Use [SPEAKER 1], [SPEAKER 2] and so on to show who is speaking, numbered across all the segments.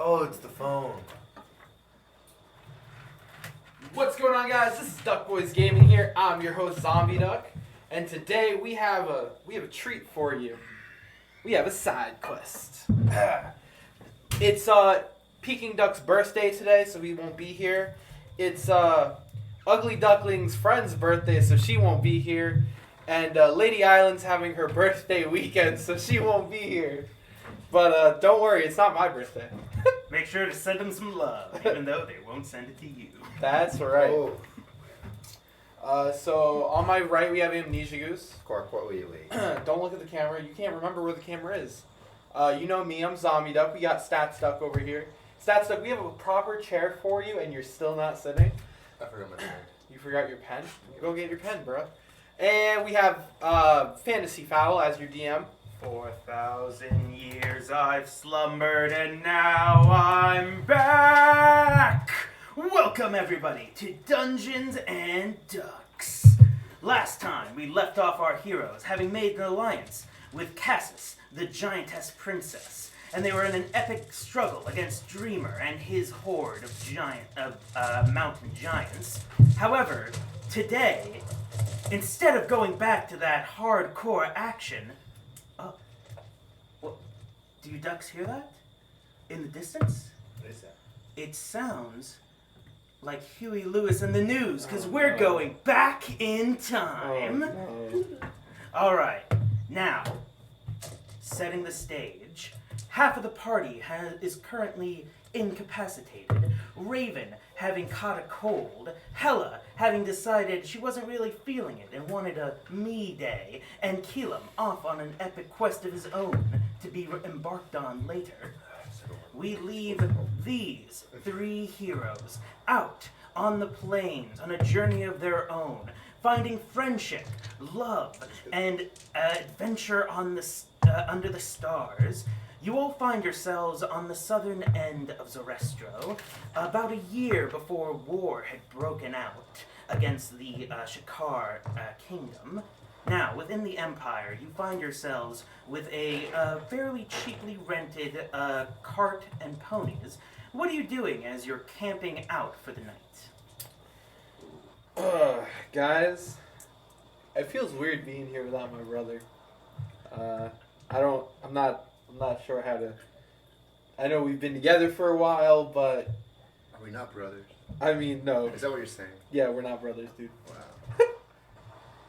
[SPEAKER 1] Oh, it's the phone.
[SPEAKER 2] What's going on, guys? This is Duck Boys Gaming here. I'm your host, Zombie Duck, and today we have a treat for you. We have a side quest. It's Peking Duck's birthday today, so we won't be here. It's Ugly Duckling's friend's birthday, so she won't be here. And Lady Island's having her birthday weekend, so she won't be here. But don't worry, it's not my birthday.
[SPEAKER 3] Make sure to send them some love, even though they won't send it to you.
[SPEAKER 2] That's right.
[SPEAKER 1] Oh.
[SPEAKER 2] So on my right we have Amnesia Goose.
[SPEAKER 1] Quark, what will you eat?
[SPEAKER 2] Don't look at the camera. You can't remember where the camera is. You know me, I'm Zombie Duck. We got Stats Duck over here. Stats Duck, we have a proper chair for you, and you're still not sitting.
[SPEAKER 1] I forgot my pen.
[SPEAKER 2] You forgot your pen? Go get your pen, bro. And we have Fantasy Foul as your DM.
[SPEAKER 3] 4,000 years I've slumbered and now I'm back! Welcome everybody to Dungeons and Ducks. Last time we left off our heroes having made an alliance with Cassis, the giantess princess, and they were in an epic struggle against Dreamer and his horde of mountain giants. However, today, instead of going back to that hardcore action, do you ducks hear that? In the distance?
[SPEAKER 1] What is that?
[SPEAKER 3] It sounds like Huey Lewis and the News, because we're going back in time. Alright, now, setting the stage. Half of the party is currently incapacitated. Raven having caught a cold. Hella having decided she wasn't really feeling it and wanted a me day. And Keelam off on an epic quest of his own to be embarked on later. We leave these three heroes out on the plains on a journey of their own, finding friendship, love, and adventure on the under the stars. You all find yourselves on the southern end of Zorestro, about a year before war had broken out against the Shakar kingdom. Now, within the Empire, you find yourselves with a fairly cheaply rented cart and ponies. What are you doing as you're camping out for the night?
[SPEAKER 2] Guys, it feels weird being here without my brother. I'm not sure how to. I know we've been together for a while, but
[SPEAKER 1] Are we not brothers?
[SPEAKER 2] I mean, no.
[SPEAKER 1] Is that what you're saying?
[SPEAKER 2] Yeah, we're not brothers, dude.
[SPEAKER 1] Wow.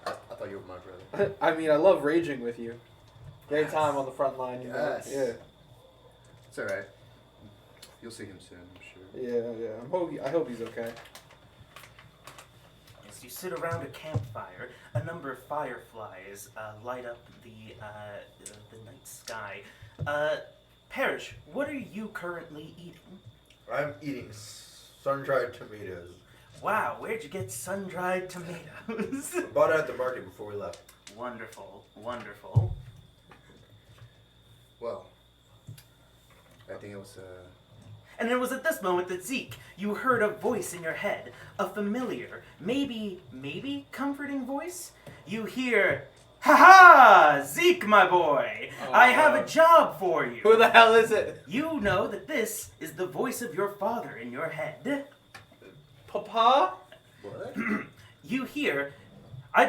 [SPEAKER 1] I thought you were my brother.
[SPEAKER 2] I mean, I love raging with you. Every time on the front line, you know.
[SPEAKER 1] Yes.
[SPEAKER 2] Yeah.
[SPEAKER 1] It's alright. You'll see him soon, I'm sure.
[SPEAKER 2] Yeah. I hope he's okay.
[SPEAKER 3] As you sit around a campfire, a number of fireflies light up the night sky. Parrish, what are you currently eating?
[SPEAKER 1] I'm eating sun-dried tomatoes.
[SPEAKER 3] Wow, where'd you get sun-dried tomatoes?
[SPEAKER 1] I bought it at the market before we left.
[SPEAKER 3] Wonderful, wonderful.
[SPEAKER 1] Well, I think it was,
[SPEAKER 3] And it was at this moment that Zeke, you heard a voice in your head, a familiar, maybe comforting voice. You hear, "Ha ha! Zeke, my boy! I have a job for you."
[SPEAKER 2] Who the hell is it?
[SPEAKER 3] You know that this is the voice of your father in your head.
[SPEAKER 2] Papa?
[SPEAKER 1] what?
[SPEAKER 3] You hear, I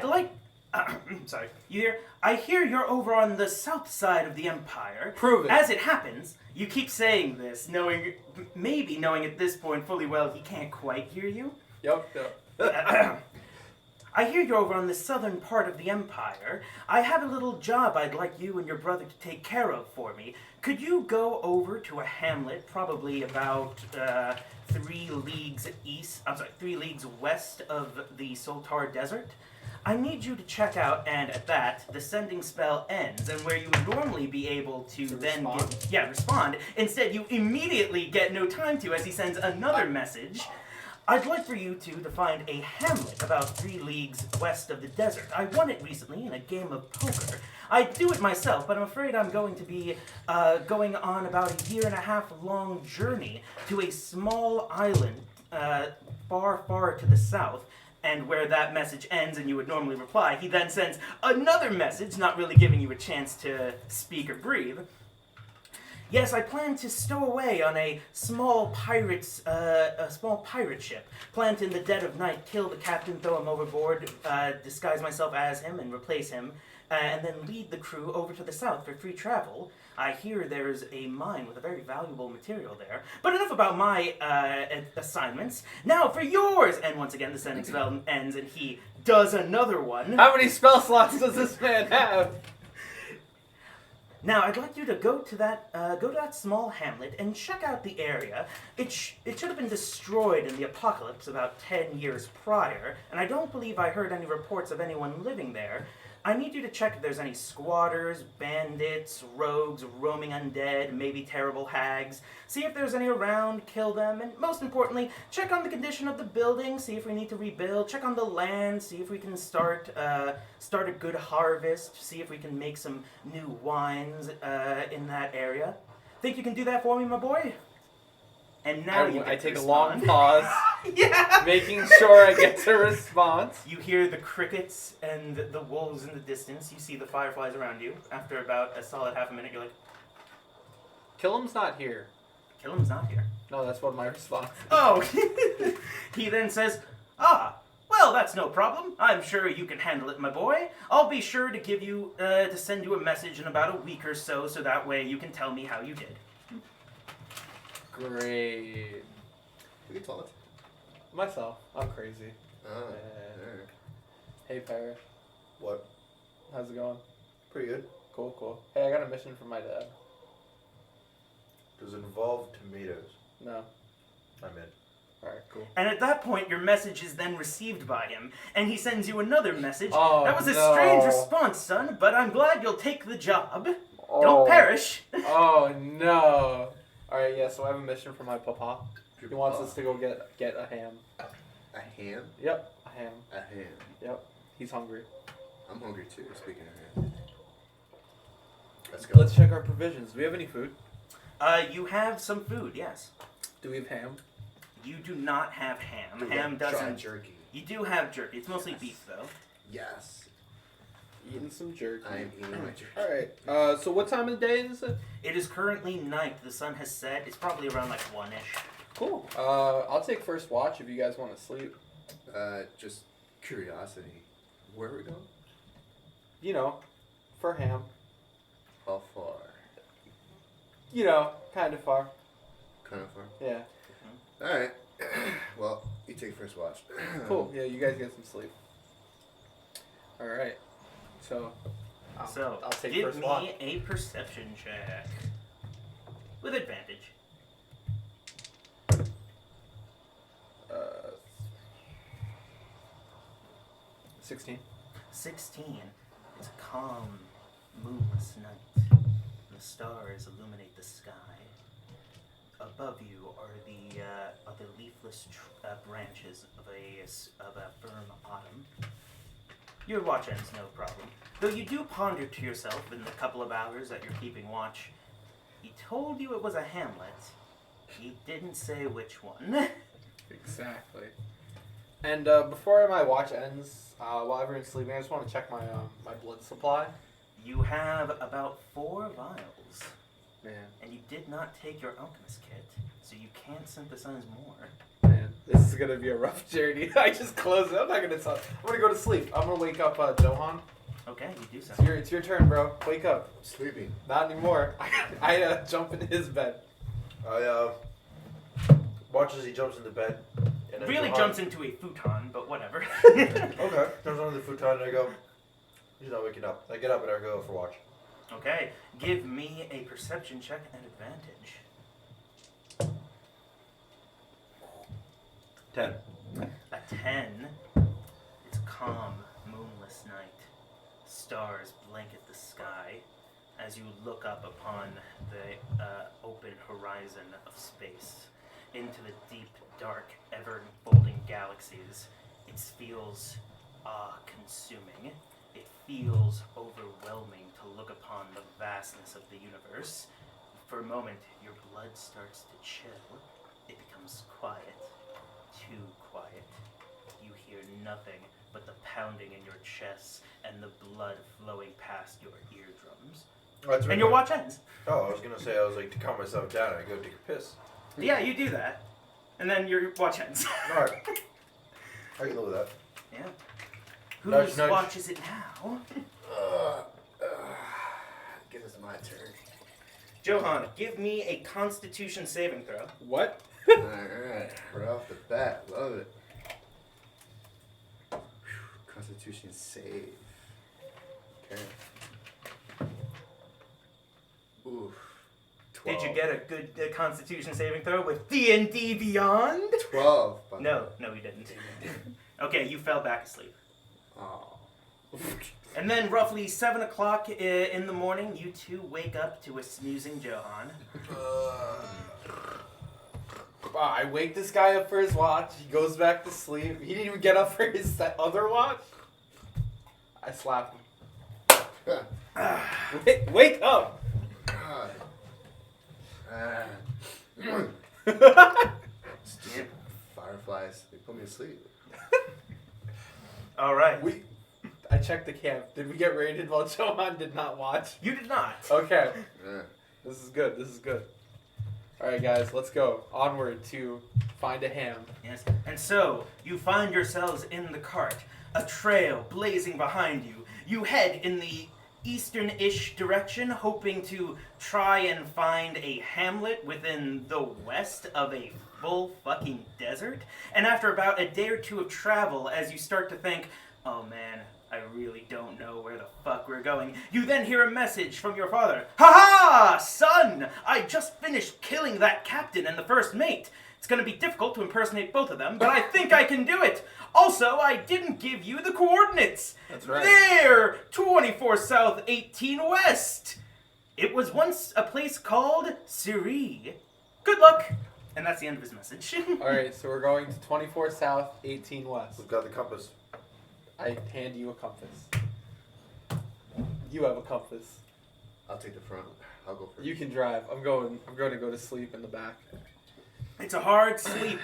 [SPEAKER 3] hear you're over on the south side of the Empire.
[SPEAKER 2] Prove it.
[SPEAKER 3] As it happens, you keep saying this, knowing at this point fully well he can't quite hear you.
[SPEAKER 2] Yep.
[SPEAKER 3] I hear you're over on the southern part of the Empire. I have a little job I'd like you and your brother to take care of for me. Could you go over to a hamlet, probably about 3 leagues west of the Soltar Desert? I need you to check out, and at that, the sending spell ends, and where you would normally be able to then respond, instead you immediately get no time to, as he sends another message. I'd like for you to find a hamlet about 3 leagues west of the desert. I won it recently in a game of poker. I'd do it myself, but I'm afraid I'm going to be going on about a 1.5 year long journey to a small island far, far to the south. And where that message ends and you would normally reply, he then sends another message, not really giving you a chance to speak or breathe. Yes, I plan to stow away on a small pirate ship. Plant in the dead of night, kill the captain, throw him overboard, disguise myself as him, and replace him, and then lead the crew over to the south for free travel. I hear there's a mine with a very valuable material there. But enough about my assignments. Now for yours! And once again, the sending spell ends, and he does another one.
[SPEAKER 2] How many spell slots does this man have?
[SPEAKER 3] Now, I'd like you to go to that small hamlet and check out the area. It should have been destroyed in the apocalypse about 10 years prior, and I don't believe I heard any reports of anyone living there. I need you to check if there's any squatters, bandits, rogues, roaming undead, maybe terrible hags. See if there's any around, kill them, and most importantly, check on the condition of the building, see if we need to rebuild, check on the land, see if we can start a good harvest, see if we can make some new wines in that area. Think you can do that for me, my boy? And now I
[SPEAKER 2] take a long pause,
[SPEAKER 3] yeah,
[SPEAKER 2] making sure I get a response.
[SPEAKER 3] You hear the crickets and the wolves in the distance. You see the fireflies around you. After about a solid half a minute, you're like,
[SPEAKER 2] Killam's not here.
[SPEAKER 3] Killam's not here.
[SPEAKER 2] No, that's what my response is.
[SPEAKER 3] Oh! He then says, well, that's no problem. I'm sure you can handle it, my boy. I'll be sure to give you, to send you a message in about a week or so that way you can tell me how you did.
[SPEAKER 2] Great.
[SPEAKER 1] Who can tell it?
[SPEAKER 2] Myself. I'm crazy.
[SPEAKER 1] Alright.
[SPEAKER 2] Hey, Parrot.
[SPEAKER 1] What?
[SPEAKER 2] How's it going?
[SPEAKER 1] Pretty good.
[SPEAKER 2] Cool. Hey, I got a mission from my dad.
[SPEAKER 1] Does it involve tomatoes?
[SPEAKER 2] No.
[SPEAKER 1] I'm in.
[SPEAKER 2] Alright, cool.
[SPEAKER 3] And at that point, your message is then received by him, and he sends you another message.
[SPEAKER 2] Oh,
[SPEAKER 3] that was a strange response, son, but I'm glad you'll take the job.
[SPEAKER 2] Oh.
[SPEAKER 3] Don't perish.
[SPEAKER 2] Oh, no. Alright, yeah, so I have a mission from my papa. He wants us to go get a ham.
[SPEAKER 1] A ham?
[SPEAKER 2] Yep, a ham.
[SPEAKER 1] A ham.
[SPEAKER 2] Yep, he's hungry.
[SPEAKER 1] I'm hungry too, speaking of ham. Let's go.
[SPEAKER 2] Let's check our provisions. Do we have any food?
[SPEAKER 3] You have some food, yes.
[SPEAKER 2] Do we have ham?
[SPEAKER 3] You do not have ham.
[SPEAKER 1] Dude,
[SPEAKER 3] Ham doesn't...
[SPEAKER 1] Try jerky.
[SPEAKER 3] You do have jerky. It's mostly beef, though.
[SPEAKER 1] Yes.
[SPEAKER 2] Eating some jerky.
[SPEAKER 1] I am eating my jerky.
[SPEAKER 2] Alright, so what time of the day is it?
[SPEAKER 3] It is currently night. The sun has set. It's probably around like 1-ish.
[SPEAKER 2] Cool. I'll take first watch if you guys want to sleep.
[SPEAKER 1] Just curiosity. Where are we going?
[SPEAKER 2] You know, for ham.
[SPEAKER 1] How far?
[SPEAKER 2] You know, kind of far.
[SPEAKER 1] Kind of far?
[SPEAKER 2] Yeah.
[SPEAKER 1] Alright. Well, you take first watch.
[SPEAKER 2] Cool. Yeah, you guys get some sleep. Alright. So, I'll take
[SPEAKER 3] give
[SPEAKER 2] first
[SPEAKER 3] me
[SPEAKER 2] watch.
[SPEAKER 3] a perception check. With advantage.
[SPEAKER 2] 16.
[SPEAKER 3] 16. It's a calm, moonless night. The stars illuminate the sky. Above you are the leafless branches of a firm autumn. Your watch ends no problem. Though you do ponder to yourself in the couple of hours that you're keeping watch, he told you it was a hamlet. He didn't say which one.
[SPEAKER 2] Exactly. And before my watch ends, while everyone's sleeping, I just want to check my my blood supply.
[SPEAKER 3] You have about 4 vials.
[SPEAKER 2] Man.
[SPEAKER 3] And you did not take your alchemist kit, so you can't synthesize more.
[SPEAKER 2] Man, this is gonna be a rough journey. I just closed it. I'm not gonna talk. I'm gonna go to sleep. I'm gonna wake up Johan.
[SPEAKER 3] Okay, you do so.
[SPEAKER 2] It's your turn, bro. Wake up.
[SPEAKER 1] I'm sleeping.
[SPEAKER 2] Not anymore. I jump in his bed.
[SPEAKER 4] I watch as he jumps into bed. And then
[SPEAKER 3] Really
[SPEAKER 4] Johan-
[SPEAKER 3] jumps into a futon, but whatever.
[SPEAKER 4] Okay. Jumps onto the futon and I go, he's not waking up. I get up and I go for watch.
[SPEAKER 3] Okay, give me a perception check and advantage.
[SPEAKER 4] 10.
[SPEAKER 3] A 10. It's a calm, moonless night. Stars blanket the sky as you look up upon the open horizon of space into the deep, dark, ever-unfolding galaxies. It feels awe-consuming. It feels overwhelming to look upon the vastness of the universe. For a moment, your blood starts to chill. It becomes quiet. Too quiet. You hear nothing but the pounding in your chest and the blood flowing past your eardrums.
[SPEAKER 4] That's right.
[SPEAKER 3] And your watch ends.
[SPEAKER 4] Oh, I was gonna say, I was like, to calm myself down, I go take a piss.
[SPEAKER 3] Yeah, you do that. And then your watch ends.
[SPEAKER 4] Alright. I can live with that.
[SPEAKER 3] Yeah.
[SPEAKER 4] Nudge,
[SPEAKER 3] Whose
[SPEAKER 4] nudge.
[SPEAKER 3] watch is it now?
[SPEAKER 1] Guess it's my turn.
[SPEAKER 3] Johan, give me a Constitution saving throw.
[SPEAKER 2] What?
[SPEAKER 1] Alright, right off the bat, love it. Whew, Constitution save. Okay. Oof. 12.
[SPEAKER 3] Did you get a good Constitution saving throw with D&D Beyond?
[SPEAKER 1] 12.
[SPEAKER 3] No, you didn't. Okay, you fell back asleep.
[SPEAKER 1] Oh.
[SPEAKER 3] And then roughly 7 o'clock in the morning, you two wake up to a snoozing Johan.
[SPEAKER 2] Wow, I wake this guy up for his watch. He goes back to sleep. He didn't even get up for his other watch. I slap him. Wake up!
[SPEAKER 1] God. Stupid fireflies. They put me to sleep.
[SPEAKER 3] All right.
[SPEAKER 2] I checked the camp. Did we get raided while Johan did not watch?
[SPEAKER 3] You did not.
[SPEAKER 2] Okay.
[SPEAKER 1] Yeah.
[SPEAKER 2] This is good. This is good. All right, guys. Let's go. Onward to find a ham.
[SPEAKER 3] Yes. And so, you find yourselves in the cart, a trail blazing behind you. You head in the eastern-ish direction, hoping to try and find a hamlet within the west of a full fucking desert. And after about a day or two of travel, as you start to think, oh man, I really don't know where the fuck we're going, you then hear a message from your father. Ha-ha! Son! I just finished killing that captain and the first mate. It's gonna be difficult to impersonate both of them, but I think I can do it. Also, I didn't give you the coordinates.
[SPEAKER 1] That's right.
[SPEAKER 3] There! 24 South, 18 West. It was once a place called Siri. Good luck. And that's the end of his message.
[SPEAKER 2] All right, so we're going to 24 South, 18 West.
[SPEAKER 4] We've got the compass.
[SPEAKER 2] I hand you a compass. You have a compass.
[SPEAKER 1] I'll take the front. I'll go first.
[SPEAKER 2] You can drive. I'm going to go to sleep in the back.
[SPEAKER 3] It's a hard sleep,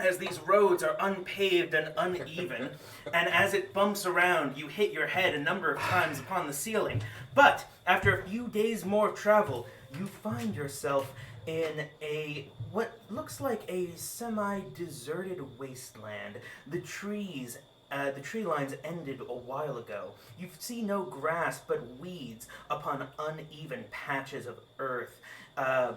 [SPEAKER 3] as these roads are unpaved and uneven, and as it bumps around, you hit your head a number of times upon the ceiling. But after a few days more of travel, you find yourself in what looks like a semi-deserted wasteland. The tree lines ended a while ago. You see no grass but weeds upon uneven patches of earth,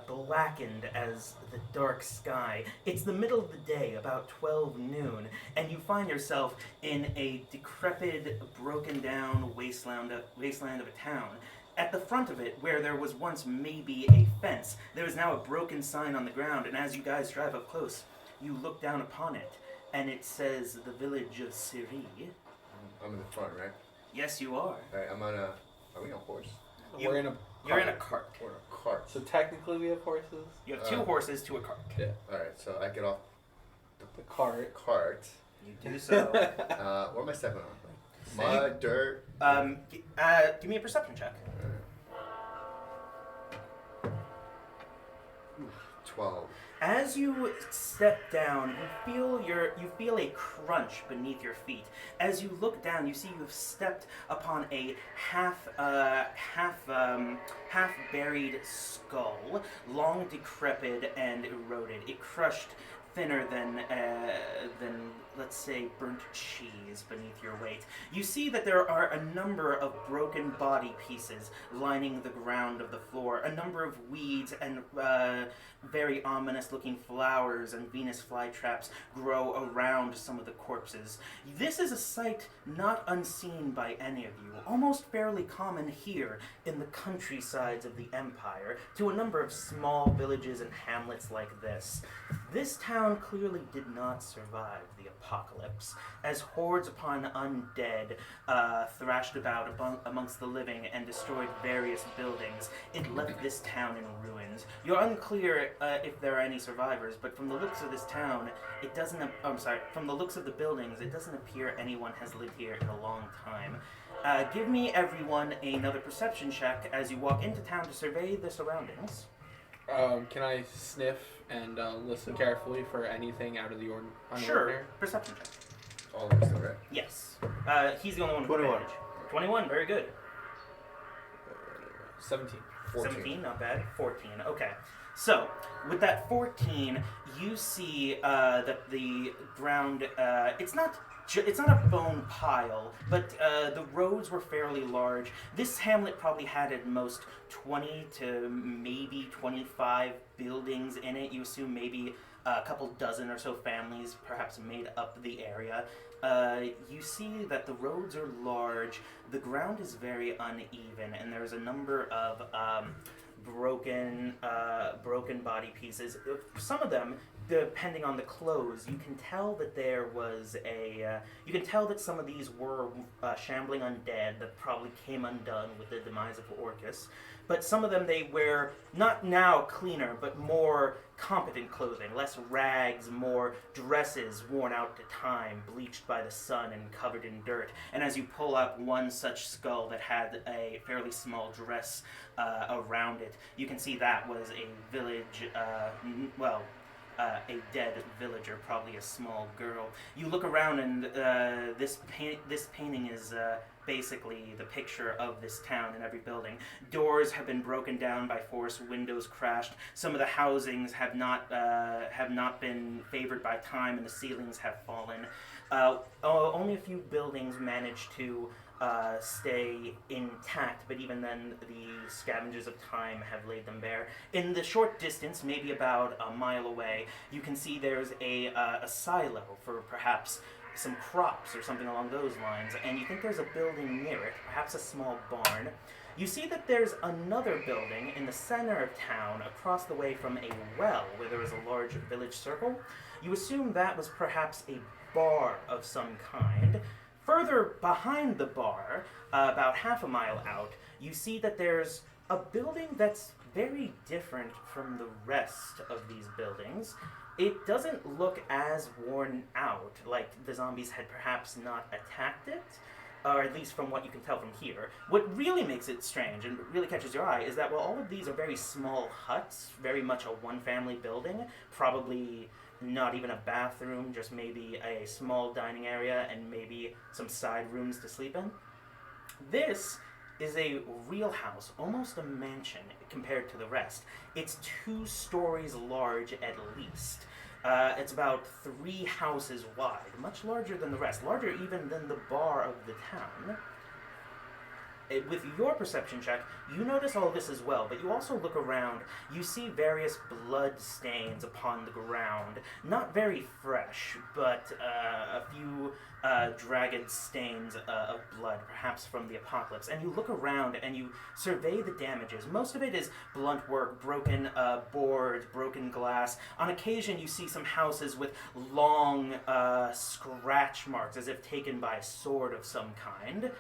[SPEAKER 3] blackened as the dark sky. It's the middle of the day, about 12 noon, and you find yourself in a decrepit, broken down wasteland of a town. At the front of it, where there was once maybe a fence, there is now a broken sign on the ground, and as you guys drive up close, you look down upon it, and it says the village of Siri.
[SPEAKER 1] I'm in the front, right?
[SPEAKER 3] Yes, you are.
[SPEAKER 1] Alright, I'm on a... Are we on a horse?
[SPEAKER 3] You-
[SPEAKER 2] We're in a
[SPEAKER 3] You're in a cart.
[SPEAKER 1] We're in a cart.
[SPEAKER 2] So technically we have horses.
[SPEAKER 3] You have 2 horses to a cart.
[SPEAKER 2] Yeah.
[SPEAKER 1] Alright, so I get off
[SPEAKER 2] The cart.
[SPEAKER 1] the cart.
[SPEAKER 3] You do so.
[SPEAKER 1] What am I stepping on? Mud, dirt?
[SPEAKER 3] Give me a perception check.
[SPEAKER 1] 12.
[SPEAKER 3] As you step down, you feel a crunch beneath your feet. As you look down, you see you have stepped upon a half buried skull, long decrepit and eroded. It crushed thinner than let's say burnt cheese beneath your weight. You see that there are a number of broken body pieces lining the ground of the floor, a number of weeds and very ominous looking flowers and Venus flytraps grow around some of the corpses. This is a sight not unseen by any of you, almost fairly common here in the countrysides of the Empire, to a number of small villages and hamlets like this. This town clearly did not survive the apocalypse, as hordes upon undead thrashed about amongst the living and destroyed various buildings. It left this town in ruins. You're unclear if there are any survivors, but from the looks of this town, it doesn't. From the looks of the buildings, it doesn't appear anyone has lived here in a long time. Give me, everyone, another perception check as you walk into town to survey the surroundings.
[SPEAKER 2] Can I sniff and listen carefully for anything out of the unordinary?
[SPEAKER 3] Sure. Perception check.
[SPEAKER 1] All of us, right?
[SPEAKER 3] Yes. He's the only one with
[SPEAKER 4] 21.
[SPEAKER 3] advantage. 21, very good.
[SPEAKER 2] 17.
[SPEAKER 1] 14.
[SPEAKER 3] 17, not bad. 14, okay. So, with that 14, you see that the ground, it's not a bone pile, but the roads were fairly large. This hamlet probably had at most 20 to maybe 25 buildings in it. You assume maybe a couple dozen or so families perhaps made up the area. You see that the roads are large, the ground is very uneven, and there's a number of broken body pieces. Some of them, depending on the clothes, you can tell that you can tell that some of these were shambling undead that probably came undone with the demise of Orcus. But some of them they wear not now cleaner, but more competent clothing, less rags, more dresses worn out to time, bleached by the sun and covered in dirt. And as you pull up one such skull that had a fairly small dress around it, you can see that was a village, a dead villager, probably a small girl. You look around and this painting is basically the picture of this town in every building. Doors have been broken down by force, windows crashed. Some of the housings have not been favored by time, and the ceilings have fallen. Only a few buildings managed to stay intact, but even then the scavengers of time have laid them bare. In the short distance, maybe about a mile away, you can see there's a silo for perhaps some crops or something along those lines, and you think there's a building near it, perhaps a small barn. You see that there's another building in the center of town across the way from a well where there is a large village circle. You assume that was perhaps a bar of some kind. Further behind the bar, about half a mile out, you see that there's a building that's very different from the rest of these buildings. It doesn't look as worn out, like the zombies had perhaps not attacked it, or at least from what you can tell from here. What really makes it strange and really catches your eye is that while all of these are very small huts, very much a one-family building, probably not even a bathroom, just maybe a small dining area and maybe some side rooms to sleep in, this is a real house, almost a mansion compared to the rest. It's 2 stories large at least. It's about 3 houses wide, much larger than the rest, larger even than the bar of the town. With your perception check, you notice all this as well, but you also look around. You see various blood stains upon the ground. Not very fresh, but a few dragged stains of blood, perhaps from the apocalypse. And you look around and you survey the damages. Most of it is blunt work, broken boards, broken glass. On occasion, you see some houses with long scratch marks, as if taken by a sword of some kind.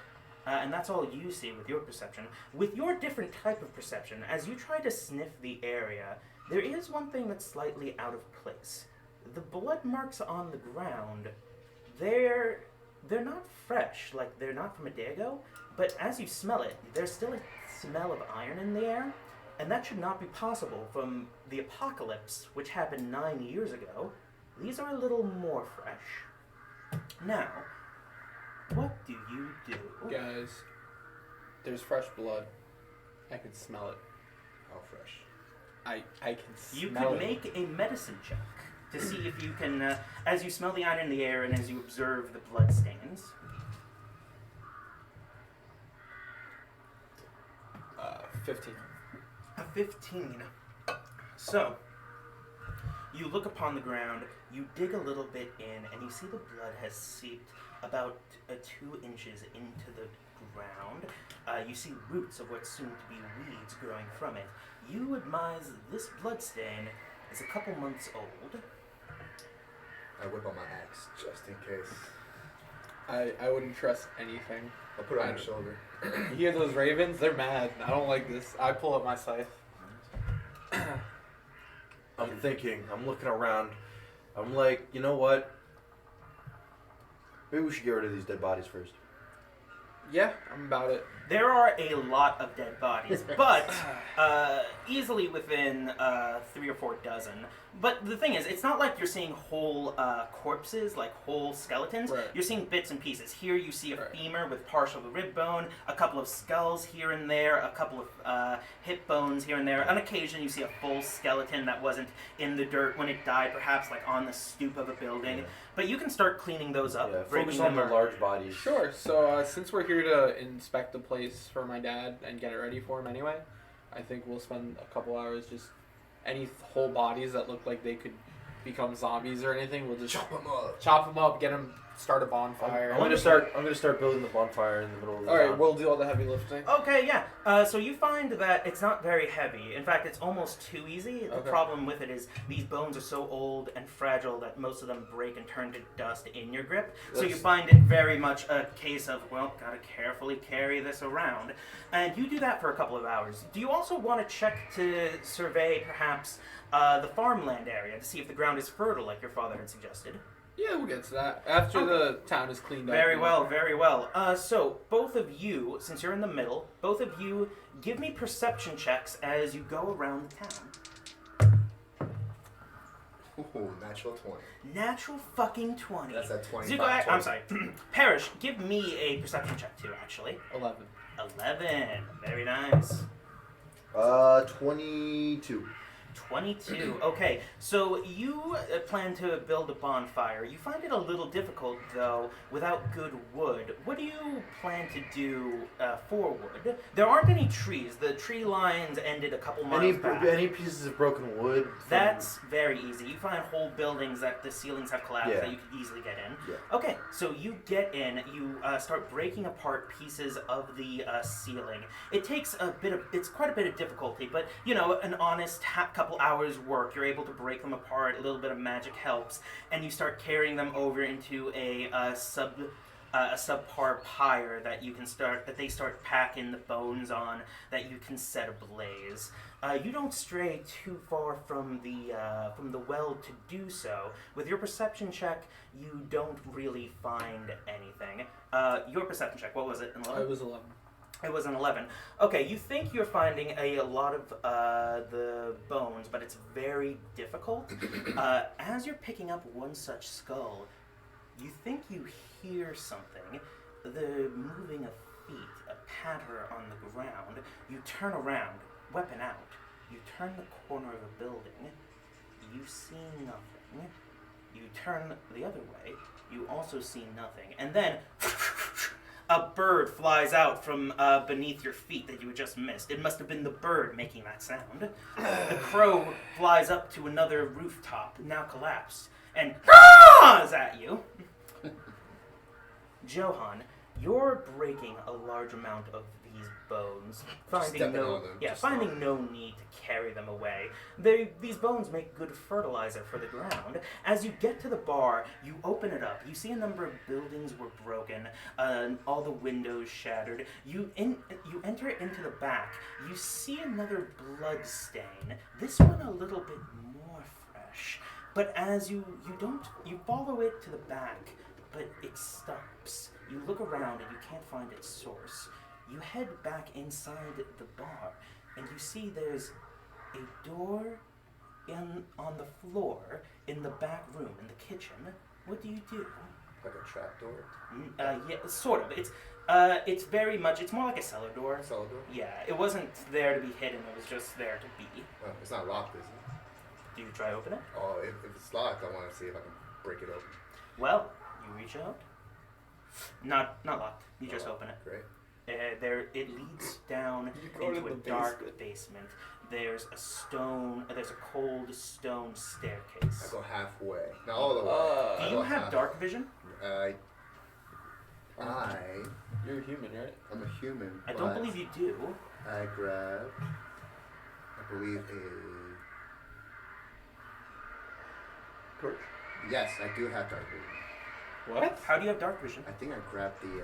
[SPEAKER 3] And that's all you see with your perception. With your different type of perception, as you try to sniff the area, there is one thing that's slightly out of place. The blood marks on the ground, they're not fresh, like they're not from a day ago, but as you smell it, there's still a smell of iron in the air, and that should not be possible from the apocalypse, which happened 9 years ago. These are a little more fresh. Now, what do you do?
[SPEAKER 2] Guys, there's fresh blood. I can smell it.
[SPEAKER 1] How fresh?
[SPEAKER 2] I can smell it.
[SPEAKER 3] You could make a medicine check to see if you can, as you smell the iron in the air and as you observe the blood stains.
[SPEAKER 2] 15.
[SPEAKER 3] A 15. So, you look upon the ground, you dig a little bit in, and you see the blood has seeped about 2 inches into the ground. You see roots of what soon to be weeds growing from it. You advise this blood stain is a couple months old.
[SPEAKER 1] I whip out my axe just in case.
[SPEAKER 2] I wouldn't trust anything.
[SPEAKER 1] I'll put it on your shoulder.
[SPEAKER 2] You hear those ravens? They're mad. I don't like this. I pull up my scythe.
[SPEAKER 4] I'm thinking, I'm looking around. I'm like, you know what? Maybe we should get rid of these dead bodies first.
[SPEAKER 2] Yeah, I'm about it.
[SPEAKER 3] There are a lot of dead bodies, but easily within 3 or 4 dozen. But the thing is, it's not like you're seeing whole corpses, like whole skeletons.
[SPEAKER 2] Right.
[SPEAKER 3] You're seeing bits and pieces. Here you see a
[SPEAKER 2] Right.
[SPEAKER 3] femur with partial rib bone, a couple of skulls here and there, a couple of hip bones here and there. On occasion, you see a full skeleton that wasn't in the dirt when it died, perhaps like on the stoop of a building.
[SPEAKER 4] Yeah.
[SPEAKER 3] But you can start cleaning those up,
[SPEAKER 4] Yeah,
[SPEAKER 3] breaking
[SPEAKER 4] focus on the
[SPEAKER 3] them
[SPEAKER 4] large bodies.
[SPEAKER 2] Sure. So since we're here to inspect the place for my dad and get it ready for him anyway, I think we'll spend a couple hours just any whole bodies that look like they could become zombies or anything. We'll just
[SPEAKER 1] Chop them up.
[SPEAKER 2] chop them up, get them, start a bonfire.
[SPEAKER 4] I'm gonna start building the bonfire in the middle of the
[SPEAKER 2] All right,
[SPEAKER 4] town.
[SPEAKER 2] we'll do all the heavy lifting.
[SPEAKER 3] Okay, yeah. So you find that it's not very heavy. In fact, it's almost too easy. The
[SPEAKER 2] Okay.
[SPEAKER 3] problem with it is these bones are so old and fragile that most of them break and turn to dust in your grip. So you
[SPEAKER 4] That's-
[SPEAKER 3] find it very much a case of, well, gotta carefully carry this around. And you do that for a couple of hours. Do you also want to check to survey, perhaps, the farmland area to see if the ground is fertile, like your father had suggested?
[SPEAKER 2] Yeah, we'll get to that after the town is cleaned up.
[SPEAKER 3] Very well, very well. So, both of you, since you're in the middle, both of you give me perception checks as you go around the town.
[SPEAKER 1] Ooh, natural 20.
[SPEAKER 3] Natural fucking 20.
[SPEAKER 1] That's at 25.
[SPEAKER 3] Zuko, I'm sorry. Parrish, give me a perception check too, actually.
[SPEAKER 2] 11.
[SPEAKER 3] 11. Very nice.
[SPEAKER 4] 22.
[SPEAKER 3] 22. Okay, so you plan to build a bonfire. You find it a little difficult, though, without good wood. What do you plan to do for wood? There aren't any trees. The tree lines ended a couple miles back.
[SPEAKER 4] Any pieces of broken wood?
[SPEAKER 3] That's very easy. You find whole buildings that the ceilings have collapsed
[SPEAKER 4] Yeah.
[SPEAKER 3] that you could easily get in.
[SPEAKER 4] Yeah.
[SPEAKER 3] Okay, so you get in, you start breaking apart pieces of the ceiling. It takes it's quite a bit of difficulty, but you know, an honest couple hours work, you're able to break them apart, a little bit of magic helps, and you start carrying them over into a subpar pyre that they start packing the bones on, that you can set ablaze. You don't stray too far from the well to do so. With your perception check, you don't really find anything. Your perception check, what was it?
[SPEAKER 2] It was 11.
[SPEAKER 3] It was an 11. Okay, you think you're finding a lot of the bones, but it's very difficult. As you're picking up one such skull, you think you hear something, the moving of feet, a patter on the ground. You turn around, weapon out. You turn the corner of a building. You see nothing. You turn the other way. You also see nothing. And then a bird flies out from beneath your feet that you had just missed. It must have been the bird making that sound. The crow flies up to another rooftop, now collapsed, and is at you. Johan, you're breaking a large amount of these bones, finding no need to carry them away. These bones make good fertilizer for the ground. As you get to the bar, you open it up. You see a number of buildings were broken, all the windows shattered. You enter into the back. You see another blood stain. This one a little bit more fresh. But as you follow it to the back, but it stops. You look around and you can't find its source. You head back inside the bar, and you see there's a door on the floor in the back room, in the kitchen. What do you do?
[SPEAKER 1] Like a trap door?
[SPEAKER 3] Yeah, sort of. It's very much, it's more like a cellar door.
[SPEAKER 1] Cellar door?
[SPEAKER 3] Yeah, it wasn't there to be hidden, it was just there to be.
[SPEAKER 1] Oh, it's not locked, is it?
[SPEAKER 3] Do you try open it?
[SPEAKER 1] Oh, if it's locked, I want to see if I can break it open.
[SPEAKER 3] Well, you reach out. Not locked. You just open it.
[SPEAKER 1] Great.
[SPEAKER 3] It leads down into a dark basement. There's a cold stone staircase.
[SPEAKER 1] I go halfway. Not all the way.
[SPEAKER 3] Do you have dark vision?
[SPEAKER 2] You're human, right?
[SPEAKER 1] I'm a human.
[SPEAKER 3] I don't believe you do.
[SPEAKER 1] I grabbed, I believe,
[SPEAKER 4] Torch?
[SPEAKER 1] Yes, I do have dark vision.
[SPEAKER 2] What?
[SPEAKER 3] How do you have dark vision?
[SPEAKER 1] I think I grabbed the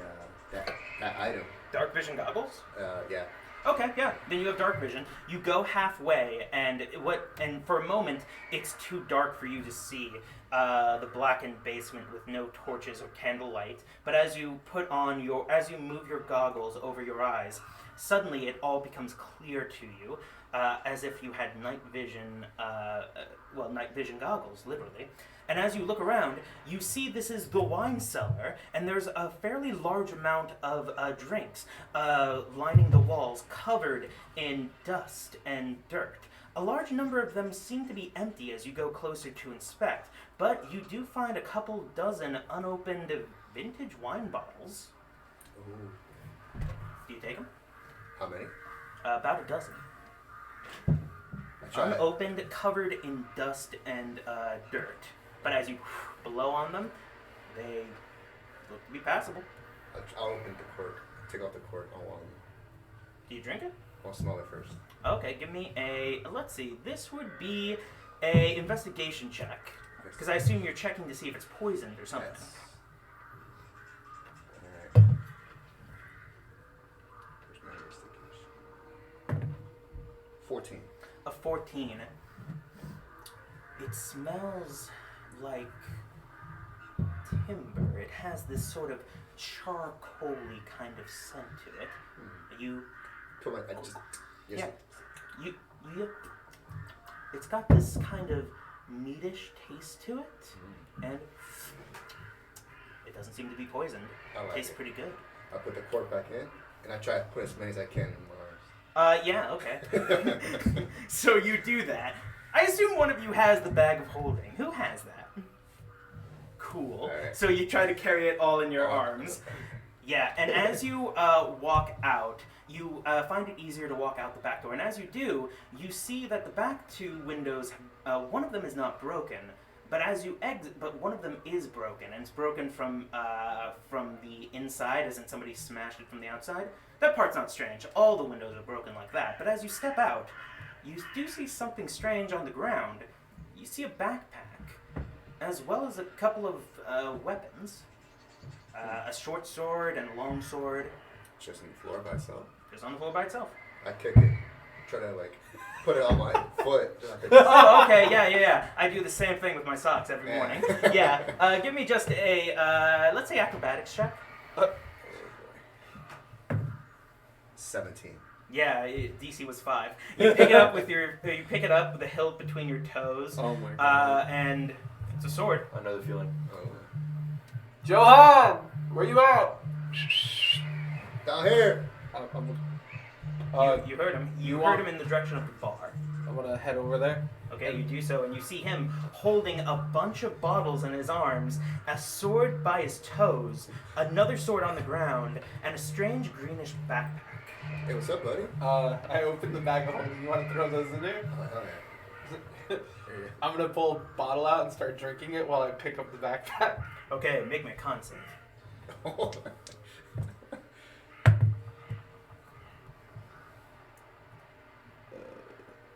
[SPEAKER 1] that item.
[SPEAKER 3] Dark vision goggles?
[SPEAKER 1] Yeah.
[SPEAKER 3] Okay, yeah. Then you have dark vision. You go halfway, and for a moment, it's too dark for you to see the blackened basement with no torches or candlelight. But as you move your goggles over your eyes, suddenly it all becomes clear to you, as if you had night vision goggles, literally. And as you look around, you see this is the wine cellar, and there's a fairly large amount of drinks lining the walls, covered in dust and dirt. A large number of them seem to be empty as you go closer to inspect, but you do find a couple dozen unopened vintage wine bottles.
[SPEAKER 1] Ooh.
[SPEAKER 3] Do you take them?
[SPEAKER 1] How many?
[SPEAKER 3] About a dozen. Unopened, covered in dust and dirt. But as you blow on them, they look to be passable.
[SPEAKER 1] I'll open the cork. Take off the cork on one.
[SPEAKER 3] Do you drink it?
[SPEAKER 1] I'll smell it first.
[SPEAKER 3] Okay, give me let's see, this would be a investigation check. Because I assume you're checking to see if it's poisoned or something.
[SPEAKER 1] Yes. Alright. Where's my investigation? 14.
[SPEAKER 3] A 14. It smells like timber. It has this sort of charcoaly kind of scent to it. You
[SPEAKER 1] Put my. Yes.
[SPEAKER 3] Yeah. You. It's got this kind of meatish taste to it, and it doesn't seem to be poisoned.
[SPEAKER 1] I like
[SPEAKER 3] Tastes
[SPEAKER 1] it.
[SPEAKER 3] pretty good.
[SPEAKER 1] I put the cork back in, and I try to put as many as I can in my arms.
[SPEAKER 3] Yeah, okay. So you do that. I assume one of you has the bag of holding. Who has that? Cool.
[SPEAKER 1] All right.
[SPEAKER 3] So you try to carry it all in your arms. Yeah, and as you walk out, you find it easier to walk out the back door. And as you do, you see that the back two windows, one of them is not broken, but as you exit, but one of them is broken, and it's broken from the inside, as in somebody smashed it from the outside. That part's not strange. All the windows are broken like that. But as you step out, you do see something strange on the ground. You see a backpack, as well as a couple of weapons. A short sword and a long sword.
[SPEAKER 1] Just on the floor by itself.
[SPEAKER 3] Just on the floor by itself.
[SPEAKER 1] I kick it. Try to put it on my foot.
[SPEAKER 3] Oh, okay, yeah. I do the same thing with my socks every morning.
[SPEAKER 1] Yeah.
[SPEAKER 3] Yeah. Give me just a let's say acrobatics check.
[SPEAKER 1] 17.
[SPEAKER 3] Yeah, DC was 5. You pick it up with the hilt between your toes.
[SPEAKER 2] Oh my god.
[SPEAKER 3] And it's a sword.
[SPEAKER 4] I know the feeling.
[SPEAKER 1] Oh.
[SPEAKER 2] Johan, where you at?
[SPEAKER 1] Down here.
[SPEAKER 3] You heard him. You
[SPEAKER 2] want-
[SPEAKER 3] heard him in the direction of the bar.
[SPEAKER 2] I'm gonna head over there.
[SPEAKER 3] Okay, you do so, and you see him holding a bunch of bottles in his arms, a sword by his toes, another sword on the ground, and a strange greenish backpack.
[SPEAKER 1] Hey, what's up, buddy?
[SPEAKER 2] I opened the bag of holding. You want to throw those in there?
[SPEAKER 1] Oh, hell yeah.
[SPEAKER 2] I'm gonna pull a bottle out and start drinking it while I pick up the backpack.
[SPEAKER 3] Okay, make me a con save.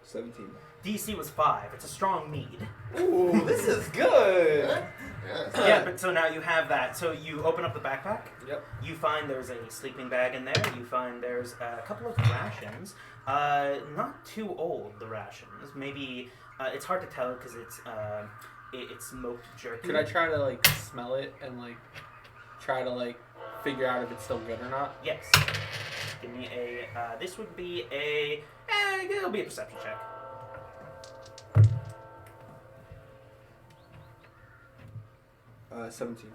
[SPEAKER 2] 17.
[SPEAKER 3] DC was 5. It's a strong mead.
[SPEAKER 2] Ooh, this is good.
[SPEAKER 1] Yeah.
[SPEAKER 3] Yeah, but so now you have that. So you open up the backpack.
[SPEAKER 2] Yep.
[SPEAKER 3] You find there's a sleeping bag in there. You find there's a couple of rations. Not too old, the rations. Maybe it's hard to tell because it's smoked jerky.
[SPEAKER 2] Could I try to smell it and try to figure out if it's still good or not?
[SPEAKER 3] Yes. Give me a. This would be a. It'll be a perception check.
[SPEAKER 2] Uh, 17.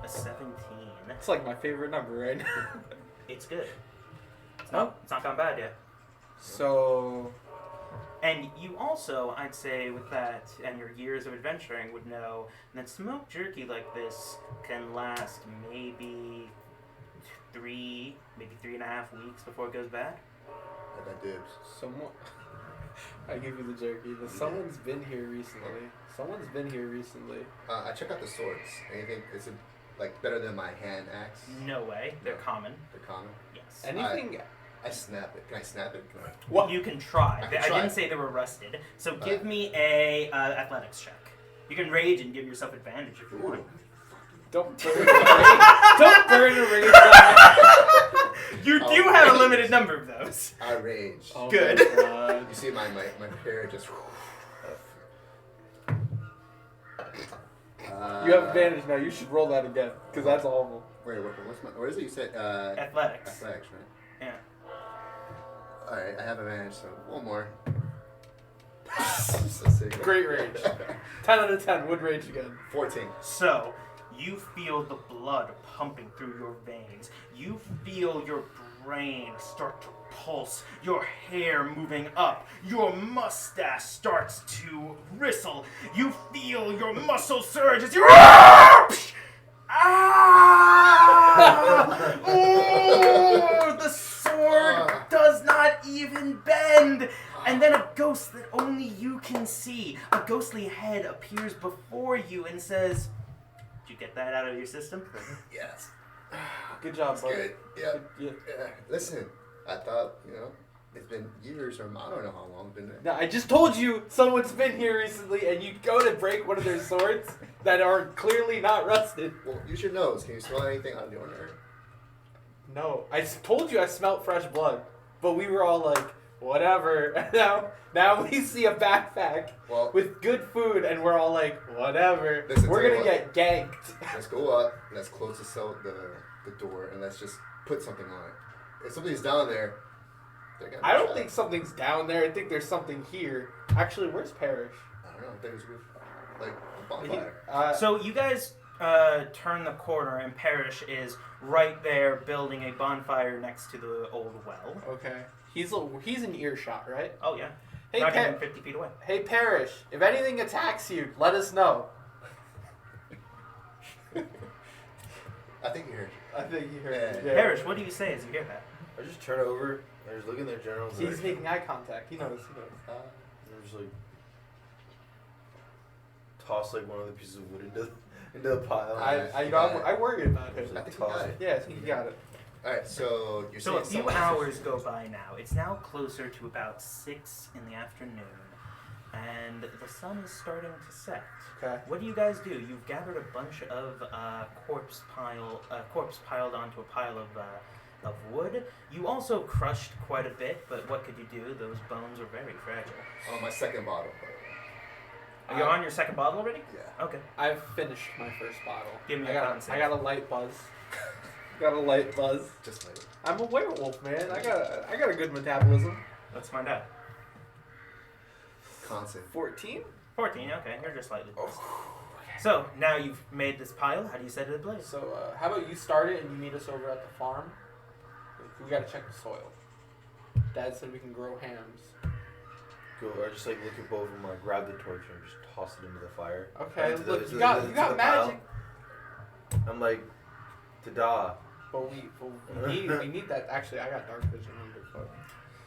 [SPEAKER 3] A 17.
[SPEAKER 2] It's my favorite number right now.
[SPEAKER 3] It's good. It's not gone bad yet.
[SPEAKER 2] So.
[SPEAKER 3] And you also, I'd say, with that and your years of adventuring, would know that smoked jerky like this can last maybe 3.5 weeks before it goes bad.
[SPEAKER 1] I got dibs.
[SPEAKER 2] Someone. I give you the jerky. Someone's been here recently.
[SPEAKER 1] I check out the swords. Anything? Is it better than my hand axe?
[SPEAKER 3] No way. They're common.
[SPEAKER 1] They're common.
[SPEAKER 3] Yes.
[SPEAKER 2] Anything.
[SPEAKER 1] I snap it. Can I snap it?
[SPEAKER 2] What?
[SPEAKER 3] You can try.
[SPEAKER 1] I can
[SPEAKER 3] I
[SPEAKER 1] try.
[SPEAKER 3] didn't say they were rusted. So give me a athletics check. You can rage and give yourself advantage if you want.
[SPEAKER 2] Don't burn the rage. Don't burn the rage die.
[SPEAKER 3] You do have a limited number of those.
[SPEAKER 1] I rage.
[SPEAKER 2] Oh
[SPEAKER 3] Good.
[SPEAKER 2] my God.
[SPEAKER 1] You see my hair just.
[SPEAKER 2] You have advantage now. You should roll that again, because that's awful.
[SPEAKER 1] Wait, what is it? You said
[SPEAKER 3] Athletics.
[SPEAKER 1] Athletics, right?
[SPEAKER 3] Yeah.
[SPEAKER 1] All right, I have advantage, so one more. So sick.
[SPEAKER 2] Great rage. 10 out of 10. Would rage again.
[SPEAKER 1] 14.
[SPEAKER 3] So, you feel the blood pumping through your veins. You feel your brain start to pulse, your hair moving up, your mustache starts to bristle. You feel your muscles surge as you. Oh, the sword does not even bend. And then a ghost that only you can see, a ghostly head appears before you and says, "Did you get that out of your system?"
[SPEAKER 1] Yes.
[SPEAKER 2] Good job, buddy.
[SPEAKER 1] Good. Yeah.
[SPEAKER 2] Yeah.
[SPEAKER 1] Listen, I thought, it's been years or I don't know how long it's been there.
[SPEAKER 2] Now, I just told you someone's been here recently, and you go to break one of their swords that are clearly not rusted.
[SPEAKER 1] Well, use your nose. Can you smell anything out of the ordinary?
[SPEAKER 2] No, I told you I smelt fresh blood, but we were all like, whatever. Now we see a backpack with good food, and we're all like, whatever.
[SPEAKER 1] Listen,
[SPEAKER 2] we're gonna get ganked.
[SPEAKER 1] Let's go up. Let's close the door, and let's just put something on it. If something's down there, they're gonna.
[SPEAKER 2] I don't think something's down there. I think there's something here. Actually, where's Parrish?
[SPEAKER 1] I don't know. I think it was like a bonfire.
[SPEAKER 3] So you guys turn the corner, and Parrish is right there building a bonfire next to the old well.
[SPEAKER 2] Okay. He's in earshot, right?
[SPEAKER 3] Oh yeah.
[SPEAKER 2] Hey,
[SPEAKER 3] Not even 50 feet away.
[SPEAKER 2] Hey, Parrish, if anything attacks you, let us know.
[SPEAKER 1] I think you heard.
[SPEAKER 2] I think you heard.
[SPEAKER 1] Yeah.
[SPEAKER 2] Yeah.
[SPEAKER 3] Parrish, what do you say as you hear that?
[SPEAKER 4] I just turn over. I just look in their general
[SPEAKER 2] He's
[SPEAKER 4] direction.
[SPEAKER 2] making eye contact. He knows.
[SPEAKER 4] And I just toss one of the pieces of wood into the pile.
[SPEAKER 2] I worry about him.
[SPEAKER 1] I think you got it.
[SPEAKER 2] Yeah, I think you got it.
[SPEAKER 1] All right, so you're
[SPEAKER 3] So
[SPEAKER 1] saying
[SPEAKER 3] a few hours go by now. It's now closer to about 6 in the afternoon, and the sun is starting to set.
[SPEAKER 2] Okay.
[SPEAKER 3] What do you guys do? You've gathered a bunch of corpse piled onto a pile of wood. You also crushed quite a bit, but what could you do? Those bones are very fragile.
[SPEAKER 1] Oh, my second bottle.
[SPEAKER 3] Are you on your second bottle already?
[SPEAKER 1] Yeah.
[SPEAKER 3] Okay.
[SPEAKER 2] I've finished my first bottle.
[SPEAKER 3] Give me
[SPEAKER 2] I
[SPEAKER 3] a
[SPEAKER 2] got
[SPEAKER 3] concept.
[SPEAKER 2] I got a light buzz. Got a light buzz.
[SPEAKER 1] Just like.
[SPEAKER 2] I'm a werewolf, man. I got a good metabolism.
[SPEAKER 3] Let's find out.
[SPEAKER 1] Constant.
[SPEAKER 2] 14?
[SPEAKER 3] 14, okay. You're just slightly close. So, now you've made this pile. How do you set it ablaze?
[SPEAKER 2] So, how about you start it and you meet us over at the farm? We gotta check the soil. Dad said we can grow hams.
[SPEAKER 4] Cool. Or just look at both of them, grab the torch and just toss it into the fire.
[SPEAKER 2] Okay,
[SPEAKER 4] Into
[SPEAKER 2] look,
[SPEAKER 4] the-
[SPEAKER 2] you got
[SPEAKER 4] into the
[SPEAKER 2] magic.
[SPEAKER 4] pile. I'm like, ta-da.
[SPEAKER 2] But we need that. Actually, I got dark vision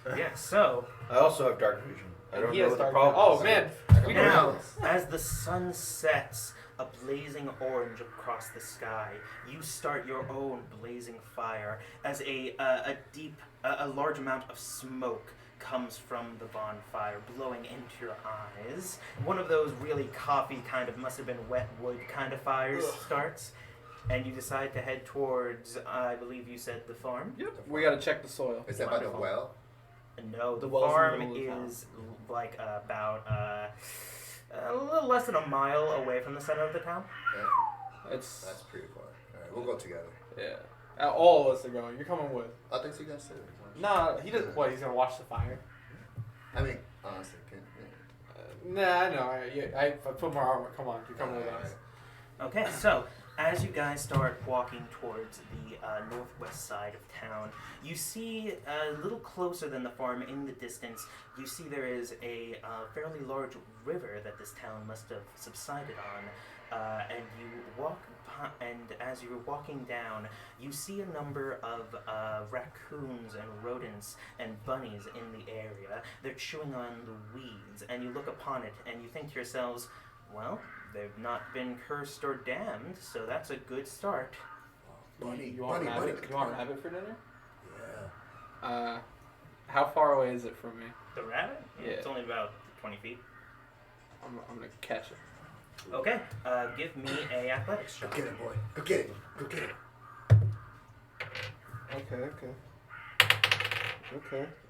[SPEAKER 2] under.
[SPEAKER 3] Yeah, so...
[SPEAKER 4] I also have dark vision. I don't
[SPEAKER 2] He
[SPEAKER 4] know
[SPEAKER 2] has
[SPEAKER 4] what the
[SPEAKER 2] dark
[SPEAKER 4] problem
[SPEAKER 2] vision.
[SPEAKER 4] is.
[SPEAKER 2] Oh, man. We
[SPEAKER 3] Now,
[SPEAKER 2] know.
[SPEAKER 3] as the sun sets, a blazing orange across the sky, you start your own blazing fire as a large amount of smoke comes from the bonfire, blowing into your eyes. One of those really coffee kind of, must have been wet wood kind of fires starts, and you decide to head towards, I believe you said, the farm?
[SPEAKER 2] Yep. We gotta check the soil.
[SPEAKER 1] Is that by the
[SPEAKER 3] Wonderful.
[SPEAKER 1] well?
[SPEAKER 3] No, the
[SPEAKER 2] well's in the
[SPEAKER 3] farm
[SPEAKER 2] middle of town.
[SPEAKER 3] is like about a little less than a mile away from the center of the town.
[SPEAKER 1] Yeah.
[SPEAKER 2] It's
[SPEAKER 1] That's pretty far. All right, we'll go together.
[SPEAKER 2] yeah. All of us are going. You're coming with.
[SPEAKER 1] I think so you guys said it.
[SPEAKER 2] Nah, he doesn't. What? He's gonna watch the fire.
[SPEAKER 1] I mean, honestly,
[SPEAKER 2] Nah, I know. I put my armor. Come on, you're coming with us.
[SPEAKER 3] Okay, so as you guys start walking towards the northwest side of town, you see a little closer than the farm in the distance, you see there is a fairly large river that this town must have subsided on. And you walk, and as you're walking down, you see a number of raccoons and rodents and bunnies in the area. They're chewing on the weeds, and you look upon it, and you think to yourselves, well, they've not been cursed or damned, so that's a good start.
[SPEAKER 1] Bunny,
[SPEAKER 2] You want
[SPEAKER 1] bunny,
[SPEAKER 2] rabbit?
[SPEAKER 1] bunny.
[SPEAKER 2] You want rabbit for dinner?
[SPEAKER 1] Yeah.
[SPEAKER 2] How far away is it from me?
[SPEAKER 3] The rabbit?
[SPEAKER 2] Yeah.
[SPEAKER 3] It's only about 20 feet.
[SPEAKER 2] I'm gonna catch it.
[SPEAKER 3] Okay, give me a athletics
[SPEAKER 1] Go
[SPEAKER 3] check.
[SPEAKER 1] get it, boy. Go get it. Go get it.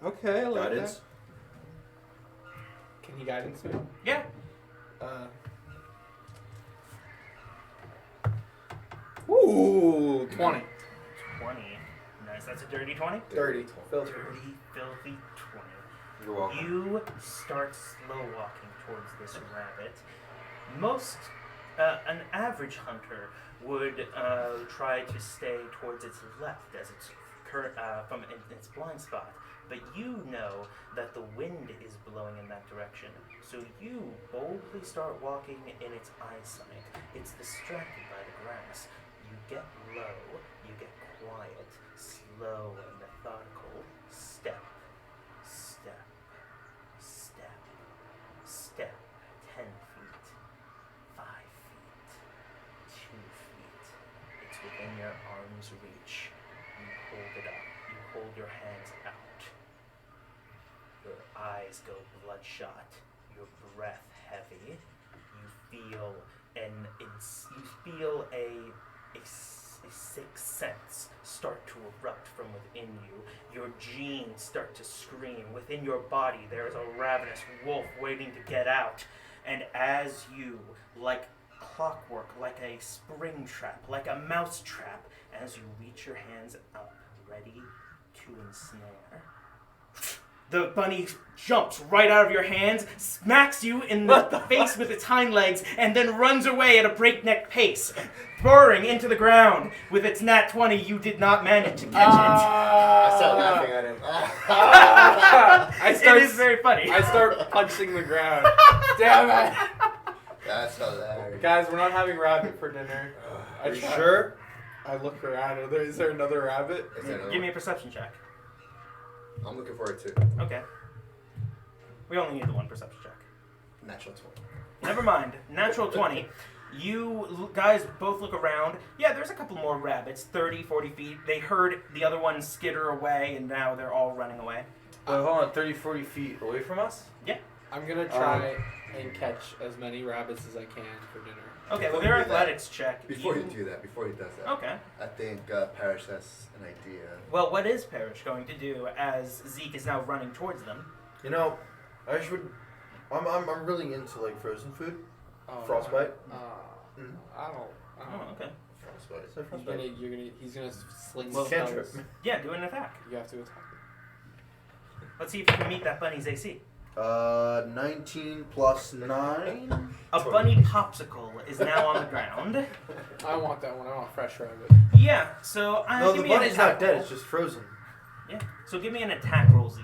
[SPEAKER 2] Okay, I like
[SPEAKER 4] Guidance.
[SPEAKER 2] that. Can you guidance me?
[SPEAKER 3] Yeah.
[SPEAKER 2] Ooh, 20.
[SPEAKER 3] 20. Nice. That's a dirty 20?
[SPEAKER 2] 30. Filthy.
[SPEAKER 3] Dirty, filthy 20.
[SPEAKER 4] You're welcome.
[SPEAKER 3] You start slow walking towards this rabbit. Most, an average hunter would try to stay towards its left as its from its blind spot. But you know that the wind is blowing in that direction, so you boldly start walking in its eyesight. It's distracted by the grass. You get low, you get quiet, slow and methodical, step, step, step, step, 10 feet, 5 feet, 2 feet. It's within your arm's reach. You hold it up. You hold your hands out. Your eyes go bloodshot. Your breath heavy. You feel a sixth sense start to erupt from within you. Your genes start to scream. Within your body, there is a ravenous wolf waiting to get out. And as you, like clockwork, like a spring trap, like a mouse trap, as you reach your hands up, ready to ensnare, the bunny jumps right out of your hands, smacks you in the face with its hind legs, and then runs away at a breakneck pace, burrowing into the ground. With its nat 20, you did not manage to catch
[SPEAKER 1] I started laughing at him.
[SPEAKER 3] it. It is very funny.
[SPEAKER 2] I start punching the ground. Damn it.
[SPEAKER 1] That's hilarious.
[SPEAKER 2] Guys, we're not having rabbit for dinner.
[SPEAKER 4] Are you sure?
[SPEAKER 2] I look around. Is there another rabbit?
[SPEAKER 1] Is there another
[SPEAKER 3] Give me a
[SPEAKER 1] one?
[SPEAKER 3] perception check.
[SPEAKER 1] I'm looking for it too.
[SPEAKER 3] Okay. We only need the one perception check.
[SPEAKER 1] Natural 20.
[SPEAKER 3] Never mind. Natural 20. You guys both look around. Yeah, there's a couple more rabbits, 30, 40 feet. They heard the other one skitter away, and now they're all running away.
[SPEAKER 4] Wait, hold on, 30, 40 feet away from us?
[SPEAKER 3] Yeah.
[SPEAKER 2] I'm gonna try and catch as many rabbits as I can for dinner.
[SPEAKER 3] Okay, well,
[SPEAKER 1] Before
[SPEAKER 3] their
[SPEAKER 1] you do that-
[SPEAKER 3] athletics check.
[SPEAKER 1] Before he does that,
[SPEAKER 3] Okay.
[SPEAKER 1] I think Parrish has an idea.
[SPEAKER 3] Well, what is Parrish going to do as Zeke is now running towards them?
[SPEAKER 4] You know, I should. I'm really into like frozen food.
[SPEAKER 2] Oh,
[SPEAKER 4] Frostbite?
[SPEAKER 2] I don't.
[SPEAKER 3] Oh, okay.
[SPEAKER 4] Frostbite. Is that
[SPEAKER 2] He's
[SPEAKER 4] frostbite?
[SPEAKER 2] he's gonna sling
[SPEAKER 3] Well,
[SPEAKER 2] spells.
[SPEAKER 4] cantrip.
[SPEAKER 3] Yeah, do an attack.
[SPEAKER 2] You have to attack
[SPEAKER 3] Let's see if you can meet that bunny's AC.
[SPEAKER 4] 19 plus 9.
[SPEAKER 3] A bunny popsicle is now on the ground.
[SPEAKER 2] it. I want that one. I want a fresh rabbit.
[SPEAKER 3] Yeah, so
[SPEAKER 4] No,
[SPEAKER 3] give
[SPEAKER 4] the
[SPEAKER 3] me an
[SPEAKER 4] bunny's
[SPEAKER 3] attack
[SPEAKER 4] not dead.
[SPEAKER 3] roll.
[SPEAKER 4] It's just frozen.
[SPEAKER 3] Yeah, so give me an attack roll, Zeke.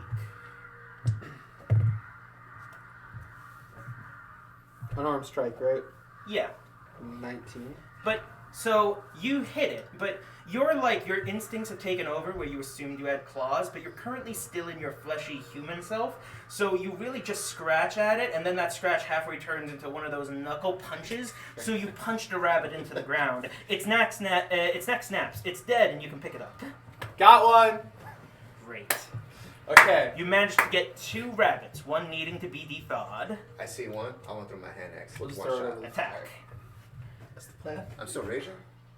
[SPEAKER 2] Unarmed strike, right?
[SPEAKER 3] Yeah.
[SPEAKER 2] 19.
[SPEAKER 3] But, so, you hit it, but your instincts have taken over where you assumed you had claws, but you're currently still in your fleshy human self, so you really just scratch at it, and then that scratch halfway turns into one of those knuckle punches, so you punched a rabbit into the ground. Its neck snaps, it's dead, and you can pick it up.
[SPEAKER 2] Got one.
[SPEAKER 3] Great.
[SPEAKER 2] Okay.
[SPEAKER 3] You managed to get 2 rabbits, one needing to be thawed.
[SPEAKER 1] I see one. I want to throw my hand axe.
[SPEAKER 2] We'll just
[SPEAKER 1] One
[SPEAKER 2] throw it
[SPEAKER 1] shot.
[SPEAKER 2] over the
[SPEAKER 3] Attack.
[SPEAKER 4] That's the plan.
[SPEAKER 1] I'm still raging?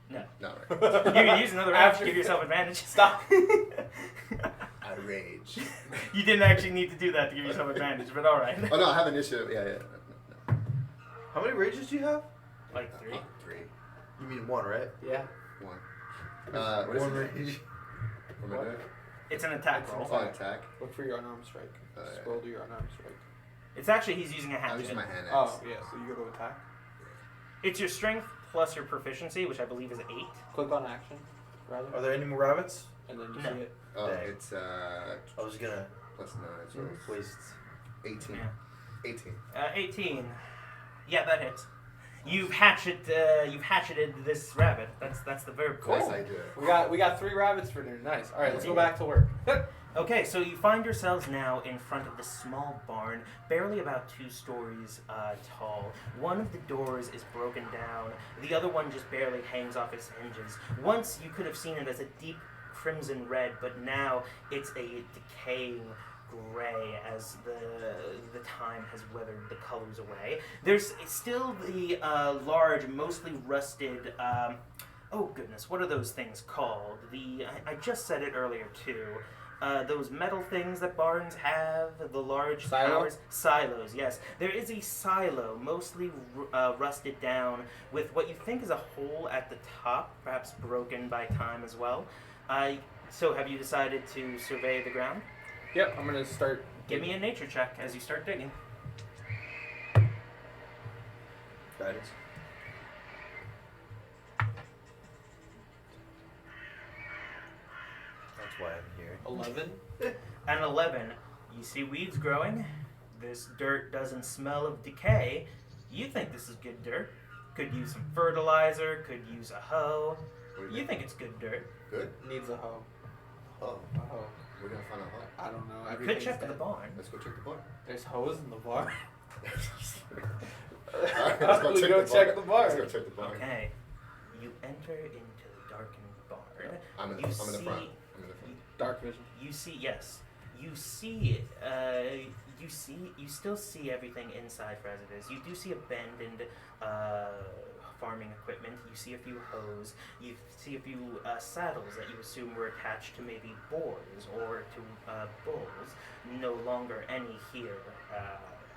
[SPEAKER 3] No.
[SPEAKER 1] No, right.
[SPEAKER 3] You can use another round to
[SPEAKER 2] After-
[SPEAKER 3] give yourself advantage.
[SPEAKER 2] Stop.
[SPEAKER 1] I rage.
[SPEAKER 3] You didn't actually need to do that to give yourself advantage, but alright.
[SPEAKER 1] Oh no, I have initiative. Yeah. No.
[SPEAKER 4] How many rages do you have?
[SPEAKER 3] Like 3.
[SPEAKER 1] 3.
[SPEAKER 4] You mean 1, right?
[SPEAKER 2] Yeah.
[SPEAKER 1] 1. What is
[SPEAKER 4] One
[SPEAKER 1] it?
[SPEAKER 4] rage.
[SPEAKER 1] What am I doing?
[SPEAKER 3] It's an attack roll.
[SPEAKER 1] Oh, attack.
[SPEAKER 2] Look for your unarmed strike.
[SPEAKER 1] Yeah.
[SPEAKER 2] Scroll to your unarmed strike.
[SPEAKER 3] It's actually, he's using a
[SPEAKER 1] I'm
[SPEAKER 3] hatchet.
[SPEAKER 1] using my hand axe.
[SPEAKER 2] Oh, yeah. So you go to attack.
[SPEAKER 3] It's your strength plus your proficiency, which I believe is 8.
[SPEAKER 2] Click on action, rather.
[SPEAKER 4] Are there any more rabbits?
[SPEAKER 2] And then you
[SPEAKER 3] No.
[SPEAKER 2] see it.
[SPEAKER 1] Oh,
[SPEAKER 4] Dang.
[SPEAKER 1] it's
[SPEAKER 4] I was gonna
[SPEAKER 1] plus 9, so it's
[SPEAKER 4] waste.
[SPEAKER 1] 18.
[SPEAKER 3] Yeah.
[SPEAKER 1] 18.
[SPEAKER 3] 18. Yeah, that hits. You've hatcheted this rabbit. That's the verb.
[SPEAKER 1] Yes, I do.
[SPEAKER 2] We got 3 rabbits for dinner. Nice. All right, let's go back to work.
[SPEAKER 3] Okay, so you find yourselves now in front of this small barn, barely about 2 stories tall. One of the doors is broken down. The other one just barely hangs off its hinges. Once you could have seen it as a deep crimson red, but now it's a decaying gray as the time has weathered the colors away. There's still the large, mostly rusted. Oh goodness, what are those things called? I just said it earlier too. Those metal things that barns have, the large towers. Silos, yes. There is a silo, mostly rusted down, with what you think is a hole at the top, perhaps broken by time as well. So have you decided to survey the ground?
[SPEAKER 2] Yep, I'm gonna start.
[SPEAKER 3] Give me a nature check as you start digging.
[SPEAKER 4] Guidance. That's why I'm here.
[SPEAKER 2] 11.
[SPEAKER 3] An 11. You see weeds growing. This dirt doesn't smell of decay. You think this is good dirt. Could use some fertilizer, could use a hoe. You think it's good dirt.
[SPEAKER 1] Good?
[SPEAKER 2] Needs a hoe.
[SPEAKER 1] Oh.
[SPEAKER 2] Oh,
[SPEAKER 1] We're gonna find out what.
[SPEAKER 2] I don't know.
[SPEAKER 3] You could check the barn.
[SPEAKER 1] Let's go check the bar.
[SPEAKER 2] There's hoes in the bar.
[SPEAKER 1] Alright, let's go check the bar. Let's go check the bar.
[SPEAKER 3] Okay. You enter into the darkened barn.
[SPEAKER 1] I'm in the front.
[SPEAKER 2] Dark vision.
[SPEAKER 3] You see, yes. You still see everything inside for as it is. You do see abandoned farming equipment. You see a few hoes. You see a few saddles that you assume were attached to maybe boars or to bulls. No longer any here,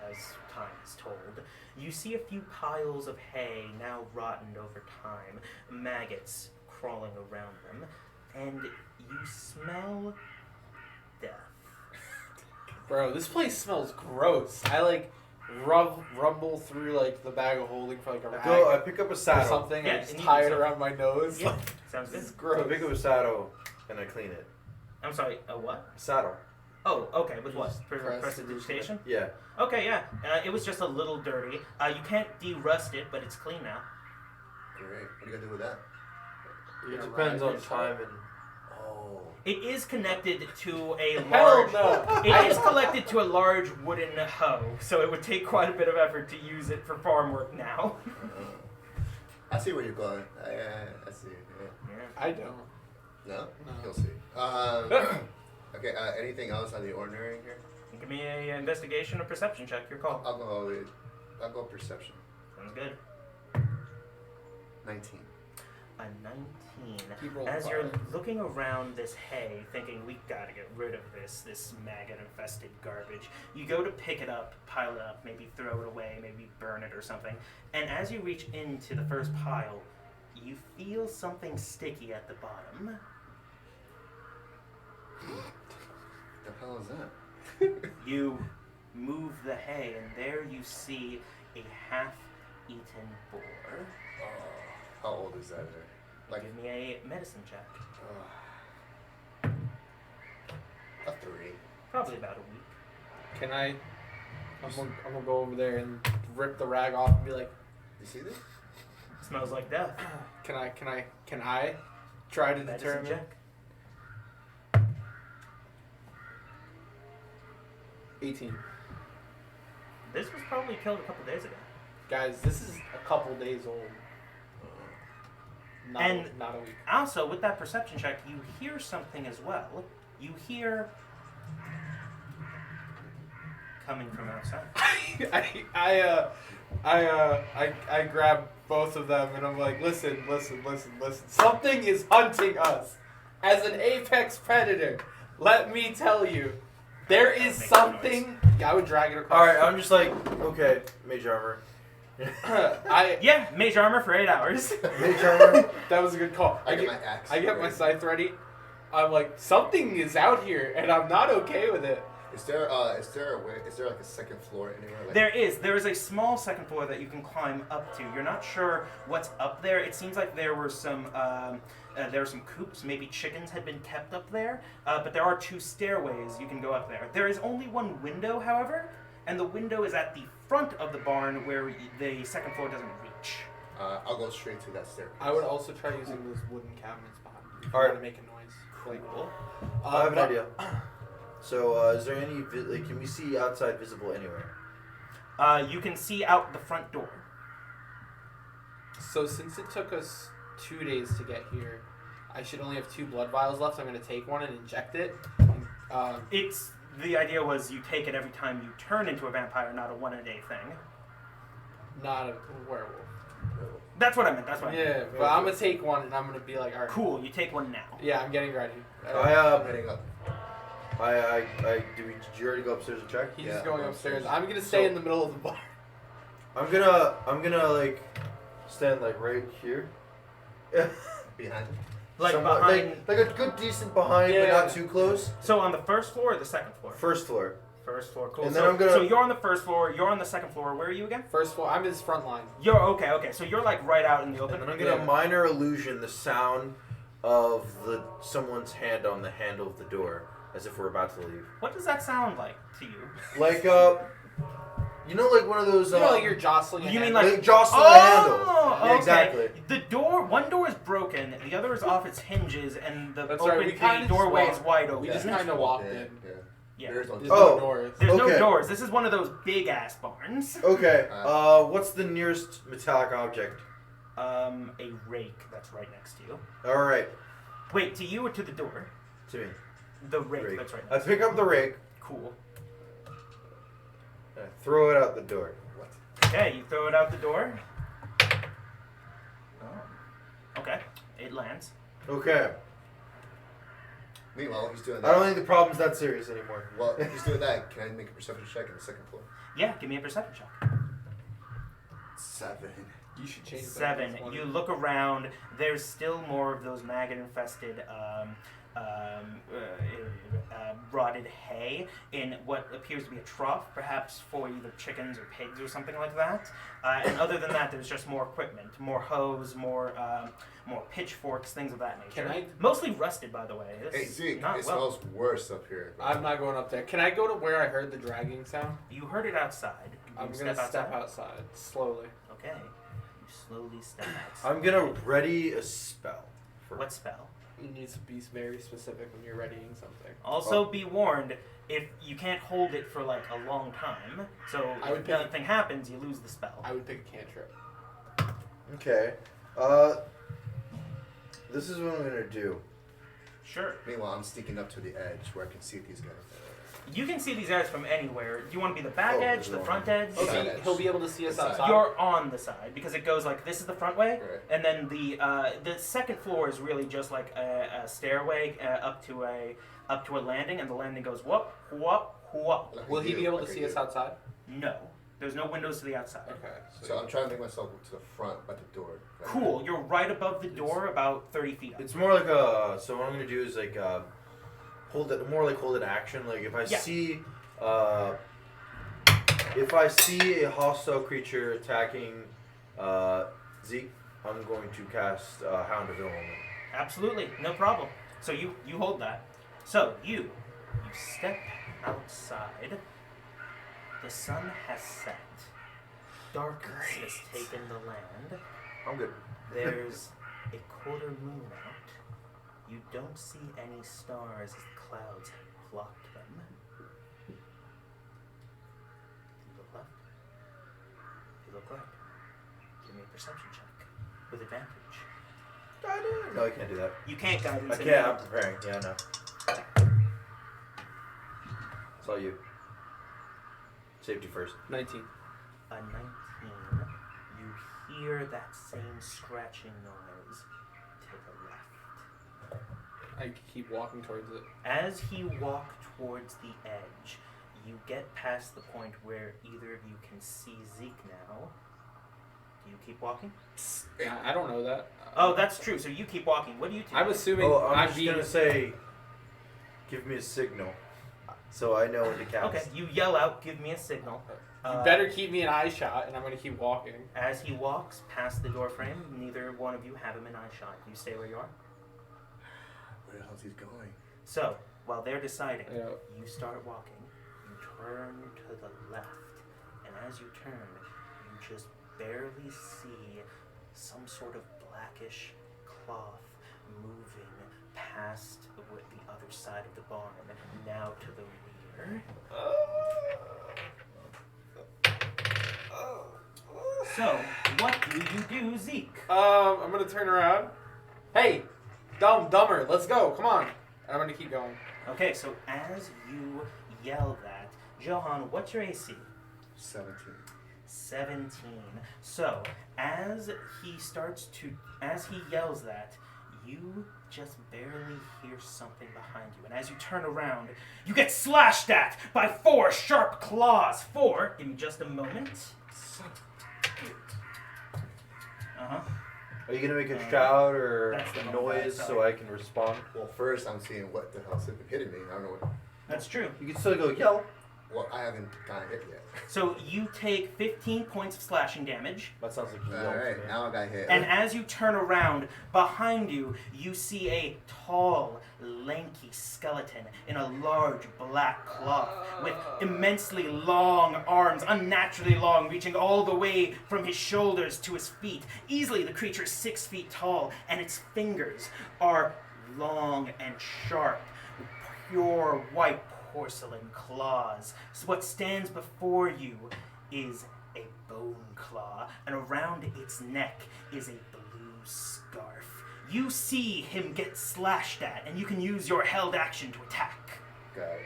[SPEAKER 3] as time is told. You see a few piles of hay now rottened over time, maggots crawling around them, and you smell death.
[SPEAKER 2] Bro, this place smells gross. I rumble through the bag of holding for a rag
[SPEAKER 4] I pick up a
[SPEAKER 2] or
[SPEAKER 4] saddle.
[SPEAKER 2] something
[SPEAKER 3] Yeah,
[SPEAKER 2] and just
[SPEAKER 3] and you
[SPEAKER 2] tie
[SPEAKER 3] can
[SPEAKER 2] it around my nose.
[SPEAKER 3] Yeah, sounds
[SPEAKER 2] This
[SPEAKER 3] good.
[SPEAKER 2] is
[SPEAKER 4] So I
[SPEAKER 2] gross.
[SPEAKER 4] pick up a saddle and I clean it.
[SPEAKER 3] I'm sorry, a what?
[SPEAKER 4] Saddle.
[SPEAKER 3] Oh, okay, with what?
[SPEAKER 2] Press
[SPEAKER 3] Prestidigitation?
[SPEAKER 4] Yeah.
[SPEAKER 3] Okay, yeah. It was just a little dirty. You can't de-rust it, but it's clean now.
[SPEAKER 1] Great. What are you gonna do with that?
[SPEAKER 4] It depends on time and.
[SPEAKER 1] Oh.
[SPEAKER 3] It is connected to a
[SPEAKER 2] Hell
[SPEAKER 3] large...
[SPEAKER 2] no!
[SPEAKER 3] It is collected to a large wooden hoe, so it would take quite a bit of effort to use it for farm work now.
[SPEAKER 1] I see where you're going. I see. Yeah.
[SPEAKER 3] Yeah.
[SPEAKER 2] I don't.
[SPEAKER 1] No?
[SPEAKER 2] No.
[SPEAKER 1] You'll see. Okay, anything else on the ordinary here?
[SPEAKER 3] Give me a investigation or perception check. Your call.
[SPEAKER 1] I'll go perception.
[SPEAKER 3] Sounds good.
[SPEAKER 1] 19.
[SPEAKER 3] A 19.
[SPEAKER 2] Keep rolling
[SPEAKER 3] As
[SPEAKER 2] fire.
[SPEAKER 3] you're looking around this hay, thinking we gotta get rid of this maggot-infested garbage, you go to pick it up, pile it up, maybe throw it away, maybe burn it or something. And as you reach into the first pile, you feel something sticky at the bottom.
[SPEAKER 1] The hell is that?
[SPEAKER 3] You move the hay, and there you see a half-eaten boar.
[SPEAKER 1] How old is that?
[SPEAKER 3] Give me a medicine check.
[SPEAKER 1] A 3.
[SPEAKER 3] Probably about a week.
[SPEAKER 2] Can I? I'm gonna go over there and rip the rag off and be like,
[SPEAKER 1] You see this?
[SPEAKER 3] Smells like death.
[SPEAKER 2] Can I try to
[SPEAKER 3] Medicine
[SPEAKER 2] determine?
[SPEAKER 3] check.
[SPEAKER 2] 18.
[SPEAKER 3] This was probably killed a couple days ago.
[SPEAKER 2] Guys, this is a couple days old. Not a week.
[SPEAKER 3] Also, with that perception check, you hear something as well. You hear coming from outside.
[SPEAKER 2] I grab both of them and I'm like, listen. Something is hunting us. As an apex predator, let me tell you, there is
[SPEAKER 3] Make
[SPEAKER 2] something. Yeah, I would drag it across.
[SPEAKER 4] Alright, I'm just like, okay, mage armor.
[SPEAKER 3] Yeah, mage armor for 8 hours.
[SPEAKER 4] Mage armor.
[SPEAKER 2] That was a good call.
[SPEAKER 1] I get my axe.
[SPEAKER 2] I get my scythe ready. I'm like, something is out here, and I'm not okay with it.
[SPEAKER 1] Is there a way? Is there like a second floor anywhere? Like,
[SPEAKER 3] There is a small second floor that you can climb up to. You're not sure what's up there. It seems like there were some coops. Maybe chickens had been kept up there. But there are 2 stairways you can go up there. There is only one window, however, and the window is at the front of the barn where the second floor doesn't reach.
[SPEAKER 1] I'll go straight to that staircase.
[SPEAKER 2] I would also try using those wooden cabinets behind you. If you
[SPEAKER 4] Alright.
[SPEAKER 2] want to make a noise.
[SPEAKER 3] Cool.
[SPEAKER 4] I have an idea. So, is there any, can we see outside visible anywhere?
[SPEAKER 3] You can see out the front door.
[SPEAKER 2] So since it took us 2 days to get here, I should only have 2 blood vials left. I'm going to take one and inject it.
[SPEAKER 3] The idea was you take it every time you turn into a vampire, not a one-a-day thing.
[SPEAKER 2] Not a werewolf.
[SPEAKER 3] That's what I meant. That's what I meant.
[SPEAKER 2] Yeah, but I'm gonna take one and I'm gonna be like, all right.
[SPEAKER 3] Cool. You take one now.
[SPEAKER 2] Yeah, I'm getting ready.
[SPEAKER 1] I'm heading up.
[SPEAKER 4] Did you already go upstairs and check?
[SPEAKER 2] He's
[SPEAKER 1] Yeah,
[SPEAKER 2] just going
[SPEAKER 1] I'm
[SPEAKER 2] upstairs.
[SPEAKER 1] upstairs.
[SPEAKER 2] I'm gonna stay in the middle of the bar.
[SPEAKER 4] I'm gonna like stand like right here.
[SPEAKER 1] Behind.
[SPEAKER 3] Like
[SPEAKER 4] Somewhat-
[SPEAKER 3] behind.
[SPEAKER 4] like a good decent behind, but
[SPEAKER 2] Yeah.
[SPEAKER 4] not too close.
[SPEAKER 3] So on the first floor or the second floor?
[SPEAKER 4] First floor.
[SPEAKER 3] First floor. Cool.
[SPEAKER 4] And
[SPEAKER 3] so,
[SPEAKER 4] then I'm gonna-
[SPEAKER 3] so you're on the first floor. You're on the second floor. Where are you again?
[SPEAKER 2] First floor. I'm his front line.
[SPEAKER 3] You're okay. Okay. So you're like right out in the open.
[SPEAKER 4] And then I'm gonna
[SPEAKER 2] Yeah.
[SPEAKER 4] minor illusion the sound of someone's hand on the handle of the door, as if we're about to leave.
[SPEAKER 3] What does that sound like to you?
[SPEAKER 4] Like you know, like one of those.
[SPEAKER 2] You know, like you're jostling.
[SPEAKER 3] You
[SPEAKER 2] a
[SPEAKER 3] mean
[SPEAKER 2] hand.
[SPEAKER 3] like-
[SPEAKER 4] Like jostling the handle.
[SPEAKER 3] Oh,
[SPEAKER 4] Yeah,
[SPEAKER 3] okay.
[SPEAKER 4] exactly.
[SPEAKER 3] The door, one door is broken, the other is off its hinges, and the
[SPEAKER 2] That's
[SPEAKER 3] open
[SPEAKER 2] right, we kinda
[SPEAKER 3] the
[SPEAKER 2] just
[SPEAKER 3] doorway
[SPEAKER 2] walked-
[SPEAKER 3] is wide open.
[SPEAKER 2] We just
[SPEAKER 1] Yeah.
[SPEAKER 2] kind of walked
[SPEAKER 1] Yeah,
[SPEAKER 2] in.
[SPEAKER 1] yeah.
[SPEAKER 3] Yeah.
[SPEAKER 1] There's no
[SPEAKER 2] There's
[SPEAKER 4] Oh.
[SPEAKER 2] no doors.
[SPEAKER 3] There's no
[SPEAKER 4] Okay.
[SPEAKER 3] doors. This is one of those big ass barns.
[SPEAKER 4] Okay. What's the nearest metallic object?
[SPEAKER 3] A rake that's right next to you.
[SPEAKER 4] All right.
[SPEAKER 3] Wait, to you or to the door?
[SPEAKER 4] To me.
[SPEAKER 3] The rake,
[SPEAKER 4] Rake.
[SPEAKER 3] that's right
[SPEAKER 4] I
[SPEAKER 3] next to you.
[SPEAKER 4] pick up the rake
[SPEAKER 3] Cool.
[SPEAKER 4] and I throw it out the door.
[SPEAKER 1] What?
[SPEAKER 3] Okay, you throw it out the door. Oh. Okay, it lands.
[SPEAKER 4] Okay.
[SPEAKER 1] Meanwhile, he's doing
[SPEAKER 4] I
[SPEAKER 1] that.
[SPEAKER 4] don't think the problem's that serious anymore.
[SPEAKER 1] Well, if he's doing that, can I make a perception check on the second floor?
[SPEAKER 3] Yeah, give me a perception check.
[SPEAKER 1] 7.
[SPEAKER 2] You should change that.
[SPEAKER 3] 7.
[SPEAKER 2] That's one.
[SPEAKER 3] You look around. There's still more of those maggot-infested, rotted hay in what appears to be a trough, perhaps for either chickens or pigs or something like that. And other than that, there's just more equipment, more hose, more pitchforks, things of that nature.
[SPEAKER 2] Can I-
[SPEAKER 3] Mostly rusted, by the way. This
[SPEAKER 1] Hey,
[SPEAKER 3] is
[SPEAKER 1] Zeke,
[SPEAKER 3] not
[SPEAKER 1] it
[SPEAKER 3] well.
[SPEAKER 1] smells worse up here.
[SPEAKER 2] I'm not going up there. Can I go to where I heard the dragging sound?
[SPEAKER 3] You heard it outside.
[SPEAKER 2] I'm
[SPEAKER 3] You
[SPEAKER 2] gonna step outside slowly.
[SPEAKER 3] Okay. You slowly step outside.
[SPEAKER 4] I'm gonna ready a spell.
[SPEAKER 3] What spell?
[SPEAKER 2] You need to be very specific when you're readying something.
[SPEAKER 3] Also, be warned, if you can't hold it for like a long time, so
[SPEAKER 2] I would
[SPEAKER 3] if
[SPEAKER 2] pick-
[SPEAKER 3] nothing happens, you lose the spell.
[SPEAKER 2] I would pick a cantrip.
[SPEAKER 4] Okay. This is what I'm gonna do.
[SPEAKER 3] Sure.
[SPEAKER 1] Meanwhile, I'm sneaking up to the edge where I can see these guys.
[SPEAKER 3] You can see these edges from anywhere. Do you want to be the back
[SPEAKER 4] Oh,
[SPEAKER 3] edge,
[SPEAKER 4] there's
[SPEAKER 3] the
[SPEAKER 4] one.
[SPEAKER 3] front edge?
[SPEAKER 1] Okay.
[SPEAKER 2] Okay, he'll be able to see us
[SPEAKER 1] Inside.
[SPEAKER 2] outside.
[SPEAKER 3] You're on the side because it goes like this is the front way,
[SPEAKER 1] Right.
[SPEAKER 3] and then the second floor is really just like a stairway up to a landing, and the landing goes whoop whoop whoop.
[SPEAKER 1] Like
[SPEAKER 2] Will
[SPEAKER 1] I
[SPEAKER 2] he
[SPEAKER 1] do,
[SPEAKER 2] be able
[SPEAKER 1] like
[SPEAKER 2] to
[SPEAKER 1] I
[SPEAKER 2] see
[SPEAKER 1] do.
[SPEAKER 2] us outside?
[SPEAKER 3] No, there's no windows to the outside.
[SPEAKER 2] Okay.
[SPEAKER 1] So I'm trying to make myself to the front by the door. Right?
[SPEAKER 3] Cool. You're right above the door, about 30 feet up.
[SPEAKER 4] It's more like a. So what I'm gonna do is like hold it more like hold it action. Like if I
[SPEAKER 3] Yeah.
[SPEAKER 4] see if I see a hostile creature attacking Zeke, I'm going to cast Hound of Ill Omen.
[SPEAKER 3] Absolutely, no problem. So you hold that. So you step outside. The sun has set. Darkness has taken the land.
[SPEAKER 4] I'm good.
[SPEAKER 3] There's a quarter moon out. You don't see any stars as the clouds have blocked them. You look left. You look right. Give me a perception check with advantage.
[SPEAKER 4] No, I can't do that.
[SPEAKER 3] You can't guidance.
[SPEAKER 4] I
[SPEAKER 3] in
[SPEAKER 4] can't.
[SPEAKER 3] that.
[SPEAKER 4] I'm preparing. Yeah, no. It's all you. Safety first.
[SPEAKER 2] 19.
[SPEAKER 3] A 19. You hear that same scratching noise to the left.
[SPEAKER 2] I keep walking towards it.
[SPEAKER 3] As you walk towards the edge, you get past the point where either of you can see Zeke now. Do you keep walking?
[SPEAKER 2] I don't know that.
[SPEAKER 3] Oh, that's true. So you keep walking. What do you do?
[SPEAKER 2] I'm assuming
[SPEAKER 4] Oh, I'm
[SPEAKER 2] I'm
[SPEAKER 4] just
[SPEAKER 2] being.
[SPEAKER 4] gonna say, give me a signal, so I know when to cast.
[SPEAKER 3] Okay, you yell out, give me a signal.
[SPEAKER 2] You better keep me an eye shot, and I'm gonna keep walking.
[SPEAKER 3] As he walks past the doorframe, neither one of you have him in eye shot. You stay where you are.
[SPEAKER 1] Where the hell's he going?
[SPEAKER 3] So, while they're deciding,
[SPEAKER 2] Yeah.
[SPEAKER 3] you start walking, you turn to the left, and as you turn, you just barely see some sort of blackish cloth moving past the other side of the barn, now to the rear. So, what do you do, Zeke?
[SPEAKER 2] I'm gonna turn around. Hey, dumber, let's go. Come on. And I'm gonna keep going.
[SPEAKER 3] Okay, so as you yell that. Johan, what's your AC?
[SPEAKER 1] 17.
[SPEAKER 3] 17. So, as he yells that, you just barely hear something behind you. And as you turn around, you get slashed at by 4 sharp claws. 4, give me just a moment. Uh-huh.
[SPEAKER 4] Are you gonna make a shout or
[SPEAKER 3] That's the
[SPEAKER 4] a
[SPEAKER 3] wrong guy,
[SPEAKER 4] noise so
[SPEAKER 3] sorry.
[SPEAKER 4] I can respond?
[SPEAKER 1] Well, first I'm seeing what the hell's hitting me. I don't know what.
[SPEAKER 3] That's true.
[SPEAKER 4] You can still go yell.
[SPEAKER 1] Well, I haven't gotten hit yet.
[SPEAKER 3] So you take 15 points of slashing damage.
[SPEAKER 4] That sounds like you
[SPEAKER 1] All
[SPEAKER 4] yelled.
[SPEAKER 1] right, now I got hit.
[SPEAKER 3] And as you turn around, behind you, you see a tall, lanky skeleton in a large black cloth with immensely long arms, unnaturally long, reaching all the way from his shoulders to his feet. Easily, the creature is 6 feet tall, and its fingers are long and sharp, with pure white porcelain claws. So what stands before you is a bone claw, and around its neck is a blue scarf. You see him get slashed at, and you can use your held action to attack.
[SPEAKER 1] Got it.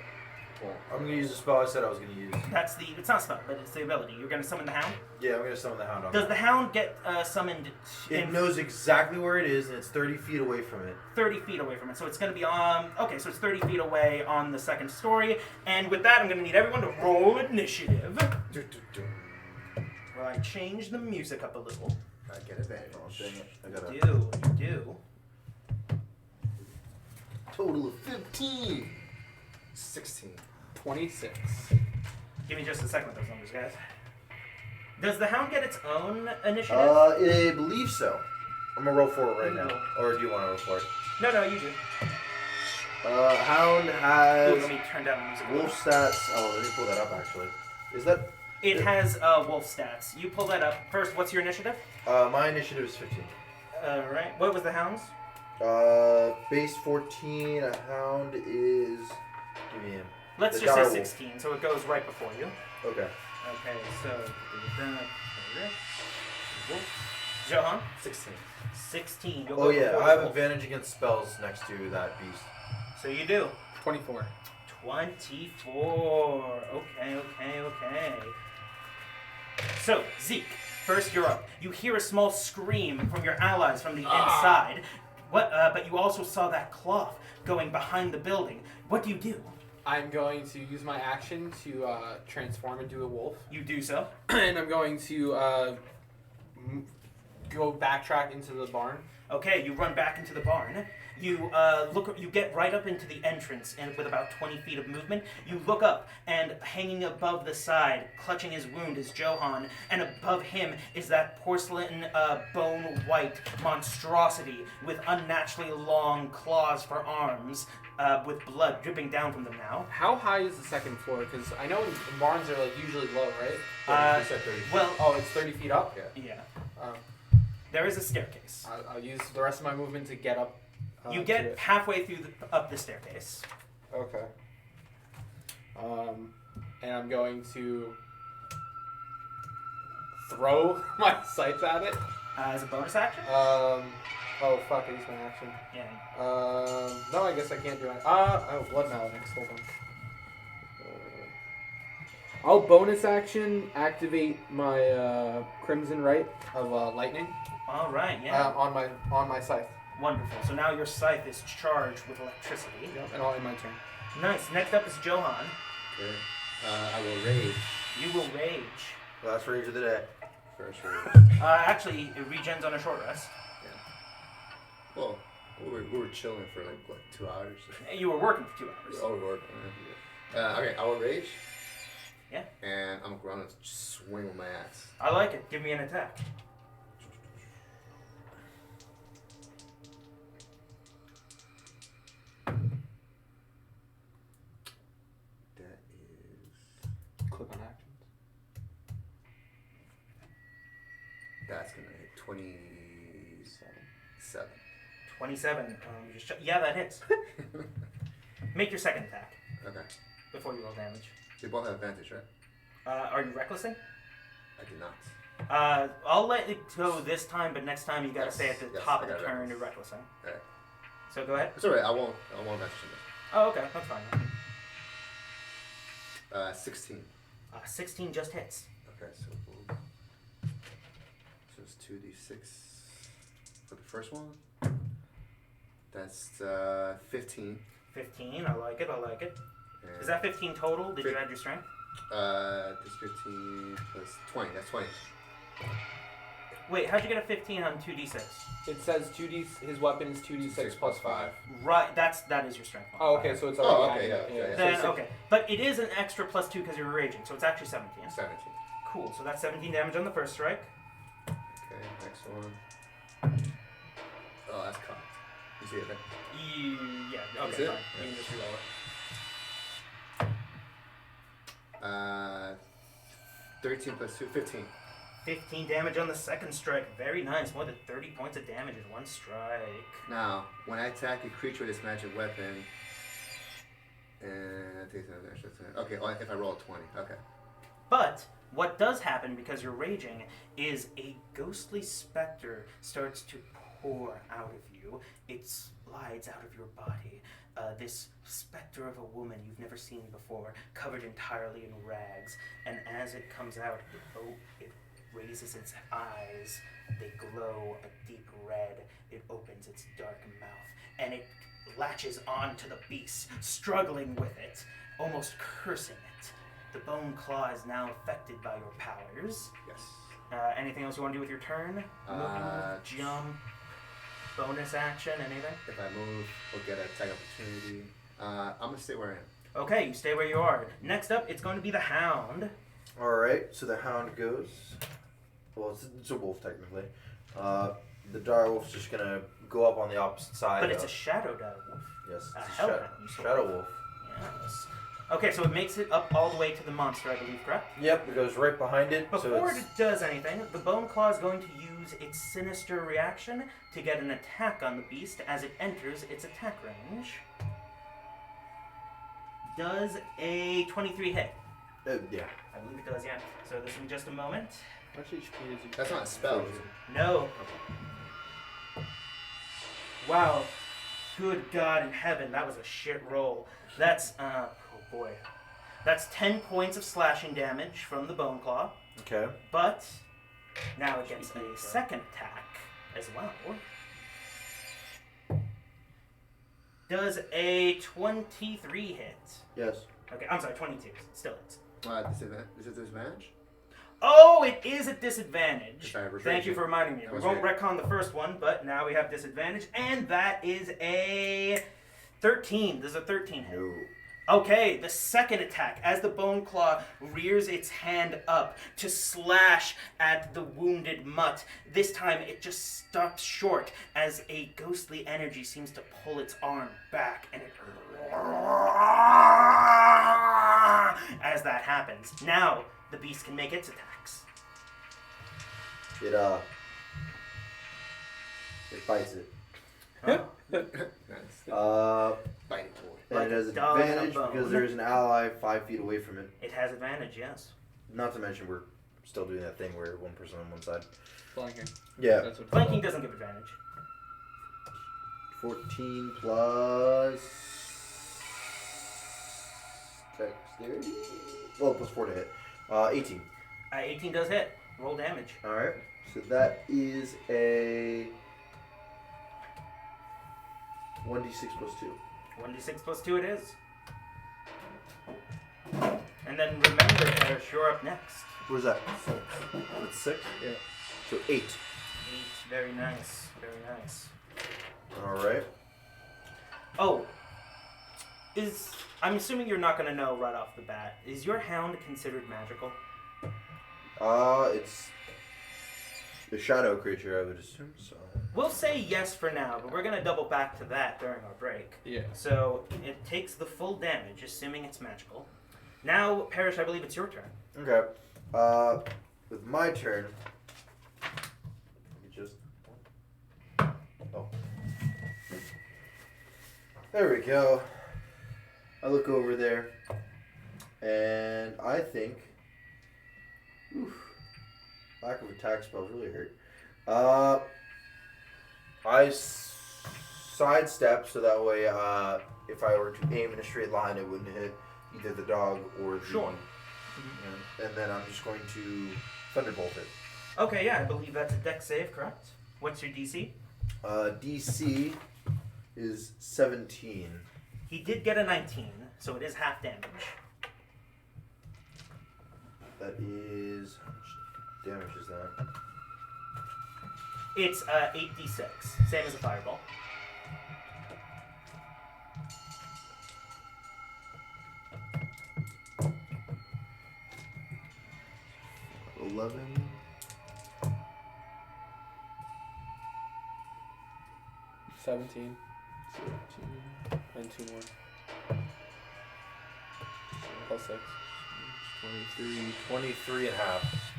[SPEAKER 1] Well,
[SPEAKER 4] I'm gonna use the spell I said I was gonna use.
[SPEAKER 3] It's not a spell, but it's the ability. You're going to summon the hound?
[SPEAKER 4] Yeah, I'm gonna summon the hound on
[SPEAKER 3] Does
[SPEAKER 4] it.
[SPEAKER 3] the hound get summoned
[SPEAKER 4] It knows exactly where it is and it's 30 feet away from it.
[SPEAKER 3] 30 feet away from it? So it's going to be okay, so it's 30 feet away on the second story. And with that, I'm going to need everyone to roll initiative. Well, I changed the music up a little.
[SPEAKER 1] I get advantage.
[SPEAKER 4] Oh, dang it. I gotta...
[SPEAKER 3] You do.
[SPEAKER 1] Total of 15. 16.
[SPEAKER 2] 26.
[SPEAKER 3] Give me just a second with those numbers, guys. Does the hound get its own initiative?
[SPEAKER 4] I believe so. I'm gonna roll for it right now. Or do you want to roll for it?
[SPEAKER 3] No, you do.
[SPEAKER 4] Hound
[SPEAKER 3] Ooh,
[SPEAKER 4] has
[SPEAKER 3] let me turn down the music. a
[SPEAKER 4] wolf
[SPEAKER 3] little.
[SPEAKER 4] stats. Oh, let me pull that up actually. Is that...
[SPEAKER 3] It has wolf stats. You pull that up. First, what's your initiative?
[SPEAKER 4] my initiative is 15.
[SPEAKER 3] Alright. What was the hound's?
[SPEAKER 4] Base 14, a hound is... Give me him.
[SPEAKER 3] Let's
[SPEAKER 4] The
[SPEAKER 3] just say
[SPEAKER 4] dire wolf.
[SPEAKER 3] 16, so it goes right before you.
[SPEAKER 4] Okay.
[SPEAKER 3] Okay, so... Johan?
[SPEAKER 1] 16.
[SPEAKER 3] 16. You'll
[SPEAKER 4] Oh
[SPEAKER 3] go
[SPEAKER 4] yeah,
[SPEAKER 3] before
[SPEAKER 4] I have
[SPEAKER 3] the wolf.
[SPEAKER 4] advantage against spells next to that beast.
[SPEAKER 3] So you do.
[SPEAKER 2] 24.
[SPEAKER 3] 24. Okay. So, Zeke, first you're up. You hear a small scream from your allies from the inside. But you also saw that cloth going behind the building. What do you do?
[SPEAKER 2] I'm going to use my action to transform into a wolf.
[SPEAKER 3] You do so.
[SPEAKER 2] And I'm going to go backtrack into the barn.
[SPEAKER 3] Okay, you run back into the barn. You you get right up into the entrance, and with about 20 feet of movement, you look up, and hanging above the side, clutching his wound, is Johan, and above him is that porcelain, bone-white monstrosity with unnaturally long claws for arms, with blood dripping down from them now.
[SPEAKER 2] How high is the second floor? Because I know barns are like usually low, right?
[SPEAKER 1] You said 30.
[SPEAKER 3] Well,
[SPEAKER 2] Oh, it's 30 feet up?
[SPEAKER 3] yeah,
[SPEAKER 2] Um,
[SPEAKER 3] there is a staircase.
[SPEAKER 2] I'll use the rest of my movement to get up.
[SPEAKER 3] You
[SPEAKER 2] to
[SPEAKER 3] get
[SPEAKER 2] it.
[SPEAKER 3] halfway through up the staircase.
[SPEAKER 2] Okay. And I'm going to throw my scythe at it.
[SPEAKER 3] As a bonus action?
[SPEAKER 2] Oh fuck! I used my action.
[SPEAKER 3] Yeah.
[SPEAKER 2] No, I guess I can't do it. Oh, blood maledict. Hold on. I'll bonus action activate my crimson right of lightning.
[SPEAKER 3] All right. Yeah.
[SPEAKER 2] On my scythe.
[SPEAKER 3] Wonderful. So now your scythe is charged with electricity.
[SPEAKER 2] Yep. And I'll end my turn.
[SPEAKER 3] Nice. Next up is Johan.
[SPEAKER 1] Okay. I will rage.
[SPEAKER 3] You will rage.
[SPEAKER 4] Last rage of the day.
[SPEAKER 1] First rage.
[SPEAKER 3] Actually, it regens on a short rest.
[SPEAKER 1] Well, we were chilling for like, what, 2 hours?
[SPEAKER 3] You were working for 2 hours.
[SPEAKER 1] Oh, we were. Okay, I will rage.
[SPEAKER 3] Yeah.
[SPEAKER 1] And I'm going to swing with my axe.
[SPEAKER 3] I like it. Give me an attack.
[SPEAKER 1] That is...
[SPEAKER 2] Click on actions.
[SPEAKER 1] That's going to hit 27.
[SPEAKER 3] 27. Yeah, that hits. Make your second attack
[SPEAKER 1] Okay.
[SPEAKER 3] before you roll damage.
[SPEAKER 1] They both have advantage, right?
[SPEAKER 3] Are you recklessing?
[SPEAKER 1] I do not.
[SPEAKER 3] I'll let it go this time, but next time you gotta
[SPEAKER 1] Yes,
[SPEAKER 3] say at the
[SPEAKER 1] yes,
[SPEAKER 3] top
[SPEAKER 1] I
[SPEAKER 3] of the
[SPEAKER 1] got
[SPEAKER 3] turn
[SPEAKER 1] reckless.
[SPEAKER 3] you're recklessing.
[SPEAKER 1] Alright.
[SPEAKER 3] So go ahead.
[SPEAKER 1] It's alright, I won't advantage him.
[SPEAKER 3] Oh, okay, that's fine.
[SPEAKER 1] 16.
[SPEAKER 3] 16 just hits.
[SPEAKER 1] Okay, so it's 2d6 for the first one. That's 15.
[SPEAKER 3] 15, I like it.
[SPEAKER 1] And
[SPEAKER 3] Is that 15 total? Did you add your strength?
[SPEAKER 1] This 15 plus 20. That's 20.
[SPEAKER 3] Wait, how'd you get a 15 on 2d6?
[SPEAKER 2] It says 2d. His weapon is 2d6 plus 5.
[SPEAKER 3] Right, that is your strength
[SPEAKER 2] Oh, okay, so it's already
[SPEAKER 1] okay,
[SPEAKER 2] added.
[SPEAKER 1] yeah.
[SPEAKER 3] Then,
[SPEAKER 2] So
[SPEAKER 3] okay, but it is an extra plus 2 because you're raging, so it's actually 17.
[SPEAKER 1] 17.
[SPEAKER 3] Cool, so that's 17 damage on the first strike.
[SPEAKER 1] Okay, next one. Oh, that's cocked. You see it there?
[SPEAKER 3] Yeah, okay,
[SPEAKER 1] Is it?
[SPEAKER 3] fine.
[SPEAKER 1] Yeah.
[SPEAKER 3] You can just reroll it.
[SPEAKER 1] 13 plus 2, 15.
[SPEAKER 3] 15 damage on the second strike. Very nice. More than 30 points of damage in one strike.
[SPEAKER 1] Now, when I attack a creature with this magic weapon, and I take another extra. Okay, if I roll a 20. Okay.
[SPEAKER 3] But what does happen because you're raging is a ghostly specter starts to pour out of you. It slides out of your body. This specter of a woman you've never seen before, covered entirely in rags. And as it comes out, it raises its eyes. They glow a deep red. It opens its dark mouth, and it latches onto the beast, struggling with it, almost cursing it. The bone claw is now affected by your powers.
[SPEAKER 1] Yes.
[SPEAKER 3] Anything else you want to do with your turn? Move, jump, bonus action, anything?
[SPEAKER 1] If I move, we'll get an attack opportunity. I'm going to stay where I am.
[SPEAKER 3] Okay, you stay where you are. Next up, it's going to be the Hound.
[SPEAKER 4] Alright, so the Hound goes. Well, it's a wolf technically. The dire wolf's just gonna go up on the opposite side.
[SPEAKER 3] But it's a shadow dire wolf.
[SPEAKER 4] Yes,
[SPEAKER 3] a
[SPEAKER 4] it's a
[SPEAKER 3] hellhound,
[SPEAKER 4] shadow wolf.
[SPEAKER 3] Yes. Okay, so it makes it up all the way to the monster, I believe, correct?
[SPEAKER 4] Yep, it goes right behind it.
[SPEAKER 3] Before it does anything, the Bone Claw is going to use its sinister reaction to get an attack on the beast as it enters its attack range. Does a 23 hit?
[SPEAKER 4] Yeah.
[SPEAKER 3] I believe it does, yeah. So this will be just a moment.
[SPEAKER 2] How much HP is it?
[SPEAKER 1] That's not a spell, is it?
[SPEAKER 3] No. Wow. Good God in heaven, that was a shit roll. That's, oh boy. That's 10 points of slashing damage from the Bone Claw.
[SPEAKER 4] Okay.
[SPEAKER 3] But now it gets a second attack as well. Does a 23 hit?
[SPEAKER 4] Yes.
[SPEAKER 3] Okay, I'm sorry, 22. Still hits.
[SPEAKER 1] Is it disadvantage?
[SPEAKER 3] Oh, it is a disadvantage.
[SPEAKER 1] Sorry, we're
[SPEAKER 3] Thank you
[SPEAKER 1] raging.
[SPEAKER 3] for reminding me.
[SPEAKER 1] That
[SPEAKER 3] We
[SPEAKER 1] was
[SPEAKER 3] won't
[SPEAKER 1] great.
[SPEAKER 3] retcon the first one, but now we have disadvantage, and that is a 13. There's a 13 hit.
[SPEAKER 4] No.
[SPEAKER 3] Okay, the second attack, as the Bone Claw rears its hand up to slash at the wounded mutt. This time it just stops short as a ghostly energy seems to pull its arm back, and it... As that happens. Now, the beast can make its attacks.
[SPEAKER 4] It bites it.
[SPEAKER 3] Huh?
[SPEAKER 1] Nice. Bite it, boy.
[SPEAKER 3] Like
[SPEAKER 4] And it has
[SPEAKER 3] a dog on a
[SPEAKER 4] advantage
[SPEAKER 3] bone.
[SPEAKER 4] because there's an ally 5 feet away from it.
[SPEAKER 3] It has advantage, yes.
[SPEAKER 4] Not to mention we're still doing that thing where one person on one side.
[SPEAKER 2] Flanking.
[SPEAKER 4] Yeah.
[SPEAKER 2] That's what it's
[SPEAKER 3] Flanking
[SPEAKER 2] called.
[SPEAKER 3] doesn't give advantage.
[SPEAKER 4] 14 plus dexterity. Well, plus 4 to hit. 18.
[SPEAKER 3] 18 does hit. Roll damage.
[SPEAKER 4] All right. So that is a 1d6 plus 2.
[SPEAKER 3] 1d6 plus 2 it is. And then remember, Parrish, you're up next.
[SPEAKER 4] What is that? 6. That's 6?
[SPEAKER 2] Yeah.
[SPEAKER 4] So 8.
[SPEAKER 3] 8. Very nice. Very nice.
[SPEAKER 4] All right.
[SPEAKER 3] Oh. I'm assuming you're not going to know right off the bat. Is your hound considered magical?
[SPEAKER 4] It's a shadow creature, I would assume so.
[SPEAKER 3] We'll say yes for now, but we're going to double back to that during our break.
[SPEAKER 2] Yeah.
[SPEAKER 3] So it takes the full damage, assuming it's magical. Now, Parrish, I believe it's your turn.
[SPEAKER 4] Okay. With my turn, let me just. Oh. There we go. I look over there, and I think. Oof, lack of attack spells really hurt. I sidestep so that way, if I were to aim in a straight line, it wouldn't hit. either the dog or the.
[SPEAKER 3] Sure.
[SPEAKER 4] And then I'm just going to thunderbolt it.
[SPEAKER 3] Okay, yeah, I believe that's a dex save, correct? What's your DC?
[SPEAKER 4] DC is 17.
[SPEAKER 3] He did get a 19, so it is half damage.
[SPEAKER 4] That is how much damage is that?
[SPEAKER 3] It's 8d6, same as a fireball.
[SPEAKER 1] $11.
[SPEAKER 2] 17. And 2 more. Plus 6.
[SPEAKER 4] 23 and a half.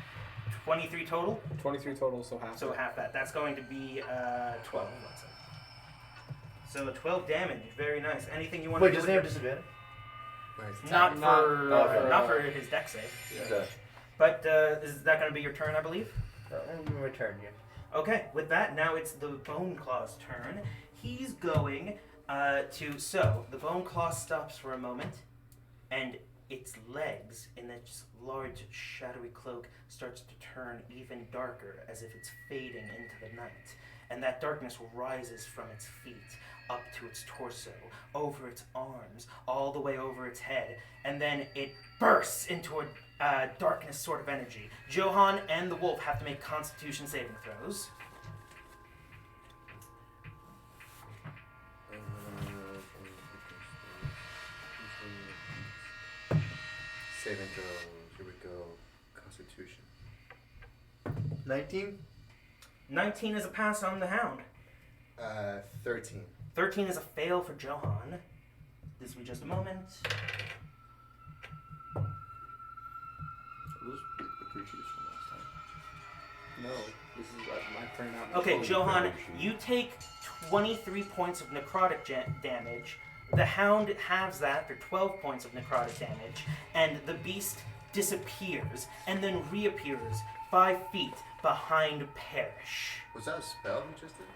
[SPEAKER 3] 23 total?
[SPEAKER 2] 23 total, so half.
[SPEAKER 3] So half that. That's going to be 12, let's say. So 12 damage, very nice. Anything you want
[SPEAKER 4] Wait,
[SPEAKER 3] to do?
[SPEAKER 4] doesn't he have disadvantage?
[SPEAKER 1] Nice.
[SPEAKER 3] Not
[SPEAKER 2] not
[SPEAKER 3] for his dex save.
[SPEAKER 1] Yeah.
[SPEAKER 4] Okay.
[SPEAKER 3] But is that going to be your turn, I believe?
[SPEAKER 4] My turn, yeah.
[SPEAKER 3] Okay, with that, now it's the Bone Claw's turn. He's going to... So, the Bone Claw stops for a moment, and its legs in that just large, shadowy cloak starts to turn even darker as if it's fading into the night. And that darkness rises from its feet, up to its torso, over its arms, all the way over its head, and then it bursts into a darkness sort of energy. Johan and the wolf have to make Constitution saving throws.
[SPEAKER 1] Saving throws. Here we go. Constitution.
[SPEAKER 4] 19?
[SPEAKER 3] 19 is a pass on the hound.
[SPEAKER 1] 13.
[SPEAKER 3] 13 is a fail for Johan. This will be just a moment.
[SPEAKER 1] Are those the creatures from last time?
[SPEAKER 2] No, this is my turn out.
[SPEAKER 3] Okay, Johan, you take 23 points of necrotic damage. The hound halves that for 12 points of necrotic damage, and the beast disappears and then reappears 5 feet behind Parrish.
[SPEAKER 1] Was that a spell you just did?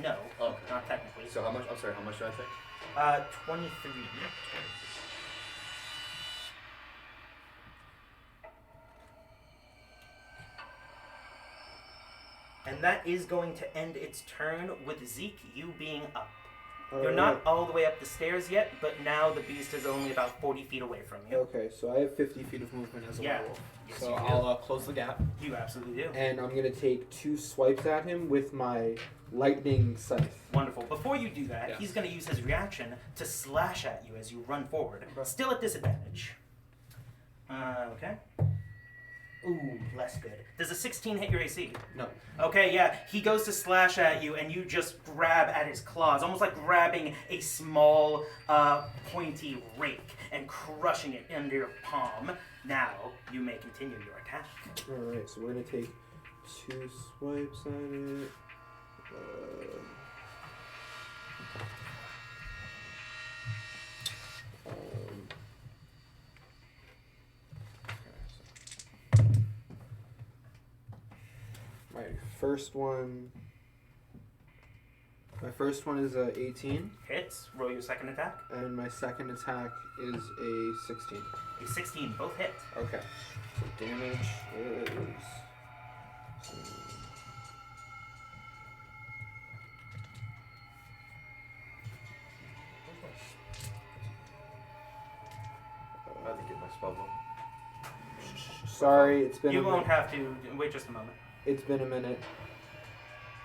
[SPEAKER 3] No,
[SPEAKER 1] Okay.
[SPEAKER 3] not technically.
[SPEAKER 1] So how much? I'm sorry. How much did I take?
[SPEAKER 3] 23. And that is going to end its turn with Zeke, you being up. You're not all the way up the stairs yet, but now the beast is only about 40 feet away from you.
[SPEAKER 2] Okay, so I have 50 feet of movement as a
[SPEAKER 3] Yeah.
[SPEAKER 2] werewolf.
[SPEAKER 3] Yes,
[SPEAKER 2] So
[SPEAKER 3] you do.
[SPEAKER 2] I'll close the gap,
[SPEAKER 3] You absolutely do.
[SPEAKER 2] and I'm going to take 2 swipes at him with my lightning scythe.
[SPEAKER 3] Wonderful. Before you do that,
[SPEAKER 2] Yes.
[SPEAKER 3] he's going to use his reaction to slash at you as you run forward. Still at disadvantage. Okay. Ooh, less good. Does a 16 hit your AC?
[SPEAKER 2] No.
[SPEAKER 3] Okay, yeah. He goes to slash at you, and you just grab at his claws, almost like grabbing a small, pointy rake and crushing it under your palm. Now, you may continue your attack.
[SPEAKER 2] Alright, so we're going to take 2 swipes at it. My first one is a 18,
[SPEAKER 3] Hits. Roll your second attack.
[SPEAKER 2] and my second attack is a 16.
[SPEAKER 3] A 16. Both hit.
[SPEAKER 2] Okay, so damage is...
[SPEAKER 4] I had to get my spell book.
[SPEAKER 2] Sorry, it's been
[SPEAKER 3] You
[SPEAKER 2] a
[SPEAKER 3] won't
[SPEAKER 2] minute.
[SPEAKER 3] have to. Wait just a moment.
[SPEAKER 2] It's been a minute.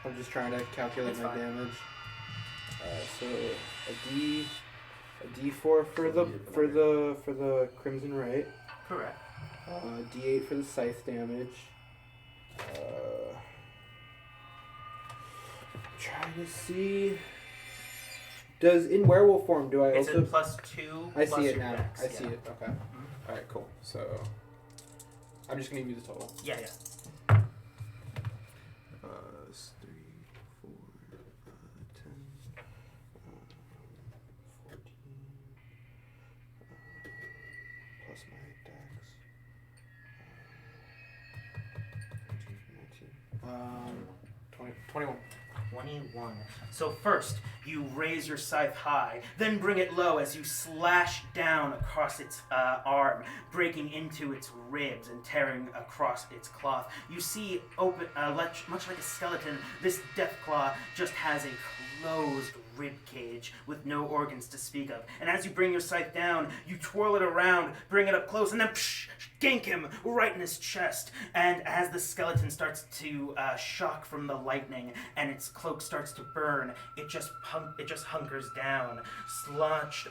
[SPEAKER 2] I'm just trying to calculate
[SPEAKER 3] It's
[SPEAKER 2] my
[SPEAKER 3] fine.
[SPEAKER 2] damage. So a D4 for the Crimson Right.
[SPEAKER 3] Correct.
[SPEAKER 2] D8 for the Scythe damage. Trying to see. Does in werewolf form do I
[SPEAKER 3] It's
[SPEAKER 2] also?
[SPEAKER 3] a +2.
[SPEAKER 2] I
[SPEAKER 3] plus
[SPEAKER 2] see it
[SPEAKER 3] your
[SPEAKER 2] now.
[SPEAKER 3] dex,
[SPEAKER 2] I see
[SPEAKER 3] yeah.
[SPEAKER 2] it. Okay. All right. Cool. So I'm just gonna give you the total.
[SPEAKER 3] Yeah, yeah.
[SPEAKER 2] It's 3, 4, 10, 14, plus my dex. 19. 20, 21.
[SPEAKER 3] 21. So first, you raise your scythe high, then bring it low as you slash down across its arm, breaking into its ribs and tearing across its cloth. You see, much like a skeleton, this death claw just has a closed rib cage with no organs to speak of. And as you bring your scythe down, you twirl it around, bring it up close, and then gank him right in his chest. And as the skeleton starts to shock from the lightning and its cloak starts to burn, it just hunkers down, slouched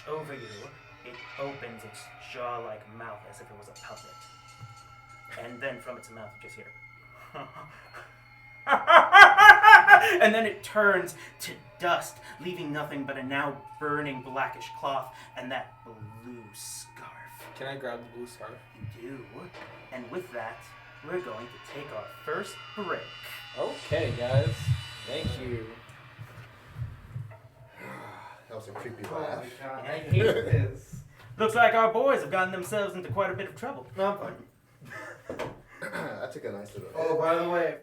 [SPEAKER 3] over you. It opens its jaw-like mouth as if it was a puppet. And then from its mouth you just hear and then it turns to dust, leaving nothing but a now burning blackish cloth and that blue scarf.
[SPEAKER 2] Can I grab the blue scarf?
[SPEAKER 3] You do. And with that, we're going to take our first break.
[SPEAKER 2] Okay, guys. Thank you.
[SPEAKER 1] That was a creepy
[SPEAKER 2] Oh
[SPEAKER 1] laugh.
[SPEAKER 2] my god, I hate this.
[SPEAKER 3] Looks like our boys have gotten themselves into quite a bit of trouble.
[SPEAKER 2] No, I'm fine.
[SPEAKER 1] I took a nice little.
[SPEAKER 2] Oh, by the way,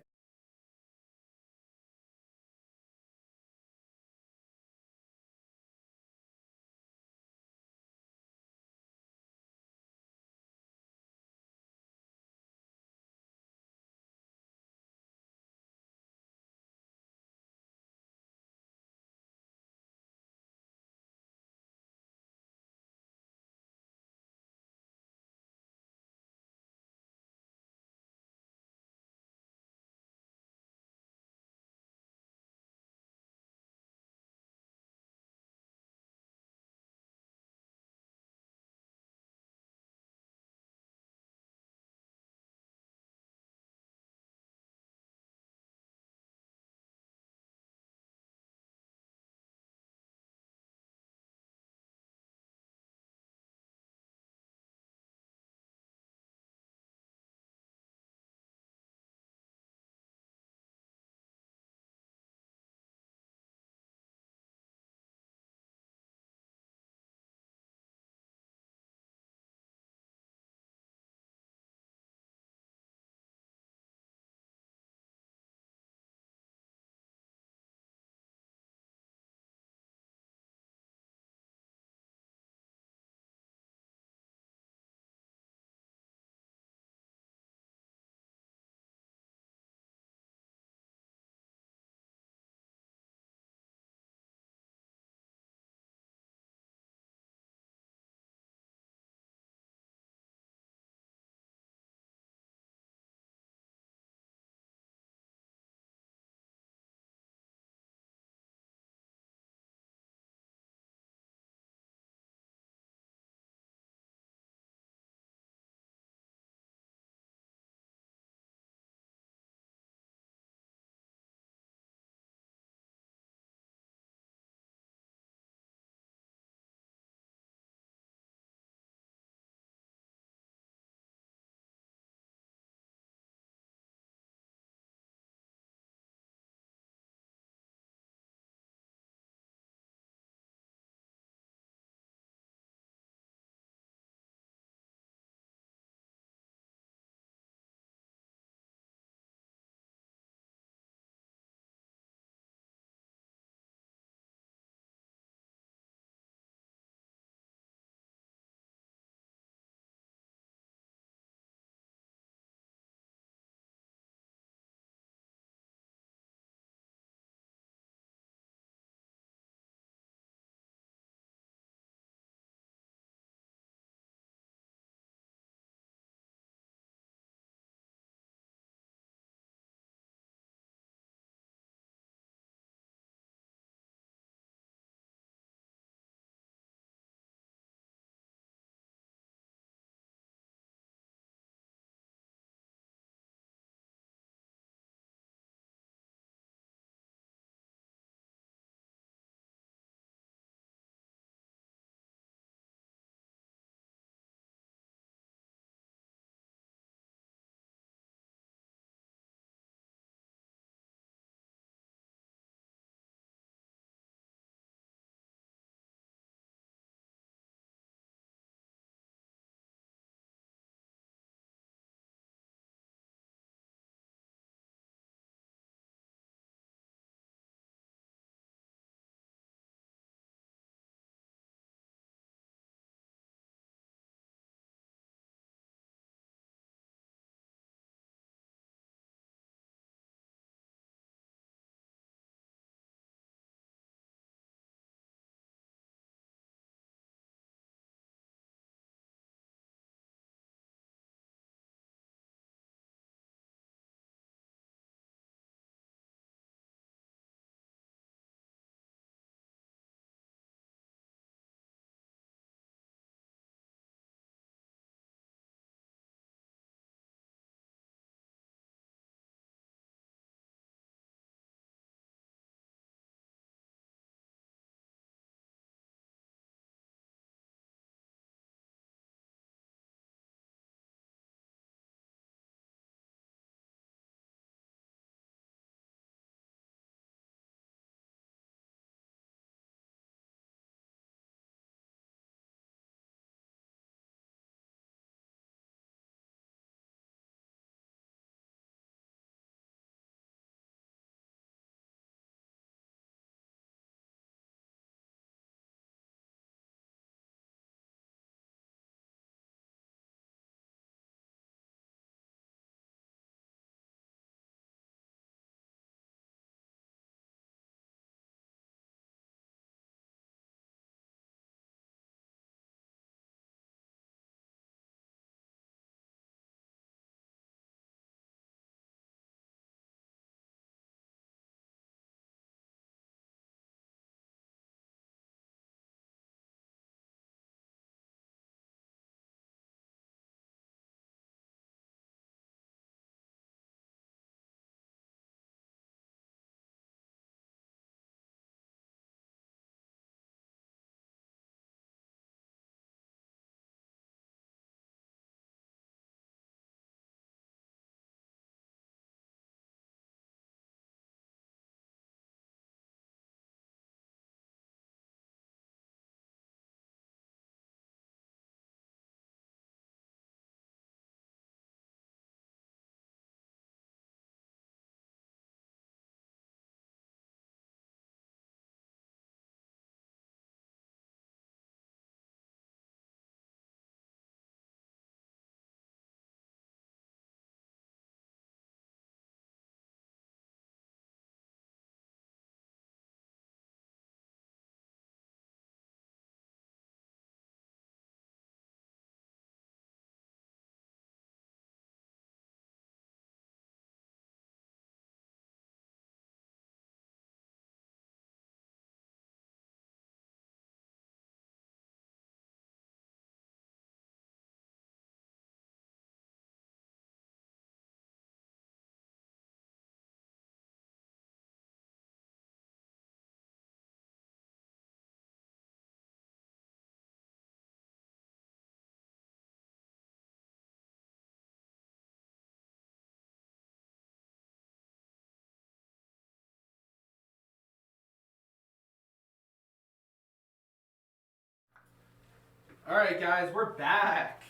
[SPEAKER 2] Alright, guys, we're back.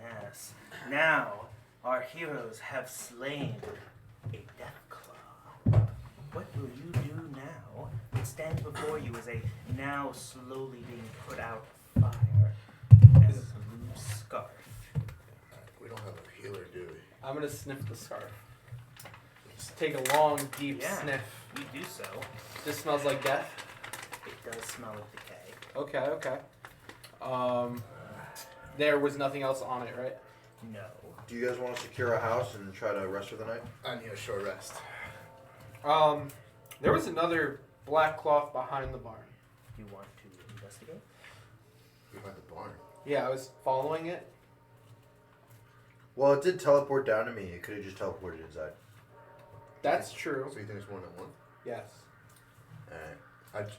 [SPEAKER 3] Yes. Now, our heroes have slain a death claw. What will you do now? What stands before you is a now slowly being put out fire and a blue scarf.
[SPEAKER 1] We don't have a healer, do we?
[SPEAKER 2] I'm gonna sniff the scarf. Just take a long, deep sniff.
[SPEAKER 3] You do so.
[SPEAKER 2] This smells like death.
[SPEAKER 3] It does smell of decay.
[SPEAKER 2] Okay. There was nothing else on it, right?
[SPEAKER 3] No.
[SPEAKER 4] Do you guys want to secure a house and try to rest for the night?
[SPEAKER 1] I need a short rest.
[SPEAKER 2] There was another black cloth behind the barn.
[SPEAKER 3] Do you want to investigate?
[SPEAKER 1] Behind the barn.
[SPEAKER 2] Yeah, I was following it.
[SPEAKER 4] Well, it did teleport down to me. It could have just teleported inside.
[SPEAKER 2] That's true.
[SPEAKER 1] So you think there's more than one?
[SPEAKER 2] Yes.
[SPEAKER 4] Alright.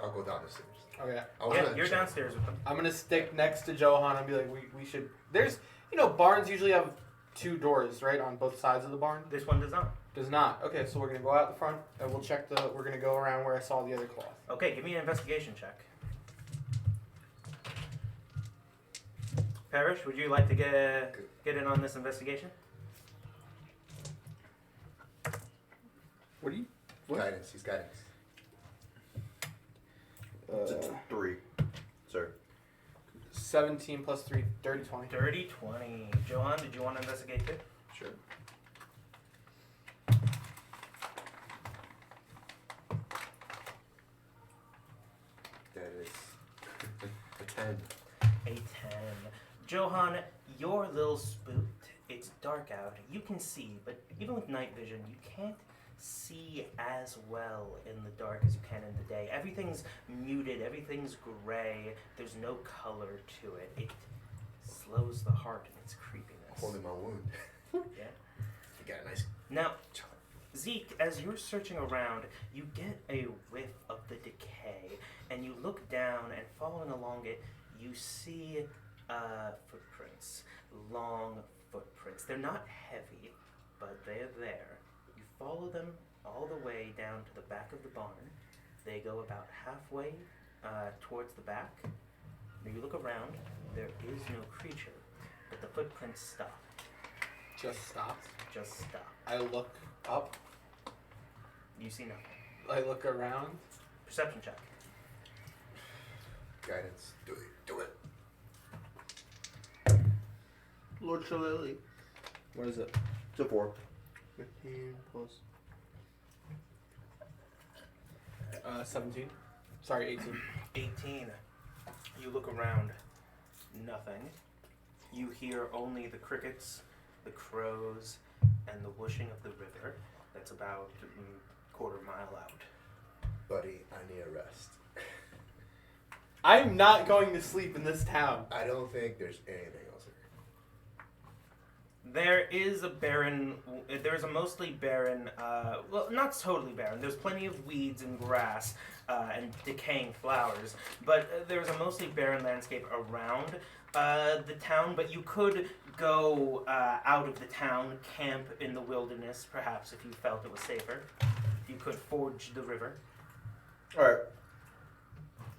[SPEAKER 1] I'll go down the stairs.
[SPEAKER 2] Okay.
[SPEAKER 3] Yeah, you're downstairs with them.
[SPEAKER 2] I'm gonna stick next to Johan and be like, we should. There's, barns usually have 2 doors, right, on both sides of the barn.
[SPEAKER 3] This one does not.
[SPEAKER 2] Does not. Okay, so we're gonna go out the front and we'll check the. We're gonna go around where I saw the other cloth.
[SPEAKER 3] Okay, give me an investigation check. Parrish, would you like to get in on this investigation?
[SPEAKER 2] What do you? What?
[SPEAKER 1] Guidance. He's guidance.
[SPEAKER 4] It's a 3, sir.
[SPEAKER 2] 17 plus 3, 30, 20.
[SPEAKER 3] Dirty 20. Johan, did you want to investigate too?
[SPEAKER 1] Sure. That is a 10.
[SPEAKER 3] A 10. Johan, you're a little spooked. It's dark out. You can see, but even with night vision, you can't see as well in the dark as you can in the day. Everything's muted, everything's gray, there's no color to it. It slows the heart in its creepiness.
[SPEAKER 1] Holding my wound.
[SPEAKER 3] Yeah.
[SPEAKER 1] You got a nice.
[SPEAKER 3] Now, Zeke, as you're searching around, you get a whiff of the decay, and you look down, and following along it, you see footprints, long footprints. They're not heavy, but they're there. You follow them all the way down to the back of the barn. They go about halfway towards the back. When you look around, there is no creature, but the footprints stop.
[SPEAKER 2] Just stop.
[SPEAKER 3] Just stop.
[SPEAKER 2] I look up.
[SPEAKER 3] You see nothing.
[SPEAKER 2] I look around.
[SPEAKER 3] Perception check.
[SPEAKER 1] Guidance. Do it. Do it.
[SPEAKER 4] Lord Shillelagh.
[SPEAKER 2] What is it?
[SPEAKER 4] It's a 4.
[SPEAKER 2] 15 plus. 17. Sorry, 18.
[SPEAKER 3] 18. You look around. Nothing. You hear only the crickets, the crows, and the whooshing of the river. That's about a quarter mile out.
[SPEAKER 1] Buddy, I need a rest.
[SPEAKER 2] I'm not going to sleep in this town.
[SPEAKER 1] I don't think there's anything else here.
[SPEAKER 3] There is a barren, there's a mostly barren, well, not totally barren. There's plenty of weeds and grass and decaying flowers, but there's a mostly barren landscape around the town, but you could go out of the town, camp in the wilderness, perhaps, if you felt it was safer. You could forge the river.
[SPEAKER 4] Alright.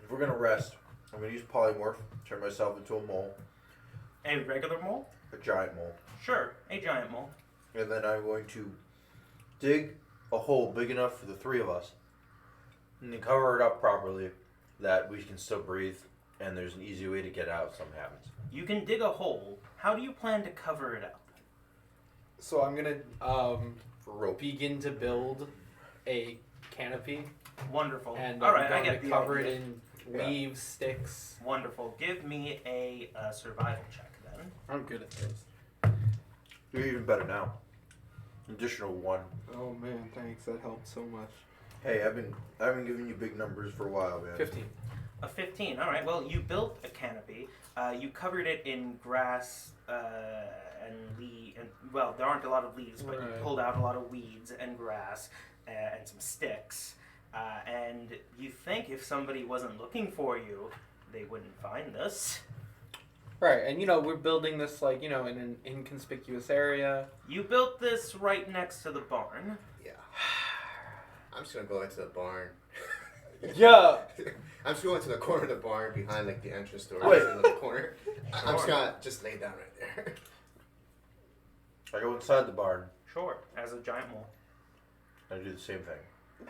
[SPEAKER 4] If we're going to rest, I'm going to use polymorph, turn myself into a mole,
[SPEAKER 3] A regular mole?
[SPEAKER 4] a giant mole.
[SPEAKER 3] Sure, a giant mole.
[SPEAKER 4] And then I'm going to dig a hole big enough for the 3 of us and then cover it up properly that we can still breathe and there's an easy way to get out if something happens.
[SPEAKER 3] You can dig a hole. How do you plan to cover it up?
[SPEAKER 2] So I'm gonna
[SPEAKER 4] For rope.
[SPEAKER 2] begin to build a canopy,
[SPEAKER 3] Wonderful.
[SPEAKER 2] and
[SPEAKER 3] All
[SPEAKER 2] I'm
[SPEAKER 3] right, I
[SPEAKER 2] going
[SPEAKER 3] get
[SPEAKER 2] to
[SPEAKER 3] the
[SPEAKER 2] cover
[SPEAKER 3] idea.
[SPEAKER 2] it in leaves, sticks.
[SPEAKER 3] Wonderful. Give me a survival check then.
[SPEAKER 2] I'm good at this.
[SPEAKER 4] You're even better now. Additional 1.
[SPEAKER 2] Oh man, thanks. That helped so much.
[SPEAKER 4] Hey, I've been giving you big numbers for a while, man.
[SPEAKER 2] 15.
[SPEAKER 3] A 15. All right. Well, you built a canopy. You covered it in grass and well, there aren't a lot of leaves, but you
[SPEAKER 2] Right.
[SPEAKER 3] pulled out a lot of weeds and grass and some sticks. And you think if somebody wasn't looking for you, they wouldn't find this.
[SPEAKER 2] Right, and we're building this in an inconspicuous area.
[SPEAKER 3] You built this right next to the barn.
[SPEAKER 1] Yeah. I'm just gonna go into the barn.
[SPEAKER 2] Yeah.
[SPEAKER 1] I'm just going to the corner of the barn behind like the entrance door.
[SPEAKER 4] Wait.
[SPEAKER 1] In the corner. I'm just gonna lay down right there.
[SPEAKER 4] I go inside the barn.
[SPEAKER 3] Sure, as a giant mole.
[SPEAKER 4] I do the same thing.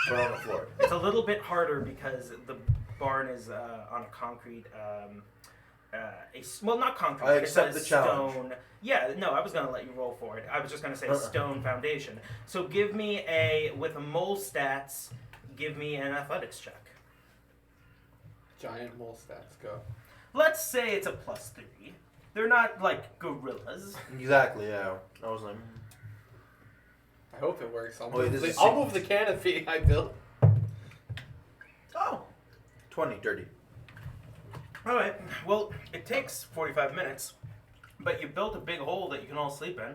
[SPEAKER 4] But on the floor.
[SPEAKER 3] It's a little bit harder because the barn is on a concrete, well, not concrete.
[SPEAKER 4] I
[SPEAKER 3] but
[SPEAKER 4] accept
[SPEAKER 3] it's a
[SPEAKER 4] the challenge.
[SPEAKER 3] Stone. Yeah, no, I was gonna let you roll for it. I was just gonna say stone foundation. So give me with mole stats. Give me an athletics check.
[SPEAKER 2] Giant mole stats, go.
[SPEAKER 3] Let's say it's a +3. They're not like gorillas.
[SPEAKER 4] Exactly, yeah. I was like,
[SPEAKER 2] I hope it works. I'll
[SPEAKER 4] Wait,
[SPEAKER 2] move,
[SPEAKER 4] this is
[SPEAKER 2] I'll move the canopy I built.
[SPEAKER 4] oh, 20, dirty.
[SPEAKER 3] All right. Well, it takes 45 minutes, but you built a big hole that you can all sleep in,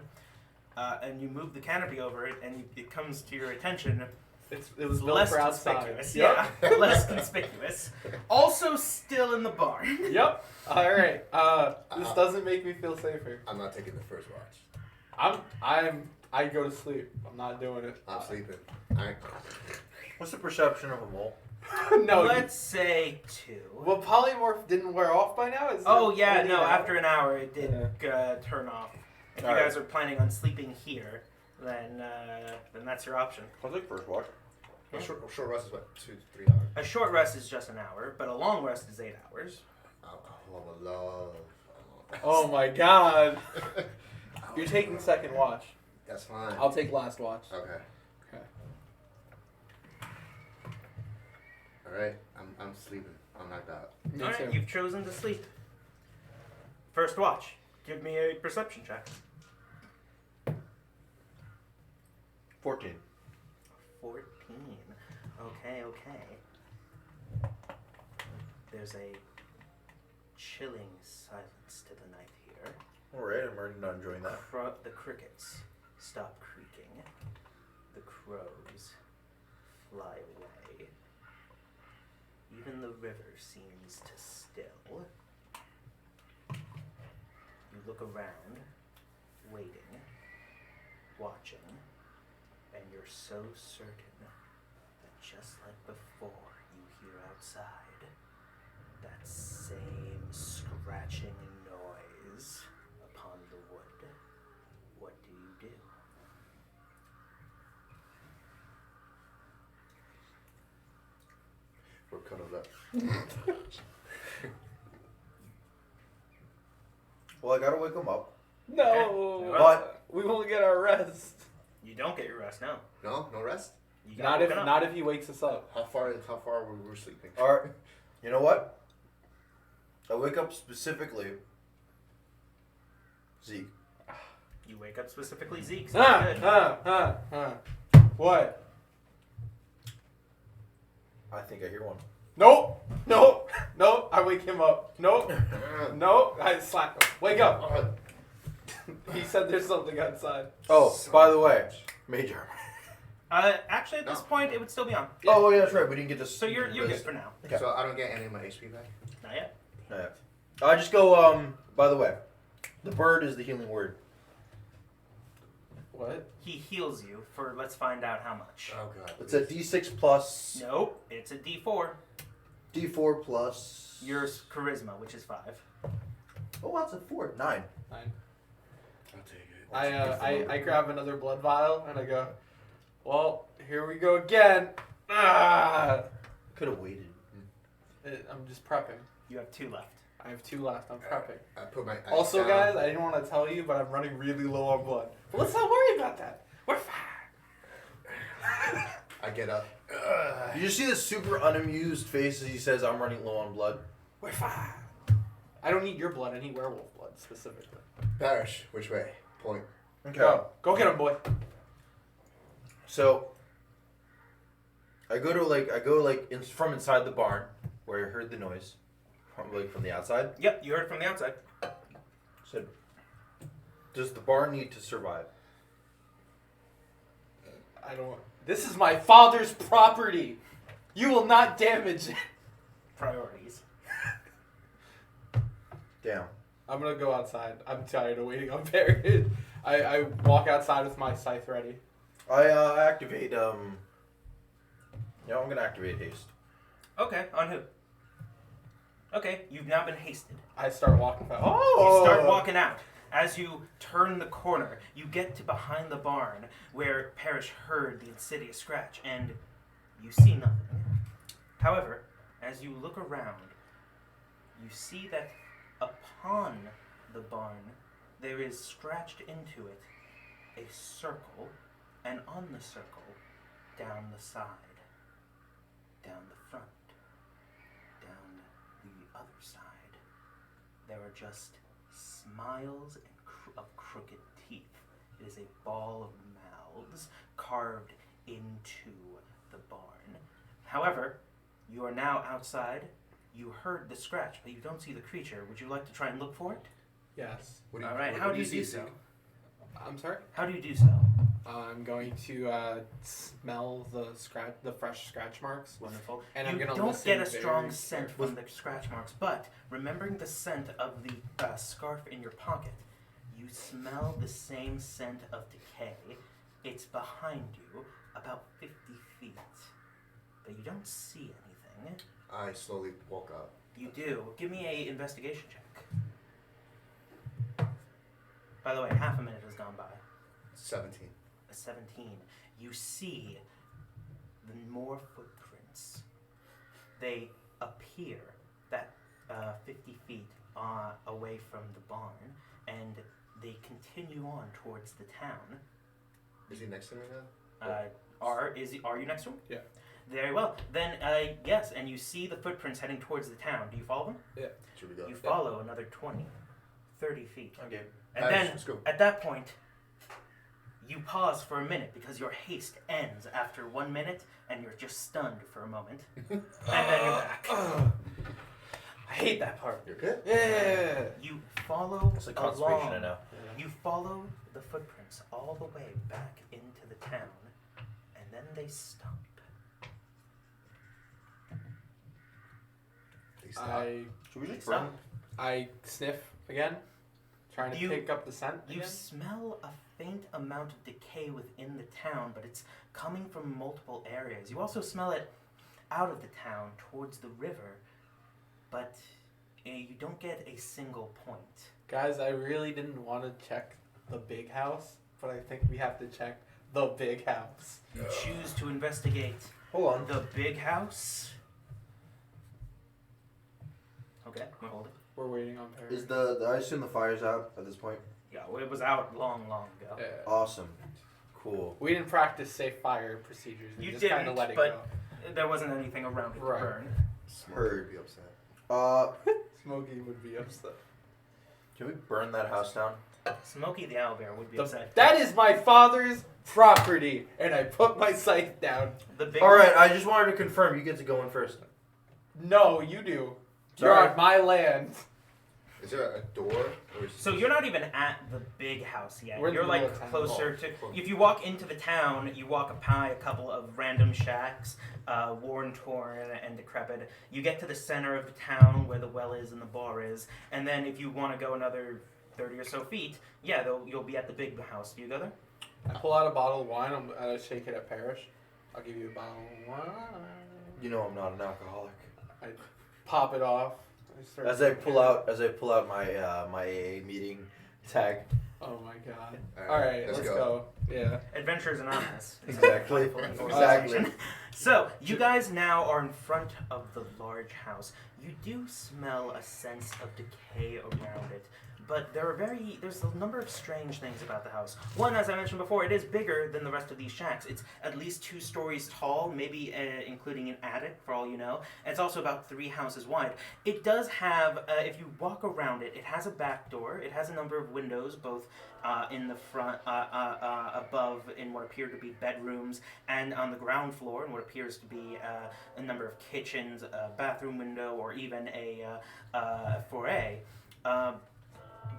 [SPEAKER 3] and you move the canopy over it, and it comes to your attention.
[SPEAKER 2] It was built
[SPEAKER 3] Less
[SPEAKER 2] for outside.
[SPEAKER 3] conspicuous.
[SPEAKER 2] Yep.
[SPEAKER 3] Yeah, less conspicuous. Also, still in the barn.
[SPEAKER 2] Yep. All right. This doesn't make me feel safer.
[SPEAKER 1] I'm not taking the first watch.
[SPEAKER 2] I go to sleep. I'm not doing it.
[SPEAKER 1] I'm sleeping. Alright.
[SPEAKER 4] What's the perception of a mole?
[SPEAKER 2] No.
[SPEAKER 3] Let's say 2.
[SPEAKER 2] Well, polymorph didn't wear off by now. Is
[SPEAKER 3] Oh
[SPEAKER 2] it
[SPEAKER 3] yeah,
[SPEAKER 2] only
[SPEAKER 3] no.
[SPEAKER 2] an hour?
[SPEAKER 3] After an hour, it did turn off. If you
[SPEAKER 4] All right.
[SPEAKER 3] guys are planning on sleeping here, then that's your option.
[SPEAKER 4] I'll take first watch.
[SPEAKER 1] A short rest is what, 2 to 3 hours?
[SPEAKER 3] A short rest is just an hour, but a long rest is 8 hours.
[SPEAKER 1] Love.
[SPEAKER 2] Oh my God. You're taking second watch.
[SPEAKER 1] That's fine.
[SPEAKER 2] I'll take last watch.
[SPEAKER 1] Okay.
[SPEAKER 2] Okay.
[SPEAKER 1] Alright. I'm sleeping. I'm knocked out.
[SPEAKER 2] Me
[SPEAKER 3] All
[SPEAKER 2] too.
[SPEAKER 3] right, you've chosen to sleep. First watch. Give me a perception check.
[SPEAKER 4] 14.
[SPEAKER 3] 14. Okay. There's a chilling silence to the night here.
[SPEAKER 4] Alright, I'm already not enjoying that.
[SPEAKER 3] The crickets stop creaking. The crows fly away. Even the river seems to still. You look around, waiting, watching, and you're so certain that just like before you hear outside that same scratching noise upon the wood. What do you do?
[SPEAKER 1] We're cuddled up.
[SPEAKER 4] Well, I gotta wake him up.
[SPEAKER 2] No.
[SPEAKER 3] Okay.
[SPEAKER 4] But
[SPEAKER 2] We won't get our rest.
[SPEAKER 3] You don't get your rest, no.
[SPEAKER 1] No rest?
[SPEAKER 3] You got
[SPEAKER 2] Not
[SPEAKER 3] woken up.
[SPEAKER 2] if he wakes us up.
[SPEAKER 1] How far were we sleeping?
[SPEAKER 4] Alright, you know what? I wake up specifically Zeke.
[SPEAKER 3] You wake up specifically Zeke. So good.
[SPEAKER 2] What?
[SPEAKER 4] I think I hear one.
[SPEAKER 2] Nope. I wake him up. Nope. I slap him. Wake up. He said there's something outside.
[SPEAKER 4] Oh, by the way, mage armor.
[SPEAKER 3] Actually, at this
[SPEAKER 1] No.
[SPEAKER 3] point, it would still be on.
[SPEAKER 4] Oh, yeah, that's right. We didn't get to.
[SPEAKER 3] So you're good for now.
[SPEAKER 4] Okay.
[SPEAKER 1] So I don't get any of my HP back?
[SPEAKER 3] Not yet.
[SPEAKER 4] Yeah. I just go. By the way, the bird is the healing word.
[SPEAKER 2] What?
[SPEAKER 3] He heals you for, let's find out how much.
[SPEAKER 1] Oh god.
[SPEAKER 4] It's a D6 plus
[SPEAKER 3] Nope, it's a D4.
[SPEAKER 4] D4 plus.
[SPEAKER 3] Your charisma, which is 5.
[SPEAKER 4] Oh, that's a 4. 9.
[SPEAKER 2] 9.
[SPEAKER 1] I'll take it.
[SPEAKER 2] I grab another blood vial and I go, well, here we go again. Ah!
[SPEAKER 4] Could have waited.
[SPEAKER 2] I'm just prepping.
[SPEAKER 3] You have 2 left.
[SPEAKER 2] I have 2 left. I'm prepping.
[SPEAKER 1] I put my ice
[SPEAKER 2] Also,
[SPEAKER 1] down.
[SPEAKER 2] guys, I didn't want to tell you, but I'm running really low on blood. But let's not worry about that. We're fine.
[SPEAKER 1] I get up.
[SPEAKER 4] You just see this super unamused face as he says, "I'm running low on blood."
[SPEAKER 2] We're fine. I don't need your blood. I need werewolf blood specifically.
[SPEAKER 1] Parrish, which way? Point.
[SPEAKER 4] Okay.
[SPEAKER 2] Go get him, boy.
[SPEAKER 4] So I go from inside the barn where I heard the noise, from the outside.
[SPEAKER 3] Yep, you heard it from the outside.
[SPEAKER 4] Said, does the barn need to survive?
[SPEAKER 2] I don't. This is my father's property. You will not damage it.
[SPEAKER 3] Priorities.
[SPEAKER 4] Damn.
[SPEAKER 2] I'm gonna go outside. I'm tired of waiting on Barry. I walk outside with my scythe ready.
[SPEAKER 4] I activate Yeah, I'm gonna activate haste.
[SPEAKER 3] Okay, on who? Okay, you've now been hasted.
[SPEAKER 2] I start walking fast.
[SPEAKER 3] You start walking out. As you turn the corner, you get to behind the barn where Parrish heard the insidious scratch, and you see nothing. However, as you look around, you see that upon the barn there is scratched into it a circle, and on the circle, down the side, down the front, down the other side, there are just smiles and of crooked teeth. It is a ball of mouths carved into the barn. However, you are now outside. You heard the scratch, but you don't see the creature. Would you like to try and look for it?
[SPEAKER 2] Yes.
[SPEAKER 3] All right. How do you do so?
[SPEAKER 2] I'm sorry?
[SPEAKER 3] How do you do so?
[SPEAKER 2] I'm going to smell the fresh scratch marks.
[SPEAKER 3] Wonderful.
[SPEAKER 2] And
[SPEAKER 3] you
[SPEAKER 2] I'm gonna
[SPEAKER 3] don't
[SPEAKER 2] listen
[SPEAKER 3] get a
[SPEAKER 2] very
[SPEAKER 3] strong scent
[SPEAKER 2] carefully.
[SPEAKER 3] from the scratch marks, but remembering the scent of the scarf in your pocket, you smell the same scent of decay. It's behind you, about 50 feet, but you don't see anything.
[SPEAKER 1] I slowly walk up.
[SPEAKER 3] You do. Give me a investigation check. By the way, half a minute has gone by.
[SPEAKER 1] 17.
[SPEAKER 3] A 17. You see the more footprints. They appear that 50 feet away from the barn, and they continue on towards the town.
[SPEAKER 1] Is he next to me now?
[SPEAKER 3] Are you next to him?
[SPEAKER 2] Yeah.
[SPEAKER 3] Very well. Then, yes, and you see the footprints heading towards the town. Do you follow them?
[SPEAKER 2] Yeah.
[SPEAKER 1] Should we go?
[SPEAKER 3] You follow another 20, 30 feet.
[SPEAKER 4] Okay.
[SPEAKER 3] And
[SPEAKER 1] Nice,
[SPEAKER 3] then,
[SPEAKER 1] let's go.
[SPEAKER 3] at that point, you pause for a minute because your haste ends after 1 minute, and you're just stunned for a moment. And then you're back. I hate that part.
[SPEAKER 1] You're good?
[SPEAKER 2] Yeah.
[SPEAKER 3] You follow
[SPEAKER 4] It's like constipation,
[SPEAKER 3] along.
[SPEAKER 4] I know.
[SPEAKER 3] You follow the footprints all the way back into the town, and then they stop.
[SPEAKER 1] They stop.
[SPEAKER 4] Should we just
[SPEAKER 3] Stop.
[SPEAKER 4] burn?
[SPEAKER 2] I sniff again, trying to
[SPEAKER 3] You-
[SPEAKER 2] pick up the scent
[SPEAKER 3] You
[SPEAKER 2] again.
[SPEAKER 3] smell a faint amount of decay within the town, but it's coming from multiple areas. You also smell it out of the town towards the river, but you don't get a single point.
[SPEAKER 2] Guys, I really didn't want to check the big house, but I think we have to check the big house.
[SPEAKER 3] You choose to investigate
[SPEAKER 4] Hold on.
[SPEAKER 3] the big house. Okay, we're holding.
[SPEAKER 2] We're waiting on Perry.
[SPEAKER 4] I assume the fire's out at this point?
[SPEAKER 3] Yeah, well, it was out long ago.
[SPEAKER 2] Yeah.
[SPEAKER 4] Awesome. Cool.
[SPEAKER 2] We didn't practice safe fire procedures. We
[SPEAKER 3] You
[SPEAKER 2] just kind
[SPEAKER 3] didn't,
[SPEAKER 2] of let it
[SPEAKER 3] but
[SPEAKER 2] go.
[SPEAKER 3] there wasn't anything around it
[SPEAKER 2] Right.
[SPEAKER 3] to burn.
[SPEAKER 1] Smokey would be upset.
[SPEAKER 2] Smokey would be upset.
[SPEAKER 4] Can we burn that house down?
[SPEAKER 3] Smokey the owlbear would be upset.
[SPEAKER 2] That is my father's property, and I put my scythe down.
[SPEAKER 3] The big
[SPEAKER 4] Alright, I just wanted to confirm you get to go in first.
[SPEAKER 2] No, you do. You're
[SPEAKER 4] Sorry.
[SPEAKER 2] on my land.
[SPEAKER 1] Is there a door? Or is
[SPEAKER 3] So you're not even at the big house yet.
[SPEAKER 2] We're in the
[SPEAKER 3] You're
[SPEAKER 2] middle
[SPEAKER 3] like
[SPEAKER 2] of town.
[SPEAKER 3] closer to. If you walk into the town, you walk by a couple of random shacks, worn, torn, and decrepit. You get to the center of the town where the well is and the bar is, and then if you want to go another 30 or so feet, yeah, you'll be at the big house. Do you go there?
[SPEAKER 2] I pull out a bottle of wine. I'm gonna shake it at Parrish. I'll give you a bottle of wine.
[SPEAKER 4] You know I'm not an alcoholic.
[SPEAKER 2] I pop it off.
[SPEAKER 4] As I pull out my my AA meeting tag.
[SPEAKER 2] Oh my god.
[SPEAKER 1] Alright,
[SPEAKER 2] Alright,
[SPEAKER 1] let's
[SPEAKER 2] let's
[SPEAKER 1] go.
[SPEAKER 2] go. Yeah.
[SPEAKER 3] Adventures Anonymous.
[SPEAKER 4] Exactly. Exactly.
[SPEAKER 3] So, you guys now are in front of the large house. You do smell a sense of decay around it, but there's a number of strange things about the house. One, as I mentioned before, it is bigger than the rest of these shacks. It's at least 2 stories tall, maybe including an attic, for all you know. And it's also about 3 houses wide. It does have, if you walk around it, it has a back door. It has a number of windows, both in the front, above in what appear to be bedrooms, and on the ground floor in what appears to be a number of kitchens, a bathroom window, or even a foyer.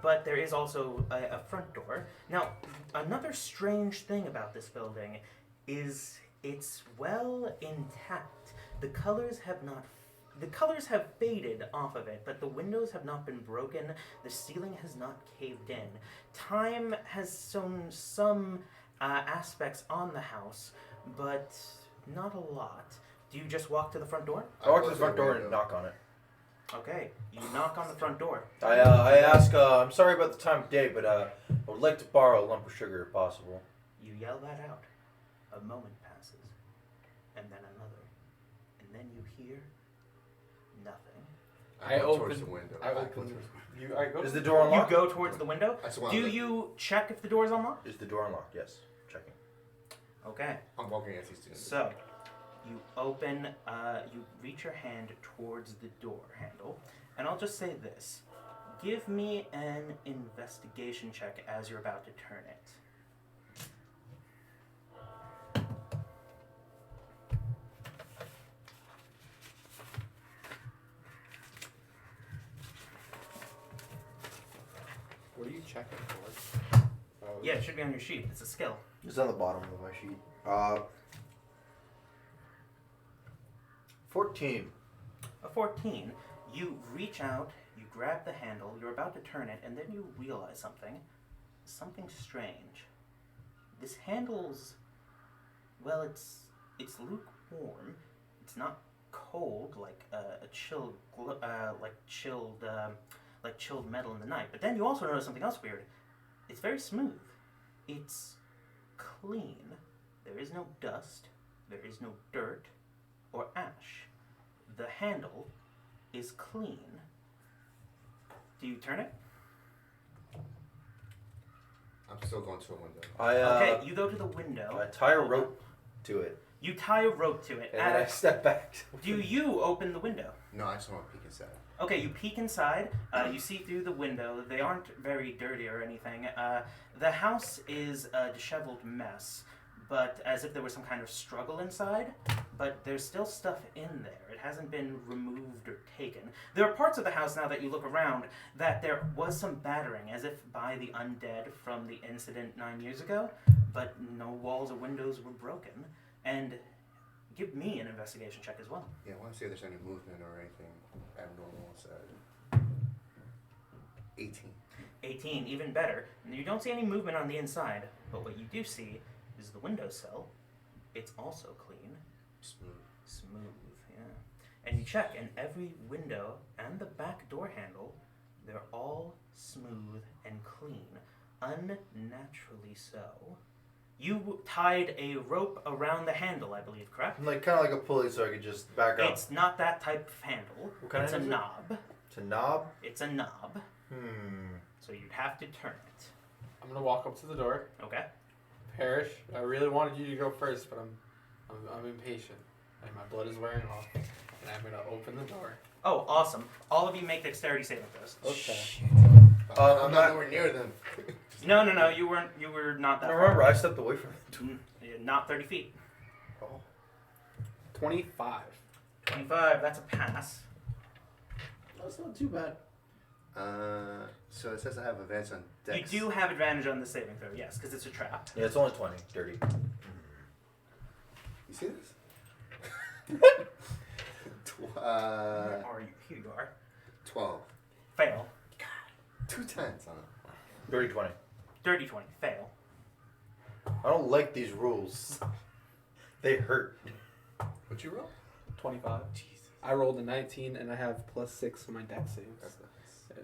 [SPEAKER 3] But there is also a front door. Now, another strange thing about this building is it's well intact. The colors have faded off of it, but the windows have not been broken. The ceiling has not caved in. Time has shown some aspects on the house, but not a lot. Do you just walk to the front door?
[SPEAKER 4] I walk to the front door and knock on it.
[SPEAKER 3] Okay, you knock on the front door.
[SPEAKER 4] I ask, I'm sorry about the time of day, but I would like to borrow a lump of sugar if possible.
[SPEAKER 3] You yell that out. A moment passes, and then another, and then you hear nothing.
[SPEAKER 1] I go towards the window.
[SPEAKER 2] I open.
[SPEAKER 4] Is the door unlocked?
[SPEAKER 3] You go towards the window. Do you check if the door is unlocked?
[SPEAKER 4] Is the door unlocked? Yes. Checking.
[SPEAKER 3] Okay.
[SPEAKER 1] I'm walking as he's doing it.
[SPEAKER 3] So, you open, you reach your hand towards the door handle, and I'll just say this. Give me an investigation check as you're about to turn it.
[SPEAKER 2] What are you checking for?
[SPEAKER 3] Yeah, it should be on your sheet. It's a skill.
[SPEAKER 4] It's on the bottom of my sheet. 14.
[SPEAKER 3] A 14. You reach out, you grab the handle, you're about to turn it, and then you realize something. Something strange. This handle's, well, it's lukewarm. It's not cold like a chilled, chilled metal in the night. But then you also notice something else weird. It's very smooth. It's clean. There is no dust. There is no dirt or ash. The handle is clean. Do you turn it?
[SPEAKER 1] I'm still going to a window.
[SPEAKER 3] Okay, you go to the window.
[SPEAKER 4] I tie a rope to it.
[SPEAKER 3] You tie a rope to it.
[SPEAKER 4] And then I step back.
[SPEAKER 3] Do you open the window?
[SPEAKER 1] No, I just want to peek inside.
[SPEAKER 3] Okay, you peek inside. You see through the window. They aren't very dirty or anything. The house is a disheveled mess, but as if there was some kind of struggle inside. But there's still stuff in there. It hasn't been removed or taken. There are parts of the house now that you look around that there was some battering, as if by the undead from the incident 9 years ago, but no walls or windows were broken. And give me an investigation check as well.
[SPEAKER 1] Yeah, I want to see if there's any movement or anything abnormal inside. 18.
[SPEAKER 3] 18, even better. And you don't see any movement on the inside, but what you do see is the windowsill. It's also clean. Smooth, yeah. And you check, and every window and the back door handle, they're all smooth and clean. Unnaturally so. You tied a rope around the handle, I believe, correct?
[SPEAKER 4] Like kind of like a pulley, so I could just back up.
[SPEAKER 3] It's not that type of handle.
[SPEAKER 4] What kind
[SPEAKER 3] it's
[SPEAKER 4] of
[SPEAKER 3] a
[SPEAKER 4] handle is
[SPEAKER 3] knob.
[SPEAKER 4] It's a knob.
[SPEAKER 3] It's a knob. So you'd have to turn it.
[SPEAKER 2] I'm gonna walk up to the door.
[SPEAKER 3] Okay.
[SPEAKER 2] Parrish, I really wanted you to go first, but I'm impatient, and my blood is wearing off, and I'm gonna open the door.
[SPEAKER 3] Oh, awesome! All of you make dexterity saving throws.
[SPEAKER 2] Okay.
[SPEAKER 1] I'm not nowhere near them.
[SPEAKER 3] No, you weren't. You were not that.
[SPEAKER 4] No,
[SPEAKER 3] far.
[SPEAKER 4] remember, I stepped away from it.
[SPEAKER 3] Not 30 feet.
[SPEAKER 4] Oh.
[SPEAKER 2] 25.
[SPEAKER 3] 25. That's a pass.
[SPEAKER 4] That's not too bad.
[SPEAKER 1] So it says I have advantage on dex.
[SPEAKER 3] You do have advantage on the saving throw, yes, because it's a trap.
[SPEAKER 4] Yeah, it's only 20. Dirty.
[SPEAKER 1] You see this?
[SPEAKER 3] Where are you? Here you are.
[SPEAKER 1] 12.
[SPEAKER 3] Fail.
[SPEAKER 1] 2 10s on it.
[SPEAKER 4] Dirty 20.
[SPEAKER 3] Dirty 20. Fail.
[SPEAKER 4] I don't like these rules. They hurt.
[SPEAKER 1] What'd you roll?
[SPEAKER 2] 25.
[SPEAKER 1] Jesus.
[SPEAKER 2] I rolled a 19, and I have +6 on my dex saves.
[SPEAKER 1] That's nice.
[SPEAKER 2] Yeah.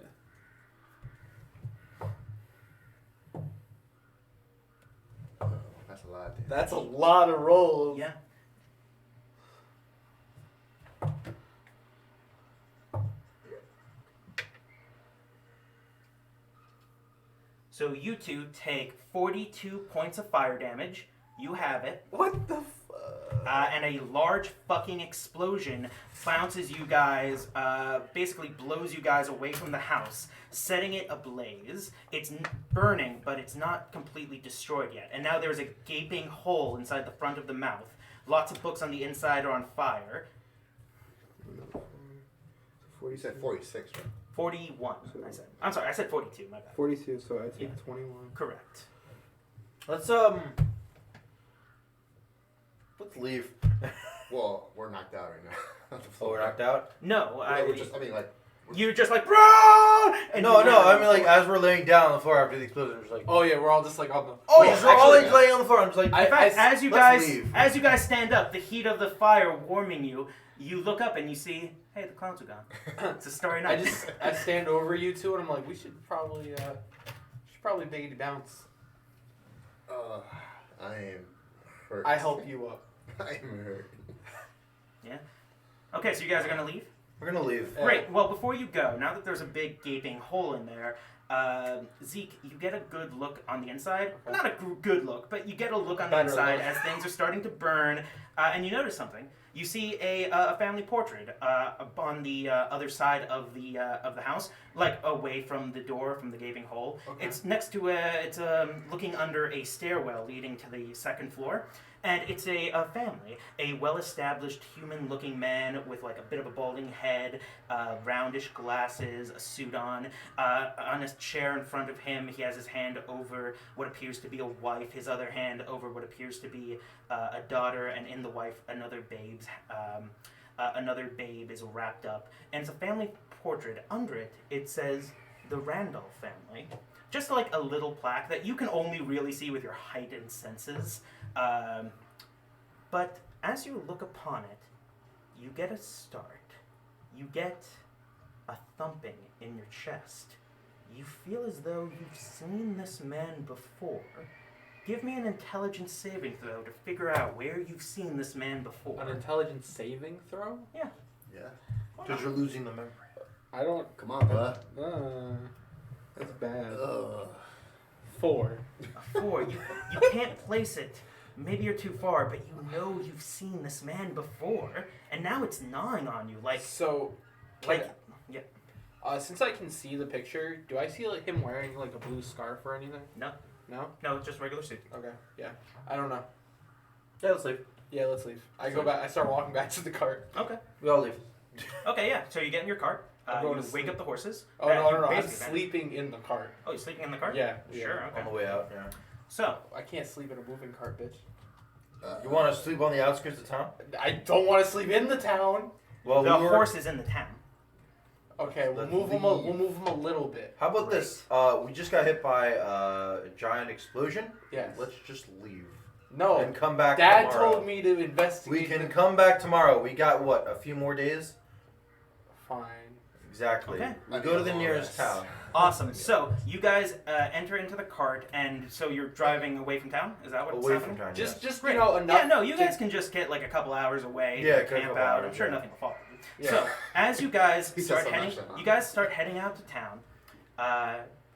[SPEAKER 1] That's a lot, dude.
[SPEAKER 2] That's a lot of rolls.
[SPEAKER 3] Yeah. So you two take 42 points of fire damage. You have it.
[SPEAKER 2] What the fuck?
[SPEAKER 3] And a large fucking explosion bounces you guys, basically blows you guys away from the house, setting it ablaze. It's burning, but it's not completely destroyed yet. And now there's a gaping hole inside the front of the mouth. Lots of books on the inside are on fire.
[SPEAKER 1] You said 46, right?
[SPEAKER 3] 41, I said. I'm sorry, I said 42, my bad.
[SPEAKER 2] 42, so I take
[SPEAKER 3] Yeah.
[SPEAKER 2] 21.
[SPEAKER 3] Correct.
[SPEAKER 4] Let's
[SPEAKER 1] Well, we're knocked out right now. On the
[SPEAKER 4] Oh,
[SPEAKER 1] floor.
[SPEAKER 4] we're knocked out?
[SPEAKER 3] No,
[SPEAKER 1] Well, we're just, I mean, like,
[SPEAKER 3] You're just like, bro! And
[SPEAKER 4] No,
[SPEAKER 3] you
[SPEAKER 4] I mean like as we're laying down on the floor after the explosion, we're just like,
[SPEAKER 2] Oh yeah, we're all just like on the.
[SPEAKER 4] we're all like laying on the floor. I'm just like,
[SPEAKER 3] In fact, as you
[SPEAKER 4] leave.
[SPEAKER 3] guys stand up, the heat of the fire warming you, you look up and you see, hey, the clowns are gone. It's a starry night.
[SPEAKER 2] I stand over you two and I'm like, we should probably biggity bounce.
[SPEAKER 1] I am hurt.
[SPEAKER 2] I help you up.
[SPEAKER 1] I am hurt.
[SPEAKER 3] Yeah. Okay, so you guys are gonna leave.
[SPEAKER 4] We're gonna leave.
[SPEAKER 3] Great. Well, before you go, now that there's a big gaping hole in there, Zeke, you get a good look on the inside.
[SPEAKER 2] Okay.
[SPEAKER 3] Not a good look, but you get a look on the
[SPEAKER 2] Better
[SPEAKER 3] inside
[SPEAKER 2] look.
[SPEAKER 3] as things are starting to burn, and you notice something. You see a family portrait on the other side of the house, like away from the door, from the gaping hole.
[SPEAKER 2] Okay.
[SPEAKER 3] It's next to it's looking under a stairwell leading to the second floor. And it's a family, a well-established human-looking man with like a bit of a balding head, roundish glasses, a suit on. On his chair in front of him, he has his hand over what appears to be a wife, his other hand over what appears to be a daughter, and in the wife, another babe is wrapped up. And it's a family portrait. Under it, it says, the Randolph family. Just like a little plaque that you can only really see with your heightened senses. But as you look upon it, you get a start. You get a thumping in your chest. You feel as though you've seen this man before. Give me an intelligence saving throw to figure out where you've seen this man before.
[SPEAKER 2] An intelligence saving throw?
[SPEAKER 3] Yeah.
[SPEAKER 1] Yeah.
[SPEAKER 4] Because you're losing the memory.
[SPEAKER 2] I don't.
[SPEAKER 1] Come on, bud.
[SPEAKER 2] That's bad.
[SPEAKER 3] 4.
[SPEAKER 2] Four.
[SPEAKER 3] You can't place it. Maybe you're too far, but you know you've seen this man before, and now it's gnawing on you.
[SPEAKER 2] Since I can see the picture, do I see like him wearing like a blue scarf or anything?
[SPEAKER 3] No.
[SPEAKER 2] No?
[SPEAKER 3] No, it's just regular suit.
[SPEAKER 2] Okay. Yeah. I don't know.
[SPEAKER 4] Yeah, let's leave.
[SPEAKER 2] Yeah, let's leave. I go back. I start walking back to the cart.
[SPEAKER 3] Okay.
[SPEAKER 4] We all leave.
[SPEAKER 3] Okay, yeah. So you get in your cart.
[SPEAKER 2] I'm going
[SPEAKER 3] You
[SPEAKER 2] to
[SPEAKER 3] wake
[SPEAKER 2] sleep.
[SPEAKER 3] up the horses.
[SPEAKER 2] Oh no! I'm
[SPEAKER 3] basically-
[SPEAKER 2] sleeping in the cart.
[SPEAKER 3] Oh, you're sleeping in the cart?
[SPEAKER 2] Yeah.
[SPEAKER 3] Sure. Okay.
[SPEAKER 4] On the way out. Yeah.
[SPEAKER 3] So
[SPEAKER 2] I can't sleep in a moving cart, bitch.
[SPEAKER 4] You want to sleep on the outskirts of town?
[SPEAKER 2] I don't want to sleep in the town.
[SPEAKER 4] Well,
[SPEAKER 3] the horse is in the town.
[SPEAKER 2] Okay, we'll
[SPEAKER 4] Let's
[SPEAKER 2] move him.
[SPEAKER 4] leave.
[SPEAKER 2] We'll move him a little bit.
[SPEAKER 4] How about this? We just got hit by a giant explosion.
[SPEAKER 2] Yes.
[SPEAKER 4] Let's just leave.
[SPEAKER 2] No.
[SPEAKER 4] And come back
[SPEAKER 2] Dad
[SPEAKER 4] tomorrow.
[SPEAKER 2] told me to investigate.
[SPEAKER 4] We can come back tomorrow. We got what? A few more days?
[SPEAKER 2] Fine.
[SPEAKER 4] Exactly.
[SPEAKER 3] Okay.
[SPEAKER 4] We
[SPEAKER 1] I
[SPEAKER 4] go
[SPEAKER 1] need
[SPEAKER 4] to the
[SPEAKER 1] a long
[SPEAKER 4] nearest
[SPEAKER 1] rest.
[SPEAKER 4] town.
[SPEAKER 3] Awesome. So you guys enter into the cart, and so you're driving away from town. Is that what's
[SPEAKER 4] Away
[SPEAKER 3] happening?
[SPEAKER 4] from town.
[SPEAKER 2] Just
[SPEAKER 4] yes.
[SPEAKER 2] you know enough.
[SPEAKER 3] Yeah, no, you guys can just get like a couple hours away,
[SPEAKER 4] Yeah,
[SPEAKER 3] to camp
[SPEAKER 4] couple
[SPEAKER 3] out. I'm
[SPEAKER 4] hours,
[SPEAKER 3] sure
[SPEAKER 4] yeah.
[SPEAKER 3] nothing will follow you.
[SPEAKER 2] Yeah.
[SPEAKER 3] So as you guys
[SPEAKER 1] He
[SPEAKER 3] start
[SPEAKER 1] says so
[SPEAKER 3] heading,
[SPEAKER 1] much, huh?
[SPEAKER 3] you guys start heading out to town.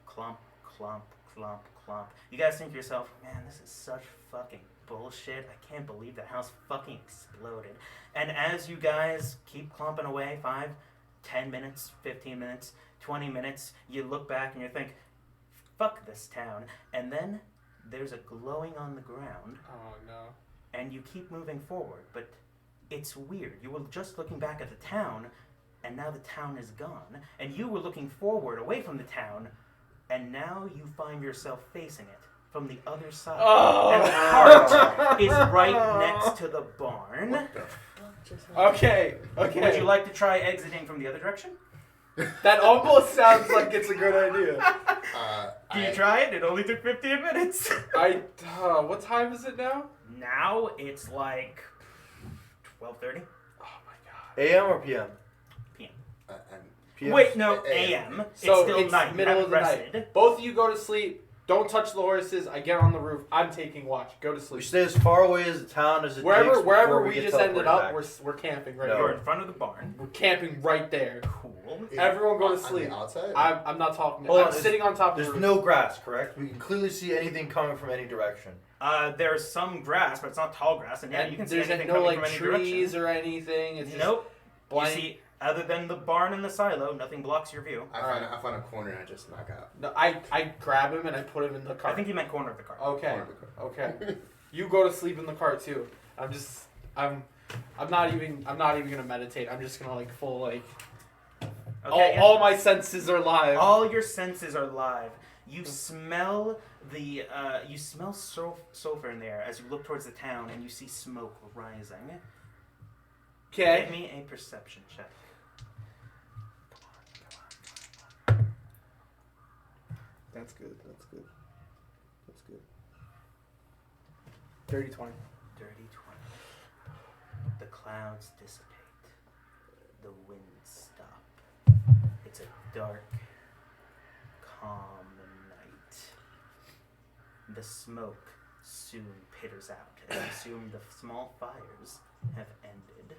[SPEAKER 3] Clump, clump, clump, clump. You guys think to yourself, man, this is such fucking bullshit. I can't believe that house fucking exploded. And as you guys keep clumping away, 5, 10 minutes, 15 minutes, 20 minutes, you look back and you think, fuck this town. And then there's a glowing on the ground,
[SPEAKER 2] Oh no.
[SPEAKER 3] and you keep moving forward. But it's weird. You were just looking back at the town, and now the town is gone. And you were looking forward, away from the town, and now you find yourself facing it from the other side.
[SPEAKER 2] Oh.
[SPEAKER 3] And the cart is right next to the barn.
[SPEAKER 1] What the fuck just happened?
[SPEAKER 2] Okay. Okay.
[SPEAKER 3] Would you like to try exiting from the other direction?
[SPEAKER 2] That almost sounds like it's a good idea.
[SPEAKER 3] Do you try it? It only took 15 minutes.
[SPEAKER 2] What time is it now?
[SPEAKER 3] Now it's like 12:30
[SPEAKER 2] Oh my god.
[SPEAKER 4] AM or PM?
[SPEAKER 3] p.m.
[SPEAKER 4] PM.
[SPEAKER 3] Wait, no,
[SPEAKER 1] AM.
[SPEAKER 3] a.m.
[SPEAKER 2] So
[SPEAKER 3] it's still
[SPEAKER 2] it's
[SPEAKER 3] night.
[SPEAKER 2] middle
[SPEAKER 3] You
[SPEAKER 2] of the
[SPEAKER 3] haven't rested.
[SPEAKER 2] night. Both of you go to sleep. Don't touch the horses. I get on the roof. I'm taking watch. Go to
[SPEAKER 4] We
[SPEAKER 2] sleep.
[SPEAKER 4] stay as far away as the town as it takes
[SPEAKER 2] Wherever
[SPEAKER 4] before
[SPEAKER 2] we
[SPEAKER 4] get
[SPEAKER 2] just ended
[SPEAKER 4] teleported
[SPEAKER 2] up,
[SPEAKER 4] back.
[SPEAKER 2] we're camping right
[SPEAKER 4] No.
[SPEAKER 3] You're
[SPEAKER 2] here.
[SPEAKER 3] in front of the barn.
[SPEAKER 2] We're camping right there.
[SPEAKER 3] Cool.
[SPEAKER 2] Everyone go to
[SPEAKER 1] On
[SPEAKER 2] sleep.
[SPEAKER 1] the outside?
[SPEAKER 2] I'm not talking.
[SPEAKER 4] Hold
[SPEAKER 2] I'm
[SPEAKER 4] on,
[SPEAKER 2] sitting on top of the
[SPEAKER 4] There's
[SPEAKER 2] roof.
[SPEAKER 4] no grass, correct? We can clearly see anything coming from any direction.
[SPEAKER 3] There's some grass, but it's not tall grass, and yeah, you can see
[SPEAKER 2] There's
[SPEAKER 3] anything
[SPEAKER 2] no
[SPEAKER 3] coming
[SPEAKER 2] like
[SPEAKER 3] from any
[SPEAKER 2] trees
[SPEAKER 3] direction.
[SPEAKER 2] or anything. It's just
[SPEAKER 3] Nope. You
[SPEAKER 2] blank.
[SPEAKER 3] see, other than the barn and the silo, nothing blocks your view.
[SPEAKER 1] I find a corner and I just knock out.
[SPEAKER 2] No, I grab him and I put him in the cart.
[SPEAKER 3] I think you meant corner of the cart.
[SPEAKER 2] Okay.
[SPEAKER 1] Corner of the cart.
[SPEAKER 2] Okay. You go to sleep in the cart too. I'm not even gonna meditate. I'm just gonna like full like
[SPEAKER 3] Okay, yeah.
[SPEAKER 2] all my senses are live.
[SPEAKER 3] All your senses are live. You smell sulfur in the air as you look towards the town, and you see smoke rising.
[SPEAKER 2] Okay.
[SPEAKER 3] Give me a perception check.
[SPEAKER 1] That's good. That's good. That's good.
[SPEAKER 2] Dirty 20.
[SPEAKER 3] Dirty 20. The clouds dissipate. The winds stop. It's a dark, calm night. The smoke soon pitters out, and you assume the small fires have ended.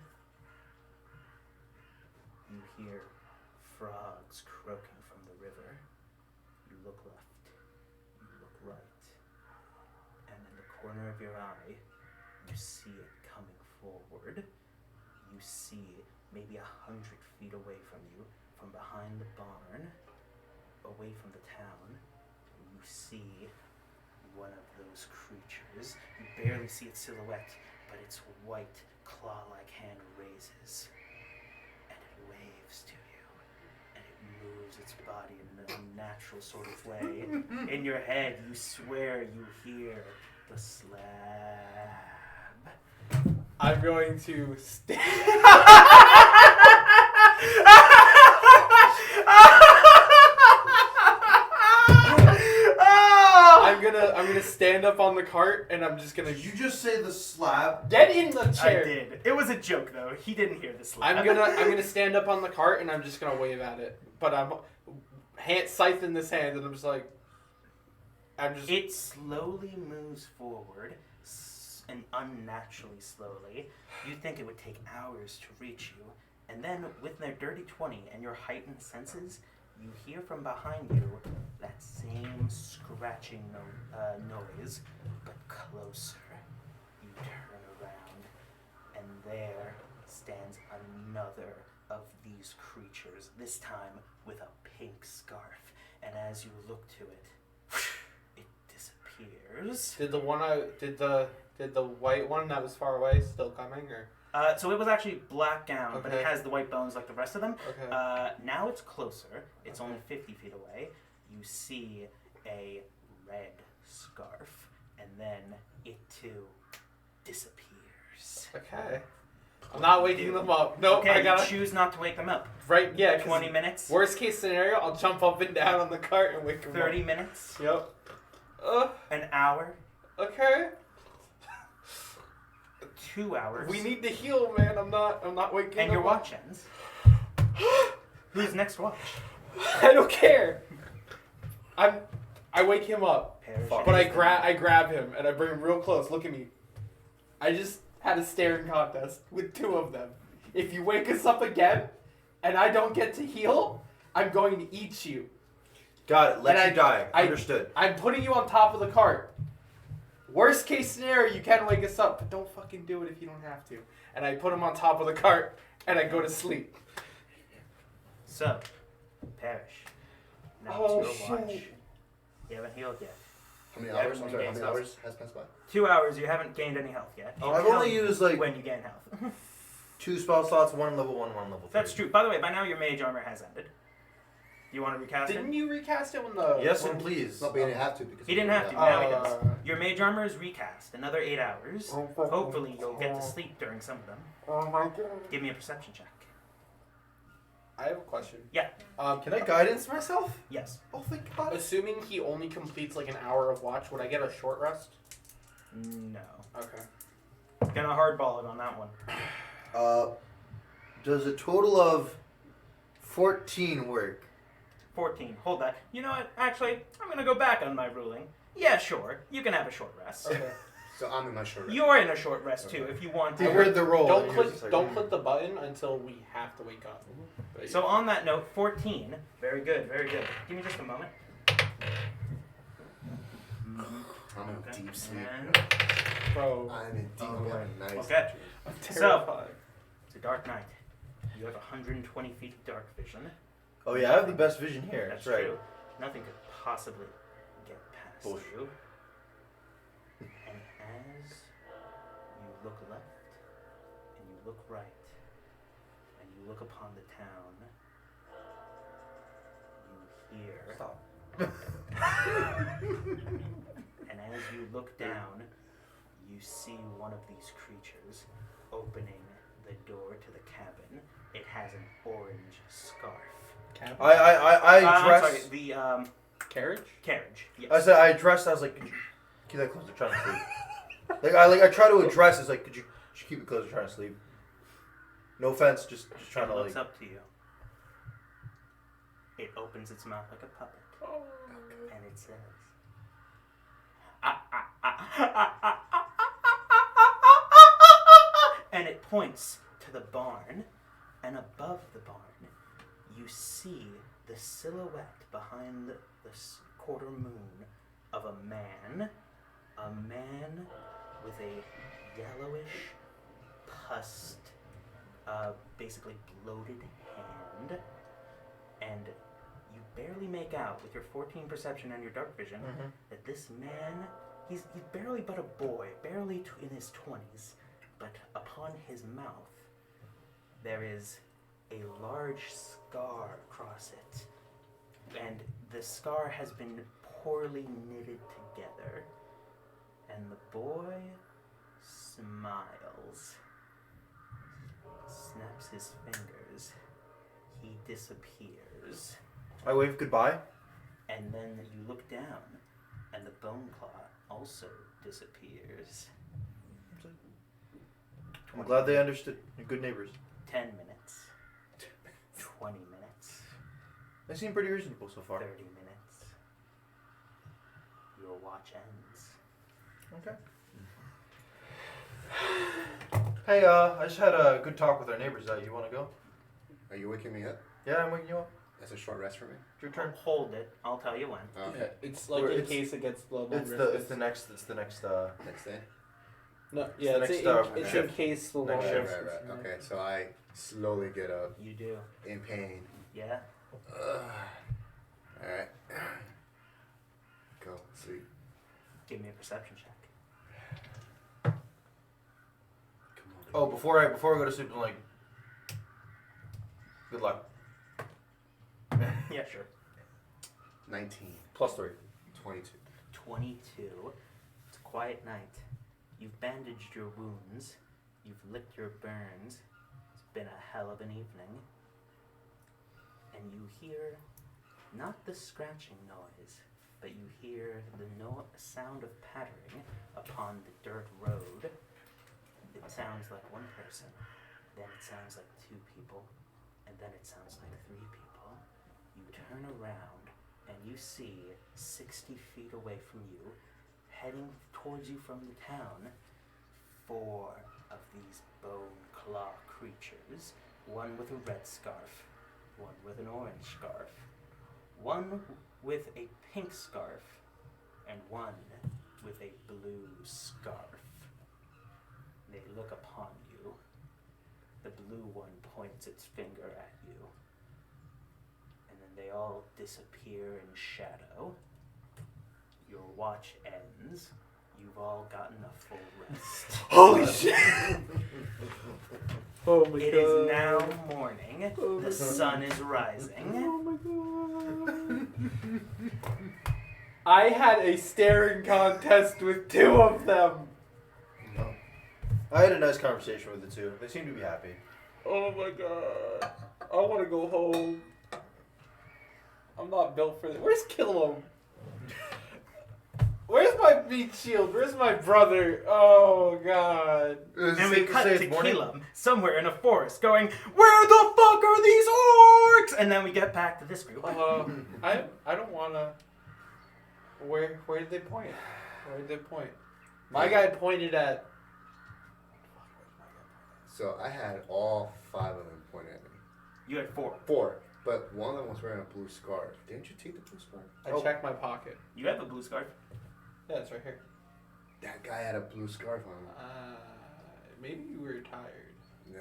[SPEAKER 3] You hear frogs croaking from the river. You look left. You look right. And in the corner of your eye, you see it coming forward. You see maybe 100 feet away from you, from behind the barn, away from the town, you see one of those creatures. You barely see its silhouette, but its white, claw-like hand raises, and it waves to you, and it moves its body in an unnatural sort of way. In your head, you swear you hear the slab.
[SPEAKER 2] I'm going to I'm gonna stand up on the cart and I'm just gonna.
[SPEAKER 4] Did you just say the slab?
[SPEAKER 2] Get in the
[SPEAKER 3] I
[SPEAKER 2] chair.
[SPEAKER 3] did. It was a joke, though. He didn't hear the slab.
[SPEAKER 2] I'm gonna stand up on the cart and I'm just gonna wave at it. But I'm scythe in this hand and I'm just like.
[SPEAKER 3] It slowly moves forward, and unnaturally slowly. You'd think it would take hours to reach you, and then with their dirty 20 and your heightened senses, you hear from behind you that same scratching noise, but closer. You turn around, and there stands another of these creatures, this time with a pink scarf. And as you look to it, it disappears.
[SPEAKER 2] Did the white one that was far away still coming, or?
[SPEAKER 3] So it was actually black gown, but it
[SPEAKER 2] Okay.
[SPEAKER 3] has the white bones like the rest of them.
[SPEAKER 2] Okay.
[SPEAKER 3] Now it's closer. It's
[SPEAKER 2] Okay.
[SPEAKER 3] only 50 feet away. You see a red scarf, and then it too disappears.
[SPEAKER 2] Okay. I'm not waking them up. Nope.
[SPEAKER 3] Okay,
[SPEAKER 2] I gotta.
[SPEAKER 3] you choose not to wake them up.
[SPEAKER 2] Right. Yeah. 'Cause
[SPEAKER 3] 20 minutes.
[SPEAKER 2] Worst case scenario, I'll jump up and down on the cart and wake them
[SPEAKER 3] 30
[SPEAKER 2] up.
[SPEAKER 3] minutes.
[SPEAKER 2] Yep.
[SPEAKER 3] An hour.
[SPEAKER 2] Okay.
[SPEAKER 3] 2 hours.
[SPEAKER 2] We need to heal, man. I'm not waking
[SPEAKER 3] And
[SPEAKER 2] them
[SPEAKER 3] your
[SPEAKER 2] up.
[SPEAKER 3] watch ends. Who's next watch?
[SPEAKER 2] I don't care. I wake him up,
[SPEAKER 3] Parrish
[SPEAKER 2] but
[SPEAKER 3] and
[SPEAKER 2] I
[SPEAKER 3] his-
[SPEAKER 2] grab him and I bring him real close. Look at me. I just had a staring contest with two of them. If you wake us up again, and I don't get to heal, I'm going to eat you.
[SPEAKER 4] Got it. Let
[SPEAKER 2] And
[SPEAKER 4] you die.
[SPEAKER 2] I-
[SPEAKER 4] Understood.
[SPEAKER 2] I'm putting you on top of the cart. Worst case scenario, you can wake us up, but don't fucking do it if you don't have to. And I put him on top of the cart, and I go to sleep.
[SPEAKER 3] So, Parrish. Now
[SPEAKER 2] Oh,
[SPEAKER 3] it's your watch.
[SPEAKER 2] shit.
[SPEAKER 3] You haven't healed yet.
[SPEAKER 1] How many
[SPEAKER 3] Yeah,
[SPEAKER 1] hours? I'm
[SPEAKER 3] when
[SPEAKER 1] sorry,
[SPEAKER 3] you
[SPEAKER 1] how
[SPEAKER 3] gain
[SPEAKER 1] many
[SPEAKER 3] spells.
[SPEAKER 1] hours has passed by?
[SPEAKER 3] 2 hours, you haven't gained any health yet. I'll
[SPEAKER 4] I've
[SPEAKER 3] tell
[SPEAKER 4] only
[SPEAKER 3] you
[SPEAKER 4] used, like-
[SPEAKER 3] when you gain health.
[SPEAKER 4] 2 spell slots, 1 level 1, 1 level 3.
[SPEAKER 3] That's true. By the way, by now your mage armor has ended. Do you want to recast
[SPEAKER 2] Didn't
[SPEAKER 3] it?
[SPEAKER 2] you recast it when the...
[SPEAKER 4] Yes,
[SPEAKER 2] when-
[SPEAKER 4] and please.
[SPEAKER 1] No, but you didn't have to because
[SPEAKER 3] He didn't have to.
[SPEAKER 1] Yeah.
[SPEAKER 3] Now he does. Your mage armor is recast. Another 8 hours. Hopefully you'll get to sleep during some of them.
[SPEAKER 2] Oh my god.
[SPEAKER 3] Give me a perception check.
[SPEAKER 2] I have a question.
[SPEAKER 3] Yeah.
[SPEAKER 4] Can I guidance myself?
[SPEAKER 3] Yes.
[SPEAKER 4] Oh, thank God.
[SPEAKER 2] Assuming he only completes like an hour of watch, would I get a short rest?
[SPEAKER 3] No.
[SPEAKER 2] Okay.
[SPEAKER 3] Gonna hardball it on that one.
[SPEAKER 4] Does a total of 14 work?
[SPEAKER 3] 14. Hold that. You know what? Actually, I'm gonna go back on my ruling. Yeah, sure. You can have a short rest.
[SPEAKER 2] Okay.
[SPEAKER 1] So I'm in my short rest.
[SPEAKER 3] You're in a short rest too, if you want
[SPEAKER 4] You
[SPEAKER 3] to.
[SPEAKER 4] heard the roll.
[SPEAKER 2] Don't
[SPEAKER 4] and you're
[SPEAKER 2] click.
[SPEAKER 4] just like,
[SPEAKER 2] Don't click the button until we have to wake up. But
[SPEAKER 3] So on that note, 14. Very good, very good. Give me just a moment.
[SPEAKER 1] I'm in deep sleep.
[SPEAKER 3] And
[SPEAKER 2] bro,
[SPEAKER 1] I'm in deep
[SPEAKER 3] Okay.
[SPEAKER 1] nice.
[SPEAKER 3] Okay.
[SPEAKER 2] I'm
[SPEAKER 3] So-
[SPEAKER 2] terrified.
[SPEAKER 3] it's a dark night. You have 120 feet of dark vision.
[SPEAKER 4] Oh, yeah, I have the best vision here.
[SPEAKER 3] That's
[SPEAKER 4] That's right.
[SPEAKER 3] true. Nothing could possibly get past
[SPEAKER 4] Bullshit.
[SPEAKER 3] you. And as you look left, and you look right, and you look upon the town, you hear.
[SPEAKER 4] Stop.
[SPEAKER 3] And as you look down, you see one of these creatures opening the door to the cabin. It has an orange scarf.
[SPEAKER 4] I
[SPEAKER 3] I'm
[SPEAKER 4] dress.
[SPEAKER 3] sorry,
[SPEAKER 2] Carriage?
[SPEAKER 3] Carriage. Yes.
[SPEAKER 4] I said I addressed. I was like, could you keep that close? I'm trying to sleep. I try to address. It's like, could you keep it close? I'm trying to sleep. No offense, just trying to
[SPEAKER 3] looks
[SPEAKER 4] like.
[SPEAKER 3] up to you. It opens its mouth like a puppet, and it says, and it points to the barn, and above the barn, you see the silhouette behind the quarter moon of a man with a yellowish, pussed, basically bloated hand, and you barely make out with your 14 perception and your dark vision that this man, he's barely but a boy, barely in his 20s, but upon his mouth there is a large scar across it, and the scar has been poorly knitted together, and the boy smiles, snaps his fingers, he disappears.
[SPEAKER 4] I wave goodbye.
[SPEAKER 3] And then you look down, and the bone claw also disappears.
[SPEAKER 4] I'm glad they understood. You're good neighbors.
[SPEAKER 3] 10 minutes. 20 minutes.
[SPEAKER 4] They seem pretty reasonable so far.
[SPEAKER 3] 30 minutes. Your watch ends.
[SPEAKER 4] Okay. Hey, I just had a good talk with our neighbors. You want to go?
[SPEAKER 1] Are you waking me up?
[SPEAKER 4] Yeah, I'm waking you up.
[SPEAKER 1] That's a short rest for me.
[SPEAKER 4] It's your turn.
[SPEAKER 3] Hold it. I'll tell you when.
[SPEAKER 1] Okay.
[SPEAKER 2] It's like in case it gets blown
[SPEAKER 4] It's
[SPEAKER 2] over.
[SPEAKER 4] the next.
[SPEAKER 1] Next day.
[SPEAKER 2] No, yeah,
[SPEAKER 4] the
[SPEAKER 2] it's,
[SPEAKER 4] next,
[SPEAKER 2] it's in
[SPEAKER 4] shift.
[SPEAKER 2] case the
[SPEAKER 4] Next
[SPEAKER 2] long
[SPEAKER 4] shift.
[SPEAKER 1] Right. Okay, so I slowly get up
[SPEAKER 3] You do.
[SPEAKER 1] in pain.
[SPEAKER 3] Yeah?
[SPEAKER 1] Alright. Go sleep.
[SPEAKER 3] Give me a perception check.
[SPEAKER 1] Come on.
[SPEAKER 4] Oh, before I go to sleep, I'm like, good luck.
[SPEAKER 3] Yeah, sure.
[SPEAKER 1] 19.
[SPEAKER 4] +3.
[SPEAKER 1] 22.
[SPEAKER 3] 22. It's a quiet night. You've bandaged your wounds. You've licked your burns. It's been a hell of an evening. And you hear not the scratching noise, but you hear the sound of pattering upon the dirt road. It sounds like one person, then it sounds like two people, and then it sounds like three people. You turn around and you see 60 feet away from you, heading towards you from the town, 4 of these bone claw creatures, one with a red scarf, one with an orange scarf, one with a pink scarf, and one with a blue scarf. They look upon you. The blue one points its finger at you, and then they all disappear in shadow. Your watch ends. You've all gotten a full rest.
[SPEAKER 2] Holy shit! Oh my god.
[SPEAKER 3] It is now morning. The sun is rising.
[SPEAKER 2] Oh my god. I had a staring contest with 2 of them.
[SPEAKER 4] No. I had a nice conversation with the two. They seem to be happy.
[SPEAKER 2] Oh my god. I want to go home. I'm not built for this. Where's Killum? Where's my meat shield? Where's my brother? Oh god.
[SPEAKER 3] And we cut to Keelam somewhere in a forest going, where the fuck are these orcs? And then we get back to this group.
[SPEAKER 2] I don't wanna. Where did they point? Where did they point? My guy pointed at.
[SPEAKER 1] So I had all 5 of them pointed at me.
[SPEAKER 3] You had 4.
[SPEAKER 1] 4. But one of them was wearing a blue scarf. Didn't you take the blue scarf?
[SPEAKER 2] I checked my pocket.
[SPEAKER 3] You have a blue scarf.
[SPEAKER 2] Yeah, it's right here.
[SPEAKER 1] That guy had a blue scarf on.
[SPEAKER 2] Maybe you were tired.
[SPEAKER 1] No.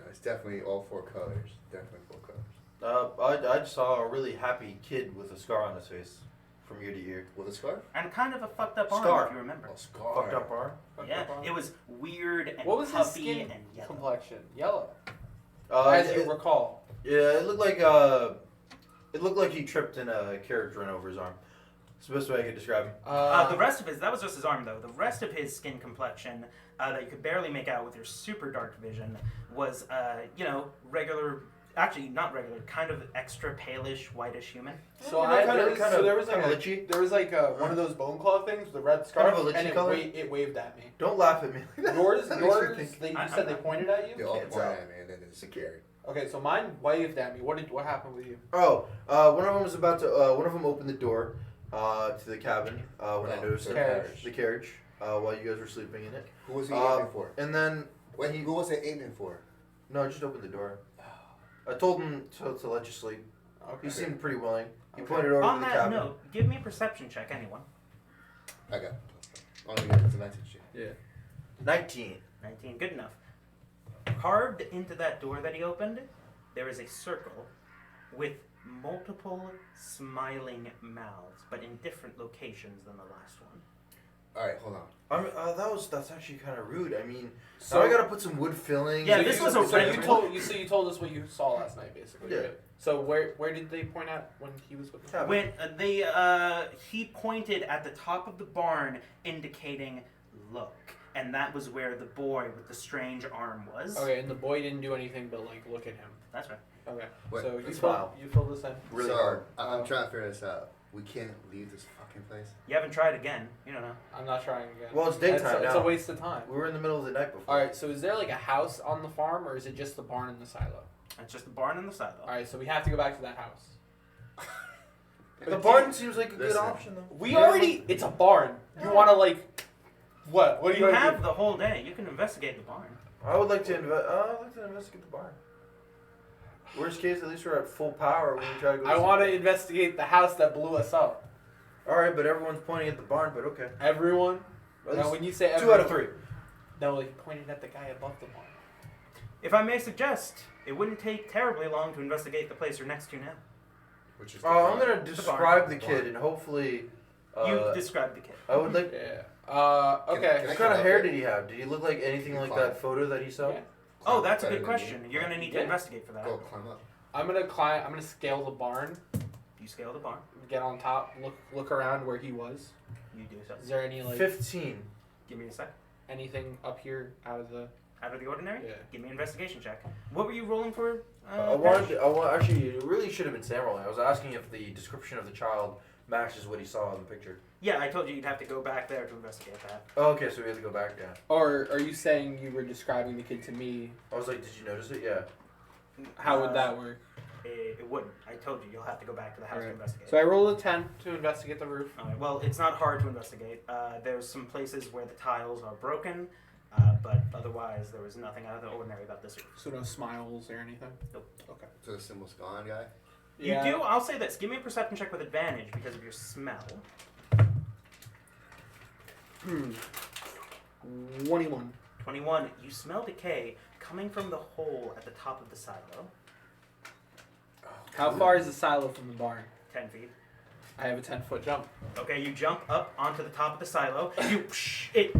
[SPEAKER 1] It's definitely all 4 colors. Definitely 4 colors.
[SPEAKER 4] I just saw a really happy kid with a scar on his face from ear to ear.
[SPEAKER 1] With a scarf?
[SPEAKER 3] And kind of a fucked up arm,
[SPEAKER 4] Scar.
[SPEAKER 3] if you remember.
[SPEAKER 1] Oh, scar.
[SPEAKER 4] Fucked up arm.
[SPEAKER 3] Yeah, it was weird and
[SPEAKER 2] What was his
[SPEAKER 3] puffy
[SPEAKER 2] skin
[SPEAKER 3] and yellow.
[SPEAKER 2] complexion? Yellow. As you recall.
[SPEAKER 4] Yeah, it looked like he tripped and a carriage ran over his arm. It's the best way I could describe him.
[SPEAKER 3] The rest of his, that was just his arm though. The rest of his skin complexion that you could barely make out with your super dark vision was, regular Actually, not regular. Kind of extra palish, whitish human.
[SPEAKER 2] So
[SPEAKER 5] There was like
[SPEAKER 4] lichy.
[SPEAKER 5] one of those bone claw things, the red
[SPEAKER 4] Kind
[SPEAKER 5] scarf,
[SPEAKER 4] of a lichy
[SPEAKER 5] and
[SPEAKER 4] color?
[SPEAKER 5] it waved at me.
[SPEAKER 4] Don't laugh at me.
[SPEAKER 5] Yours,
[SPEAKER 4] That makes me
[SPEAKER 5] yours.
[SPEAKER 4] think.
[SPEAKER 5] You said they pointed at you.
[SPEAKER 1] They all
[SPEAKER 4] It's
[SPEAKER 1] point
[SPEAKER 4] out.
[SPEAKER 1] at me and then it's scared.
[SPEAKER 5] Okay, so mine waved at me. What happened with you?
[SPEAKER 4] Oh, one of them was about to. One of them opened the door to the cabin when I noticed
[SPEAKER 1] the
[SPEAKER 4] it.
[SPEAKER 1] carriage.
[SPEAKER 4] The carriage. While you guys were sleeping in it.
[SPEAKER 1] Who was he aiming for?
[SPEAKER 4] And then
[SPEAKER 1] Who was it aiming for?
[SPEAKER 4] no, just opened the door. I told him to let you sleep.
[SPEAKER 5] Okay.
[SPEAKER 4] He seemed pretty willing. He
[SPEAKER 5] Okay.
[SPEAKER 4] pointed over
[SPEAKER 3] On
[SPEAKER 4] to the
[SPEAKER 3] that
[SPEAKER 4] cabin.
[SPEAKER 3] note, give me a perception check, anyone.
[SPEAKER 1] I got. Only get it's a message.
[SPEAKER 5] Yeah.
[SPEAKER 4] 19.
[SPEAKER 3] 19, good enough. Carved into that door that he opened, there is a circle with multiple smiling mouths, but in different locations than the last one.
[SPEAKER 1] All right, hold on.
[SPEAKER 4] I mean, that's actually kind of rude. I mean,
[SPEAKER 5] So
[SPEAKER 4] now I gotta put some wood filling.
[SPEAKER 3] Yeah,
[SPEAKER 5] so
[SPEAKER 3] this
[SPEAKER 5] you,
[SPEAKER 3] was a
[SPEAKER 5] so
[SPEAKER 3] red
[SPEAKER 5] you
[SPEAKER 3] one.
[SPEAKER 5] told us what you saw last night, basically.
[SPEAKER 4] Yeah.
[SPEAKER 5] Right? So where did they point at when he was with
[SPEAKER 4] Cabin.
[SPEAKER 3] When he pointed at the top of the barn, indicating "look," and that was where the boy with the strange arm was.
[SPEAKER 5] Okay, and the boy didn't do anything but like look at him.
[SPEAKER 3] That's right.
[SPEAKER 5] Okay.
[SPEAKER 1] Wait,
[SPEAKER 5] so you
[SPEAKER 4] smile.
[SPEAKER 5] fill this in.
[SPEAKER 4] Really
[SPEAKER 1] so,
[SPEAKER 4] hard.
[SPEAKER 1] I'm trying to figure this out. We can't leave this fucking place.
[SPEAKER 3] You haven't tried again. You don't know.
[SPEAKER 5] I'm not trying again.
[SPEAKER 4] Well, it's daytime
[SPEAKER 5] It's
[SPEAKER 4] now.
[SPEAKER 5] a waste of time.
[SPEAKER 4] We were in the middle of the night before.
[SPEAKER 5] All right, so is there like a house on the farm, or is it just the barn and the silo?
[SPEAKER 3] It's just the barn and the silo.
[SPEAKER 5] All right, so we have to go back to that house.
[SPEAKER 4] The barn seems like a good
[SPEAKER 1] Listen.
[SPEAKER 4] option, though.
[SPEAKER 5] We already. It's a barn. You want to like. What? What do
[SPEAKER 3] You
[SPEAKER 5] you
[SPEAKER 3] have the whole day. You can investigate the barn.
[SPEAKER 4] I would like to investigate the barn. Worst case, at least we're at full power when we try to go.
[SPEAKER 5] I want to investigate the house that blew us up.
[SPEAKER 4] All right, but everyone's pointing at the barn. But okay.
[SPEAKER 5] Everyone.
[SPEAKER 4] At
[SPEAKER 5] Now,
[SPEAKER 4] least
[SPEAKER 5] when you say
[SPEAKER 4] 2
[SPEAKER 5] everyone,
[SPEAKER 4] out of 3.
[SPEAKER 5] No, he pointed at the guy above the barn.
[SPEAKER 3] If I may suggest, it wouldn't take terribly long to investigate the place you're next to now.
[SPEAKER 1] Which is.
[SPEAKER 4] I'm gonna
[SPEAKER 3] barn.
[SPEAKER 4] describe the kid and hopefully.
[SPEAKER 3] You described the kid.
[SPEAKER 4] I would like.
[SPEAKER 5] Yeah.
[SPEAKER 1] Can
[SPEAKER 5] Okay.
[SPEAKER 4] What
[SPEAKER 1] I
[SPEAKER 4] kind of
[SPEAKER 1] help
[SPEAKER 4] hair
[SPEAKER 1] it?
[SPEAKER 4] did he have? Did he look like anything like
[SPEAKER 1] Climb.
[SPEAKER 4] that photo that he saw?
[SPEAKER 5] Yeah.
[SPEAKER 3] Oh, that's a
[SPEAKER 1] Better
[SPEAKER 3] good
[SPEAKER 1] than me.
[SPEAKER 3] question. You're gonna need to
[SPEAKER 5] Yeah.
[SPEAKER 3] investigate for that.
[SPEAKER 1] Go climb up.
[SPEAKER 5] I'm gonna climb. I'm gonna scale the barn.
[SPEAKER 3] You scale the barn.
[SPEAKER 5] Get on top. Look around where he was.
[SPEAKER 3] You do so.
[SPEAKER 5] Is there any like
[SPEAKER 4] 15.
[SPEAKER 3] Give me a sec.
[SPEAKER 5] anything up here out of the?
[SPEAKER 3] Out of the ordinary?
[SPEAKER 5] Yeah.
[SPEAKER 3] Give me an investigation check. What were you rolling for?
[SPEAKER 4] Actually, it really should have been Sam rolling. I was asking if the description of the child matches what he saw in the picture.
[SPEAKER 3] Yeah, I told you you'd have to go back there to investigate that.
[SPEAKER 4] Oh, okay, so we have to go back down.
[SPEAKER 5] Or are you saying you were describing the kid to me?
[SPEAKER 4] I was like, did you notice it? Yeah.
[SPEAKER 5] How would that work?
[SPEAKER 3] It wouldn't. I told you you'll have to go back to the house to
[SPEAKER 5] Alright.
[SPEAKER 3] investigate.
[SPEAKER 5] So I rolled a 10 to investigate the roof.
[SPEAKER 3] Alright, well, it's not hard to investigate. There's some places where the tiles are broken, but otherwise there was nothing out of the ordinary about this roof.
[SPEAKER 5] So no smiles or anything?
[SPEAKER 3] Nope.
[SPEAKER 5] Okay.
[SPEAKER 1] So the symbol's gone, guy.
[SPEAKER 3] You do? I'll say this. Give me a perception check with advantage because of your smell.
[SPEAKER 5] 21.
[SPEAKER 3] 21. You smell decay coming from the hole at the top of the silo.
[SPEAKER 5] How far is the silo from the barn?
[SPEAKER 3] 10 feet.
[SPEAKER 5] I have a 10-foot jump.
[SPEAKER 3] Okay, you jump up onto the top of the silo. You it.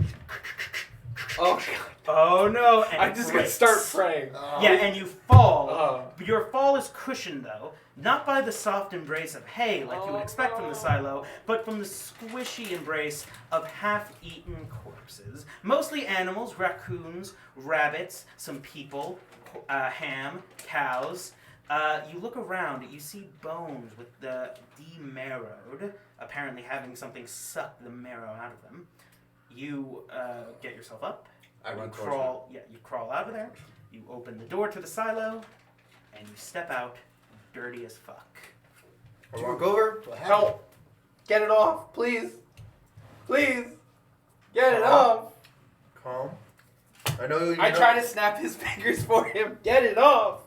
[SPEAKER 5] Oh god.
[SPEAKER 3] Oh no! And
[SPEAKER 5] I'm
[SPEAKER 3] it
[SPEAKER 5] just gonna
[SPEAKER 3] breaks.
[SPEAKER 5] start praying.
[SPEAKER 3] Yeah, and you fall.
[SPEAKER 5] Oh.
[SPEAKER 3] Your fall is cushioned, though, not by the soft embrace of hay like you would expect from the silo, but from the squishy embrace of half-eaten corpses. Mostly animals, raccoons, rabbits, some people, ham, cows. You look around, you see bones with the demarrowed, apparently having something suck the marrow out of them. You get yourself up.
[SPEAKER 1] I run
[SPEAKER 3] You
[SPEAKER 1] towards
[SPEAKER 3] crawl. Yeah, you crawl out of there. You open the door to the silo, and you step out, dirty as fuck.
[SPEAKER 4] I walk over.
[SPEAKER 5] Help! Get it off, please! Please! Get it
[SPEAKER 4] Uh-huh.
[SPEAKER 5] off!
[SPEAKER 4] Calm. I know.
[SPEAKER 5] I try to snap his fingers for him. Get it off!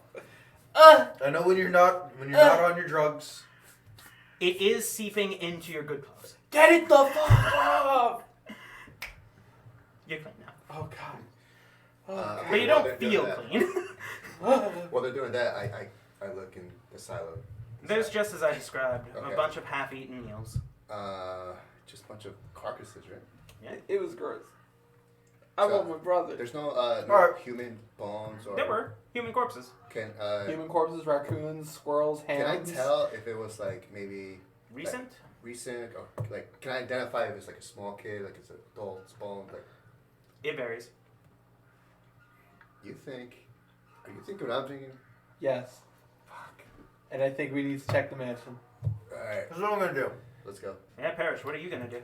[SPEAKER 4] I know when you're not on your drugs.
[SPEAKER 3] It is seeping into your good clothes.
[SPEAKER 5] Get it the fuck off!
[SPEAKER 3] You're clean now.
[SPEAKER 5] Oh god.
[SPEAKER 3] But you
[SPEAKER 1] while
[SPEAKER 3] don't
[SPEAKER 1] they're doing
[SPEAKER 3] feel
[SPEAKER 1] that-
[SPEAKER 3] clean.
[SPEAKER 1] While they're doing that, I look in the silo.
[SPEAKER 3] There's just as I described,
[SPEAKER 1] Okay.
[SPEAKER 3] a bunch of half-eaten meals.
[SPEAKER 1] Just a bunch of carcasses, right?
[SPEAKER 3] Yeah.
[SPEAKER 5] It was gross. I
[SPEAKER 1] So,
[SPEAKER 5] want my brother.
[SPEAKER 1] There's no
[SPEAKER 4] Alright.
[SPEAKER 1] human bones or.
[SPEAKER 3] There were human corpses.
[SPEAKER 1] Can
[SPEAKER 5] Human corpses, raccoons, squirrels,
[SPEAKER 1] can I
[SPEAKER 5] hams.
[SPEAKER 1] tell if it was like maybe
[SPEAKER 3] Recent?
[SPEAKER 1] recent or like can I identify if it's like a small kid, like it's an adult's bone, like
[SPEAKER 3] It varies.
[SPEAKER 1] you think? Are you thinking what I'm thinking?
[SPEAKER 5] Yes.
[SPEAKER 2] and I think we need to check the mansion.
[SPEAKER 1] Alright,
[SPEAKER 4] This is what I'm gonna do.
[SPEAKER 1] let's go.
[SPEAKER 3] Yeah, Parrish, what are you gonna do?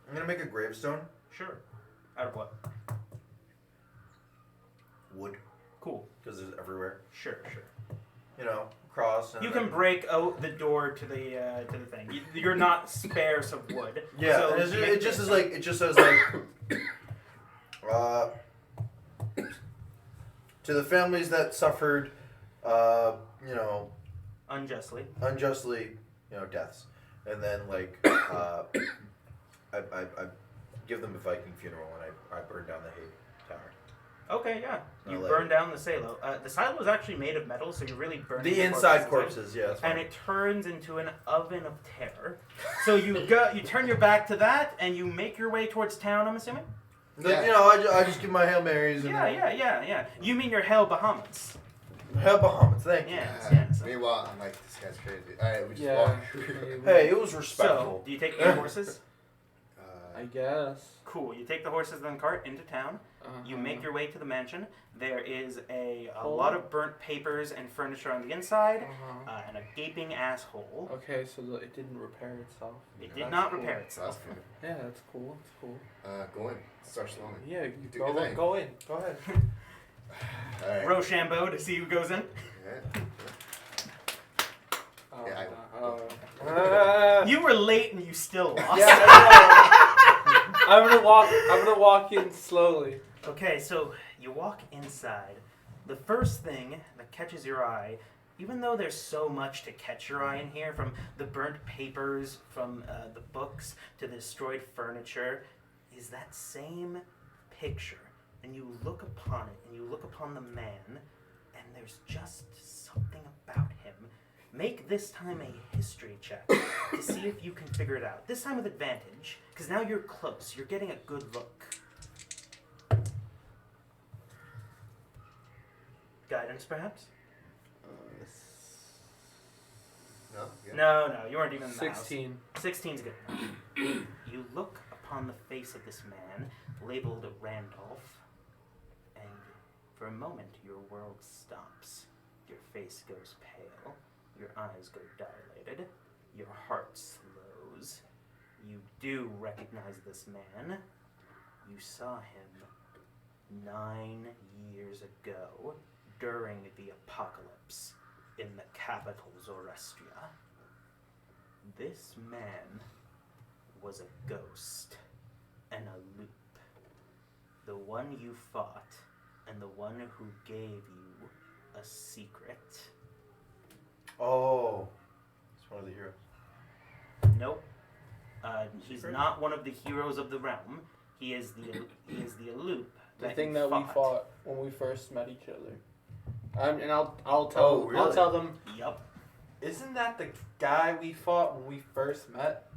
[SPEAKER 4] I'm gonna make a gravestone.
[SPEAKER 3] Sure. Out of what?
[SPEAKER 4] Wood,
[SPEAKER 3] Cool.
[SPEAKER 4] because it's everywhere.
[SPEAKER 3] Sure.
[SPEAKER 4] You know, cross. And
[SPEAKER 3] You
[SPEAKER 4] then-
[SPEAKER 3] can break the door to the thing. You're not sparse of wood.
[SPEAKER 4] Yeah,
[SPEAKER 3] so
[SPEAKER 4] and
[SPEAKER 3] make
[SPEAKER 4] it just
[SPEAKER 3] this-
[SPEAKER 4] is like it just says like to the families that suffered, you know,
[SPEAKER 3] unjustly.
[SPEAKER 4] unjustly, you know, deaths, and then like I give them a Viking funeral and I burn down the hay tower.
[SPEAKER 3] Okay, yeah. You
[SPEAKER 4] I'll let
[SPEAKER 3] burn
[SPEAKER 4] it-
[SPEAKER 3] down the silo. The silo is actually made of metal, so you're really burning
[SPEAKER 4] The inside corpses, yeah. That's fine.
[SPEAKER 3] and it turns into an oven of terror. So you turn your back to that, and you make your way towards town. I'm assuming.
[SPEAKER 1] Yeah.
[SPEAKER 4] You know, I just give my Hail Marys and
[SPEAKER 3] Yeah. You mean your Hail Bahamas?
[SPEAKER 4] Hail Bahamas, thank you.
[SPEAKER 3] Yes.
[SPEAKER 1] Meanwhile, I'm like, this guy's crazy. Alright, we just
[SPEAKER 2] Yeah.
[SPEAKER 1] walk.
[SPEAKER 4] Hey, it was
[SPEAKER 3] So,
[SPEAKER 4] respectful.
[SPEAKER 3] do you take the horses?
[SPEAKER 2] I guess.
[SPEAKER 3] Cool. You take the horses and cart into town. You make your way to the mansion. There is a lot of burnt papers and furniture on the inside, and a gaping asshole.
[SPEAKER 2] Okay, so it didn't repair itself.
[SPEAKER 3] It did
[SPEAKER 2] That's
[SPEAKER 3] not
[SPEAKER 2] cool.
[SPEAKER 3] repair
[SPEAKER 1] That's
[SPEAKER 3] itself.
[SPEAKER 1] good.
[SPEAKER 2] Yeah, that's cool. That's cool.
[SPEAKER 1] Go in. Start slowing.
[SPEAKER 2] Yeah, you
[SPEAKER 1] Do your thing.
[SPEAKER 2] go in. Go ahead.
[SPEAKER 1] Alright.
[SPEAKER 3] Rochambeau to see who goes in.
[SPEAKER 1] Yeah.
[SPEAKER 2] Oh,
[SPEAKER 1] Yeah,
[SPEAKER 2] no.
[SPEAKER 3] You were late and you still lost.
[SPEAKER 2] Yeah, I know. I'm gonna walk in slowly.
[SPEAKER 3] Okay, so you walk inside. The first thing that catches your eye, even though there's so much to catch your eye in here, from the burnt papers, from the books, to the destroyed furniture, is that same picture. And you look upon it, and you look upon the man, and there's just something about him. Make this time a history check to see if you can figure it out. This time with advantage, because now you're close. You're getting a good look. Guidance, perhaps?
[SPEAKER 1] No? Yeah.
[SPEAKER 3] No, you weren't even in the
[SPEAKER 2] 16.
[SPEAKER 3] house. 16's good enough. You look upon the face of this man, labeled Randolph, and for a moment your world stops. Your face goes pale, your eyes go dilated, your heart slows. You do recognize this man. You saw him 9 years ago during the apocalypse in the capital Zorestria. This man was a ghost and a loop. The one you fought and the one who gave you a secret.
[SPEAKER 4] Oh, it's one of the heroes.
[SPEAKER 3] Nope. He's not one of the heroes of the realm. He is the loop.
[SPEAKER 2] The
[SPEAKER 3] that
[SPEAKER 2] thing
[SPEAKER 3] you
[SPEAKER 2] that we fought when we first met each other. And I'll tell
[SPEAKER 4] Oh, really?
[SPEAKER 2] I'll tell them.
[SPEAKER 3] Yup.
[SPEAKER 2] Isn't that the guy we fought when we first met?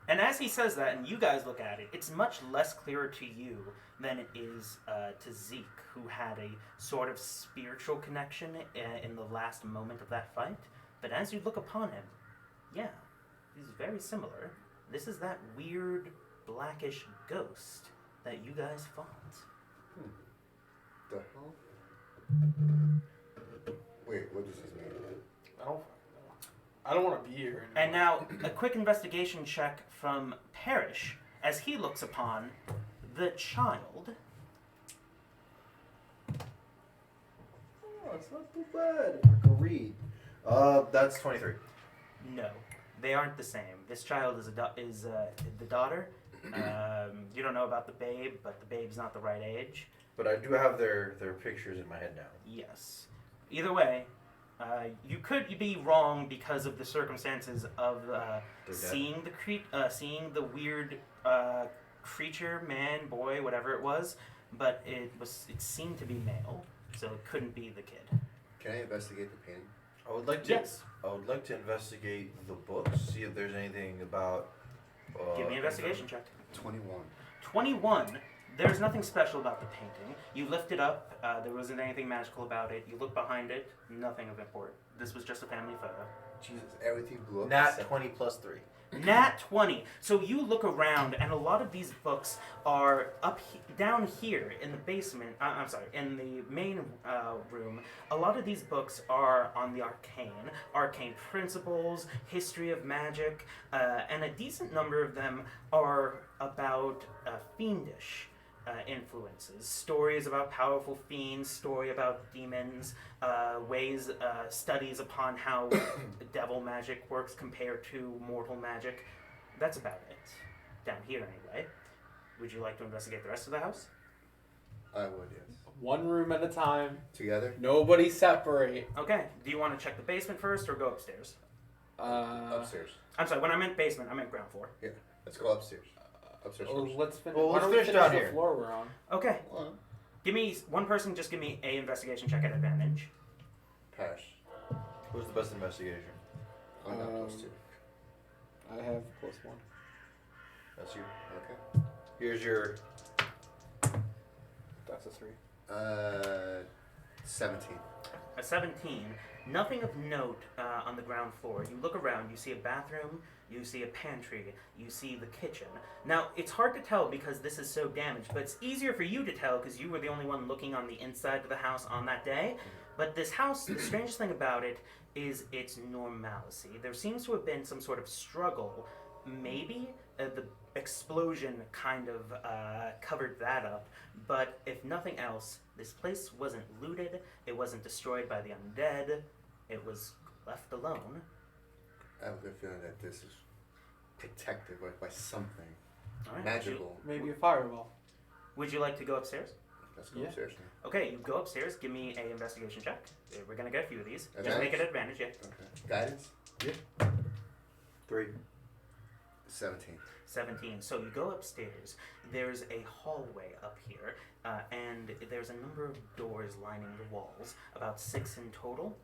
[SPEAKER 3] And as he says that, and you guys look at it, it's much less clearer to you than it is to Zeke, who had a sort of spiritual connection in the last moment of that fight. But as you look upon him, yeah, he's very similar. This is that weird blackish ghost that you guys fought.
[SPEAKER 1] The hell? Wait, what does this mean?
[SPEAKER 2] I don't want to be here anymore.
[SPEAKER 3] And now, a quick investigation check from Parrish as he looks upon the child.
[SPEAKER 4] Oh, it's not too bad. I can read. That's 23.
[SPEAKER 3] No, they aren't the same. This child is the daughter. You don't know about the babe, but the babe's not the right age.
[SPEAKER 4] But I do have their pictures in my head now.
[SPEAKER 3] Yes. Either way, you could be wrong because of the circumstances of seeing seeing the weird creature, man, boy, whatever it was. But it seemed to be male, so it couldn't be the kid.
[SPEAKER 1] Can I investigate the painting?
[SPEAKER 4] I would like to.
[SPEAKER 3] Yes.
[SPEAKER 4] I would like to investigate the books, see if there's anything about.
[SPEAKER 3] Give me an investigation check.
[SPEAKER 1] 21.
[SPEAKER 3] 21. There's nothing special about the painting. You lift it up. There wasn't anything magical about it. You look behind it. Nothing of import. This was just a family photo.
[SPEAKER 1] Jesus, everything blew up.
[SPEAKER 4] Nat 20 plus 3.
[SPEAKER 3] Nat 20. So you look around, and a lot of these books are down here in the basement. I'm sorry, in the main room. A lot of these books are on the arcane principles, history of magic, and a decent number of them are about fiendish influences. Stories about powerful fiends, story about demons, studies upon how devil magic works compared to mortal magic. That's about it. Down here, anyway. Would you like to investigate the rest of the house?
[SPEAKER 1] I would, yes.
[SPEAKER 2] One room at a time.
[SPEAKER 1] Together?
[SPEAKER 2] Nobody separate.
[SPEAKER 3] Okay. Do you want to check the basement first or go upstairs?
[SPEAKER 1] Upstairs.
[SPEAKER 3] I'm sorry, when I meant basement, I meant ground floor.
[SPEAKER 1] Yeah, let's go upstairs. Upstairs
[SPEAKER 2] Well,
[SPEAKER 1] first.
[SPEAKER 2] let's finish.
[SPEAKER 5] Well,
[SPEAKER 2] why
[SPEAKER 5] let's
[SPEAKER 2] don't we
[SPEAKER 5] finish
[SPEAKER 2] finish
[SPEAKER 5] down
[SPEAKER 2] the
[SPEAKER 5] here.
[SPEAKER 2] floor we're on?
[SPEAKER 3] Okay.
[SPEAKER 1] Well,
[SPEAKER 3] Give me one person, just give me a investigation check at advantage.
[SPEAKER 1] Pash.
[SPEAKER 4] Who's the best investigation?
[SPEAKER 1] I'm not close to.
[SPEAKER 2] I have +1.
[SPEAKER 4] That's you.
[SPEAKER 1] Okay.
[SPEAKER 4] Here's your.
[SPEAKER 2] That's a 3.
[SPEAKER 1] 17.
[SPEAKER 3] A 17. Nothing of note on the ground floor. You look around, you see a bathroom, you see a pantry, you see the kitchen. Now, it's hard to tell because this is so damaged, but it's easier for you to tell because you were the only one looking on the inside of the house on that day. But this house, the strangest thing about it is its normalcy. There seems to have been some sort of struggle. Maybe the explosion kind of covered that up, but if nothing else, this place wasn't looted, it wasn't destroyed by the undead, it was left alone.
[SPEAKER 1] I have a good feeling that this is protected by something
[SPEAKER 3] All right.
[SPEAKER 1] magical.
[SPEAKER 2] Maybe a fireball.
[SPEAKER 3] Would you like to go upstairs?
[SPEAKER 1] Let's go
[SPEAKER 2] Yeah.
[SPEAKER 1] upstairs now.
[SPEAKER 3] Okay, you go upstairs, give me a investigation check. We're gonna get a few of these. Just
[SPEAKER 1] Advantage?
[SPEAKER 3] make it advantage, yeah.
[SPEAKER 1] Okay. Guidance?
[SPEAKER 4] 3.
[SPEAKER 1] 17.
[SPEAKER 3] 17. So you go upstairs. There's a hallway up here, and there's a number of doors lining the walls, about 6 in total.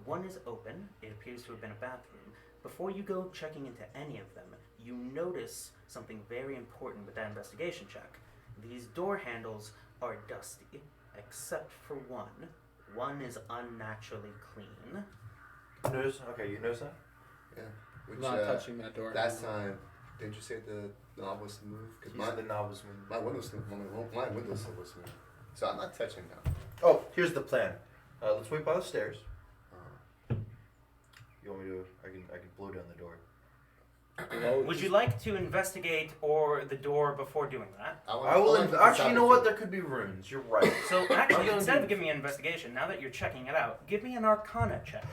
[SPEAKER 3] One is open. It appears to have been a bathroom. Before you go checking into any of them, you notice something very important with that investigation check. These door handles are dusty, except for one. One is unnaturally clean.
[SPEAKER 4] Notice? Okay, you notice that?
[SPEAKER 1] Yeah. Which,
[SPEAKER 2] Not touching that door.
[SPEAKER 1] last time, didn't you say the knob was smooth? Because
[SPEAKER 4] He said the knob was smooth.
[SPEAKER 1] my window's smooth. My windowsill was smooth. So I'm not touching that.
[SPEAKER 4] Oh, here's the plan. Let's wait by the stairs. You want me to? I can blow down the door.
[SPEAKER 3] Would you like to investigate or the door before doing that?
[SPEAKER 4] I will. Actually, you know what? There could be runes. You're right.
[SPEAKER 3] So actually,
[SPEAKER 4] gonna
[SPEAKER 3] instead
[SPEAKER 4] do-
[SPEAKER 3] of giving me an investigation, now that you're checking it out, give me an Arcana check.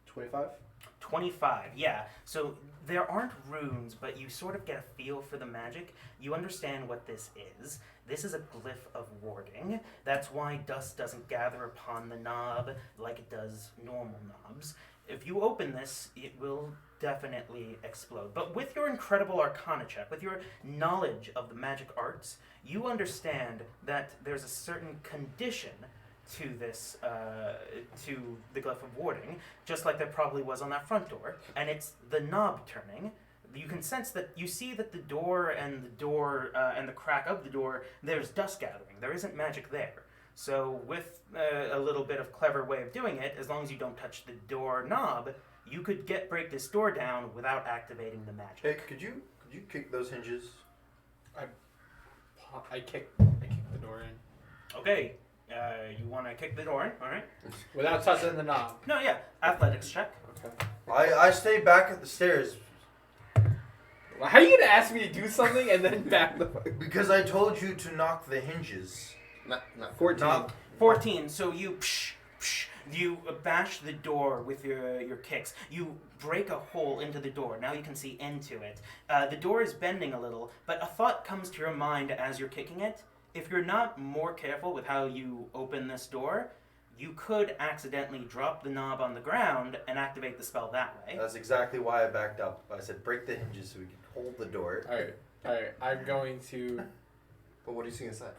[SPEAKER 4] 25.
[SPEAKER 3] 25, yeah. So there aren't runes, but you sort of get a feel for the magic. You understand what this is. This is a glyph of warding. That's why dust doesn't gather upon the knob like it does normal knobs. If you open this, it will definitely explode. But with your incredible Arcana check, with your knowledge of the magic arts, you understand that there's a certain condition to this, to the glyph of warding, just like there probably was on that front door, and it's the knob turning. You can sense that, you see that the door and the crack of the door, there's dust gathering. There isn't magic there. So with a little bit of clever way of doing it, as long as you don't touch the door knob, you could break this door down without activating the magic.
[SPEAKER 4] Hey, could you kick those hinges?
[SPEAKER 2] I kicked the door in.
[SPEAKER 3] Okay, you want to kick the door in, alright?
[SPEAKER 2] Without touching the knob.
[SPEAKER 3] No, yeah, athletics check.
[SPEAKER 2] Okay.
[SPEAKER 4] I stay back at the stairs
[SPEAKER 2] Well, how are you gonna ask me to do something and then back the fuck?
[SPEAKER 4] because I told you to knock the hinges.
[SPEAKER 1] Not
[SPEAKER 2] 14.
[SPEAKER 4] Knock.
[SPEAKER 3] 14, so you you bash the door with your kicks. You break a hole into the door. Now you can see into it. The door is bending a little, but a thought comes to your mind as you're kicking it. If you're not more careful with how you open this door, you could accidentally drop the knob on the ground and activate the spell that way.
[SPEAKER 4] That's exactly why I backed up. I said break the hinges so we can hold the door.
[SPEAKER 2] Alright. I'm going to.
[SPEAKER 1] But what do you see inside?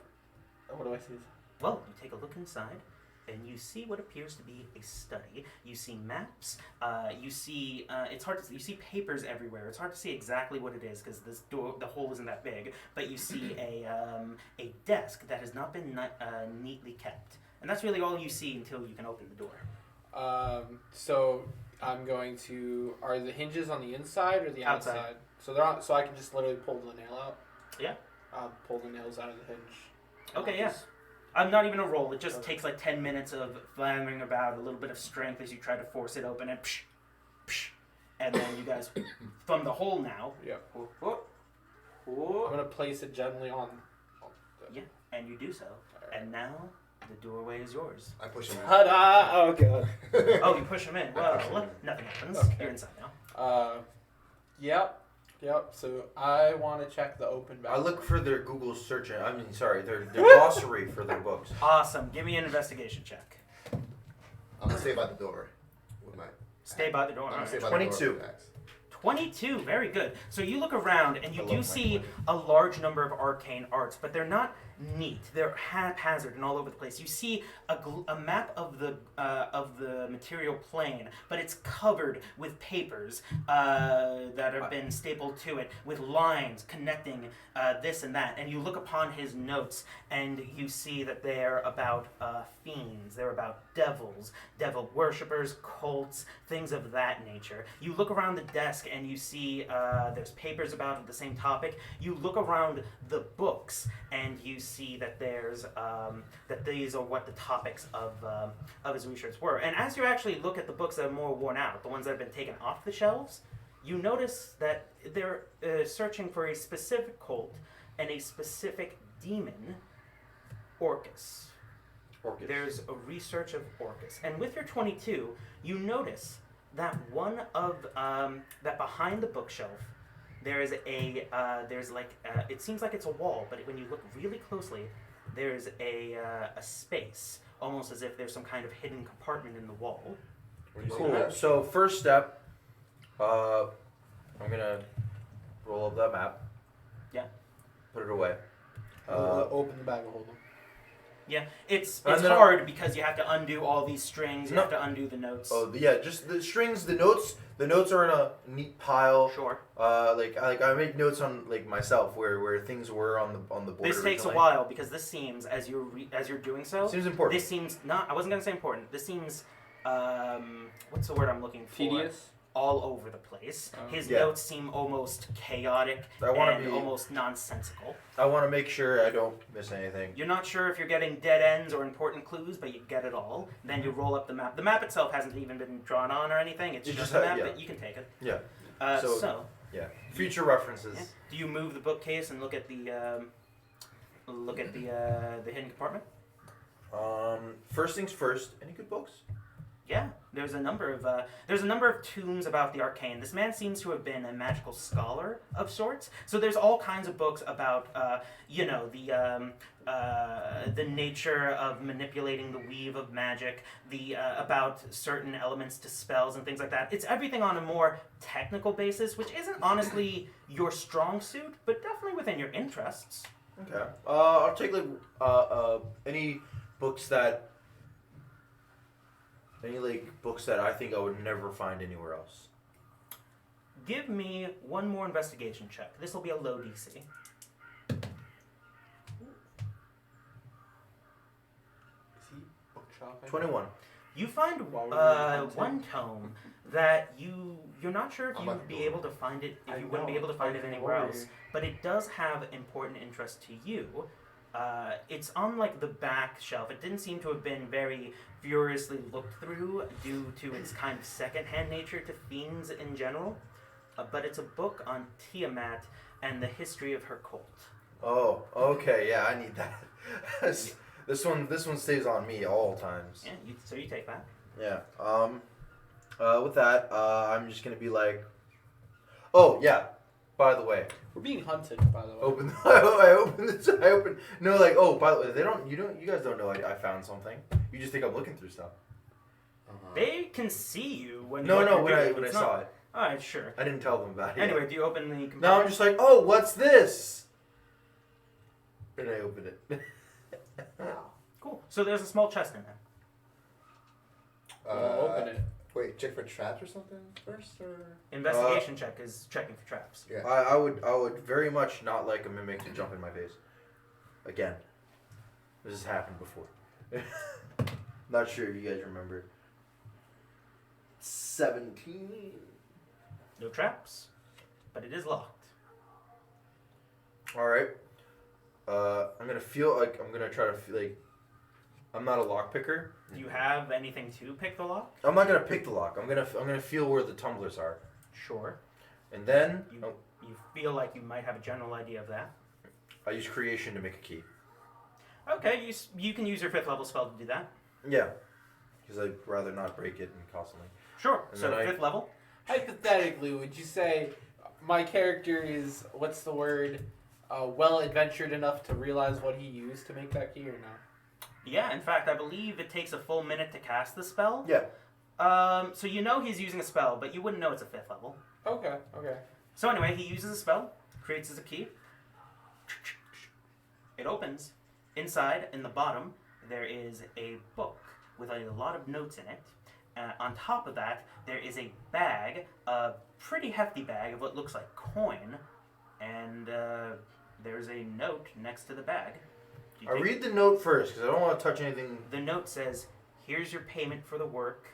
[SPEAKER 2] What do I see?
[SPEAKER 3] Well, you take a look inside, and you see what appears to be a study. You see maps. You see it's hard to see. You see papers everywhere. It's hard to see exactly what it is because this door, the hole isn't that big. But you see a desk that has not been neatly kept, and that's really all you see until you can open the door.
[SPEAKER 2] So I'm going to. Are the hinges on the inside or the
[SPEAKER 3] Outside.
[SPEAKER 2] outside? So they're on. So I can just literally pull the nail out.
[SPEAKER 3] Yeah.
[SPEAKER 2] Pull the nails out of the hinge.
[SPEAKER 3] Okay, yeah. I'm not even a roll. It just takes like 10 minutes of floundering about, a little bit of strength as you try to force it open, and psh, psh, and then you guys from the hole now.
[SPEAKER 2] Yeah.
[SPEAKER 3] Whoop, whoop,
[SPEAKER 2] I'm
[SPEAKER 3] whoop.
[SPEAKER 2] gonna place it gently on.
[SPEAKER 3] Yeah, and you do so. And now the doorway is yours.
[SPEAKER 1] I push him in.
[SPEAKER 2] Ta-da! Oh god.
[SPEAKER 3] Oh, you push him in.
[SPEAKER 1] I
[SPEAKER 3] Well,
[SPEAKER 1] push him in.
[SPEAKER 3] nothing happens.
[SPEAKER 2] Okay.
[SPEAKER 3] You're inside now.
[SPEAKER 2] Yep. So I want to check the open back.
[SPEAKER 4] I look for their Google search. Their glossary for their books.
[SPEAKER 3] Awesome. Give me an investigation check.
[SPEAKER 1] I'm gonna stay by the door with my.
[SPEAKER 3] Stay by the door.
[SPEAKER 1] I'm
[SPEAKER 3] All
[SPEAKER 1] gonna stay
[SPEAKER 3] right.
[SPEAKER 1] by the door
[SPEAKER 4] 22.
[SPEAKER 1] with my axe.
[SPEAKER 3] 22, very good. So you look around and you
[SPEAKER 1] I
[SPEAKER 3] do
[SPEAKER 1] love my
[SPEAKER 3] see
[SPEAKER 1] 20.
[SPEAKER 3] a large number of arcane arts, but they're not neat. They're haphazard and all over the place. You see a map of the material plane, but it's covered with papers that have been stapled to it, with lines connecting this and that. And you look upon his notes, and you see that they're about fiends. They're about devils, devil worshippers, cults, things of that nature. You look around the desk, and you see there's papers about the same topic. You look around the books, and you see that there's that these are what the topics of his research were. And as you actually look at the books that are more worn out, the ones that have been taken off the shelves, you notice that they're searching for a specific cult and a specific demon, Orcus. There's a research of Orcus. And with your 22, you notice that one of that behind the bookshelf, there's it seems like it's a wall, but when you look really closely, there's a space, almost as if there's some kind of hidden compartment in the wall.
[SPEAKER 4] Cool. So first step, I'm gonna roll up that map.
[SPEAKER 3] Yeah.
[SPEAKER 4] Put it away.
[SPEAKER 2] Open the bag of holding.
[SPEAKER 3] Yeah, it's
[SPEAKER 4] And then
[SPEAKER 3] hard because you have to undo all these strings. You
[SPEAKER 4] No.
[SPEAKER 3] have to undo the notes.
[SPEAKER 4] Oh yeah, just the strings, the notes. The notes are in a neat pile.
[SPEAKER 3] Sure.
[SPEAKER 4] Like I make notes on like myself where things were on the board.
[SPEAKER 3] This takes a
[SPEAKER 4] originally.
[SPEAKER 3] while because this seems as you're doing so.
[SPEAKER 4] Seems important.
[SPEAKER 3] This seems not. I wasn't gonna say important. This seems what's the word I'm looking for?
[SPEAKER 2] Tedious.
[SPEAKER 3] All over the place. His
[SPEAKER 4] Yeah.
[SPEAKER 3] notes seem almost chaotic
[SPEAKER 4] I wanna
[SPEAKER 3] and
[SPEAKER 4] be-
[SPEAKER 3] almost nonsensical.
[SPEAKER 4] I want to make sure I don't miss anything.
[SPEAKER 3] You're not sure if you're getting dead ends or important clues, but you get it all. Then you roll up the map. The map itself hasn't even been drawn on or anything. It's
[SPEAKER 4] You
[SPEAKER 3] just
[SPEAKER 4] just
[SPEAKER 3] a
[SPEAKER 4] have-
[SPEAKER 3] map,
[SPEAKER 4] yeah.
[SPEAKER 3] but you can take it.
[SPEAKER 4] Yeah.
[SPEAKER 3] So
[SPEAKER 4] Yeah. Future references.
[SPEAKER 3] yeah. Do you move the bookcase and look at the hidden compartment?
[SPEAKER 4] First things first. Any good books?
[SPEAKER 3] Yeah, there's a number of tombs about the arcane. This man seems to have been a magical scholar of sorts. So there's all kinds of books about the nature of manipulating the weave of magic, about certain elements to spells and things like that. It's everything on a more technical basis, which isn't honestly your strong suit, but definitely within your interests.
[SPEAKER 4] Okay. I'll take like any books that. Any like books that I think I would never find anywhere else.
[SPEAKER 3] Give me one more investigation check. This will be a low DC.
[SPEAKER 2] Is he book shopping?
[SPEAKER 4] 21.
[SPEAKER 3] You find
[SPEAKER 2] While we're doing
[SPEAKER 3] one tome that you're not sure if
[SPEAKER 1] I'm
[SPEAKER 3] you
[SPEAKER 1] at
[SPEAKER 3] would
[SPEAKER 1] the
[SPEAKER 3] be
[SPEAKER 1] door.
[SPEAKER 3] able to find it if
[SPEAKER 2] I
[SPEAKER 3] you wouldn't be
[SPEAKER 2] know,
[SPEAKER 3] able to find
[SPEAKER 2] I
[SPEAKER 3] it
[SPEAKER 2] can
[SPEAKER 3] anywhere
[SPEAKER 2] worry.
[SPEAKER 3] else, but it does have important interest to you. It's on like the back shelf. It didn't seem to have been very furiously looked through due to its kind of secondhand nature to fiends in general. But it's a book on Tiamat and the history of her cult.
[SPEAKER 4] Oh, okay, yeah, I need that. This one stays on me all times.
[SPEAKER 3] Yeah, so you take that.
[SPEAKER 4] Yeah. With that, I'm just gonna be like, oh yeah. By the way,
[SPEAKER 2] We're being hunted, by the way.
[SPEAKER 4] open. I open. No, like, oh, by the way, you guys don't know I found something. You just think I'm looking through stuff.
[SPEAKER 3] They can see you when
[SPEAKER 4] No,
[SPEAKER 3] what
[SPEAKER 4] no,
[SPEAKER 3] you're
[SPEAKER 4] when I
[SPEAKER 3] doing.
[SPEAKER 4] when I
[SPEAKER 3] It's
[SPEAKER 4] saw
[SPEAKER 3] not-
[SPEAKER 4] it,
[SPEAKER 3] Alright, sure.
[SPEAKER 4] I didn't tell them about it.
[SPEAKER 3] Anyway, do you open the compartment?
[SPEAKER 4] Now I'm just like, oh, what's this? And I open it.
[SPEAKER 3] Cool. So there's a small chest in there.
[SPEAKER 2] Open it.
[SPEAKER 1] Wait, check for traps or something first, or
[SPEAKER 3] Investigation check is checking for traps.
[SPEAKER 1] yeah.
[SPEAKER 4] I would very much not like a mimic to jump in my face. Again, this has happened before. Not sure if you guys remember. 17.
[SPEAKER 3] No traps, but it is locked.
[SPEAKER 4] All right. I'm gonna feel like I'm gonna try to feel like I'm not a lock picker.
[SPEAKER 3] Do you have anything to pick the lock?
[SPEAKER 4] I'm not gonna pick the lock. I'm gonna feel where the tumblers are,
[SPEAKER 3] Sure.
[SPEAKER 4] and then
[SPEAKER 3] You feel like you might have a general idea of that.
[SPEAKER 4] I use creation to make a key.
[SPEAKER 3] Okay, you can use your 5th level spell to do that.
[SPEAKER 4] Yeah, because I'd rather not break it and constantly.
[SPEAKER 3] Sure.
[SPEAKER 4] And
[SPEAKER 3] So
[SPEAKER 4] then
[SPEAKER 3] 5th level.
[SPEAKER 2] Hypothetically, would you say my character is, what's the word, well adventured enough to realize what he used to make that key or no?
[SPEAKER 3] Yeah, in fact, I believe it takes a full minute to cast the spell.
[SPEAKER 4] Yeah.
[SPEAKER 3] So you know he's using a spell, but you wouldn't know it's a 5th level.
[SPEAKER 2] Okay.
[SPEAKER 3] So anyway, he uses a spell, creates as a key. It opens. Inside, in the bottom, there is a book with a lot of notes in it. On top of that, there is a bag, a pretty hefty bag of what looks like coin, and there's a note next to the bag.
[SPEAKER 4] I read the note first because I don't want to touch anything.
[SPEAKER 3] The note says, "Here's your payment for the work."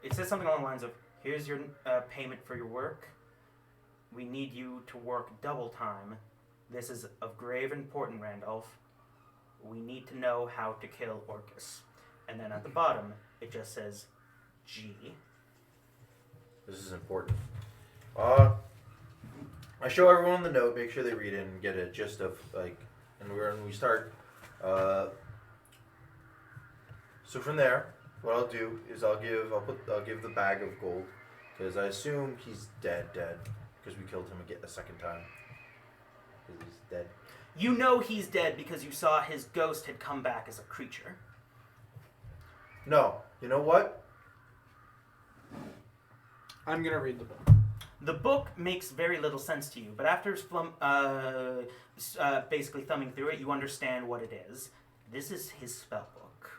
[SPEAKER 3] It says something along the lines of, "Here's your payment for your work. We need you to work double time. This is of grave importance, Randolph. We need to know how to kill Orcus." And then at the bottom, it just says, "G."
[SPEAKER 4] This is important. I show everyone the note, make sure they read it and get a gist of like, and we start. So from there, what I'll do is I'll give the bag of gold because I assume he's dead because we killed him a second time. Because he's dead.
[SPEAKER 3] You know he's dead because you saw his ghost had come back as a creature.
[SPEAKER 4] No, you know what?
[SPEAKER 2] I'm gonna read the book.
[SPEAKER 3] The book makes very little sense to you, but after basically thumbing through it, you understand what it is. This is his spell book.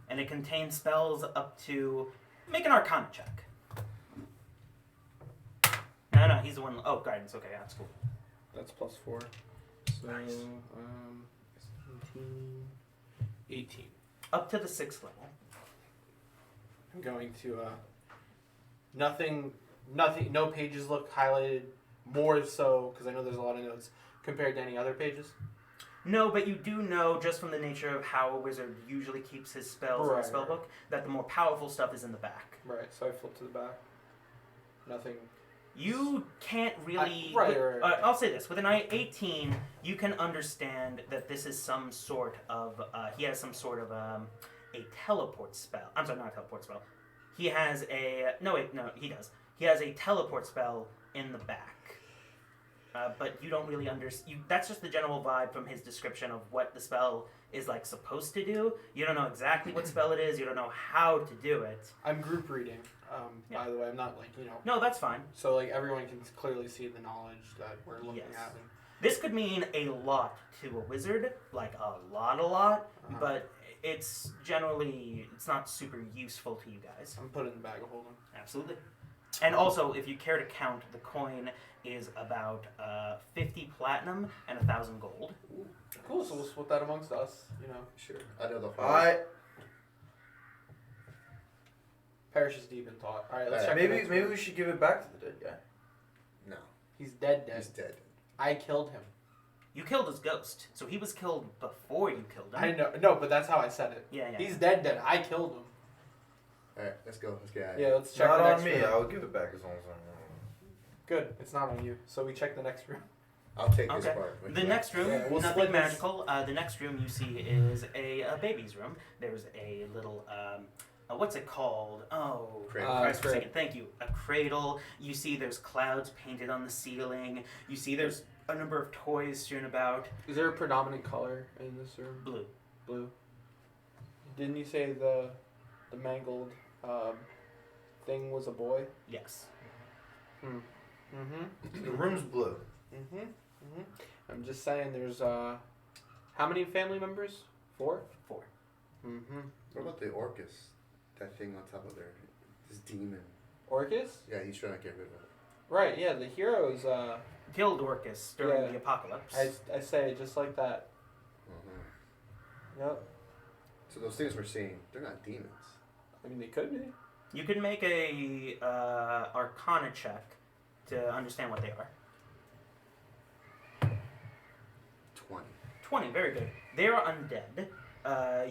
[SPEAKER 3] And it contains spells up to... Make an Arcana check. No, he's the one... Oh, guidance. Okay, yeah, that's cool.
[SPEAKER 2] That's +4. So,
[SPEAKER 3] Nice.
[SPEAKER 2] 17, 18.
[SPEAKER 3] Up to the 6th level.
[SPEAKER 2] I'm going to, nothing, no pages look highlighted more so, because I know there's a lot of notes, compared to any other pages.
[SPEAKER 3] No, but you do know, just from the nature of how a wizard usually keeps his spells in the spell book, that the more powerful stuff is in the back.
[SPEAKER 2] Right, so I flip to the back. Nothing.
[SPEAKER 3] You can't really...
[SPEAKER 2] Right.
[SPEAKER 3] I'll say this. With an 18, you can understand that this is some sort of... he has some sort of a teleport spell. I'm sorry, not a teleport spell. He has a... No, he does. He has a teleport spell in the back. But you don't really understand... That's just the general vibe from his description of what the spell is like supposed to do. You don't know exactly what spell it is. You don't know how to do it.
[SPEAKER 2] I'm group reading, by the way. I'm not,
[SPEAKER 3] No, that's fine.
[SPEAKER 2] So, everyone can clearly see the knowledge that we're looking at. And
[SPEAKER 3] this could mean a lot to a wizard. Like, a lot.
[SPEAKER 2] Uh-huh.
[SPEAKER 3] But it's generally... It's not super useful to you guys.
[SPEAKER 2] I'm putting it in the bag of holding.
[SPEAKER 3] Absolutely. And also, if you care to count, the coin is about 50 platinum and 1,000 gold.
[SPEAKER 2] Ooh, cool, so we'll split that amongst us,
[SPEAKER 1] Sure. I know the whole.
[SPEAKER 2] Parish is deep in thought. Alright, let's check.
[SPEAKER 4] Maybe we should give it back to the dead guy.
[SPEAKER 1] No.
[SPEAKER 2] He's dead.
[SPEAKER 1] He's dead.
[SPEAKER 2] I killed him.
[SPEAKER 3] You killed his ghost, so he was killed before you killed him.
[SPEAKER 2] I know, no, but that's how I said it.
[SPEAKER 3] Yeah.
[SPEAKER 2] He's dead. I killed him.
[SPEAKER 1] Alright, let's go. Let's get out of
[SPEAKER 2] Yeah,
[SPEAKER 1] here.
[SPEAKER 2] let's check
[SPEAKER 4] Not
[SPEAKER 2] the
[SPEAKER 4] on
[SPEAKER 2] next
[SPEAKER 4] me.
[SPEAKER 2] room.
[SPEAKER 4] I'll give it back as long as I'm.
[SPEAKER 2] Good, it's not on you. So we check the next room.
[SPEAKER 1] I'll take this
[SPEAKER 3] Okay.
[SPEAKER 1] part.
[SPEAKER 3] The next room,
[SPEAKER 2] Yeah, we'll
[SPEAKER 3] nothing
[SPEAKER 2] split this.
[SPEAKER 3] magical. The next room you see is a baby's room. There's a little, what's it called? Oh,
[SPEAKER 1] Cradle.
[SPEAKER 3] Christ
[SPEAKER 2] Crib.
[SPEAKER 3] forsaken. Thank you. A cradle. You see there's clouds painted on the ceiling. You see there's a number of toys strewn about.
[SPEAKER 2] Is there a predominant color in this room?
[SPEAKER 3] Blue.
[SPEAKER 2] Blue. Didn't you say the mangled thing was a boy?
[SPEAKER 3] Yes.
[SPEAKER 2] Mm-hmm.
[SPEAKER 4] The room's blue.
[SPEAKER 2] I'm just saying there's how many family members? 4?
[SPEAKER 3] 4.
[SPEAKER 2] Mm-hmm.
[SPEAKER 1] What about the Orcus? That thing on top of there. This demon.
[SPEAKER 2] Orcus?
[SPEAKER 1] Yeah, he's trying to get rid of it.
[SPEAKER 2] Right, yeah, the heroes
[SPEAKER 3] Killed Orcus during
[SPEAKER 2] Yeah.
[SPEAKER 3] the apocalypse.
[SPEAKER 2] I say it just like that.
[SPEAKER 1] Mm-hmm.
[SPEAKER 2] Yep.
[SPEAKER 1] So those things we're seeing, they're not demons.
[SPEAKER 2] I mean they could be.
[SPEAKER 3] You can make a Arcana check to understand what they are.
[SPEAKER 1] 20.
[SPEAKER 3] 20, very good. They are undead.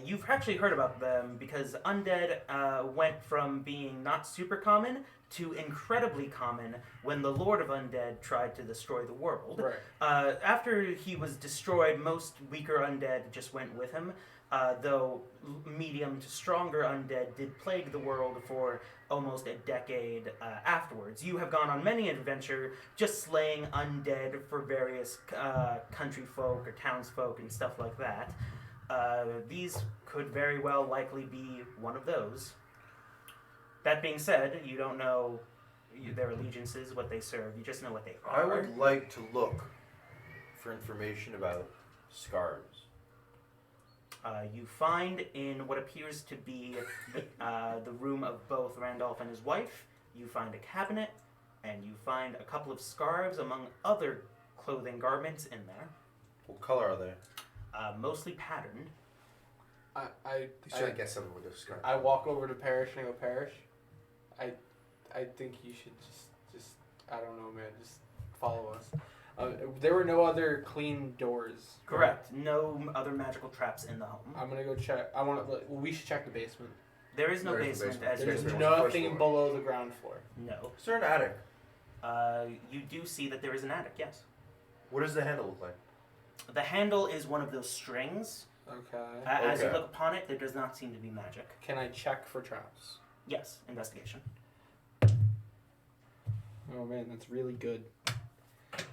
[SPEAKER 3] You've actually heard about them because undead went from being not super common to incredibly common when the Lord of Undead tried to destroy the world.
[SPEAKER 2] Right.
[SPEAKER 3] After he was destroyed, most weaker undead just went with him, though medium to stronger undead did plague the world for almost a decade afterwards. You have gone on many an adventure just slaying undead for various country folk or townsfolk and stuff like that. These could very well likely be one of those. That being said, you don't know their allegiances, what they serve. You just know what they are.
[SPEAKER 4] I would like to look for information about scarves.
[SPEAKER 3] You find in what appears to be the room of both Randolph and his wife, you find a cabinet, and you find a couple of scarves among other clothing garments in there.
[SPEAKER 4] What color are they?
[SPEAKER 3] Mostly patterned.
[SPEAKER 2] I
[SPEAKER 1] Should I guess someone with a scarf?
[SPEAKER 2] I walk over to Parrish and I go, Parrish, I think you should just I don't know, man, just follow us. There were no other clean doors.
[SPEAKER 3] Correct. No other magical traps in the home.
[SPEAKER 2] I'm gonna go check. We should check the basement.
[SPEAKER 3] There is no
[SPEAKER 1] There is no
[SPEAKER 3] basement,
[SPEAKER 1] basement.
[SPEAKER 3] as you
[SPEAKER 2] There's
[SPEAKER 1] Basement
[SPEAKER 3] know.
[SPEAKER 1] was the first
[SPEAKER 2] nothing
[SPEAKER 1] floor.
[SPEAKER 2] below the ground floor.
[SPEAKER 3] No.
[SPEAKER 4] Is there an attic?
[SPEAKER 3] You do see that there is an attic, yes.
[SPEAKER 4] What does the handle look like?
[SPEAKER 3] The handle is one of those strings.
[SPEAKER 2] Okay.
[SPEAKER 3] As you
[SPEAKER 4] Okay.
[SPEAKER 3] look upon it, there does not seem to be magic.
[SPEAKER 2] Can I check for traps?
[SPEAKER 3] Yes, investigation.
[SPEAKER 2] Oh man, that's really good.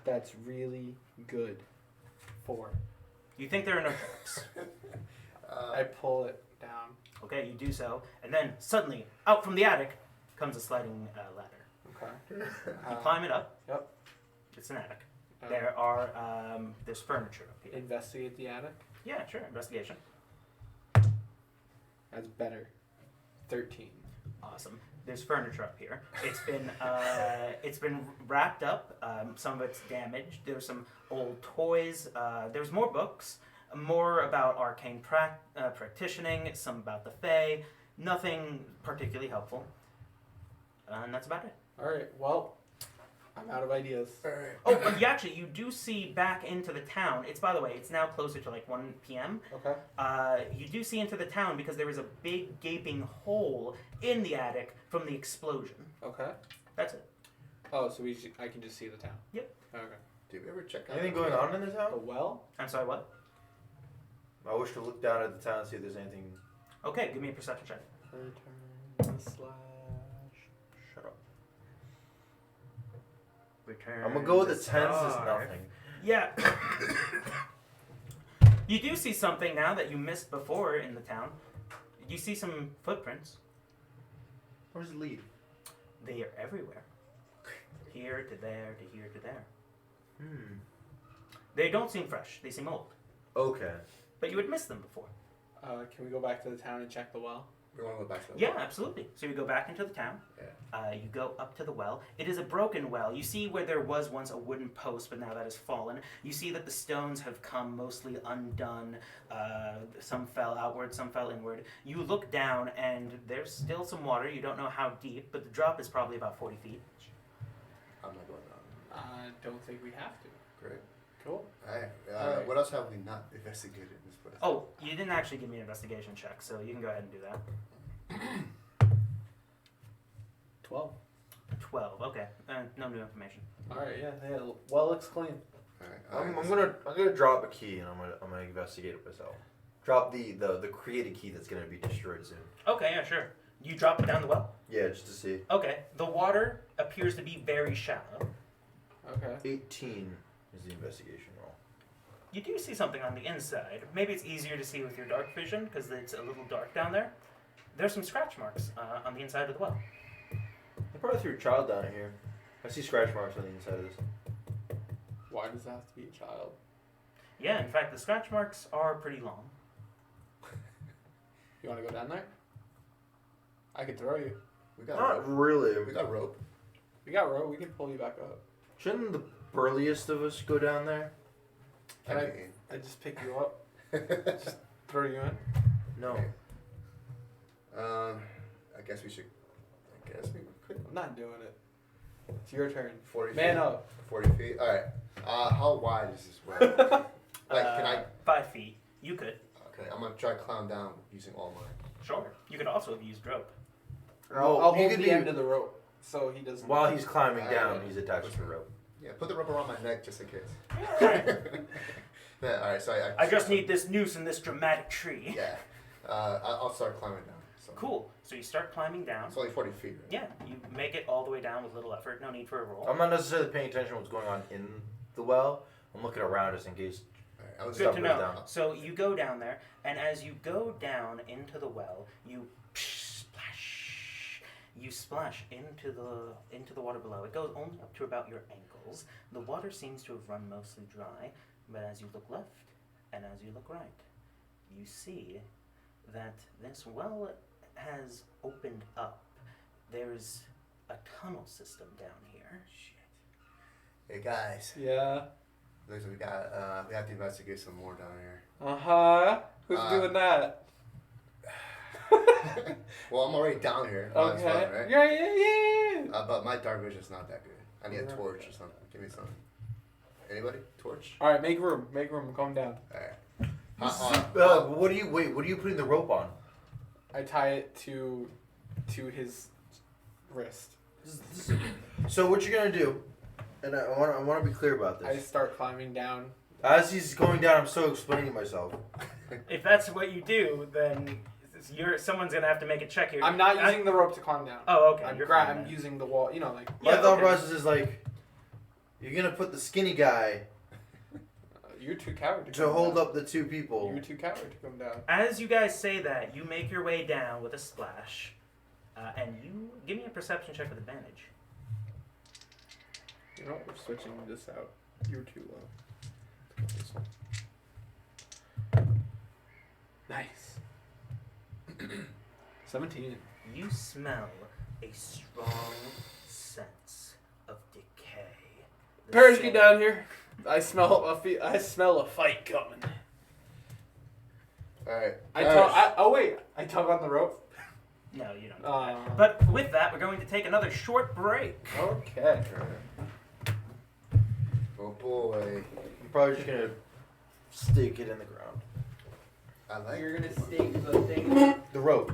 [SPEAKER 2] That's really good. 4.
[SPEAKER 3] You think there are no traps.
[SPEAKER 2] I pull it down.
[SPEAKER 3] Okay, you do so, and then suddenly, out from the attic comes a sliding ladder.
[SPEAKER 2] Okay.
[SPEAKER 3] You climb it up.
[SPEAKER 2] Yep.
[SPEAKER 3] It's an attic. There are there's furniture up here.
[SPEAKER 2] Investigate the attic.
[SPEAKER 3] Yeah, sure. Investigation.
[SPEAKER 2] That's better. 13.
[SPEAKER 3] Awesome. There's furniture up here. It's been wrapped up. Some of it's damaged. There's some old toys. There's more books. More about arcane practitioning. Some about the Fae. Nothing particularly helpful. And that's about it.
[SPEAKER 2] All right. Well, I'm out of ideas.
[SPEAKER 1] Alright.
[SPEAKER 3] Oh, but you do see back into the town. It's, by the way, it's now closer to like 1 p.m.
[SPEAKER 2] Okay.
[SPEAKER 3] You do see into the town because there is a big gaping hole in the attic from the explosion.
[SPEAKER 2] Okay.
[SPEAKER 3] That's it.
[SPEAKER 2] Oh, so I can just see the town.
[SPEAKER 3] Yep.
[SPEAKER 2] Okay.
[SPEAKER 1] Did we ever check out
[SPEAKER 4] Anything going on in the
[SPEAKER 2] The
[SPEAKER 4] town?
[SPEAKER 2] well?
[SPEAKER 3] I'm sorry, what?
[SPEAKER 4] I wish to look down at the town and see if there's anything.
[SPEAKER 3] Okay, give me a perception check.
[SPEAKER 2] Return /
[SPEAKER 4] Shut up.
[SPEAKER 3] Return.
[SPEAKER 4] I'm gonna go with the
[SPEAKER 3] the
[SPEAKER 4] 10 says
[SPEAKER 3] star.
[SPEAKER 4] nothing.
[SPEAKER 3] Yeah. You do see something now that you missed before in the town. You see some footprints.
[SPEAKER 4] Where's it lead?
[SPEAKER 3] They are everywhere. Here to there to here to there. They don't seem fresh. They seem old.
[SPEAKER 4] Okay.
[SPEAKER 3] But you had missed them before.
[SPEAKER 2] Can we go back to the town and check the well?
[SPEAKER 1] We want to go back to the
[SPEAKER 3] Yeah, absolutely. So you go back into the town.
[SPEAKER 1] Yeah.
[SPEAKER 3] You go up to the well. It is a broken well. You see where there was once a wooden post, but now that has fallen. You see that the stones have come mostly undone. Some fell outward, some fell inward. You look down, and there's still some water. You don't know how deep, but the drop is probably about 40 feet.
[SPEAKER 1] I'm not going down.
[SPEAKER 2] I don't think we have to.
[SPEAKER 1] Great.
[SPEAKER 2] Cool.
[SPEAKER 1] Alright.
[SPEAKER 2] Alright.
[SPEAKER 1] What else have we not investigated in this place?
[SPEAKER 3] Oh, you didn't actually give me an investigation check, so you can go ahead and do that.
[SPEAKER 2] 12.
[SPEAKER 3] 12, okay. No new information.
[SPEAKER 2] All right. Yeah. Well, looks clean.
[SPEAKER 1] Alright.
[SPEAKER 4] I'm gonna drop a key and I'm gonna investigate it myself. Drop the created key that's gonna be destroyed soon.
[SPEAKER 3] Okay, yeah, sure. You drop it down the well?
[SPEAKER 4] Yeah, just to see.
[SPEAKER 3] Okay. The water appears to be very shallow.
[SPEAKER 2] Okay.
[SPEAKER 4] 18 is the investigation roll.
[SPEAKER 3] You do see something on the inside. Maybe it's easier to see with your dark vision because it's a little dark down there. There's some scratch marks on the inside of the well.
[SPEAKER 4] I probably threw a child down here. I see scratch marks on the inside of this.
[SPEAKER 2] Why does it have to be a child?
[SPEAKER 3] Yeah, in fact, the scratch marks are pretty long.
[SPEAKER 2] You want to go down there? I could throw you.
[SPEAKER 1] We got
[SPEAKER 4] Not
[SPEAKER 1] rope.
[SPEAKER 4] really.
[SPEAKER 1] We got rope.
[SPEAKER 2] We got rope. We can pull you back up.
[SPEAKER 4] Shouldn't the burliest of us go down there?
[SPEAKER 2] Can I just pick you up? Just throw you in?
[SPEAKER 4] No.
[SPEAKER 1] I guess we should guess we could.
[SPEAKER 2] I'm not doing it. It's your turn.
[SPEAKER 1] 40
[SPEAKER 2] Man
[SPEAKER 1] feet.
[SPEAKER 2] up.
[SPEAKER 1] 40 feet. All right. How wide is this well? Like, can I?
[SPEAKER 3] 5 feet. You could.
[SPEAKER 1] Okay, I'm gonna try to climb down using all mine.
[SPEAKER 3] Sure. You could also have used rope.
[SPEAKER 2] I'll
[SPEAKER 4] you
[SPEAKER 2] hold
[SPEAKER 4] could
[SPEAKER 2] the
[SPEAKER 4] be-
[SPEAKER 2] end of the rope so he doesn't.
[SPEAKER 4] While he's climbing
[SPEAKER 1] Alright.
[SPEAKER 4] down, he's attached to the rope.
[SPEAKER 1] Yeah, put the rope around my neck just in case.
[SPEAKER 3] Alright.
[SPEAKER 1] Yeah. All right. So
[SPEAKER 3] I just need this noose in this dramatic tree.
[SPEAKER 1] Yeah. I'll start climbing down. So.
[SPEAKER 3] Cool. So you start climbing down.
[SPEAKER 1] It's only 40 feet. Right?
[SPEAKER 3] Yeah, you make it all the way down with little effort. No need for a roll.
[SPEAKER 4] I'm not necessarily paying attention to what's going on in the well. I'm looking around just in case.
[SPEAKER 1] All right, I was
[SPEAKER 3] Good
[SPEAKER 1] just
[SPEAKER 3] to
[SPEAKER 4] Stuff
[SPEAKER 3] know.
[SPEAKER 4] goes down.
[SPEAKER 3] So you go down there, and as you go down into the well, you splash. You splash into the water below. It goes only up to about your ankles. The water seems to have run mostly dry, but as you look left and as you look right, you see that this well has opened up. There's a tunnel system down here.
[SPEAKER 1] Hey guys,
[SPEAKER 2] Yeah.
[SPEAKER 1] listen, we have to investigate some more down here.
[SPEAKER 2] Who's doing that?
[SPEAKER 1] Well, I'm already down here. Might as
[SPEAKER 2] Okay.
[SPEAKER 1] well, right?
[SPEAKER 2] Yeah.
[SPEAKER 1] But my dark vision's not that good. I need a torch or something. Give me something. Anybody? Torch?
[SPEAKER 2] All right, make room. Make room. Calm down.
[SPEAKER 1] All right.
[SPEAKER 4] What are you putting the rope on?
[SPEAKER 2] I tie it to his wrist.
[SPEAKER 4] So what you're gonna do, and I want to be clear about
[SPEAKER 2] I
[SPEAKER 4] this.
[SPEAKER 2] start climbing down.
[SPEAKER 4] As he's going down, I'm still explaining myself.
[SPEAKER 3] If that's what you do, then someone's gonna have to make a check here.
[SPEAKER 2] I'm not using the rope to climb down.
[SPEAKER 3] Oh, okay.
[SPEAKER 2] I'm
[SPEAKER 3] you're fine
[SPEAKER 2] I'm
[SPEAKER 3] then.
[SPEAKER 2] using the wall. You know, like
[SPEAKER 4] My
[SPEAKER 3] Yeah,
[SPEAKER 4] thought
[SPEAKER 3] okay.
[SPEAKER 4] process is like, you're gonna put the skinny guy
[SPEAKER 2] you're too coward to
[SPEAKER 4] to
[SPEAKER 2] come
[SPEAKER 4] hold
[SPEAKER 2] down.
[SPEAKER 4] up the two people.
[SPEAKER 2] You're too coward to come down.
[SPEAKER 3] As you guys say that, you make your way down with a splash, and you give me a perception check with advantage.
[SPEAKER 2] You know what? We're switching this out. You're too low. Let's go this one. Nice. 17.
[SPEAKER 3] You smell a strong sense of decay. The
[SPEAKER 2] Parrish,
[SPEAKER 3] same-
[SPEAKER 2] get down here. I smell a fight coming.
[SPEAKER 1] All right.
[SPEAKER 2] I tug on the rope.
[SPEAKER 3] No, you don't. Do that.
[SPEAKER 2] Uh,
[SPEAKER 3] But with that, we're going to take another short break.
[SPEAKER 2] Okay.
[SPEAKER 1] Oh boy.
[SPEAKER 4] I'm probably just gonna stake it in the ground.
[SPEAKER 1] I like.
[SPEAKER 2] You're gonna stake the thing.
[SPEAKER 4] The rope.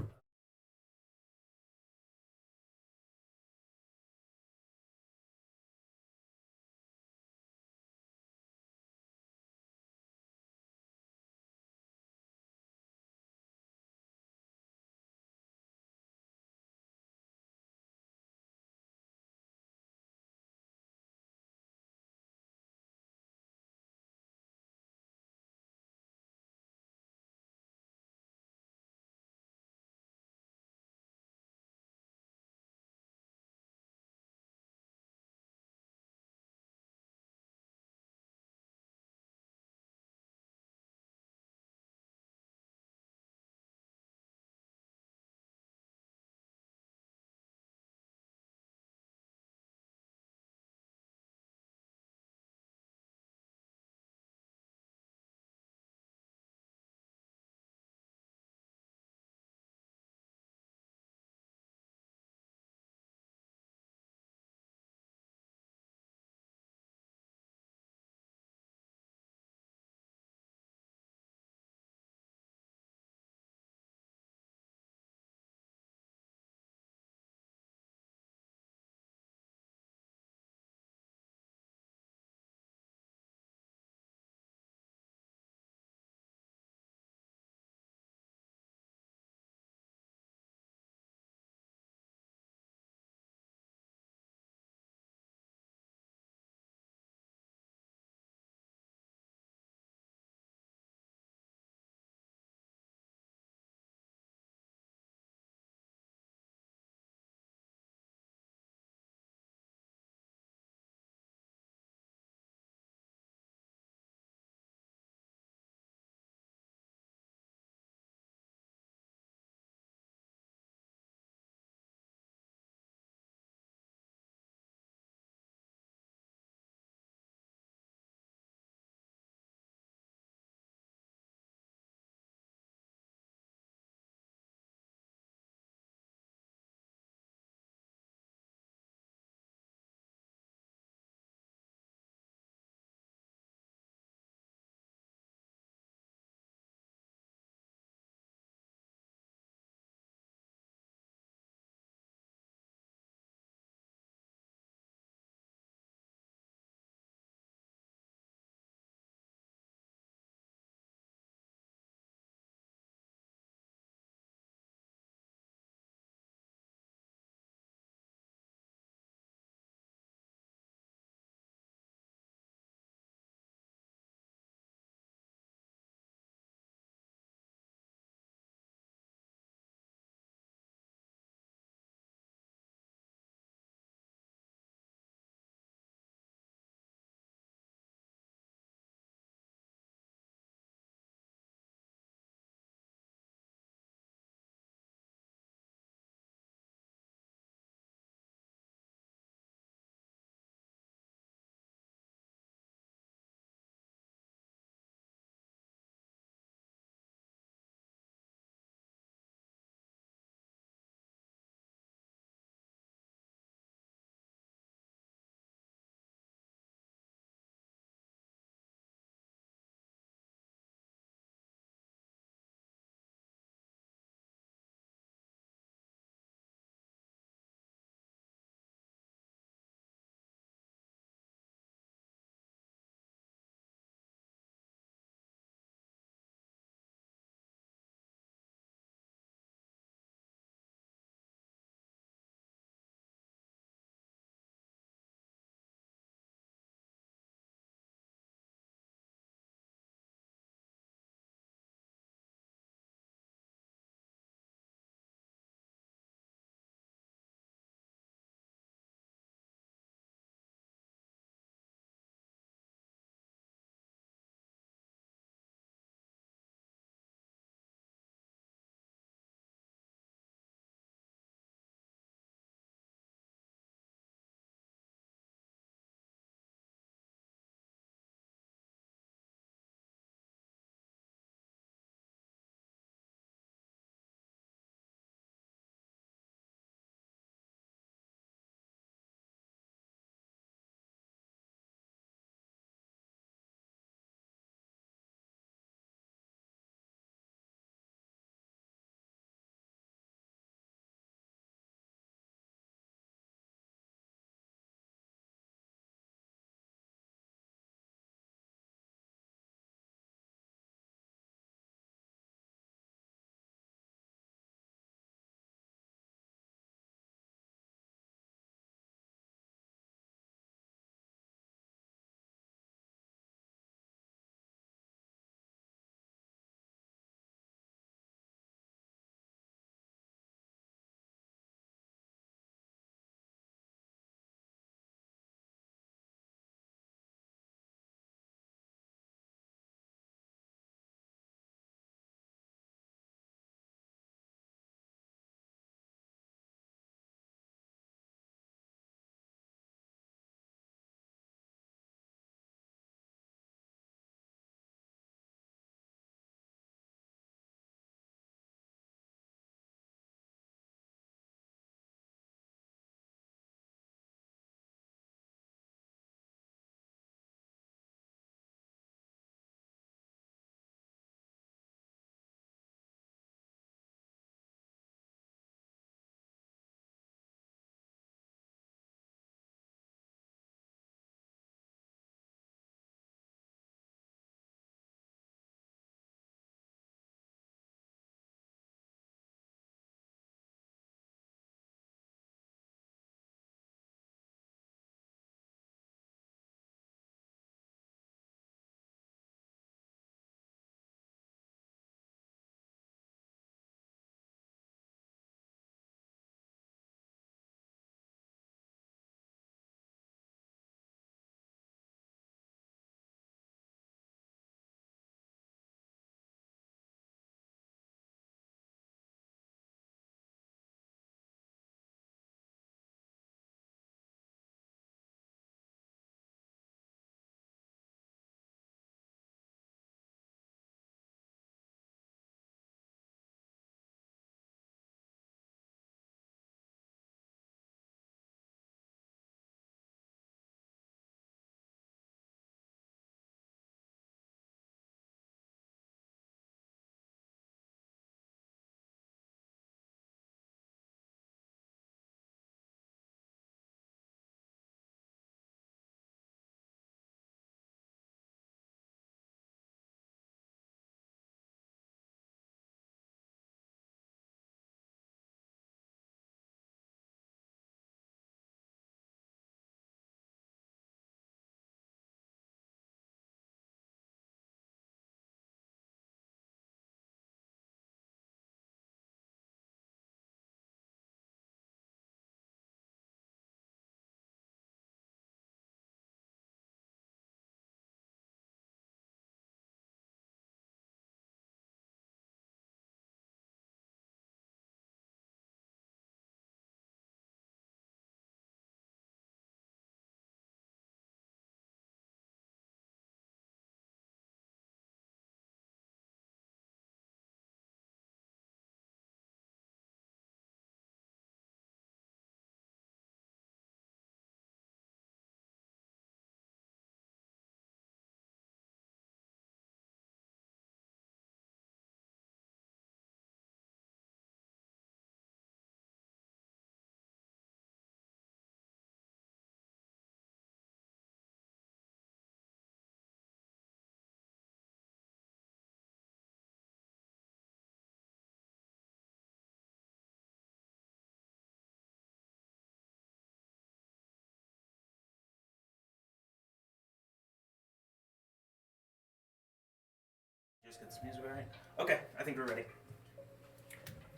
[SPEAKER 3] Just get some music right. Okay, I think we're ready.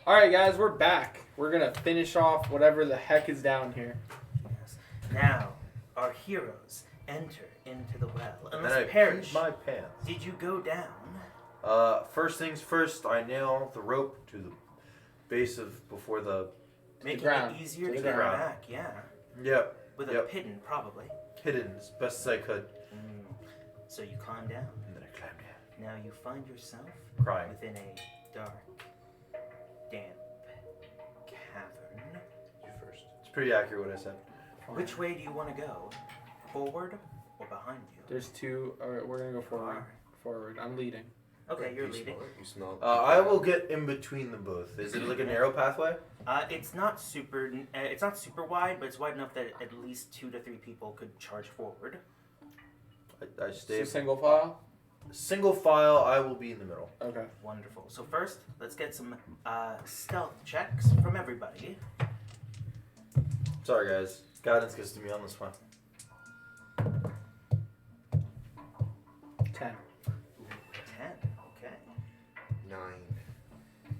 [SPEAKER 2] All right, guys, we're back. We're gonna finish off whatever the heck is down here.
[SPEAKER 3] Yes. Now, our heroes enter into the well.
[SPEAKER 4] And then I
[SPEAKER 3] Unless perish.
[SPEAKER 4] peed my pants.
[SPEAKER 3] Did you go down?
[SPEAKER 4] First things first, I nail the rope to the base of before the.
[SPEAKER 3] Making
[SPEAKER 2] ground.
[SPEAKER 3] it easier
[SPEAKER 2] To
[SPEAKER 3] to
[SPEAKER 2] the
[SPEAKER 3] get
[SPEAKER 4] ground.
[SPEAKER 3] back, yeah.
[SPEAKER 4] Yep.
[SPEAKER 3] With a
[SPEAKER 4] Yep.
[SPEAKER 3] pidden, probably.
[SPEAKER 4] Hidden as best as I could.
[SPEAKER 3] So you climb down.
[SPEAKER 4] And then I climbed down.
[SPEAKER 3] Now you find yourself
[SPEAKER 4] Crying.
[SPEAKER 3] within a dark, damp cavern.
[SPEAKER 1] You first.
[SPEAKER 4] It's pretty accurate what I said.
[SPEAKER 3] Which way do you want to go? Forward or behind you?
[SPEAKER 2] There's two. All right, we're gonna go forward.
[SPEAKER 3] Alright.
[SPEAKER 2] Forward. I'm leading.
[SPEAKER 3] Okay, you're
[SPEAKER 1] You
[SPEAKER 3] leading.
[SPEAKER 1] smell it? You smell it?
[SPEAKER 4] I will get in between them both. Is it like a narrow pathway?
[SPEAKER 3] It's not super. It's not super wide, but it's wide enough that at least 2 to 3 people could charge forward.
[SPEAKER 4] I stay.
[SPEAKER 2] So single file.
[SPEAKER 4] Single file, I will be in the middle.
[SPEAKER 2] Okay.
[SPEAKER 3] Wonderful. So first, let's get some stealth checks from everybody.
[SPEAKER 4] Sorry, guys. Guidance gets to me on this one.
[SPEAKER 2] 10.
[SPEAKER 3] 10. Okay.
[SPEAKER 1] 9.
[SPEAKER 3] 10.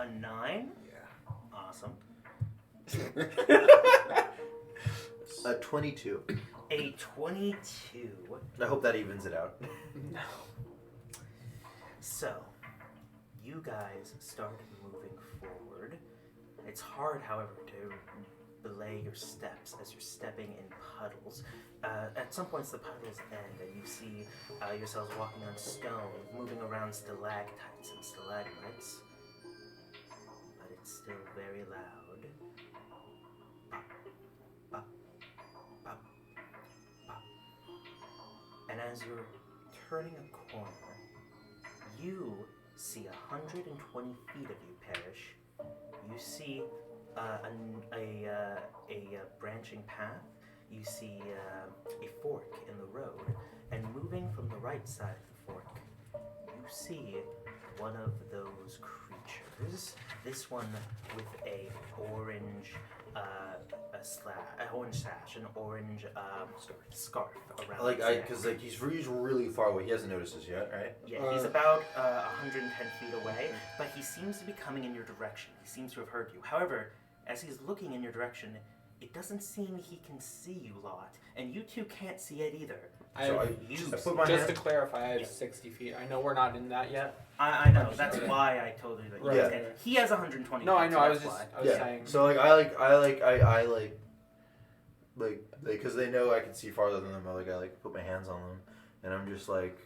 [SPEAKER 3] A 9.
[SPEAKER 1] Yeah.
[SPEAKER 3] Awesome.
[SPEAKER 4] A 22.
[SPEAKER 3] A 22.
[SPEAKER 4] I hope that evens it out.
[SPEAKER 2] No.
[SPEAKER 3] So, you guys start moving forward. It's hard, however, to belay your steps as you're stepping in puddles. At some points, the puddles end, and you see yourselves walking on stone, moving around stalactites and stalagmites. But it's still very loud. Pop, pop, pop, pop. And as you're turning a corner, you see 120 feet of you, Parrish. You see a branching path. You see a fork in the road, and moving from the right side of the fork, you see one of those creatures. This one with a orange orange sash, an orange scarf around.
[SPEAKER 4] Like
[SPEAKER 3] his neck.
[SPEAKER 4] because he's really far away. He hasn't noticed us yet, right?
[SPEAKER 3] Yeah, he's about 110 feet away, but he seems to be coming in your direction. He seems to have heard you. However, as he's looking in your direction, it doesn't seem he can see you lot, and you two can't see it either.
[SPEAKER 4] So I put my
[SPEAKER 2] Just
[SPEAKER 4] hand.
[SPEAKER 2] to clarify, I have
[SPEAKER 3] Yeah.
[SPEAKER 2] 60 feet. I know we're not in that yet.
[SPEAKER 3] I know, that's why I told you that you
[SPEAKER 2] Right,
[SPEAKER 3] guys
[SPEAKER 2] right.
[SPEAKER 3] can't. He has 120
[SPEAKER 2] No,
[SPEAKER 3] feet,
[SPEAKER 2] I know.
[SPEAKER 3] so
[SPEAKER 2] I was
[SPEAKER 3] that's
[SPEAKER 2] just.
[SPEAKER 3] why.
[SPEAKER 2] I was
[SPEAKER 4] Yeah.
[SPEAKER 2] saying.
[SPEAKER 4] So I because they know I can see farther than them. I put my hands on them, and I'm just like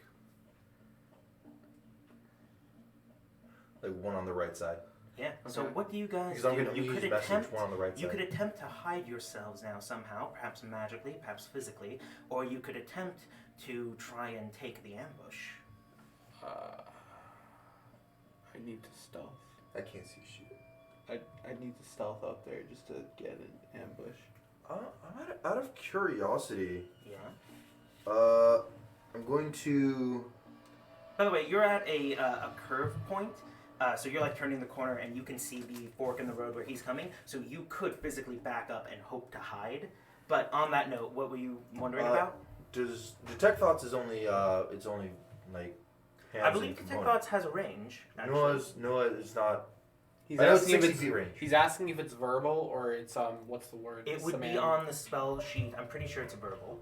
[SPEAKER 4] one on the right side.
[SPEAKER 3] Yeah, so
[SPEAKER 2] Okay.
[SPEAKER 3] what do you guys
[SPEAKER 4] Because I'm
[SPEAKER 3] do?
[SPEAKER 4] gonna
[SPEAKER 3] You
[SPEAKER 4] use
[SPEAKER 3] could
[SPEAKER 4] message
[SPEAKER 3] attempt
[SPEAKER 4] one on the right
[SPEAKER 3] You
[SPEAKER 4] side.
[SPEAKER 3] could attempt to hide yourselves now somehow, perhaps magically, perhaps physically, or you could attempt to try and take the ambush.
[SPEAKER 2] I need to stealth.
[SPEAKER 1] I can't see shit.
[SPEAKER 2] I need to stealth up there just to get an ambush.
[SPEAKER 4] Out of curiosity,
[SPEAKER 3] Yeah.
[SPEAKER 4] I'm going to.
[SPEAKER 3] By the way, you're at a curve point, so you're like turning the corner and you can see the fork in the road where he's coming, so you could physically back up and hope to hide. But on that note, what were you wondering about?
[SPEAKER 4] Does detect thoughts is only it's only like. Hands
[SPEAKER 3] I believe
[SPEAKER 4] and
[SPEAKER 3] Detect
[SPEAKER 4] component.
[SPEAKER 3] Thoughts has a range. Actually.
[SPEAKER 4] Noah is not.
[SPEAKER 2] He's
[SPEAKER 4] I know
[SPEAKER 2] asking if
[SPEAKER 4] 60
[SPEAKER 2] it's
[SPEAKER 4] feet range.
[SPEAKER 2] He's asking if it's verbal or it's what's the word?
[SPEAKER 3] It would be
[SPEAKER 2] Semantic.
[SPEAKER 3] on the spell sheet. I'm pretty sure it's a verbal.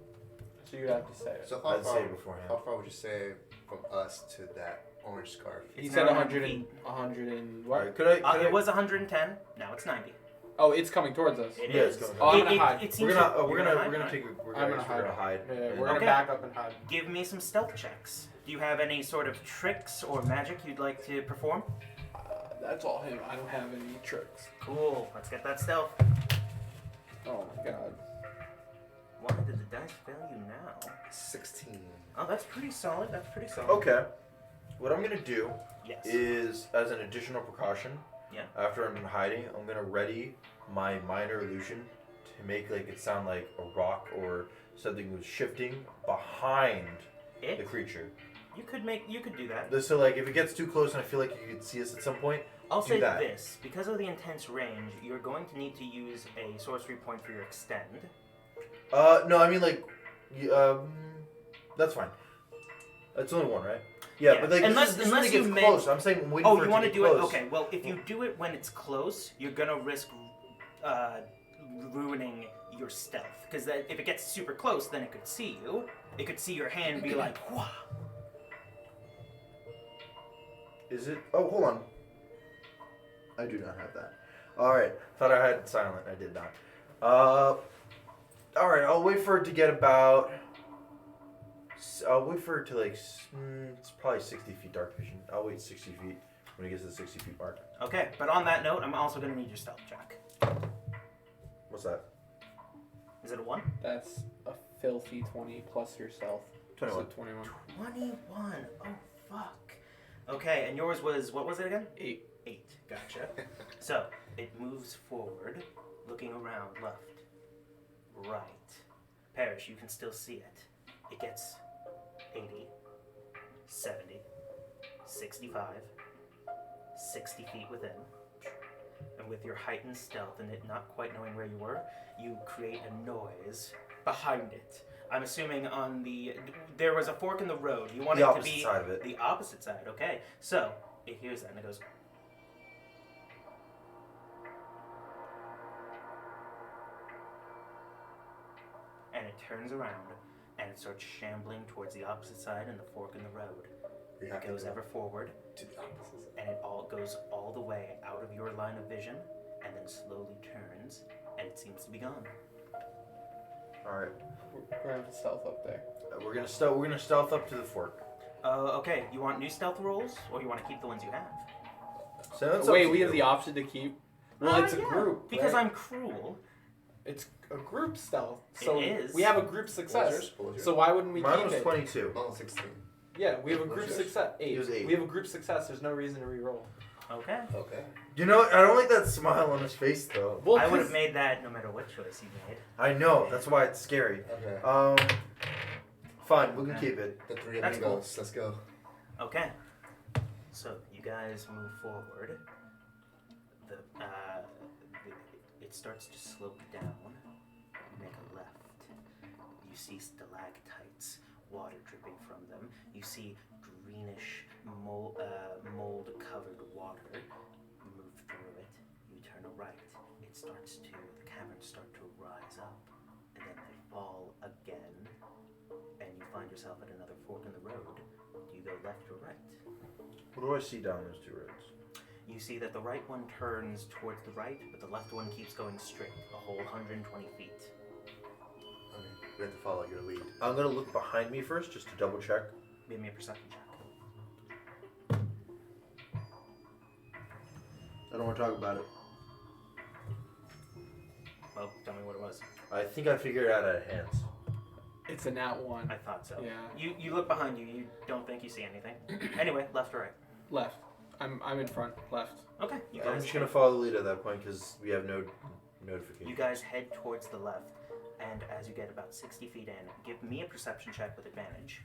[SPEAKER 2] So you have to say it.
[SPEAKER 1] So how
[SPEAKER 4] I'd say
[SPEAKER 1] far,
[SPEAKER 4] beforehand.
[SPEAKER 1] how far would you say from us to that orange scarf?
[SPEAKER 2] He
[SPEAKER 3] It's
[SPEAKER 2] said
[SPEAKER 3] now
[SPEAKER 2] 100
[SPEAKER 3] 90
[SPEAKER 2] and 100 and what?
[SPEAKER 4] Alright, could I?
[SPEAKER 3] It was 110. Now it's 90.
[SPEAKER 2] Oh, it's coming towards us.
[SPEAKER 3] It
[SPEAKER 4] Yeah,
[SPEAKER 3] is.
[SPEAKER 4] it's going
[SPEAKER 2] Oh, I'm
[SPEAKER 3] It-
[SPEAKER 2] gonna
[SPEAKER 3] it-
[SPEAKER 2] hide.
[SPEAKER 3] it seems
[SPEAKER 4] We're gonna
[SPEAKER 3] to-
[SPEAKER 4] we're
[SPEAKER 3] you're
[SPEAKER 4] gonna
[SPEAKER 3] hide?
[SPEAKER 4] we're gonna
[SPEAKER 3] Alright.
[SPEAKER 4] take we're
[SPEAKER 2] I'm
[SPEAKER 4] gonna
[SPEAKER 2] gonna
[SPEAKER 4] hide.
[SPEAKER 2] Yeah,
[SPEAKER 4] And-
[SPEAKER 2] we're gonna
[SPEAKER 3] Okay.
[SPEAKER 2] back up and hide.
[SPEAKER 3] Give me some stealth checks. Do you have any sort of tricks or magic you'd like to perform?
[SPEAKER 2] That's all him. I don't have any tricks.
[SPEAKER 3] Cool. Let's get that stealth.
[SPEAKER 2] Oh my god.
[SPEAKER 3] Why did the dice fail you now?
[SPEAKER 1] 16.
[SPEAKER 3] Oh, that's pretty solid. That's pretty solid.
[SPEAKER 4] Okay. What I'm gonna do
[SPEAKER 3] Yes.
[SPEAKER 4] is, as an additional precaution,
[SPEAKER 3] Yeah.
[SPEAKER 4] after I'm hiding, I'm gonna ready my minor illusion to make it sound like a rock or something was shifting behind the
[SPEAKER 3] It.
[SPEAKER 4] creature.
[SPEAKER 3] You could do that.
[SPEAKER 4] So if it gets too close and I feel like you could see us at some point,
[SPEAKER 3] I'll
[SPEAKER 4] do
[SPEAKER 3] say
[SPEAKER 4] that.
[SPEAKER 3] this: because of the intense range, you're going to need to use a sorcery point for your extend.
[SPEAKER 4] no, I mean that's fine. That's only one, right? Yeah, but like
[SPEAKER 3] unless
[SPEAKER 4] this is when it
[SPEAKER 3] you
[SPEAKER 4] gets
[SPEAKER 3] meant-
[SPEAKER 4] close. I'm saying I'm waiting
[SPEAKER 3] Oh,
[SPEAKER 4] for
[SPEAKER 3] you
[SPEAKER 4] it
[SPEAKER 3] want
[SPEAKER 4] to
[SPEAKER 3] to
[SPEAKER 4] get
[SPEAKER 3] do it?
[SPEAKER 4] close.
[SPEAKER 3] Okay. Well, if you do it when it's close, you're gonna risk ruining your stealth. Because if it gets super close, then it could see you. It could see your hand, be like, "Whoa."
[SPEAKER 4] Is it? Oh, hold on. I do not have that. All right. Thought I had silent. I did not. All right. I'll wait for it to get about. I'll wait for it to it's probably 60 feet dark vision. I'll wait 60 feet when it gets to the 60 feet mark.
[SPEAKER 3] Okay, but on that note, I'm also gonna need your stealth check.
[SPEAKER 4] What's that?
[SPEAKER 3] Is it a 1?
[SPEAKER 2] That's a filthy 20 plus your stealth.
[SPEAKER 4] 21.
[SPEAKER 2] So 21.
[SPEAKER 3] 21. Oh fuck. Okay, and yours was what was it again?
[SPEAKER 2] 8.
[SPEAKER 3] 8. Gotcha. So it moves forward, looking around, left, right. Parrish, you can still see it. It gets 80, 70, 65, 60 feet within. And with your heightened stealth and it not quite knowing where you were, you create a noise behind it. I'm assuming there was a fork in the road. You want
[SPEAKER 4] The
[SPEAKER 3] it to
[SPEAKER 4] opposite
[SPEAKER 3] be
[SPEAKER 4] side of it.
[SPEAKER 3] the opposite side. Okay, so it hears that and it goes. And it turns around and it starts shambling towards the opposite side and the fork in the road.
[SPEAKER 1] We have
[SPEAKER 3] It
[SPEAKER 1] to
[SPEAKER 3] goes
[SPEAKER 1] go
[SPEAKER 3] ever forward,
[SPEAKER 1] to the opposite side.
[SPEAKER 3] and it all goes all the way out of your line of vision, and then slowly turns, and it seems to be gone.
[SPEAKER 4] All right.
[SPEAKER 2] We're gonna have to stealth up there.
[SPEAKER 4] We're gonna stealth up to the fork.
[SPEAKER 3] Okay. You want new stealth rolls, or you want to keep the ones you have?
[SPEAKER 4] So that's up
[SPEAKER 2] Wait,
[SPEAKER 4] to
[SPEAKER 2] we
[SPEAKER 4] you.
[SPEAKER 2] have the option to keep. Well, it's a
[SPEAKER 3] Yeah,
[SPEAKER 2] group.
[SPEAKER 3] because
[SPEAKER 2] right?
[SPEAKER 3] I'm cruel.
[SPEAKER 2] It's a group stealth. So
[SPEAKER 3] It is.
[SPEAKER 2] we have a group
[SPEAKER 1] What was
[SPEAKER 2] success.
[SPEAKER 1] yours? What was yours?
[SPEAKER 2] So why wouldn't we
[SPEAKER 4] Mine
[SPEAKER 2] keep
[SPEAKER 4] was
[SPEAKER 2] it?
[SPEAKER 4] 22.
[SPEAKER 1] Oh, 16.
[SPEAKER 2] Yeah, we have a
[SPEAKER 1] What
[SPEAKER 2] group
[SPEAKER 1] was yours?
[SPEAKER 2] success.
[SPEAKER 4] It was 8.
[SPEAKER 2] We have a group success. There's no reason to re-roll.
[SPEAKER 3] Okay.
[SPEAKER 1] Okay.
[SPEAKER 4] You know, I don't like that smile on his face though.
[SPEAKER 2] Well,
[SPEAKER 3] I would
[SPEAKER 2] 'cause-
[SPEAKER 3] have made that no matter what choice you made.
[SPEAKER 4] I know. That's why it's scary.
[SPEAKER 1] Okay.
[SPEAKER 4] Fine. We can
[SPEAKER 3] Okay.
[SPEAKER 4] keep it.
[SPEAKER 1] The three
[SPEAKER 3] That's
[SPEAKER 1] amigos. Let's go.
[SPEAKER 3] Okay. So you guys move forward. It starts to slope down. You make a left. You see stalactites, water dripping from them. You see greenish mold-covered water. You move through it. You turn a right. The caverns start to rise up, and then they fall again. And you find yourself at another fork in the road. Do you go left or right?
[SPEAKER 4] What do I see down those two roads?
[SPEAKER 3] You see that the right one turns towards the right, but the left one keeps going straight, a whole 120 feet.
[SPEAKER 1] I mean, we have to follow your lead.
[SPEAKER 4] I'm gonna look behind me first just to double check.
[SPEAKER 3] Give me a perception check.
[SPEAKER 4] I don't want to talk about it.
[SPEAKER 3] Well, tell me what it was.
[SPEAKER 4] I think I figured it out at hands.
[SPEAKER 2] It's a nat 1.
[SPEAKER 3] I thought so.
[SPEAKER 2] Yeah.
[SPEAKER 3] You look behind you. You don't think you see anything. Anyway, left or right?
[SPEAKER 2] Left. I'm in front. Left.
[SPEAKER 3] Okay. You
[SPEAKER 4] I'm
[SPEAKER 3] guys,
[SPEAKER 4] just gonna follow the lead at that point because we have no notification.
[SPEAKER 3] you guys head towards the left, and as you get about 60 feet in, give me a perception check with advantage.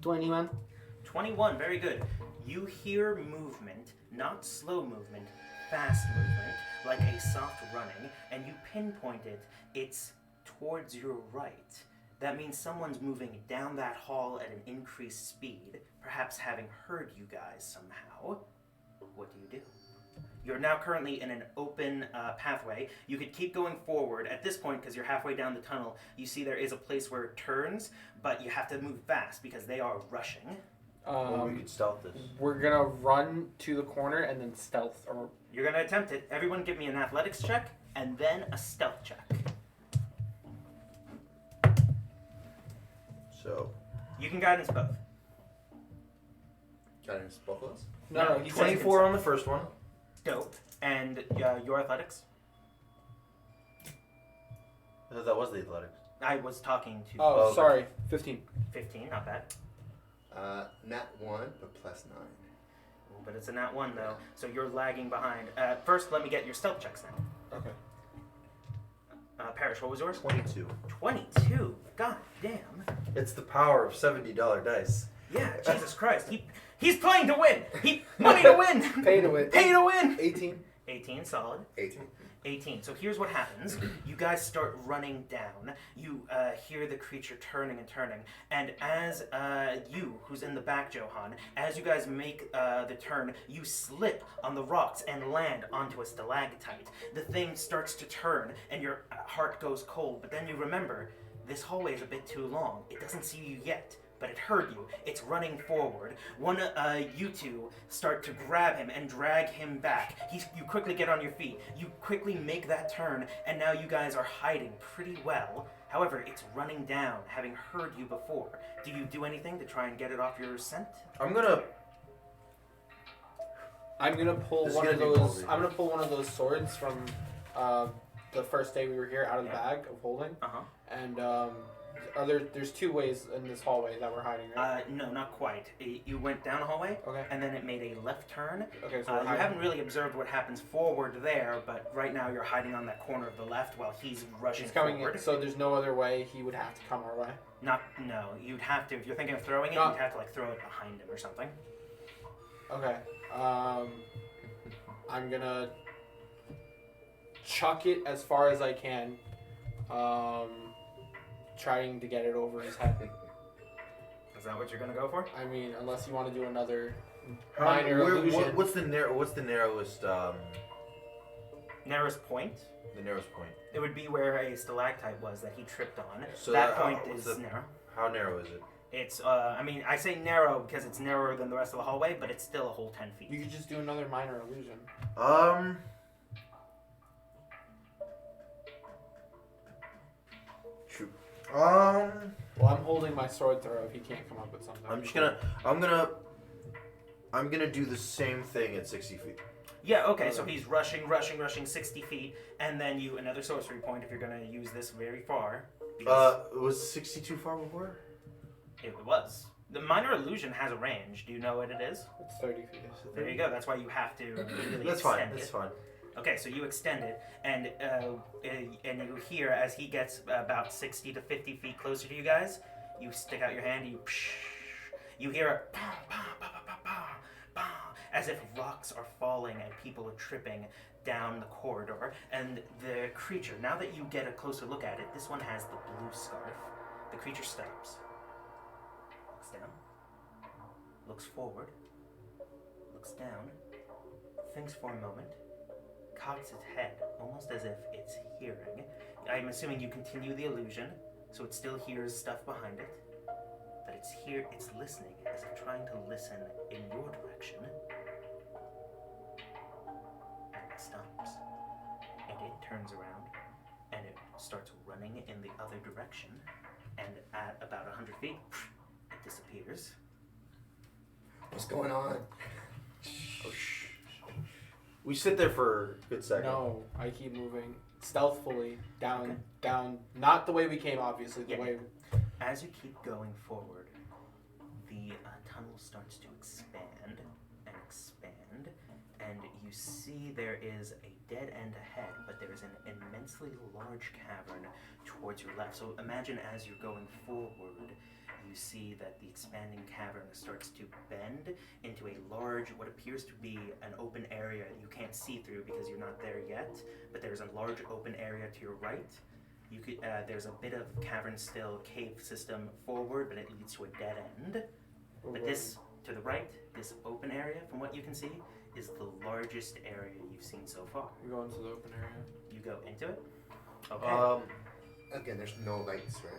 [SPEAKER 2] 21.
[SPEAKER 3] 21, very good. You hear movement, not slow movement, fast movement, like a soft running, and you pinpoint it. It's towards your right. That means someone's moving down that hall at an increased speed, perhaps having heard you guys somehow. What do? You're now currently in an open pathway. You could keep going forward. At this point, because you're halfway down the tunnel, you see there is a place where it turns, but you have to move fast because they are rushing.
[SPEAKER 4] Well, we could stealth this.
[SPEAKER 2] We're gonna run to the corner and then stealth. Or
[SPEAKER 3] You're going to attempt it. Everyone give me an athletics check and then a stealth check.
[SPEAKER 4] So,
[SPEAKER 3] You can guidance both.
[SPEAKER 1] Guidance both of us?
[SPEAKER 2] no, he said
[SPEAKER 4] 24 on the first one.
[SPEAKER 3] Dope. And your athletics?
[SPEAKER 4] I thought that was the athletics.
[SPEAKER 3] I was talking to
[SPEAKER 2] Oh,
[SPEAKER 4] okay.
[SPEAKER 2] sorry. 15.
[SPEAKER 3] 15, not bad.
[SPEAKER 1] Nat 1, but plus 9.
[SPEAKER 3] Ooh, but it's a nat 1 though, so you're lagging behind. First, let me get your stealth checks then.
[SPEAKER 2] Okay.
[SPEAKER 3] Parrish, what was yours?
[SPEAKER 4] 22.
[SPEAKER 3] 22. God damn.
[SPEAKER 4] It's the power of $70 dice.
[SPEAKER 3] Yeah, Jesus Christ. He's playing to win. Money to win.
[SPEAKER 2] Pay to win.
[SPEAKER 3] Pay to win.
[SPEAKER 2] 18.
[SPEAKER 3] 18, solid.
[SPEAKER 1] 18.
[SPEAKER 3] 18. So here's what happens. You guys start running down. You hear the creature turning and turning. And as you, who's in the back, Johan, as you guys make the turn, you slip on the rocks and land onto a stalactite. The thing starts to turn and your heart goes cold. But then you remember, this hallway is a bit too long. It doesn't see you yet, but it heard you. It's running forward. You two start to grab him and drag him back. You quickly get on your feet. You quickly make that turn, and now you guys are hiding pretty well. However, it's running down, having heard you before. Do you do anything to try and get it off your scent?
[SPEAKER 2] I'm gonna pull
[SPEAKER 4] This is
[SPEAKER 2] one
[SPEAKER 4] gonna
[SPEAKER 2] of
[SPEAKER 4] be
[SPEAKER 2] those.
[SPEAKER 4] ballsy.
[SPEAKER 2] I'm gonna pull one of those swords from the first day we were here out of the bag of holding. And there's two ways in this hallway that we're hiding, right?
[SPEAKER 3] No, not quite. You went down a hallway,
[SPEAKER 2] Okay.
[SPEAKER 3] and then it made a left turn.
[SPEAKER 2] Okay, so
[SPEAKER 3] You
[SPEAKER 2] we're hiding.
[SPEAKER 3] haven't really observed what happens forward there, but right now you're hiding on that corner of the left while he's rushing
[SPEAKER 2] He's coming
[SPEAKER 3] forward.
[SPEAKER 2] in, so there's no other way he would have to come our way.
[SPEAKER 3] No, you'd have to, if you're thinking of throwing it,
[SPEAKER 2] No.
[SPEAKER 3] you'd have to throw it behind him or something.
[SPEAKER 2] Okay. I'm gonna chuck it as far as I can. Trying to get it over his head.
[SPEAKER 3] Is that what you're gonna go for?
[SPEAKER 2] I mean, unless you want to do another minor illusion.
[SPEAKER 4] What's the narrowest
[SPEAKER 3] Nearest point?
[SPEAKER 4] the narrowest point?
[SPEAKER 3] It would be where a stalactite was that he tripped on.
[SPEAKER 4] So
[SPEAKER 3] that
[SPEAKER 4] that-
[SPEAKER 3] point
[SPEAKER 4] what's
[SPEAKER 3] is
[SPEAKER 4] the-
[SPEAKER 3] narrow.
[SPEAKER 4] How narrow is it?
[SPEAKER 3] It's, I say narrow because it's narrower than the rest of the hallway, but it's still a whole 10 feet.
[SPEAKER 2] You could just do another minor illusion.
[SPEAKER 4] Shoot.
[SPEAKER 2] Well, I'm holding my sword throw if he can't come up with something.
[SPEAKER 4] I'm gonna do the same thing at 60 feet.
[SPEAKER 3] Yeah, okay, so he's rushing 60 feet, and then another sorcery point if you're gonna use this very far.
[SPEAKER 4] Was 60 too far before?
[SPEAKER 3] It was. The minor illusion has a range. Do you know what it is?
[SPEAKER 2] It's 30 feet.
[SPEAKER 3] There you go. That's why you have to really
[SPEAKER 4] That's
[SPEAKER 3] extend
[SPEAKER 4] fine.
[SPEAKER 3] it.
[SPEAKER 4] That's fine.
[SPEAKER 3] Okay, so you extend it, and you hear as he gets about 60 to 50 feet closer to you guys, you stick out your hand, you hear a bah, bah, bah, bah, bah, bah, bah, as if rocks are falling and people are tripping down the corridor. And the creature, now that you get a closer look at it, this one has the blue scarf. The creature stops, looks down, looks forward, looks down, thinks for a moment, cocks its head, almost as if it's hearing. I'm assuming you continue the illusion, so it still hears stuff behind it, but it's listening, as if trying to listen in your direction. And it stops, and it turns around, and it starts running in the other direction, and at about 100 feet, it disappears.
[SPEAKER 1] What's going on?
[SPEAKER 4] Oh, shh. We sit there for a good second.
[SPEAKER 2] No, I keep moving stealthily down. Not the way we came, obviously. The
[SPEAKER 3] Yeah.
[SPEAKER 2] way.
[SPEAKER 3] As you keep going forward, the tunnel starts to expand and expand, and you see there is a dead end ahead, but there is an immensely large cavern towards your left. So imagine as you're going forward, you see that the expanding cavern starts to bend into a large, what appears to be an open area you can't see through because you're not there yet, but there's a large open area to your right. You could, there's a bit of cavern still cave system forward, but it leads to a dead end. But this, to the right, this open area, from what you can see, is the largest area you've seen so far.
[SPEAKER 2] We go into the open area.
[SPEAKER 3] You go into it? Okay.
[SPEAKER 1] Again, there's no lights, right?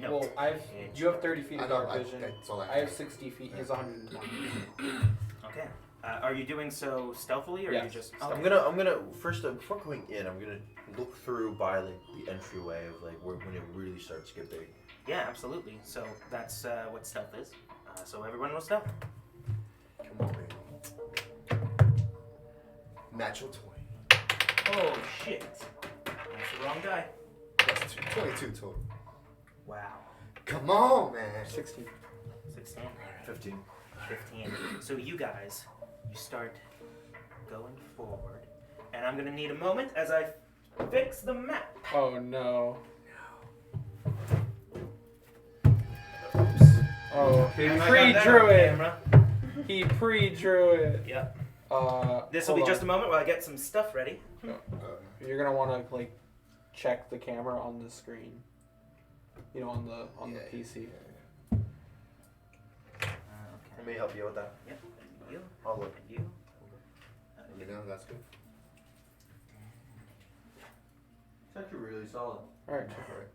[SPEAKER 3] No.
[SPEAKER 2] Well, you have 30 feet
[SPEAKER 1] I
[SPEAKER 2] of
[SPEAKER 1] know,
[SPEAKER 2] dark vision.
[SPEAKER 1] that's all
[SPEAKER 2] I have 60 feet. He has 120.
[SPEAKER 3] Okay. Are you doing so stealthily, or
[SPEAKER 2] Yes.
[SPEAKER 3] are you just?
[SPEAKER 4] I'm
[SPEAKER 3] Okay.
[SPEAKER 4] gonna first before going in, I'm gonna look through by like the entryway of like where when it really starts to get big.
[SPEAKER 3] Yeah, absolutely. So that's what stealth is. So everyone will stealth.
[SPEAKER 1] Come on, baby. Natural 20.
[SPEAKER 3] Oh shit! That's the wrong guy.
[SPEAKER 1] That's 22 total.
[SPEAKER 3] Wow.
[SPEAKER 1] Come on, man.
[SPEAKER 2] 16.
[SPEAKER 3] 16.
[SPEAKER 4] 15.
[SPEAKER 3] 15. So you guys, you start going forward, and I'm gonna need a moment as I fix the map.
[SPEAKER 2] Oh no.
[SPEAKER 3] Oops.
[SPEAKER 2] Oh, he
[SPEAKER 3] I got that
[SPEAKER 2] pre-drew
[SPEAKER 3] on
[SPEAKER 2] it.
[SPEAKER 3] camera.
[SPEAKER 2] He pre-drew it.
[SPEAKER 3] Yep.
[SPEAKER 2] This
[SPEAKER 3] This will be just a moment while I get some stuff ready.
[SPEAKER 2] You're gonna want to like check the camera on the screen. You know, on the PC.
[SPEAKER 3] Okay.
[SPEAKER 4] Let me help you with that.
[SPEAKER 3] Yep. You.
[SPEAKER 4] I'll look.
[SPEAKER 3] You.
[SPEAKER 1] You know, that's good.
[SPEAKER 4] It's actually really solid.
[SPEAKER 2] All right.
[SPEAKER 1] Alright.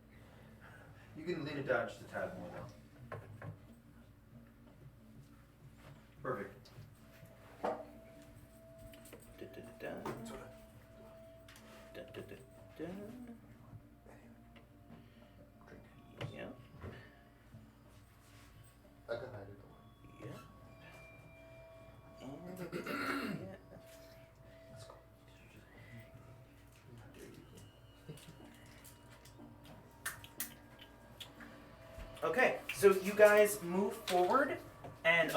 [SPEAKER 4] You can lean it down just a tad more now. Perfect.
[SPEAKER 3] Da-da-da-da. Da-da-da-da. Yeah.
[SPEAKER 1] I can hide it.
[SPEAKER 3] Yeah. And yeah.
[SPEAKER 1] Let's go.
[SPEAKER 3] Okay, so you guys move forward, and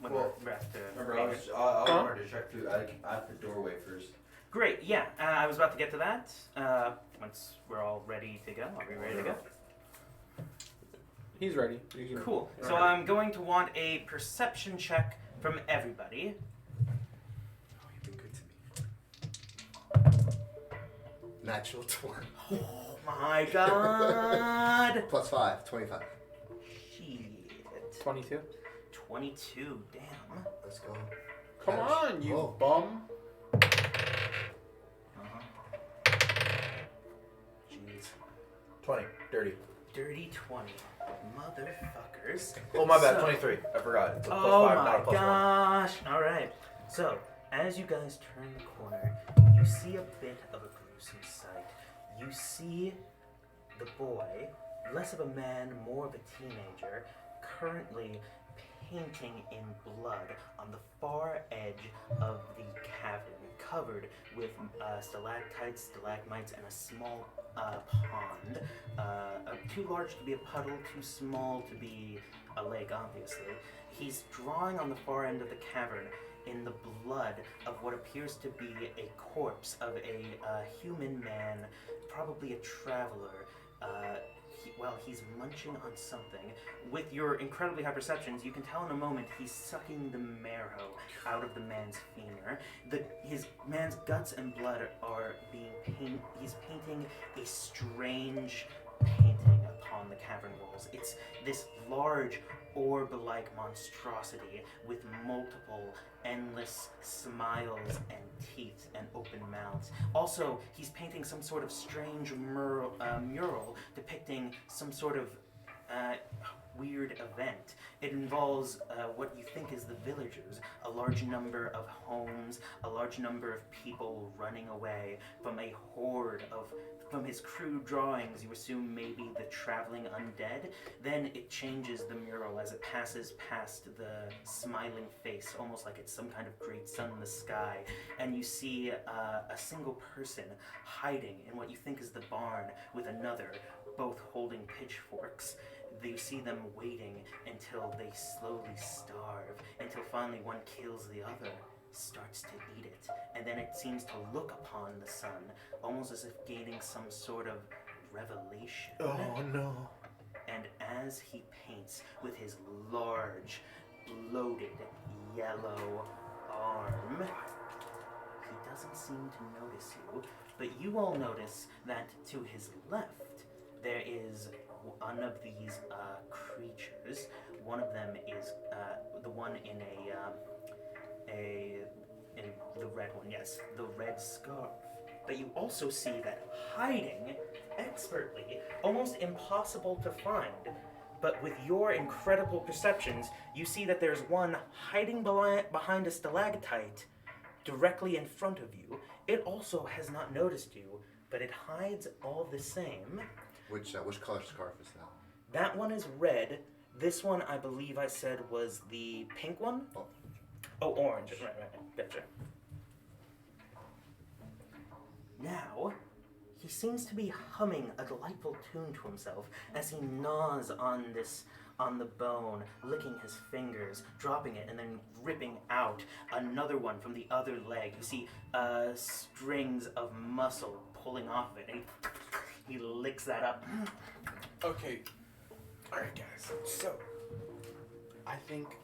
[SPEAKER 3] when
[SPEAKER 4] Well,
[SPEAKER 3] we're at the
[SPEAKER 4] Remember, I wanted to check through at the doorway first.
[SPEAKER 3] Great, yeah, I was about to get to that. Once we're all ready to go, are we ready to go?
[SPEAKER 2] He's ready.
[SPEAKER 3] Cool. So I'm going to want a perception check from everybody.
[SPEAKER 1] Oh, you've been good to me. Natural 20.
[SPEAKER 3] Oh my god!
[SPEAKER 1] Plus 5, 25.
[SPEAKER 3] Shit.
[SPEAKER 2] 22.
[SPEAKER 3] 22, damn.
[SPEAKER 1] Let's go.
[SPEAKER 2] Come
[SPEAKER 1] Cash.
[SPEAKER 2] on, you
[SPEAKER 1] Whoa.
[SPEAKER 2] bum.
[SPEAKER 3] Jeez.
[SPEAKER 4] 20. Dirty.
[SPEAKER 3] Dirty 20. Motherfuckers.
[SPEAKER 4] Oh, my bad.
[SPEAKER 3] So-
[SPEAKER 4] 23. I forgot. It's a plus
[SPEAKER 3] Oh
[SPEAKER 4] 5,
[SPEAKER 3] my
[SPEAKER 4] not a plus 1.
[SPEAKER 3] gosh! Alright, so as you guys turn the corner, you see a bit of a gruesome sight. You see the boy, less of a man, more of a teenager, currently painting in blood on the far edge of the cavern, covered with stalactites, stalagmites, and a small pond. Too large to be a puddle, too small to be a lake, obviously. He's drawing on the far end of the cavern in the blood of what appears to be a corpse of a human man, probably a traveler. He's munching on something. With your incredibly high perceptions, you can tell in a moment he's sucking the marrow out of the man's femur. His man's guts and blood are being painted. He's painting a strange painting upon the cavern walls. It's this large orb-like monstrosity with multiple endless smiles and teeth and open mouths. Also, he's painting some sort of strange mural depicting some sort of weird event. It involves what you think is the villagers, a large number of homes, a large number of people running away from a horde of. From his crude drawings, you assume maybe the traveling undead. Then it changes the mural as it passes past the smiling face, almost like it's some kind of great sun in the sky. And you see a single person hiding in what you think is the barn with another, both holding pitchforks. You see them waiting until they slowly starve, until finally one kills the other, starts to eat it, and then it seems to look upon the sun, almost as if gaining some sort of revelation.
[SPEAKER 4] Oh no.
[SPEAKER 3] And as he paints with his large, bloated, yellow arm, he doesn't seem to notice you, but you all notice that to his left, there is one of these creatures. One of them is the one in the red one, yes, the red scarf. But you also see that hiding expertly, almost impossible to find. But with your incredible perceptions, you see that there's one hiding behind a stalactite directly in front of you. It also has not noticed you, but it hides all the same.
[SPEAKER 1] Which color scarf is that?
[SPEAKER 3] That one is red. This one, I believe I said, was the pink one. Oh, orange. Right. Gotcha. Now, he seems to be humming a delightful tune to himself as he gnaws on the bone, licking his fingers, dropping it, and then ripping out another one from the other leg. You see strings of muscle pulling off of it, and he licks that up.
[SPEAKER 2] Okay. Alright, guys. So, I think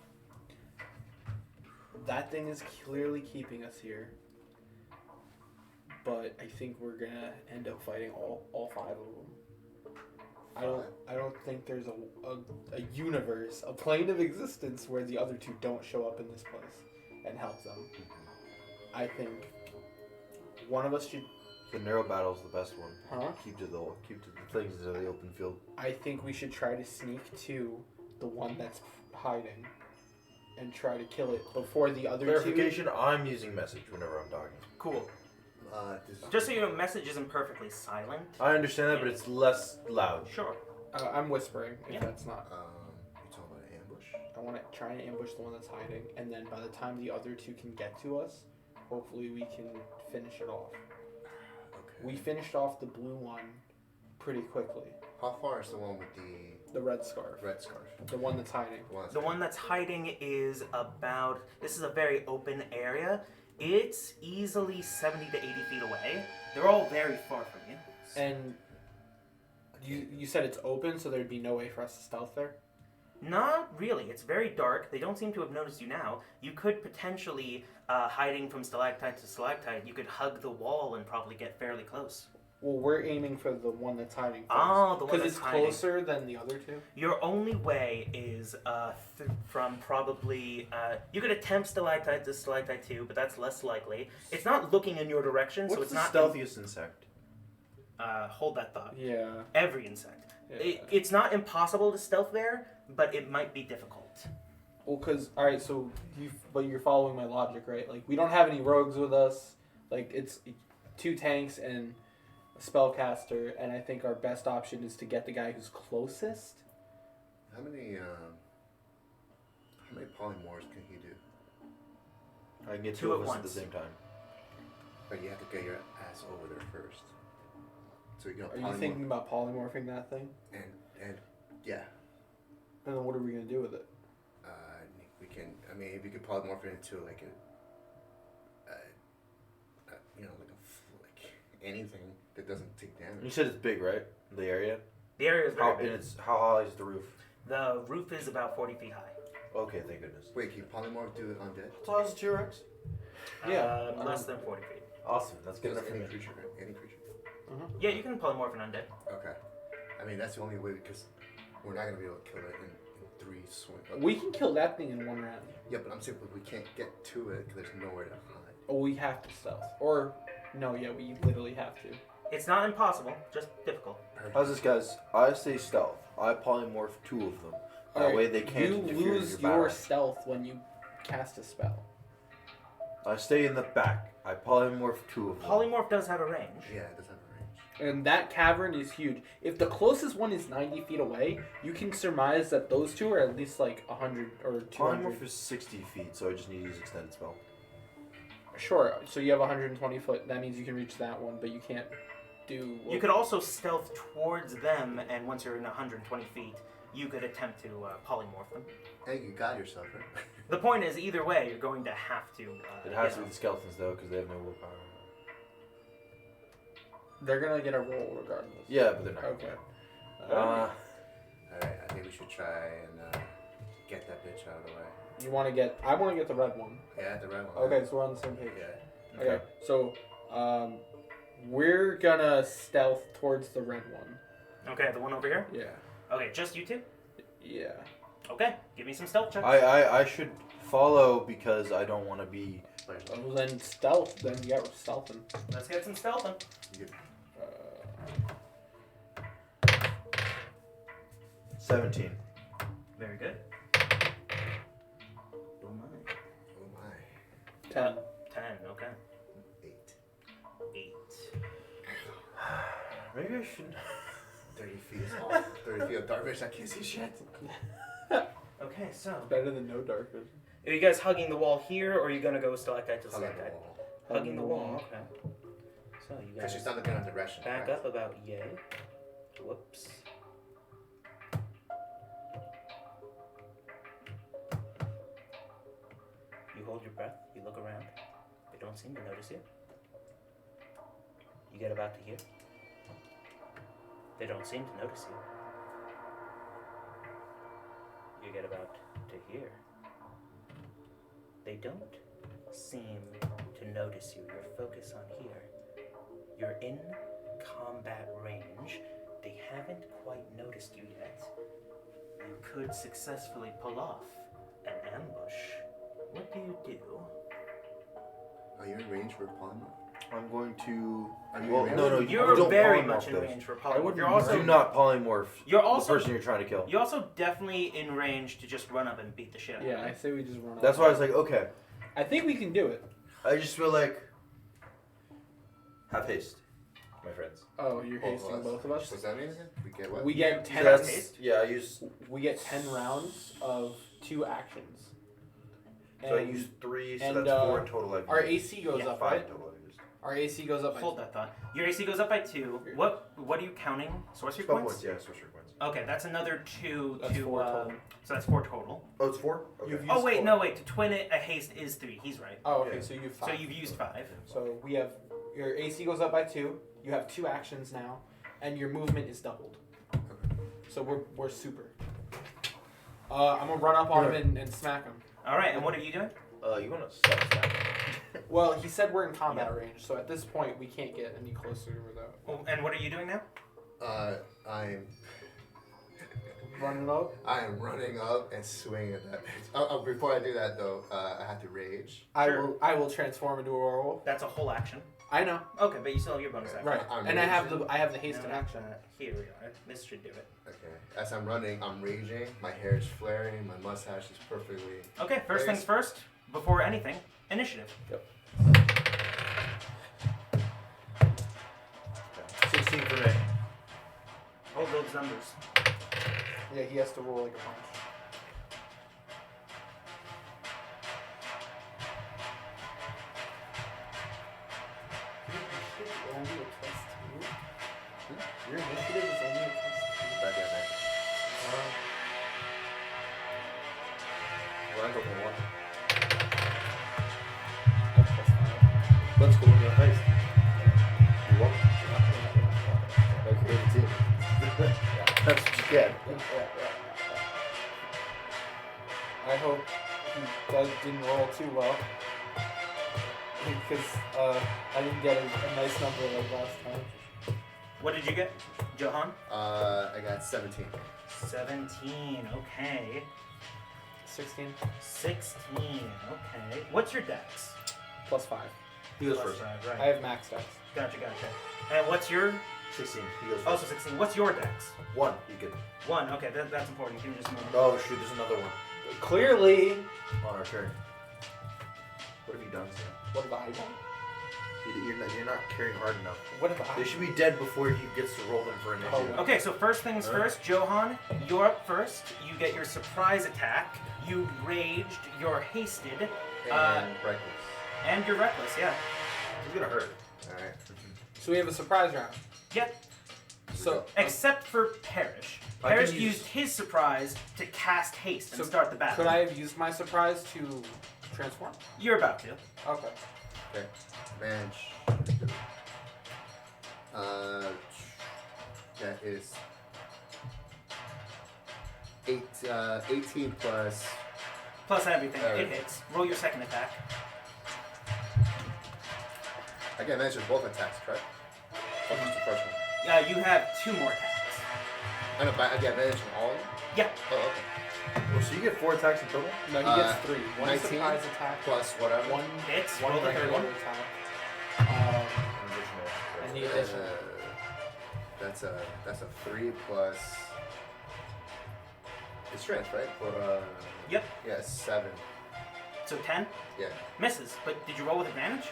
[SPEAKER 2] that thing is clearly keeping us here. but I think we're gonna end up fighting all 5 of them. I don't think there's a universe, a plane of existence where the other 2 don't show up in this place and help them. I think one of us should.
[SPEAKER 4] The narrow battle's the best one.
[SPEAKER 2] Huh?
[SPEAKER 4] Keep to the things to the open field.
[SPEAKER 2] I think we should try to sneak to the one that's hiding and try to kill it before the other 2.
[SPEAKER 4] Clarification: I'm using message whenever I'm talking.
[SPEAKER 3] Cool.
[SPEAKER 1] This
[SPEAKER 3] Just so you know, message isn't perfectly silent.
[SPEAKER 4] I understand that, but it's less loud.
[SPEAKER 3] Sure.
[SPEAKER 2] I'm whispering if
[SPEAKER 3] Yeah.
[SPEAKER 2] that's not.
[SPEAKER 1] you talking about an ambush?
[SPEAKER 2] I want to try and ambush the one that's hiding, and then by the time the other 2 can get to us, hopefully we can finish it off.
[SPEAKER 1] Okay.
[SPEAKER 2] We finished off the blue one pretty quickly.
[SPEAKER 1] How far is the one with
[SPEAKER 2] The red scarf.
[SPEAKER 1] the red scarf?
[SPEAKER 2] The one that's hiding.
[SPEAKER 3] The one that's hiding is about. This is a very open area. It's easily 70 to 80 feet away. They're all very far from you.
[SPEAKER 2] And you said it's open, so there'd be no way for us to stealth there?
[SPEAKER 3] Not really. It's very dark. They don't seem to have noticed you now. You could potentially, hiding from stalactite to stalactite, you could hug the wall and probably get fairly close.
[SPEAKER 2] Well, we're aiming for the one that's hiding first.
[SPEAKER 3] Oh, the one
[SPEAKER 2] because
[SPEAKER 3] that's
[SPEAKER 2] it's
[SPEAKER 3] hiding.
[SPEAKER 2] closer than the other 2.
[SPEAKER 3] Your only way is from probably... you could attempt stalactite to stalactite 2, but that's less likely. It's not looking in your direction, so
[SPEAKER 4] What's
[SPEAKER 3] it's
[SPEAKER 4] the
[SPEAKER 3] not...
[SPEAKER 4] stealthiest insect?
[SPEAKER 3] Hold that thought.
[SPEAKER 2] Yeah.
[SPEAKER 3] Every insect.
[SPEAKER 2] Yeah.
[SPEAKER 3] It's not impossible to stealth there, but it might be difficult.
[SPEAKER 2] Well, because, alright, so you're following my logic, right? Like, we don't have any rogues with us. Like, it's 2 tanks and a spellcaster, and I think our best option is to get the guy who's closest.
[SPEAKER 1] How many polymorphs can he do?
[SPEAKER 4] I can get
[SPEAKER 3] 2
[SPEAKER 4] 2
[SPEAKER 3] at
[SPEAKER 4] of us at the
[SPEAKER 3] once.
[SPEAKER 4] same time.
[SPEAKER 1] But you have to get your ass over there first. So you can
[SPEAKER 2] Are you thinking about polymorphing that thing?
[SPEAKER 1] and yeah.
[SPEAKER 2] And then what are we going to do with it?
[SPEAKER 1] We can. I mean, we could polymorph it into like like anything that doesn't take
[SPEAKER 4] You
[SPEAKER 1] damage.
[SPEAKER 4] said it's big, right? The area.
[SPEAKER 3] The area is very
[SPEAKER 4] And
[SPEAKER 3] big.
[SPEAKER 4] how high is the roof?
[SPEAKER 3] The roof is about 40 feet high.
[SPEAKER 4] Okay, thank goodness.
[SPEAKER 1] Wait, can you polymorph do it undead?
[SPEAKER 4] How tall is a T-Rex?
[SPEAKER 2] Yeah,
[SPEAKER 3] Less than 40 feet.
[SPEAKER 4] Awesome, that's good
[SPEAKER 1] Just
[SPEAKER 4] enough for
[SPEAKER 1] any
[SPEAKER 4] me.
[SPEAKER 1] creature, right? Any creature.
[SPEAKER 3] Yeah, you can polymorph an undead.
[SPEAKER 1] Okay. I mean, that's the only way because we're not gonna be able to kill it in 3 swings.
[SPEAKER 2] We can kill that thing in 1 round.
[SPEAKER 1] Yeah, but I'm saying we can't get to it because there's nowhere to hide.
[SPEAKER 2] Oh, we have to stealth. Or, no, yeah, we literally have to.
[SPEAKER 3] It's not impossible, just difficult.
[SPEAKER 4] How's this, guys? I stay stealth. I polymorph 2 of them. That
[SPEAKER 2] Alright,
[SPEAKER 4] way they can't
[SPEAKER 2] you
[SPEAKER 4] interfere
[SPEAKER 2] lose
[SPEAKER 4] in
[SPEAKER 2] your
[SPEAKER 4] your battle.
[SPEAKER 2] stealth when you cast a spell.
[SPEAKER 4] I stay in the back. I polymorph 2 of them.
[SPEAKER 3] Polymorph does have a range.
[SPEAKER 1] Yeah, it does have a range.
[SPEAKER 2] And that cavern is huge. If the closest one is 90 feet away, you can surmise that those 2 are at least like 100 or 200.
[SPEAKER 4] Polymorph is 60 feet, so I just need to use extended spell.
[SPEAKER 2] Sure, so you have 120 foot. That means you can reach that one, but you can't do...
[SPEAKER 3] You could also stealth towards them, and once you're in 120 feet, you could attempt to polymorph them.
[SPEAKER 1] Hey, you got yourself, right?
[SPEAKER 3] The point is, either way, you're going to have to...
[SPEAKER 4] It has to be the skeletons, though, because they have no willpower.
[SPEAKER 2] They're gonna get a roll regardless.
[SPEAKER 4] Yeah, but they're not.
[SPEAKER 2] Okay.
[SPEAKER 1] Alright, I think we should try and get that bitch out of the way.
[SPEAKER 2] You want to get... I want to get the red one.
[SPEAKER 1] Yeah, the red one.
[SPEAKER 2] Okay, so we're on the same page.
[SPEAKER 1] Yeah.
[SPEAKER 2] Okay, so we're gonna stealth towards the red one.
[SPEAKER 3] Okay, the one over here?
[SPEAKER 2] Yeah.
[SPEAKER 3] Okay, just you 2?
[SPEAKER 2] Yeah.
[SPEAKER 3] Okay, give me some stealth checks.
[SPEAKER 4] I should follow because I don't want to be...
[SPEAKER 2] Well, then stealth. Then yeah, we're stealthing.
[SPEAKER 3] Let's get some stealthing.
[SPEAKER 1] You
[SPEAKER 4] 17.
[SPEAKER 3] Very good. Oh my.
[SPEAKER 1] oh my.
[SPEAKER 2] 10.
[SPEAKER 3] 10, okay.
[SPEAKER 1] 8.
[SPEAKER 3] 8.
[SPEAKER 4] Maybe I should...
[SPEAKER 1] 30 feet is all. 30 feet of darkness, I can't see shit.
[SPEAKER 3] Okay, so...
[SPEAKER 2] Better than no dark vision.
[SPEAKER 3] Are you guys hugging the wall here, or are you going to go stalactite to
[SPEAKER 1] Hugging the
[SPEAKER 3] stalactite?
[SPEAKER 1] wall.
[SPEAKER 3] Hugging the wall, okay. So you
[SPEAKER 1] Because
[SPEAKER 3] guys
[SPEAKER 1] she's not looking in the direction.
[SPEAKER 3] back
[SPEAKER 1] right?
[SPEAKER 3] up about yay. Whoops. You hold your breath, you look around. They don't seem to notice you. You get about to here. They don't seem to notice you. You get about to here. They don't seem to notice you. Your focus on here. You're in combat range. They haven't quite noticed you yet. You could successfully pull off an ambush. What do you do?
[SPEAKER 1] Are you in range for polymorph?
[SPEAKER 4] I'm going to.
[SPEAKER 1] Are you
[SPEAKER 4] Well,
[SPEAKER 1] in range?
[SPEAKER 4] no, you
[SPEAKER 3] You're
[SPEAKER 4] don't
[SPEAKER 3] very
[SPEAKER 4] polymorph
[SPEAKER 3] much in
[SPEAKER 4] those.
[SPEAKER 3] range for
[SPEAKER 5] I
[SPEAKER 3] polymorph.
[SPEAKER 5] wouldn't
[SPEAKER 3] You're also
[SPEAKER 4] Do not polymorph
[SPEAKER 3] You're
[SPEAKER 4] the
[SPEAKER 3] also
[SPEAKER 4] person you're trying to kill.
[SPEAKER 3] You're also definitely in range to just run up and beat the shit out of
[SPEAKER 2] Yeah,
[SPEAKER 3] them.
[SPEAKER 2] I say we just run.
[SPEAKER 4] That's
[SPEAKER 2] off.
[SPEAKER 4] why I was like, okay.
[SPEAKER 2] I think we can do it.
[SPEAKER 4] I just feel like. Have haste, my friends.
[SPEAKER 2] Oh, you're hasting both of us.
[SPEAKER 1] What's that mean again? We get what?
[SPEAKER 2] We get
[SPEAKER 3] So
[SPEAKER 2] 10.
[SPEAKER 3] that's haste?
[SPEAKER 4] Yeah, I use.
[SPEAKER 2] We get 10 rounds of 2 actions.
[SPEAKER 4] So I
[SPEAKER 2] And
[SPEAKER 4] use 3, so
[SPEAKER 2] and,
[SPEAKER 4] that's 4 in total. I've
[SPEAKER 2] our
[SPEAKER 4] used.
[SPEAKER 2] AC goes
[SPEAKER 3] Yeah,
[SPEAKER 2] up,
[SPEAKER 4] 5
[SPEAKER 2] right?
[SPEAKER 4] total I've used.
[SPEAKER 2] Our AC goes up.
[SPEAKER 3] Hold that thought. Your AC goes up by 2. What are you counting? Sorcery
[SPEAKER 4] Spell
[SPEAKER 3] points?
[SPEAKER 4] points, yeah, sorcery points.
[SPEAKER 3] Okay, that's another 2
[SPEAKER 2] That's
[SPEAKER 3] to
[SPEAKER 2] 4 total.
[SPEAKER 3] so that's 4 total.
[SPEAKER 4] Oh, it's 4? Okay.
[SPEAKER 2] You've
[SPEAKER 3] Oh
[SPEAKER 2] used
[SPEAKER 3] wait,
[SPEAKER 2] 4.
[SPEAKER 3] no wait, to twin it a haste is 3. He's right.
[SPEAKER 2] Oh, okay.
[SPEAKER 4] Yeah.
[SPEAKER 2] So you've
[SPEAKER 3] So
[SPEAKER 2] 5.
[SPEAKER 3] you've used 5.
[SPEAKER 2] So we have your AC goes up by 2. You have 2 actions now, and your movement is doubled. So we're super. I'm gonna run up on him and smack him.
[SPEAKER 3] All right, and what are you doing?
[SPEAKER 4] You want to stop that?
[SPEAKER 2] Well, he said we're in combat range, so at this point we can't get any closer without
[SPEAKER 3] Oh, and what are you doing now?
[SPEAKER 1] I'm
[SPEAKER 2] running up.
[SPEAKER 1] I am running up and swinging at that bitch. Before I do that though, I have to rage.
[SPEAKER 3] Sure.
[SPEAKER 2] I will transform into a werewolf.
[SPEAKER 3] That's a whole action.
[SPEAKER 2] I know.
[SPEAKER 3] Okay, but you still have your bonus action.
[SPEAKER 2] Right.
[SPEAKER 1] I'm
[SPEAKER 2] And I have
[SPEAKER 1] raging.
[SPEAKER 2] the haste in
[SPEAKER 3] No,
[SPEAKER 2] action.
[SPEAKER 3] Here we are. This should do it.
[SPEAKER 1] Okay. As I'm running, I'm raging. My hair is flaring. My mustache is perfectly.
[SPEAKER 3] Okay, first things first. Before anything, initiative.
[SPEAKER 4] 16 for me.
[SPEAKER 3] Hold those numbers.
[SPEAKER 2] Yeah, he has to roll like a punch. Your initiative is only a plus
[SPEAKER 1] Back at that.
[SPEAKER 2] 2.
[SPEAKER 4] Well, I go for 1.
[SPEAKER 2] That's plus 5.
[SPEAKER 4] Let's go in your face. You won't? Okay, the team. That's what you get.
[SPEAKER 2] I hope he didn't roll too well. Because I didn't get a nice number like last time.
[SPEAKER 3] What did you get, Johan?
[SPEAKER 1] I got 17.
[SPEAKER 3] 17. Okay.
[SPEAKER 2] 16
[SPEAKER 3] 16. Okay. What's your dex?
[SPEAKER 2] plus 5.
[SPEAKER 4] He goes
[SPEAKER 3] Plus
[SPEAKER 4] first.
[SPEAKER 3] 5, right.
[SPEAKER 2] I have max dex.
[SPEAKER 3] Gotcha. And what's your
[SPEAKER 4] 16. He goes first.
[SPEAKER 3] also 16? What's your dex?
[SPEAKER 4] 1. You get.
[SPEAKER 3] 1. Okay, that's important. Give me just a moment.
[SPEAKER 4] Oh shoot! There's another one
[SPEAKER 2] Clearly.
[SPEAKER 4] on our turn. What have you done, Sam?
[SPEAKER 2] What have I done?
[SPEAKER 4] You're not carrying hard enough.
[SPEAKER 2] What have I
[SPEAKER 4] They should be dead before he gets to roll them for initiative.
[SPEAKER 3] Okay, so first things first, Johan, you're up first. You get your surprise attack. You raged, you're hasted,
[SPEAKER 1] And reckless.
[SPEAKER 3] and you're reckless, yeah.
[SPEAKER 4] He's gonna hurt.
[SPEAKER 1] Alright.
[SPEAKER 2] So we have a surprise round.
[SPEAKER 3] Yep.
[SPEAKER 2] So
[SPEAKER 3] Except for Parrish.
[SPEAKER 4] I can
[SPEAKER 3] Parrish
[SPEAKER 4] use-
[SPEAKER 3] used his surprise to cast haste and
[SPEAKER 2] So
[SPEAKER 3] start the battle.
[SPEAKER 2] could I have used my surprise to transform?
[SPEAKER 3] You're about to.
[SPEAKER 2] Okay.
[SPEAKER 1] Okay. Ranch. That is 18 plus.
[SPEAKER 3] Plus everything. It
[SPEAKER 1] Alright.
[SPEAKER 3] hits. Roll your second attack.
[SPEAKER 1] I get advantage of both attacks, correct? Or just the first one?
[SPEAKER 3] You have 2 more attacks.
[SPEAKER 1] I know, but I get advantage on all of them?
[SPEAKER 3] Yeah.
[SPEAKER 1] Oh, okay.
[SPEAKER 4] Well, so you get 4 attacks in total?
[SPEAKER 2] No, he gets 3. 1
[SPEAKER 1] 19
[SPEAKER 2] surprise attack,
[SPEAKER 1] Plus whatever.
[SPEAKER 2] 1
[SPEAKER 3] Hits.
[SPEAKER 2] one
[SPEAKER 3] Roll the third
[SPEAKER 2] regular
[SPEAKER 3] one.
[SPEAKER 2] attack.
[SPEAKER 4] Additional.
[SPEAKER 2] And the
[SPEAKER 1] Uh,
[SPEAKER 2] additional.
[SPEAKER 1] that's a 3 plus. It's strength, right? For
[SPEAKER 3] Yep.
[SPEAKER 1] yeah, 7.
[SPEAKER 3] So 10.
[SPEAKER 1] Yeah.
[SPEAKER 3] Misses. But did you roll with advantage?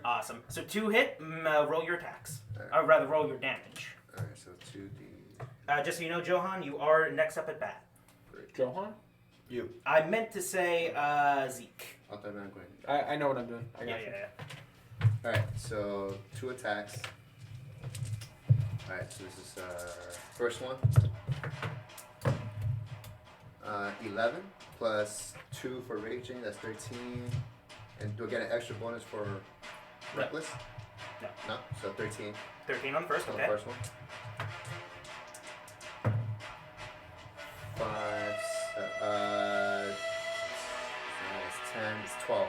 [SPEAKER 3] Awesome. So 2 hit. Roll your attacks. Or rather, roll your damage.
[SPEAKER 1] All right, so 2d.
[SPEAKER 3] Just so you know, Johan, you are next up at bat.
[SPEAKER 2] Johan?
[SPEAKER 4] You.
[SPEAKER 3] I meant to say Zeke.
[SPEAKER 1] I'll throw that going.
[SPEAKER 2] I know what I'm doing. I got you.
[SPEAKER 1] All right, so 2 attacks. All right, so this is first one. 11 plus 2 for raging. That's 13. And do I get an extra bonus for reckless?
[SPEAKER 3] No.
[SPEAKER 1] No. So 13.
[SPEAKER 3] 13 on the first,
[SPEAKER 1] On
[SPEAKER 3] okay.
[SPEAKER 1] the first one. 5. So that's 10. It's 12.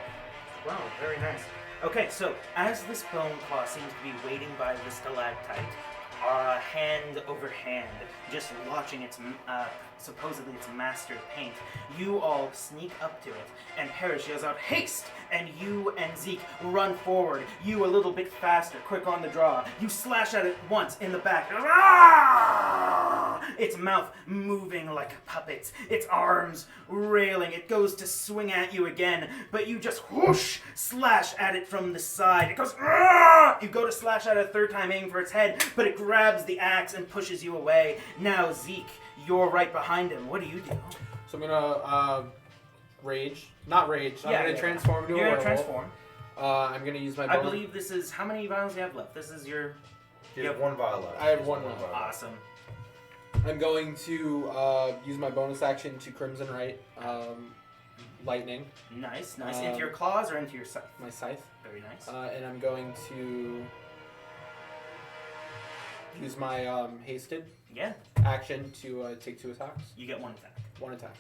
[SPEAKER 3] Wow, very nice. Okay, so as this bone claw seems to be waiting by the stalactite, hand over hand, just watching its supposedly its master paint, you all sneak up to it, and Parrish yells out, "Haste!" And you and Zeke run forward. You a little bit faster, quick on the draw. You slash at it once in the back. Its mouth moving like a puppet, its arms railing. It goes to swing at you again, but you just whoosh, slash at it from the side. It goes, "Argh!" You go to slash at it a third time, aiming for its head, but it grabs the axe and pushes you away. Now, Zeke, you're right behind him. What do you do?
[SPEAKER 2] So I'm gonna rage. Not rage. I'm gonna transform into a
[SPEAKER 3] You're
[SPEAKER 2] werewolf.
[SPEAKER 3] gonna transform.
[SPEAKER 2] I'm gonna use my
[SPEAKER 3] I
[SPEAKER 2] bonus.
[SPEAKER 3] believe this is, how many vials do you have left? This is your...
[SPEAKER 4] You have one vial left.
[SPEAKER 2] I have one left.
[SPEAKER 4] vial.
[SPEAKER 3] Awesome.
[SPEAKER 2] I'm going to use my bonus action to Crimson Right, lightning,
[SPEAKER 3] Nice, nice. Into your claws or into your scythe?
[SPEAKER 2] my scythe,
[SPEAKER 3] Very nice.
[SPEAKER 2] and I'm going to use my hasted
[SPEAKER 3] Yeah,
[SPEAKER 2] action to take 2 attacks.
[SPEAKER 3] you get one attack.
[SPEAKER 2] 1 attack.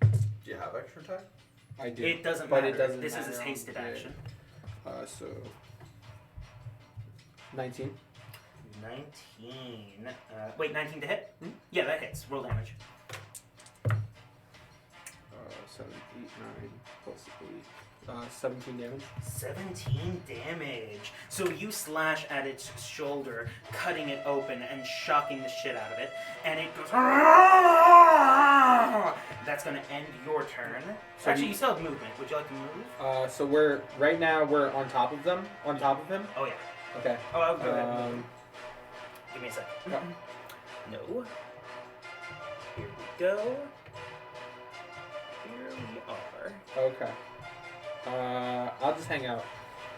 [SPEAKER 4] Do you have extra attack?
[SPEAKER 2] I do.
[SPEAKER 3] It doesn't
[SPEAKER 2] but
[SPEAKER 3] matter.
[SPEAKER 2] it doesn't
[SPEAKER 3] This is
[SPEAKER 2] matter
[SPEAKER 3] his
[SPEAKER 2] on-
[SPEAKER 3] hasted
[SPEAKER 2] yeah.
[SPEAKER 3] action.
[SPEAKER 2] So 19.
[SPEAKER 3] 19. Wait, 19 to hit?
[SPEAKER 2] Hmm?
[SPEAKER 3] Yeah, that hits. Roll damage.
[SPEAKER 2] 7, 8, 9 plus 8. 17 damage.
[SPEAKER 3] 17 damage. So you slash at its shoulder, cutting it open and shocking the shit out of it, and it goes. That's gonna end your turn.
[SPEAKER 2] So
[SPEAKER 3] Actually, you still have movement. Would you like to move?
[SPEAKER 2] So we're right now we're on top of them. On top of him.
[SPEAKER 3] Oh yeah.
[SPEAKER 2] Okay.
[SPEAKER 3] Oh, I'll go ahead and move.
[SPEAKER 2] Um,
[SPEAKER 3] Give me a second.
[SPEAKER 2] yeah.
[SPEAKER 3] No. Here we go. Here we are.
[SPEAKER 2] Okay. I'll just hang out.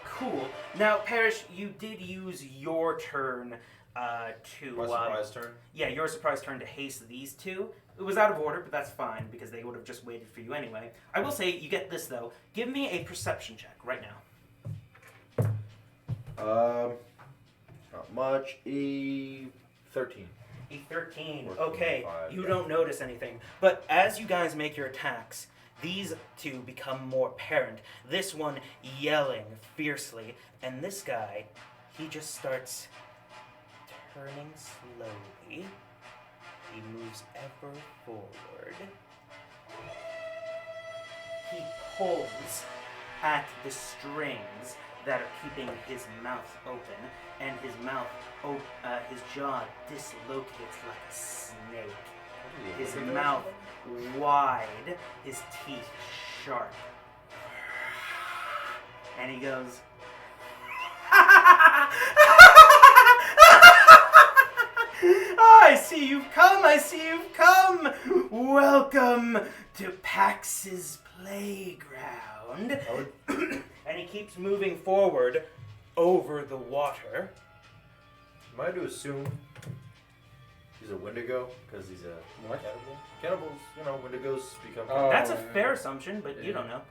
[SPEAKER 3] Cool. Now, Parrish, you did use your turn to...
[SPEAKER 4] My surprise turn?
[SPEAKER 3] Yeah, your surprise turn to haste these two. It was out of order, but that's fine, because they would have just waited for you anyway. I will say, you get this, though. Give me a perception check right now.
[SPEAKER 4] Not much. A 13.
[SPEAKER 3] A 13.
[SPEAKER 4] Or
[SPEAKER 3] Okay,
[SPEAKER 4] 25,
[SPEAKER 3] you
[SPEAKER 4] yeah.
[SPEAKER 3] don't notice anything. But as you guys make your attacks, these two become more apparent. This one yelling fiercely, and this guy, he just starts turning slowly. He moves ever forward. He pulls at the strings that are keeping his mouth open, and his mouth, his jaw dislocates like a snake. His mouth wide, his teeth sharp. And he goes, I see you've come, I see you've come. Welcome to Pax's playground. And he keeps moving forward over the water.
[SPEAKER 4] Am I to assume he's a Wendigo? Because he's a
[SPEAKER 2] What?
[SPEAKER 4] cannibal? Cannibals, Wendigos become
[SPEAKER 2] Oh.
[SPEAKER 3] That's a
[SPEAKER 2] yeah.
[SPEAKER 3] fair assumption, but you
[SPEAKER 2] Yeah.
[SPEAKER 3] don't know.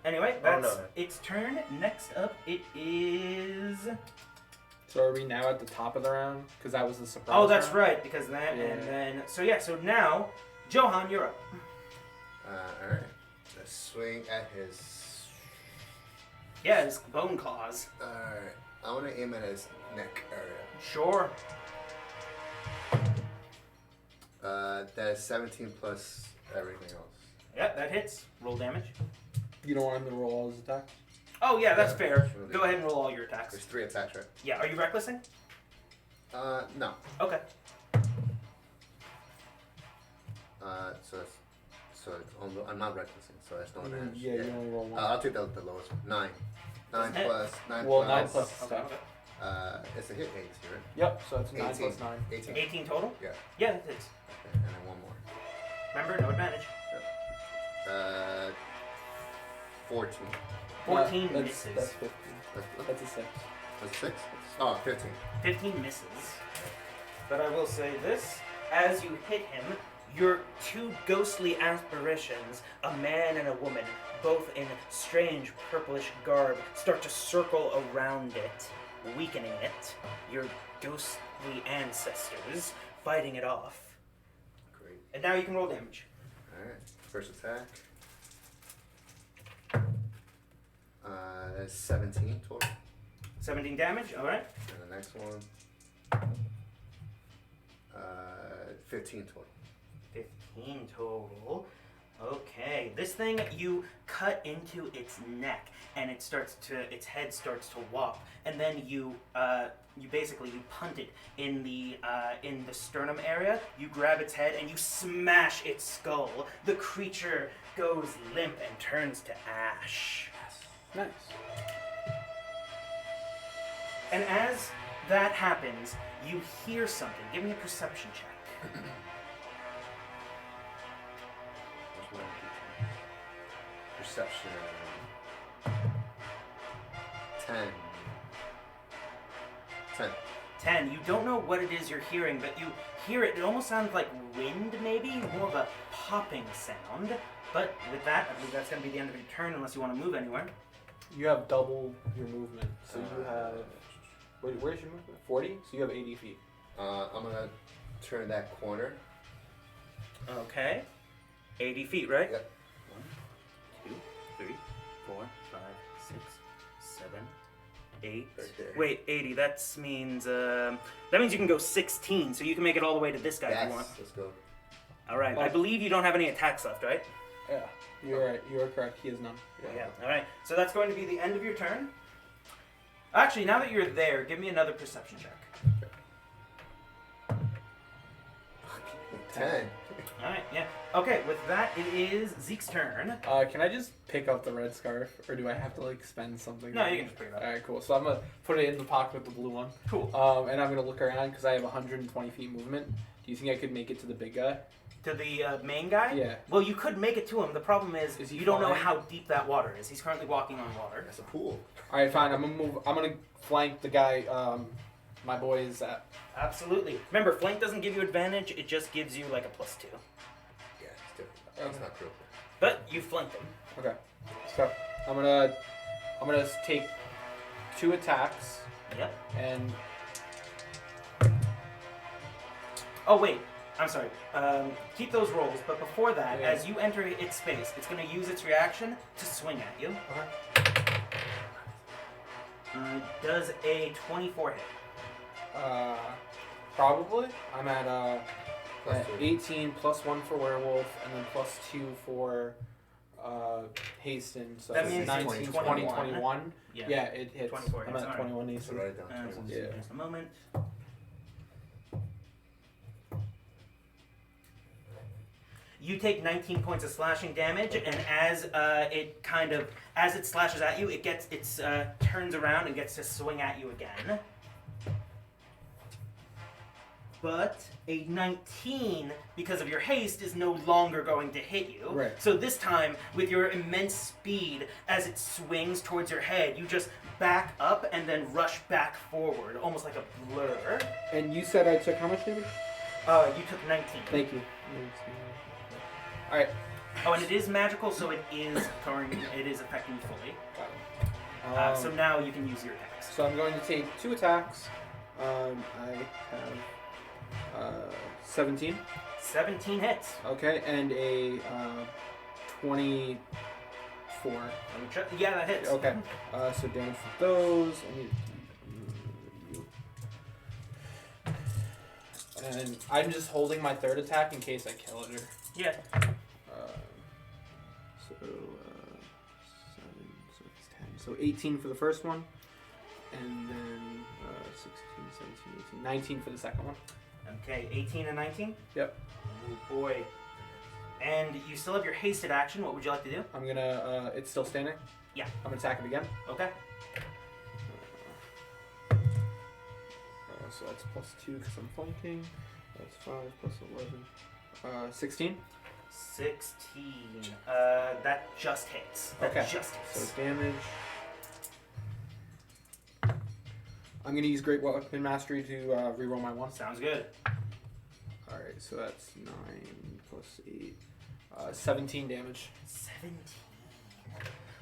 [SPEAKER 3] Anyway,
[SPEAKER 4] Oh,
[SPEAKER 3] that's
[SPEAKER 4] no.
[SPEAKER 3] its turn. Next up, it is...
[SPEAKER 2] So are we now at the top of the round? Because that was the surprise.
[SPEAKER 3] Oh, that's
[SPEAKER 2] round?
[SPEAKER 3] right, because that,
[SPEAKER 2] Yeah.
[SPEAKER 3] and then... So now, Johan, you're up.
[SPEAKER 1] Alright. Let's swing at his.
[SPEAKER 3] Yeah, his bone claws.
[SPEAKER 1] Alright. I want to aim at his neck area.
[SPEAKER 3] Sure.
[SPEAKER 1] That's 17 plus everything else.
[SPEAKER 3] Yeah, that hits. Roll damage.
[SPEAKER 2] You don't want him to roll all his attacks?
[SPEAKER 3] Oh, yeah, that's
[SPEAKER 1] Yeah,
[SPEAKER 3] fair.
[SPEAKER 1] sure.
[SPEAKER 3] Go ahead and roll all your attacks.
[SPEAKER 1] There's 3 attacks, right?
[SPEAKER 3] Yeah, are you recklessing?
[SPEAKER 1] No.
[SPEAKER 3] Okay.
[SPEAKER 1] I'm not recklessing, so that's no advantage.
[SPEAKER 2] Yeah, you only roll one.
[SPEAKER 1] I'll take the lowest one. 9. 9
[SPEAKER 3] Hit.
[SPEAKER 1] plus 9
[SPEAKER 2] well,
[SPEAKER 1] plus.
[SPEAKER 2] 9 plus
[SPEAKER 3] Okay.
[SPEAKER 2] stuff.
[SPEAKER 1] It's a hit 8 here.
[SPEAKER 2] Yep, so it's 9
[SPEAKER 1] 18.
[SPEAKER 2] plus 9.
[SPEAKER 1] 18.
[SPEAKER 3] 18 total?
[SPEAKER 1] Yeah.
[SPEAKER 3] Yeah, that hits.
[SPEAKER 1] Okay, and then one more.
[SPEAKER 3] Remember, no advantage.
[SPEAKER 1] 14.
[SPEAKER 3] 14
[SPEAKER 2] that's,
[SPEAKER 3] misses.
[SPEAKER 2] That's 15. That's a 6.
[SPEAKER 1] That's 6? Oh, 15.
[SPEAKER 3] 15 misses. But I will say this, as you hit him, your two ghostly apparitions, a man and a woman, both in strange purplish garb, start to circle around it, weakening it. Your ghostly ancestors fighting it off.
[SPEAKER 1] Great.
[SPEAKER 3] And now you can roll damage.
[SPEAKER 1] Alright. First attack. 17 total.
[SPEAKER 3] 17 damage. All right.
[SPEAKER 1] And the next one, 15 total.
[SPEAKER 3] 15 total. Okay, this thing you cut into its neck, and its head starts to wop, and then you basically punt it in the sternum area. You grab its head and you smash its skull. The creature goes limp and turns to ash.
[SPEAKER 2] Nice.
[SPEAKER 3] And as that happens, you hear something. Give me a perception check.
[SPEAKER 1] Where's my perception? 10. 10.
[SPEAKER 3] 10. You don't know what it is you're hearing, but you hear it. It almost sounds like wind, maybe, more of a popping sound. But with that, I believe that's going to be the end of your turn, unless you want to move anywhere.
[SPEAKER 2] You have double your movement, so you have. Wait, where's your movement? 40. So you have 80 feet.
[SPEAKER 1] I'm gonna turn that corner.
[SPEAKER 3] Okay. 80 feet, right?
[SPEAKER 1] Yep.
[SPEAKER 3] 1, 2, 3, 4, 5, 6, 7, 8.
[SPEAKER 1] Right there.
[SPEAKER 3] Wait, 80. That means you can go 16, so you can make it all the way to this guy if you want.
[SPEAKER 1] Let's go.
[SPEAKER 3] All right. I believe you don't have any attacks left, right?
[SPEAKER 2] Yeah, you're right. You are correct. He has none.
[SPEAKER 3] Yeah. All right. So that's going to be the end of your turn. Actually, now that you're there, give me another perception check.
[SPEAKER 1] 10.
[SPEAKER 3] All right. Yeah. Okay. With that, it is Zeke's turn.
[SPEAKER 2] Can I just pick up the red scarf, or do I have to like spend something?
[SPEAKER 3] No, you can just pick it up.
[SPEAKER 2] All right, cool. So I'm gonna put it in the pocket with the blue one.
[SPEAKER 3] Cool.
[SPEAKER 2] And I'm gonna look around because I have 120 feet movement. Do you think I could make it to the big guy?
[SPEAKER 3] To the main guy?
[SPEAKER 2] Yeah.
[SPEAKER 3] Well, you could make it to him. The problem is
[SPEAKER 2] he
[SPEAKER 3] you don't know
[SPEAKER 2] flying?
[SPEAKER 3] how deep that water is. He's currently walking on water.
[SPEAKER 1] That's a pool.
[SPEAKER 2] All right, fine. I'm gonna move. I'm gonna flank the guy. My boy is at.
[SPEAKER 3] Absolutely. Remember, flank doesn't give you advantage. It just gives you like a +2.
[SPEAKER 1] Yeah, it's different. That's not critical.
[SPEAKER 3] But you flanked him.
[SPEAKER 2] Okay. So I'm gonna take 2 attacks
[SPEAKER 3] Yep.
[SPEAKER 2] and.
[SPEAKER 3] Oh wait. I'm sorry. Keep those rolls, but before that,
[SPEAKER 2] Yeah.
[SPEAKER 3] as you enter its space, it's going to use its reaction to swing at you.
[SPEAKER 2] Okay.
[SPEAKER 3] Does a 24 hit?
[SPEAKER 2] Probably. I'm at
[SPEAKER 1] Plus
[SPEAKER 2] at
[SPEAKER 1] 2.
[SPEAKER 2] 18 +1 for werewolf and then +2 for hasten. So
[SPEAKER 3] That
[SPEAKER 2] it's
[SPEAKER 3] means
[SPEAKER 2] 19,
[SPEAKER 3] 20,
[SPEAKER 2] 20, 21. Yeah, it hits.
[SPEAKER 3] 24
[SPEAKER 2] I'm
[SPEAKER 3] hits,
[SPEAKER 2] at
[SPEAKER 3] alright.
[SPEAKER 2] 21
[SPEAKER 1] So
[SPEAKER 2] hasten.
[SPEAKER 1] write it down.
[SPEAKER 3] So
[SPEAKER 1] 21.
[SPEAKER 2] Yeah.
[SPEAKER 3] just a moment. You take 19 points of slashing damage, and as it slashes at you, it turns around and gets to swing at you again. But a 19, because of your haste, is no longer going to hit you.
[SPEAKER 2] Right.
[SPEAKER 3] So this time, with your immense speed, as it swings towards your head, you just back up and then rush back forward, almost like a blur.
[SPEAKER 2] And you said I took how much damage?
[SPEAKER 3] You took 19.
[SPEAKER 2] Thank you. All right.
[SPEAKER 3] Oh, and it is magical, so it is affecting you fully. So now you can use your attacks.
[SPEAKER 2] So I'm going to take 2 attacks. I have 17.
[SPEAKER 3] 17 hits.
[SPEAKER 2] Okay, and a 24.
[SPEAKER 3] Yeah, that hits.
[SPEAKER 2] Okay. So damage for those. And I'm just holding my 3rd attack in case I kill it.
[SPEAKER 3] Yeah.
[SPEAKER 2] So 7. So it's 10. So 18 for the first one, and then 16, 17, 18, 19 for the second one.
[SPEAKER 3] Okay, 18 and 19?
[SPEAKER 2] Yep.
[SPEAKER 3] Oh boy. And you still have your hasted action. What would you like to do?
[SPEAKER 2] I'm gonna. It's still standing.
[SPEAKER 3] Yeah.
[SPEAKER 2] I'm gonna attack it again.
[SPEAKER 3] Okay.
[SPEAKER 2] So that's +2 because I'm flanking. That's 5 plus 11. 16.
[SPEAKER 3] 16. That just hits. That
[SPEAKER 2] Okay.
[SPEAKER 3] just
[SPEAKER 2] So
[SPEAKER 3] hits.
[SPEAKER 2] damage. I'm gonna use Great Weapon Mastery to reroll my 1.
[SPEAKER 3] Sounds good.
[SPEAKER 2] All right, so that's 9 plus 8, 17 damage.
[SPEAKER 3] 17.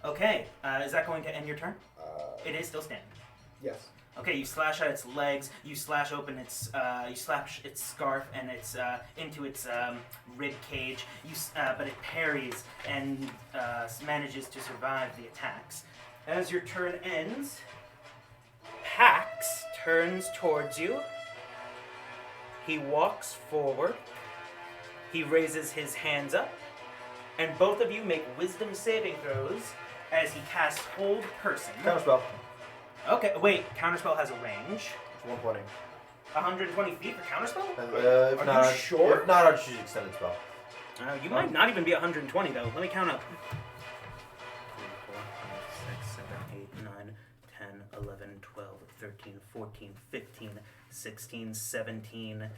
[SPEAKER 3] Okay. Is that going to end your turn? It is still standing.
[SPEAKER 2] Yes.
[SPEAKER 3] Okay, you slash at its legs. You slash open its. You slash its scarf and its into its rib cage. But it parries and manages to survive the attacks. As your turn ends, Pax turns towards you. He walks forward. He raises his hands up, and both of you make wisdom saving throws as he casts Hold Person.
[SPEAKER 4] Counterspell.
[SPEAKER 3] Okay, wait, Counterspell has a range.
[SPEAKER 4] It's 120.
[SPEAKER 3] 120 feet for Counterspell?
[SPEAKER 4] If
[SPEAKER 3] Are
[SPEAKER 4] not,
[SPEAKER 3] you sure?
[SPEAKER 4] If not, I'll just use extended spell.
[SPEAKER 3] You might not even be 120 though. Let me count up. 6, 7, 8, 9, 10, 11, 12, 13, 14, 15, 16, 17,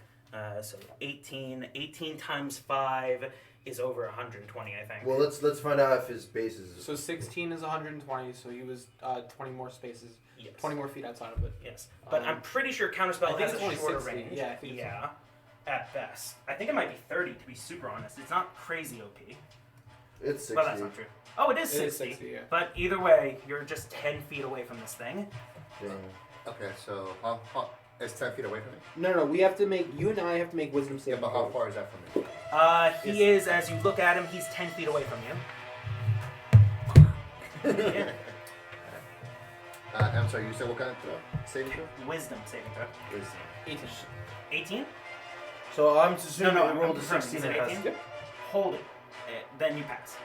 [SPEAKER 3] so 18. 18 times 5 is over 120, I think.
[SPEAKER 4] Well, let's find out if his base is.
[SPEAKER 2] So 16 is 120, so he was 20 more spaces.
[SPEAKER 3] Yes.
[SPEAKER 2] 20 more feet outside of it.
[SPEAKER 3] Yes. But I'm pretty sure Counterspell
[SPEAKER 2] I think
[SPEAKER 3] has
[SPEAKER 2] it's
[SPEAKER 3] a
[SPEAKER 2] only
[SPEAKER 3] shorter
[SPEAKER 2] 60.
[SPEAKER 3] range.
[SPEAKER 2] Yeah, I think it's
[SPEAKER 3] yeah. At best. I think it might be 30 to be super honest. It's not crazy OP.
[SPEAKER 4] It's 60.
[SPEAKER 3] Well, that's not true. Oh, it is
[SPEAKER 2] It
[SPEAKER 3] 60.
[SPEAKER 2] is 60, yeah.
[SPEAKER 3] But either way, you're just 10 feet away from this thing.
[SPEAKER 4] Damn.
[SPEAKER 1] Okay, so it's 10 feet away from me.
[SPEAKER 2] No, we have to make. You and I have to make wisdom
[SPEAKER 1] Yeah,
[SPEAKER 2] saving
[SPEAKER 1] but how
[SPEAKER 2] throws.
[SPEAKER 1] far is that from me?
[SPEAKER 3] He is, as you look at him, he's 10 feet away from you. Yeah.
[SPEAKER 1] I'm sorry, you said what kind of throw? Saving throw?
[SPEAKER 3] Wisdom saving throw.
[SPEAKER 1] Wisdom.
[SPEAKER 2] 18.
[SPEAKER 3] 18?
[SPEAKER 4] So I'm assuming
[SPEAKER 3] No,
[SPEAKER 4] I
[SPEAKER 3] I'm
[SPEAKER 4] rolled a
[SPEAKER 3] confirming.
[SPEAKER 4] 16
[SPEAKER 3] Is it
[SPEAKER 4] and
[SPEAKER 3] 18?
[SPEAKER 4] has-
[SPEAKER 3] Hold it. Then you pass.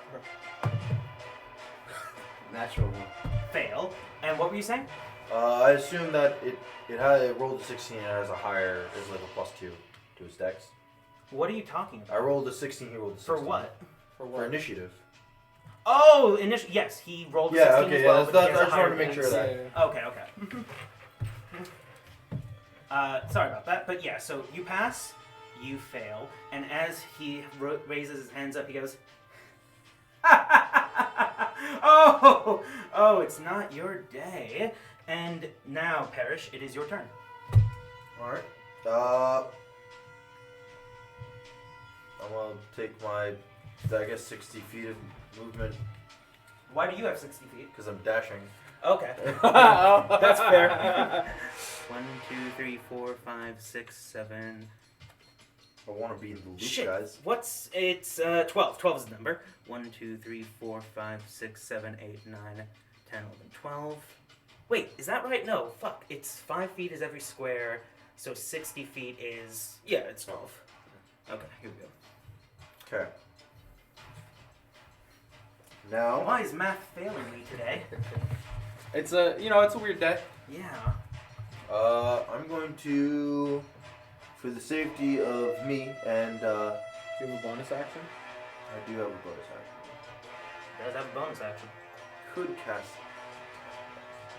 [SPEAKER 1] Natural one.
[SPEAKER 3] Fail. And what were you saying?
[SPEAKER 4] I assume that it rolled a 16 and it has a higher, is like a +2 to his dex.
[SPEAKER 3] What are you talking
[SPEAKER 4] I
[SPEAKER 3] about?
[SPEAKER 4] rolled a 16, he rolled a 16.
[SPEAKER 3] For what?
[SPEAKER 2] For
[SPEAKER 4] For
[SPEAKER 2] what?
[SPEAKER 4] initiative.
[SPEAKER 3] Oh, yes, he rolled a 16
[SPEAKER 4] Yeah, okay,
[SPEAKER 3] as well,
[SPEAKER 4] yeah,
[SPEAKER 3] but
[SPEAKER 4] that's,
[SPEAKER 3] he has
[SPEAKER 4] I
[SPEAKER 3] a
[SPEAKER 4] just
[SPEAKER 3] higher
[SPEAKER 4] wanted to make sure of
[SPEAKER 3] dex.
[SPEAKER 4] that.
[SPEAKER 3] Okay. Sorry about that, but yeah, so you pass, you fail, and as he raises his hands up, he goes, oh, it's not your day. And now, Parrish, it is your turn.
[SPEAKER 4] Alright. I'm gonna take my, I guess, 60 feet of movement
[SPEAKER 3] Why do you have 60 feet?
[SPEAKER 4] because I'm dashing.
[SPEAKER 3] Okay.
[SPEAKER 2] That's
[SPEAKER 3] fair. 1, 2, 3, 4, 5, 6, 7.
[SPEAKER 4] I want to be in the loop,
[SPEAKER 3] Shit.
[SPEAKER 4] guys.
[SPEAKER 3] It's 12. 12 is the number. 1, 2, 3, 4, 5, 6, 7, 8, 9, 10, 11, 12. Wait, is that right? No, fuck. It's 5 feet is every square, so 60 feet is... Yeah, it's 12. Okay, here we go.
[SPEAKER 4] Okay. Now,
[SPEAKER 3] Why is math failing me today?
[SPEAKER 2] It's a it's a weird day.
[SPEAKER 3] Yeah.
[SPEAKER 4] I'm going to, for the safety of me and,
[SPEAKER 2] Do you have a bonus action?
[SPEAKER 4] I do have a bonus action.
[SPEAKER 3] Does have a bonus action.
[SPEAKER 4] Could cast.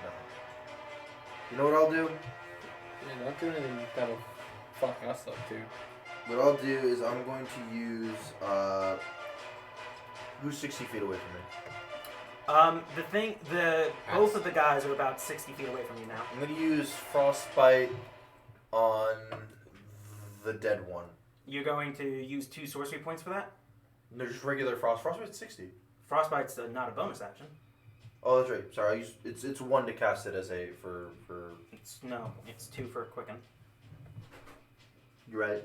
[SPEAKER 4] No. You know what I'll do?
[SPEAKER 2] Yeah, don't do anything that'll fuck us up too.
[SPEAKER 4] What I'll do is I'm going to use, who's 60 feet away from me?
[SPEAKER 3] Both of the guys are about 60 feet away from you now.
[SPEAKER 4] I'm going to use Frostbite on the dead one.
[SPEAKER 3] You're going to use 2 sorcery points for that?
[SPEAKER 4] No, just regular Frostbite's 60.
[SPEAKER 3] Frostbite's not a bonus action.
[SPEAKER 4] Oh, that's right. Sorry, I used, it's 1 to cast it as a, for...
[SPEAKER 3] It's 2 for quicken.
[SPEAKER 4] You're right.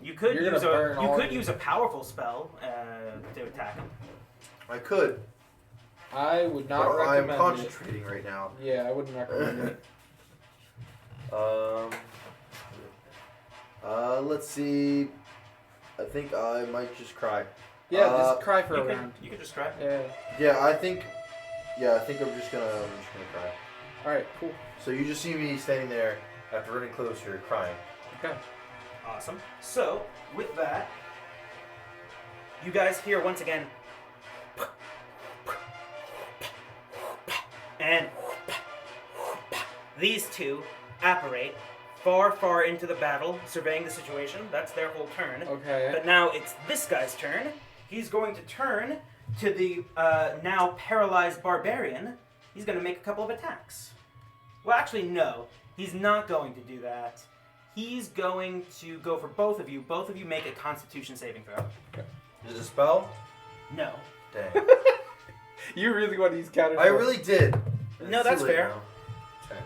[SPEAKER 3] You could
[SPEAKER 2] You're gonna burn all of these.
[SPEAKER 3] use a powerful spell to attack him.
[SPEAKER 4] I could.
[SPEAKER 2] I would not
[SPEAKER 4] But I'm
[SPEAKER 2] recommend
[SPEAKER 4] concentrating right now.
[SPEAKER 2] it. Yeah, I wouldn't recommend it.
[SPEAKER 4] Let's see. I think I might just cry.
[SPEAKER 2] Yeah, just cry for a round.
[SPEAKER 3] You could just try.
[SPEAKER 2] Yeah.
[SPEAKER 4] Yeah, I think I'm just gonna cry.
[SPEAKER 2] All right. Cool.
[SPEAKER 4] So you just see me standing there after running closer, crying.
[SPEAKER 2] Okay.
[SPEAKER 3] Awesome. So, with that, you guys hear once again, and these two apparate far, far into the battle, surveying the situation. That's their whole turn.
[SPEAKER 2] Okay.
[SPEAKER 3] But now it's this guy's turn. He's going to turn to the now paralyzed barbarian. He's going to make a couple of attacks. Well, actually, no. He's not going to do that. He's going to go for both of you. Both of you make a Constitution saving throw.
[SPEAKER 4] Is it a spell?
[SPEAKER 3] No.
[SPEAKER 4] Dang.
[SPEAKER 2] You really want these counters?
[SPEAKER 4] I really did.
[SPEAKER 3] No,
[SPEAKER 4] It's
[SPEAKER 3] that's
[SPEAKER 4] too late
[SPEAKER 3] fair.
[SPEAKER 4] now.
[SPEAKER 1] 10.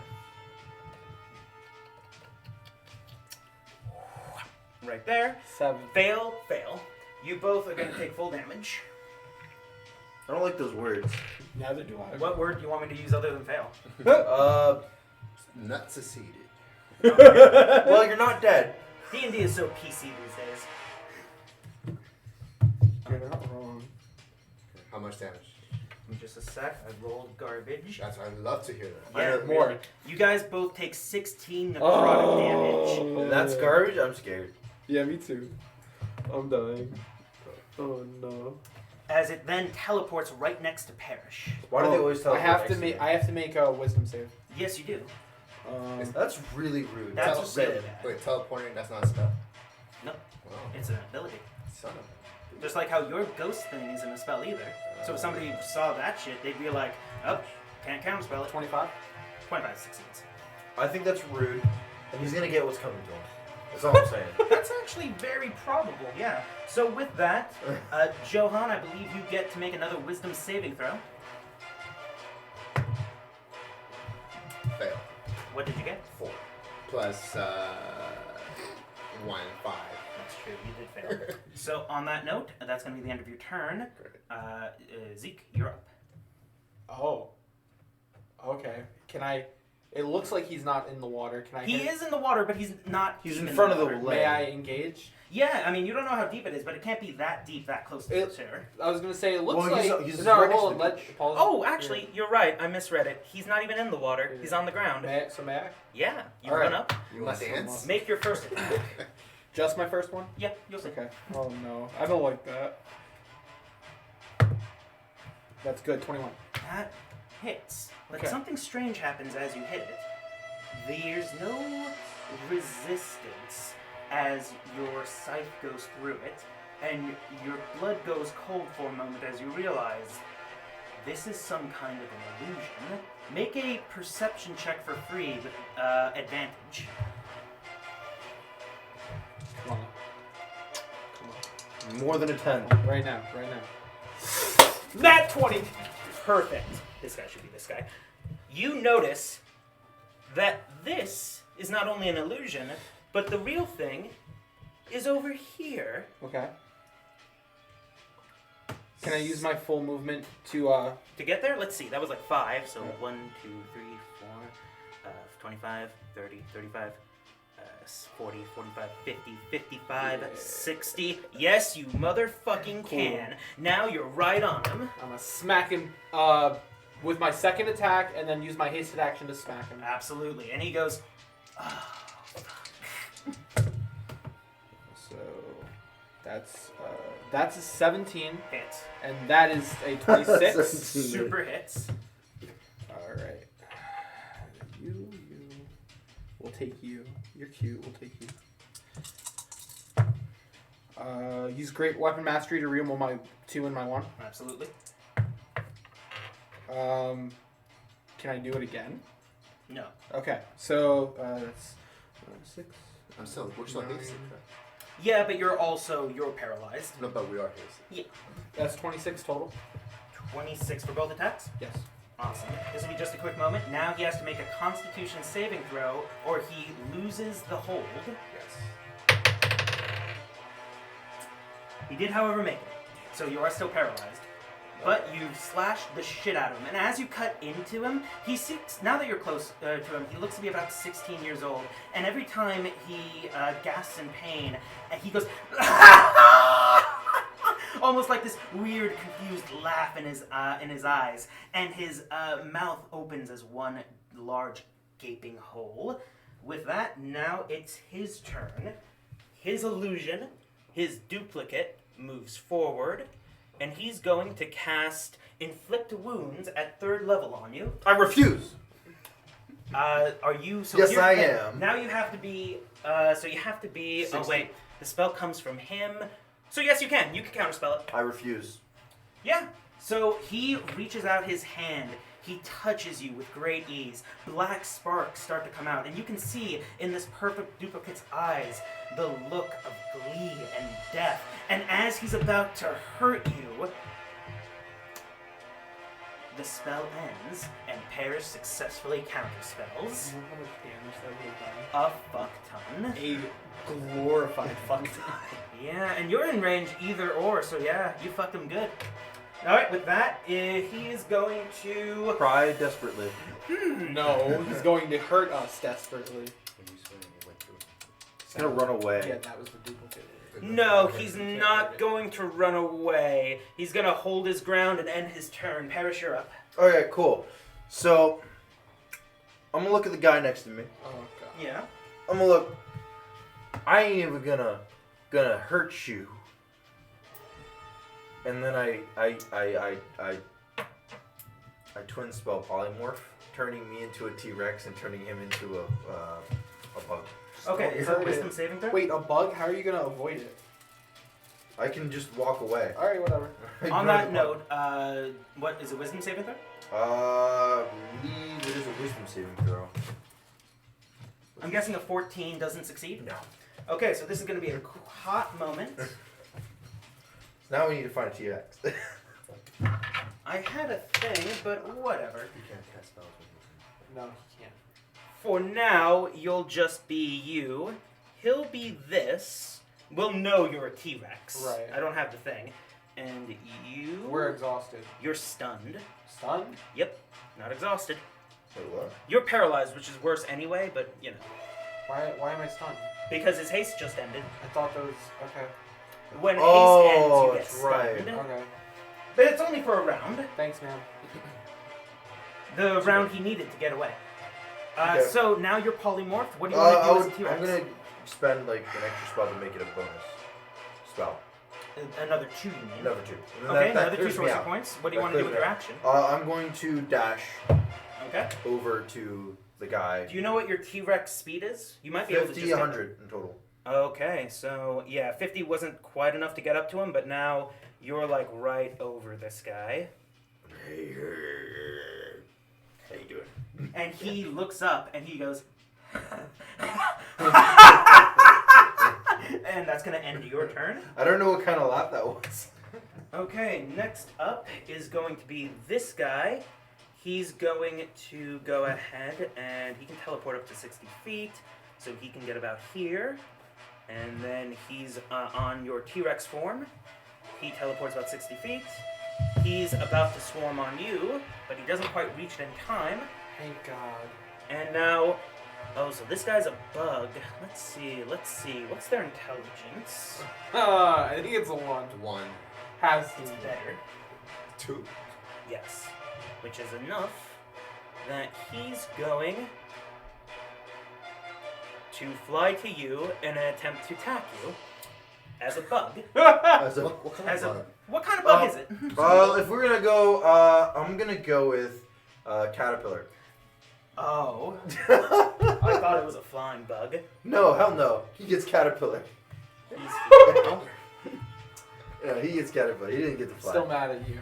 [SPEAKER 3] right there.
[SPEAKER 2] 7.
[SPEAKER 3] Fail. You both are going to take full damage.
[SPEAKER 4] I don't like those words.
[SPEAKER 2] Neither do I.
[SPEAKER 3] What word do you want me to use other than fail?
[SPEAKER 1] Not succeeded.
[SPEAKER 4] Well, you're not dead.
[SPEAKER 3] D&D is so PC these days.
[SPEAKER 2] You're not wrong.
[SPEAKER 1] How much damage?
[SPEAKER 3] Give me just a sec. I rolled garbage.
[SPEAKER 1] I'd love to hear that.
[SPEAKER 3] Yeah,
[SPEAKER 2] More.
[SPEAKER 3] You guys both take 16 necrotic damage.
[SPEAKER 4] And that's garbage? I'm scared.
[SPEAKER 2] Yeah, me too. I'm dying. Oh no.
[SPEAKER 3] As it then teleports right next to Parrish.
[SPEAKER 4] Why do they always tell
[SPEAKER 2] I have to make a wisdom save.
[SPEAKER 3] Yes, you do.
[SPEAKER 4] That's really rude.
[SPEAKER 3] That's
[SPEAKER 4] just
[SPEAKER 3] really
[SPEAKER 4] saying.
[SPEAKER 3] bad.
[SPEAKER 1] Wait, teleporting, that's not a spell?
[SPEAKER 3] No,
[SPEAKER 1] Wow.
[SPEAKER 3] it's an ability.
[SPEAKER 1] Son of a...
[SPEAKER 3] Just like how your ghost thing isn't a spell either. So if somebody saw that shit, they'd be like, oh, can't counterspell it.
[SPEAKER 2] 25.
[SPEAKER 3] 25 succeeds.
[SPEAKER 4] I think that's rude. And he's going to get what's coming to him. That's all I'm saying.
[SPEAKER 3] That's actually very probable, yeah. So with that, Johan, I believe you get to make another wisdom saving throw.
[SPEAKER 1] Fail.
[SPEAKER 3] What did you get?
[SPEAKER 1] 4. Plus 1, 5.
[SPEAKER 3] That's true, you did fail. So on that note, that's going to be the end of your turn. Zeke, you're up.
[SPEAKER 2] Oh. Okay. Can I? It looks like he's not in the water. Can I?
[SPEAKER 3] He is in the water, but he's not.
[SPEAKER 4] He's
[SPEAKER 3] deep
[SPEAKER 4] in front of the
[SPEAKER 3] water.
[SPEAKER 4] lake.
[SPEAKER 2] May I engage?
[SPEAKER 3] Yeah, I mean, you don't know how deep it is, but it can't be that deep, that close to the
[SPEAKER 2] It-
[SPEAKER 3] shore.
[SPEAKER 2] I was gonna say it looks
[SPEAKER 4] Well,
[SPEAKER 2] like
[SPEAKER 4] he's
[SPEAKER 2] no,
[SPEAKER 4] right next
[SPEAKER 2] hold
[SPEAKER 4] to
[SPEAKER 2] on,
[SPEAKER 4] the
[SPEAKER 2] let
[SPEAKER 4] beach.
[SPEAKER 2] pause.
[SPEAKER 3] Oh, actually, you're right. I misread it. He's not even in the water.
[SPEAKER 2] Yeah.
[SPEAKER 3] He's on the ground.
[SPEAKER 2] May I?
[SPEAKER 3] Yeah, you
[SPEAKER 2] All
[SPEAKER 3] run
[SPEAKER 2] right.
[SPEAKER 3] up.
[SPEAKER 1] You want to
[SPEAKER 2] Mess him
[SPEAKER 1] dance?
[SPEAKER 2] up.
[SPEAKER 3] Make your first attack.
[SPEAKER 2] Just my first one.
[SPEAKER 3] Yeah, you'll see.
[SPEAKER 2] Okay. Oh no, I don't like that. That's good. 21.
[SPEAKER 3] That hits. But
[SPEAKER 2] Okay.
[SPEAKER 3] something strange happens as you hit it. There's no resistance as your scythe goes through it, and your blood goes cold for a moment as you realize this is some kind of an illusion. Make a perception check for free with advantage.
[SPEAKER 2] Come on. Come
[SPEAKER 4] More than a 10.
[SPEAKER 2] on. Right now.
[SPEAKER 3] Nat 20! Perfect. This guy should be this guy. You notice that this is not only an illusion, but the real thing is over here.
[SPEAKER 2] Okay. Can I use my full movement to
[SPEAKER 3] To get there, let's see, that was like 5, so 1, 2, 3, 4, 25, 30, 35, 40, 45, 50, 55,
[SPEAKER 2] Yeah.
[SPEAKER 3] 60. Yes, you motherfucking can. Now you're right on him.
[SPEAKER 2] I'm gonna smack him with my second attack and then use my hasted action to smack him.
[SPEAKER 3] Absolutely. And he goes,
[SPEAKER 2] So that's a 17
[SPEAKER 3] hits.
[SPEAKER 2] and that is a 26.
[SPEAKER 3] Super hits.
[SPEAKER 2] All right. You. We'll take you. You're cute. We'll take you. Use Great Weapon Mastery to reroll my 2 and my 1.
[SPEAKER 3] Absolutely.
[SPEAKER 2] Can I do it again?
[SPEAKER 3] No.
[SPEAKER 2] Okay. So that's 6.
[SPEAKER 1] We're still
[SPEAKER 2] Nine.
[SPEAKER 1] hasted, correct?
[SPEAKER 3] Yeah, but you're paralyzed.
[SPEAKER 1] No, but we are hasted.
[SPEAKER 2] That's 26 total.
[SPEAKER 3] 26 for both attacks.
[SPEAKER 2] Yes.
[SPEAKER 3] Awesome. This will be just a quick moment. Now he has to make a Constitution saving throw, or he loses the hold.
[SPEAKER 1] Yes.
[SPEAKER 3] He did, however, make it. So you are still paralyzed. But you've slashed the shit out of him. And as you cut into him, he seeks, now that you're close to him, he looks to be about 16 years old. And every time he gasps in pain, and he goes, almost like this weird, confused laugh in his eyes. And his mouth opens as one large, gaping hole. With that, now it's his turn. His illusion, his duplicate, moves forward. And he's going to cast Inflict Wounds at 3rd level on you.
[SPEAKER 4] I refuse.
[SPEAKER 3] Are you? So
[SPEAKER 4] Yes,
[SPEAKER 3] here's
[SPEAKER 4] I
[SPEAKER 3] the thing.
[SPEAKER 4] am.
[SPEAKER 3] Now you have to be. So you have to be.
[SPEAKER 2] 60.
[SPEAKER 3] Oh wait, the spell comes from him. So yes, you can. You can counterspell it.
[SPEAKER 4] I refuse.
[SPEAKER 3] Yeah. So he reaches out his hand. He touches you with great ease. Black sparks start to come out, and you can see in this perfect duplicate's eyes the look of glee and death. And as he's about to hurt you, the spell ends and Parrish successfully counterspells
[SPEAKER 2] How much damage that would have
[SPEAKER 3] a fuck ton.
[SPEAKER 2] done? A glorified fuck ton.
[SPEAKER 3] Yeah, and you're in range either or, so yeah, you fucked him good. Alright, with that, he is going to...
[SPEAKER 4] Cry desperately.
[SPEAKER 2] No, he's going to hurt us desperately.
[SPEAKER 4] He's gonna run away.
[SPEAKER 2] Yeah, that was the duplicate.
[SPEAKER 3] No, he's not going to run away. He's going to hold his ground and end his turn. Parrish, you're up.
[SPEAKER 4] Okay, cool. So, I'm gonna look at the guy next to me.
[SPEAKER 2] Oh god.
[SPEAKER 3] Yeah.
[SPEAKER 4] I'm gonna look. I ain't even gonna hurt you. And then I twin spell polymorph, turning me into a T-Rex and turning him into a bug.
[SPEAKER 3] Okay, is that a
[SPEAKER 2] hurt
[SPEAKER 3] wisdom
[SPEAKER 2] it.
[SPEAKER 3] saving throw?
[SPEAKER 2] Wait, a bug? How are you gonna avoid it?
[SPEAKER 4] I can just walk away.
[SPEAKER 2] Alright, whatever.
[SPEAKER 3] On that note, what is a wisdom saving throw?
[SPEAKER 4] I believe it is a wisdom saving throw.
[SPEAKER 3] I'm guessing a 14 doesn't succeed?
[SPEAKER 4] No.
[SPEAKER 3] Okay, so this is going to be a hot moment.
[SPEAKER 4] Now we need to find a T-Rex.
[SPEAKER 3] I had a thing, but whatever.
[SPEAKER 4] You can't cast spells with this.
[SPEAKER 2] No, he can't.
[SPEAKER 3] For now, you'll just be you. He'll be this. We'll know you're a T-Rex.
[SPEAKER 2] Right.
[SPEAKER 3] I don't have the thing. And you...
[SPEAKER 2] We're exhausted.
[SPEAKER 3] You're stunned.
[SPEAKER 2] Stunned?
[SPEAKER 3] Yep. Not exhausted.
[SPEAKER 4] Wait, what?
[SPEAKER 3] You're paralyzed, which is worse anyway, but, you know.
[SPEAKER 2] Why am I stunned?
[SPEAKER 3] Because his haste just ended.
[SPEAKER 2] I thought that was okay.
[SPEAKER 3] When
[SPEAKER 4] Oh,
[SPEAKER 3] haste ends, you get
[SPEAKER 4] that's right.
[SPEAKER 3] stunned.
[SPEAKER 2] Okay.
[SPEAKER 3] But it's only for a round.
[SPEAKER 2] Thanks, man.
[SPEAKER 3] The round he needed to get away.
[SPEAKER 4] Okay.
[SPEAKER 3] So now you're polymorphed. What do you want to do as a T-Rex?
[SPEAKER 4] I'm gonna spend like an extra spell to make it a bonus spell.
[SPEAKER 3] Another 2, you mean?
[SPEAKER 4] Another 2. And
[SPEAKER 3] Okay,
[SPEAKER 4] that
[SPEAKER 3] another 2
[SPEAKER 4] clears me
[SPEAKER 3] sorcery
[SPEAKER 4] out.
[SPEAKER 3] points. What do you
[SPEAKER 4] That
[SPEAKER 3] want to do
[SPEAKER 4] clears
[SPEAKER 3] with your
[SPEAKER 4] me out.
[SPEAKER 3] action?
[SPEAKER 4] I'm going to dash
[SPEAKER 3] Okay.
[SPEAKER 4] over to the guy.
[SPEAKER 3] Do you know what your T-Rex speed is? You might be able to
[SPEAKER 4] 50,
[SPEAKER 3] just...
[SPEAKER 4] 100 in total.
[SPEAKER 3] Okay, so yeah, 50 wasn't quite enough to get up to him, but now you're like right over this guy.
[SPEAKER 4] Hey, how you doing?
[SPEAKER 3] And he looks up and he goes... and that's going to end your turn.
[SPEAKER 4] I don't know what kind of laugh that was.
[SPEAKER 3] Okay, next up is going to be this guy. He's going to go ahead and he can teleport up to 60 feet, so he can get about here. And then he's on your T-Rex form. He teleports about 60 feet. He's about to swarm on you, but he doesn't quite reach it in time.
[SPEAKER 2] Thank God.
[SPEAKER 3] And now, oh, so this guy's a bug. Let's see. What's their intelligence?
[SPEAKER 2] I think it's a 1.
[SPEAKER 1] 1,
[SPEAKER 2] Has to
[SPEAKER 3] It's
[SPEAKER 2] be.
[SPEAKER 3] better.
[SPEAKER 1] 2.
[SPEAKER 3] Yes. Which is enough that he's going to fly to you in an attempt to attack you as a bug.
[SPEAKER 4] As a,
[SPEAKER 1] What kind
[SPEAKER 3] As
[SPEAKER 1] of
[SPEAKER 3] a
[SPEAKER 1] bug?
[SPEAKER 3] what kind of bug is it?
[SPEAKER 4] if we're gonna go, I'm gonna go with caterpillar.
[SPEAKER 3] Oh, I thought it was a flying bug.
[SPEAKER 4] No, hell no. He gets caterpillar.
[SPEAKER 3] He's
[SPEAKER 4] Yeah, he gets caterpillar. He didn't get to fly.
[SPEAKER 2] Still mad at you.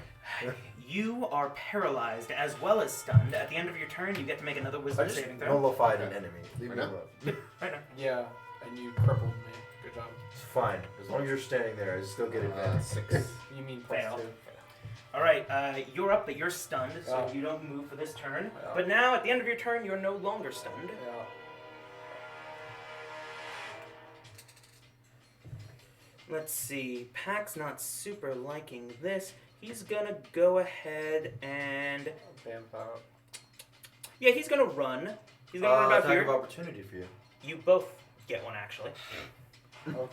[SPEAKER 3] You are paralyzed as well as stunned. At the end of your turn, you get to make another
[SPEAKER 4] I
[SPEAKER 3] wisdom
[SPEAKER 4] just
[SPEAKER 3] saving throw.
[SPEAKER 4] nullified an enemy. Leave me
[SPEAKER 1] Right now?
[SPEAKER 4] alone.
[SPEAKER 3] Right now.
[SPEAKER 2] Yeah, and you crippled me. Good job.
[SPEAKER 4] It's fine. As long as you're standing there, I still get advantage.
[SPEAKER 1] 6.
[SPEAKER 2] You mean
[SPEAKER 3] Fail.
[SPEAKER 2] +2.
[SPEAKER 3] All right, you're up, but you're stunned, so
[SPEAKER 2] Oh.
[SPEAKER 3] you don't move for this turn.
[SPEAKER 2] Yeah.
[SPEAKER 3] But now, at the end of your turn, you're no longer stunned.
[SPEAKER 2] Yeah.
[SPEAKER 3] Let's see. Pack's not super liking this. He's gonna go ahead and
[SPEAKER 2] Vamp out.
[SPEAKER 3] yeah, he's gonna run. He's gonna run about
[SPEAKER 4] attack
[SPEAKER 3] here.
[SPEAKER 4] of opportunity for you.
[SPEAKER 3] You both get one actually.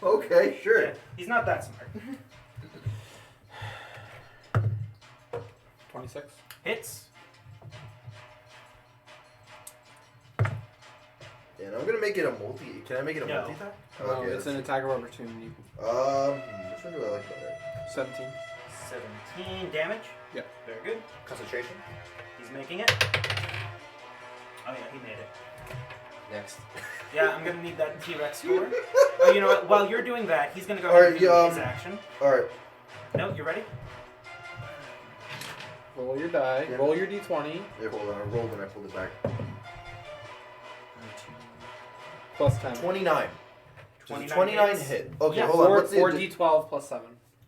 [SPEAKER 4] Okay, sure.
[SPEAKER 3] Yeah, he's not that smart.
[SPEAKER 2] 26.
[SPEAKER 3] Hits.
[SPEAKER 4] And I'm gonna make it a multi. Can I make it a
[SPEAKER 3] No.
[SPEAKER 4] multi attack?
[SPEAKER 2] No,
[SPEAKER 4] Okay.
[SPEAKER 2] it's an attack of opportunity.
[SPEAKER 4] Which one do I like better?
[SPEAKER 2] 17.
[SPEAKER 3] 17 damage.
[SPEAKER 2] Yep.
[SPEAKER 3] Very good.
[SPEAKER 1] Concentration.
[SPEAKER 3] He's making it. Oh yeah, he made it.
[SPEAKER 1] Next.
[SPEAKER 3] Yeah, I'm gonna need that T-Rex score. Oh, you know what? While you're doing that, he's gonna go
[SPEAKER 4] Alright,
[SPEAKER 3] ahead and do
[SPEAKER 4] yeah,
[SPEAKER 3] his action.
[SPEAKER 4] Alright.
[SPEAKER 3] No, you ready?
[SPEAKER 2] Roll your die.
[SPEAKER 4] Yeah.
[SPEAKER 2] Roll your d20.
[SPEAKER 4] Yeah, hold on. I rolled and I pulled it back.
[SPEAKER 2] +10.
[SPEAKER 4] 29.
[SPEAKER 3] 29
[SPEAKER 4] 29
[SPEAKER 3] hits.
[SPEAKER 4] hit. Okay,
[SPEAKER 2] Yeah,
[SPEAKER 4] hold on. What's
[SPEAKER 2] 4
[SPEAKER 4] the
[SPEAKER 2] d12 +7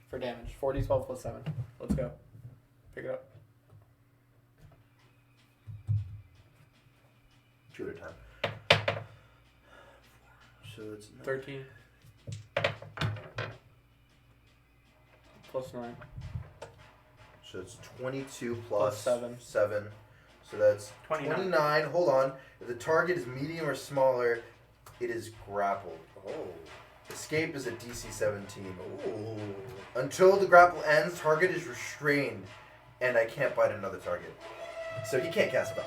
[SPEAKER 2] for damage. 4 d12 +7. Let's go. Pick it up.
[SPEAKER 4] 2 at a time. So it's
[SPEAKER 2] 13. Plus 9.
[SPEAKER 4] So it's 22
[SPEAKER 2] Plus 7.
[SPEAKER 4] 7. So that's
[SPEAKER 3] 29.
[SPEAKER 4] 29. Hold on. If the target is medium or smaller, it is grappled. Oh. Escape is a DC 17. Oh. Until the grapple ends, target is restrained, and I can't bite another target. So he can't cast spells.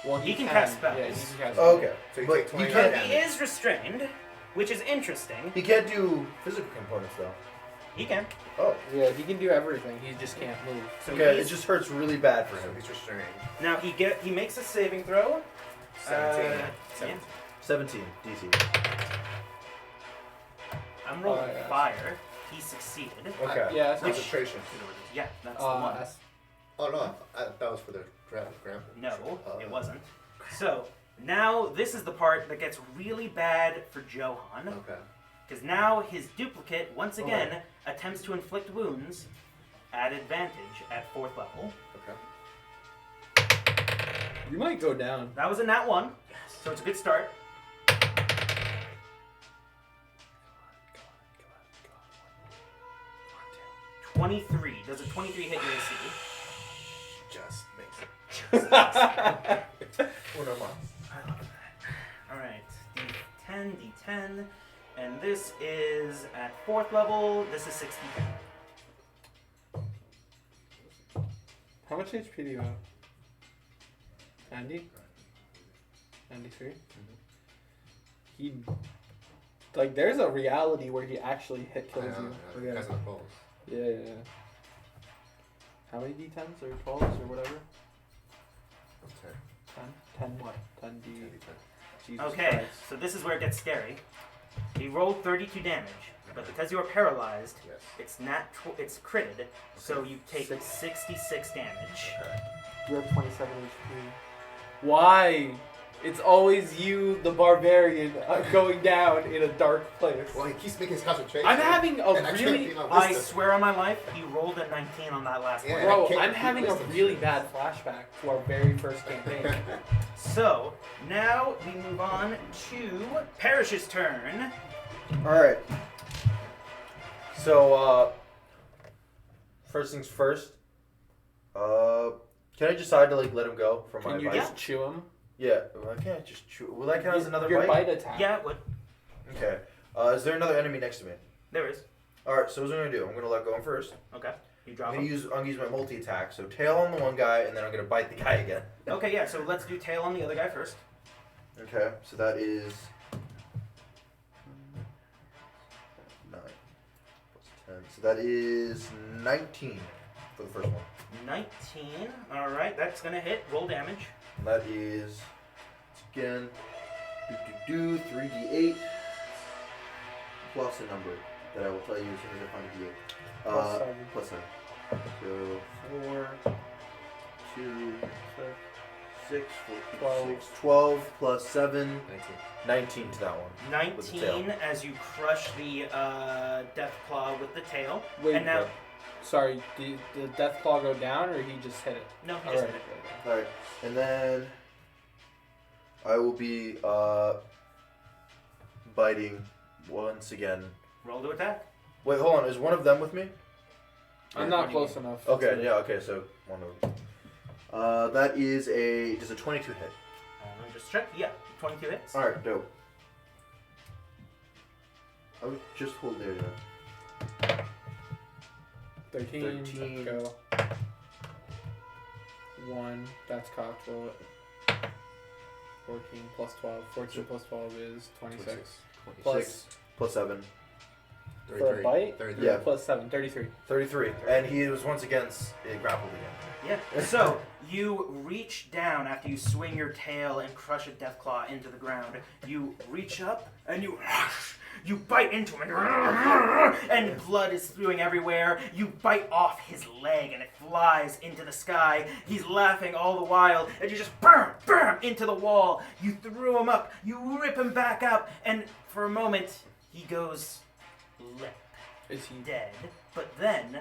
[SPEAKER 2] Well,
[SPEAKER 3] He can cast spells.
[SPEAKER 2] Yeah, he can cast
[SPEAKER 4] Oh, okay.
[SPEAKER 1] So you
[SPEAKER 4] But
[SPEAKER 1] take
[SPEAKER 4] he
[SPEAKER 1] 29
[SPEAKER 4] can't,
[SPEAKER 3] But he is restrained, which is interesting.
[SPEAKER 4] he can't do physical components, though.
[SPEAKER 3] He can.
[SPEAKER 4] Oh.
[SPEAKER 2] Yeah, he can do everything. He just can't move.
[SPEAKER 3] So
[SPEAKER 4] Okay, it
[SPEAKER 3] he's-
[SPEAKER 4] just hurts really bad for
[SPEAKER 1] So
[SPEAKER 4] him.
[SPEAKER 1] he's restrained.
[SPEAKER 3] now he makes a saving throw.
[SPEAKER 1] 17.
[SPEAKER 3] Yeah.
[SPEAKER 4] 17 DC.
[SPEAKER 3] I'm rolling
[SPEAKER 2] Oh, yeah.
[SPEAKER 3] fire. He succeeded.
[SPEAKER 4] Okay.
[SPEAKER 2] Yeah, that's not
[SPEAKER 1] Concentration.
[SPEAKER 3] Yeah, that's the one.
[SPEAKER 2] that's-
[SPEAKER 1] Oh no, that was for the grapple.
[SPEAKER 3] No,
[SPEAKER 1] Oh,
[SPEAKER 3] it wasn't. So now this is the part that gets really bad for Johan,
[SPEAKER 1] Okay.
[SPEAKER 3] because now his duplicate once again attempts to inflict wounds at advantage at 4th level.
[SPEAKER 1] Okay.
[SPEAKER 2] You might go down.
[SPEAKER 3] That was a nat 1, so it's a good start. 23. Does a 23 hit your AC?
[SPEAKER 1] Just makes it.
[SPEAKER 4] Uno más.
[SPEAKER 3] Alright, D10, D10. And this is at 4th level. This is 60.
[SPEAKER 2] How much HP do you have? 90? 93? He... Like, there's a reality where he actually kills you. Yeah.
[SPEAKER 1] Because of the pulse.
[SPEAKER 2] Yeah. How many D10s or 12s or whatever?
[SPEAKER 1] Okay.
[SPEAKER 2] 10? 10 what? 10 D... Jesus
[SPEAKER 3] Okay,
[SPEAKER 2] Christ.
[SPEAKER 3] so this is where it gets scary. He rolled 32 damage, but because you are paralyzed,
[SPEAKER 1] Yes.
[SPEAKER 3] it's critted, so you take
[SPEAKER 2] Six.
[SPEAKER 3] 66 damage.
[SPEAKER 1] Okay.
[SPEAKER 2] You have 27 HP. Why? It's always you, the barbarian, going down in a dark place.
[SPEAKER 1] Well, he keeps making his concentration.
[SPEAKER 2] I'm having a
[SPEAKER 1] and I can't
[SPEAKER 2] really...
[SPEAKER 1] beat my
[SPEAKER 3] I
[SPEAKER 1] wisdom.
[SPEAKER 3] swear on my life, he rolled a 19 on that last
[SPEAKER 1] Yeah.
[SPEAKER 3] one.
[SPEAKER 2] Bro,
[SPEAKER 1] can't
[SPEAKER 2] I'm
[SPEAKER 1] beat
[SPEAKER 2] having a
[SPEAKER 1] wisdom.
[SPEAKER 2] really bad flashback to our very first campaign.
[SPEAKER 3] So, now we move on to Parrish's turn.
[SPEAKER 4] Alright. So, first things first. Can I decide to, let him go from my
[SPEAKER 2] Can you
[SPEAKER 4] bite?
[SPEAKER 2] just chew him?
[SPEAKER 4] Yeah. Why can't I just chew? Will that count as another
[SPEAKER 2] Your
[SPEAKER 4] bite?
[SPEAKER 2] bite attack.
[SPEAKER 3] Yeah, it would.
[SPEAKER 4] Okay. Is there another enemy next to me?
[SPEAKER 3] There is.
[SPEAKER 4] Alright, so what I'm going to do, I'm going to let go him first.
[SPEAKER 3] Okay. You
[SPEAKER 4] I'm
[SPEAKER 3] drop
[SPEAKER 4] going
[SPEAKER 3] him.
[SPEAKER 4] to use my multi-attack. So tail on the one guy, and then I'm going to bite the guy again.
[SPEAKER 3] Okay, yeah, so let's do tail on the other guy first.
[SPEAKER 4] Okay, so that is 9 plus 10. So that is 19 for the first one.
[SPEAKER 3] 19. Alright, that's gonna hit. Roll damage.
[SPEAKER 4] And that is, again, 3d8 plus a number that I will tell you as soon as I find a d8.
[SPEAKER 2] Plus 7.
[SPEAKER 4] Plus 7. So 4, 2, 6, 4, 6, 12 plus 7, 19 to that one. With the tail.
[SPEAKER 3] 19 as you crush the death claw with the tail.
[SPEAKER 2] Wait,
[SPEAKER 3] and now,
[SPEAKER 2] sorry, did the death claw go down or he just hit it?
[SPEAKER 3] no, he just
[SPEAKER 2] Alright.
[SPEAKER 3] hit it.
[SPEAKER 4] Alright, and then I will be biting once again.
[SPEAKER 3] Roll to attack.
[SPEAKER 4] Wait, hold on, is one of them with me?
[SPEAKER 2] I'm
[SPEAKER 3] What
[SPEAKER 2] not
[SPEAKER 3] do you
[SPEAKER 2] close
[SPEAKER 3] mean?
[SPEAKER 2] enough.
[SPEAKER 4] Okay,
[SPEAKER 2] to-
[SPEAKER 4] yeah, okay, so one of them. That is does a 22 hit.
[SPEAKER 3] Just check. Yeah, 22 hits.
[SPEAKER 4] Alright, dope. I would just hold there then.
[SPEAKER 2] 13.
[SPEAKER 4] 13.
[SPEAKER 2] Go. 1. That's cocked. Roll it. 14 plus 12. 14 plus 12 is 26.
[SPEAKER 4] 26 plus 7.
[SPEAKER 2] For a bite?
[SPEAKER 1] 33.
[SPEAKER 4] Yeah.
[SPEAKER 2] Plus 7. 33.
[SPEAKER 4] 33. And he was once again grappled again.
[SPEAKER 3] Yeah. So you reach down after you swing your tail and crush a death claw into the ground. You reach up and you bite into him, and blood is spewing everywhere. You bite off his leg and it flies into the sky. He's laughing all the while, and you just bam into the wall. You throw him up, you rip him back up, and for a moment he goes limp.
[SPEAKER 2] Is he
[SPEAKER 3] Dead, but then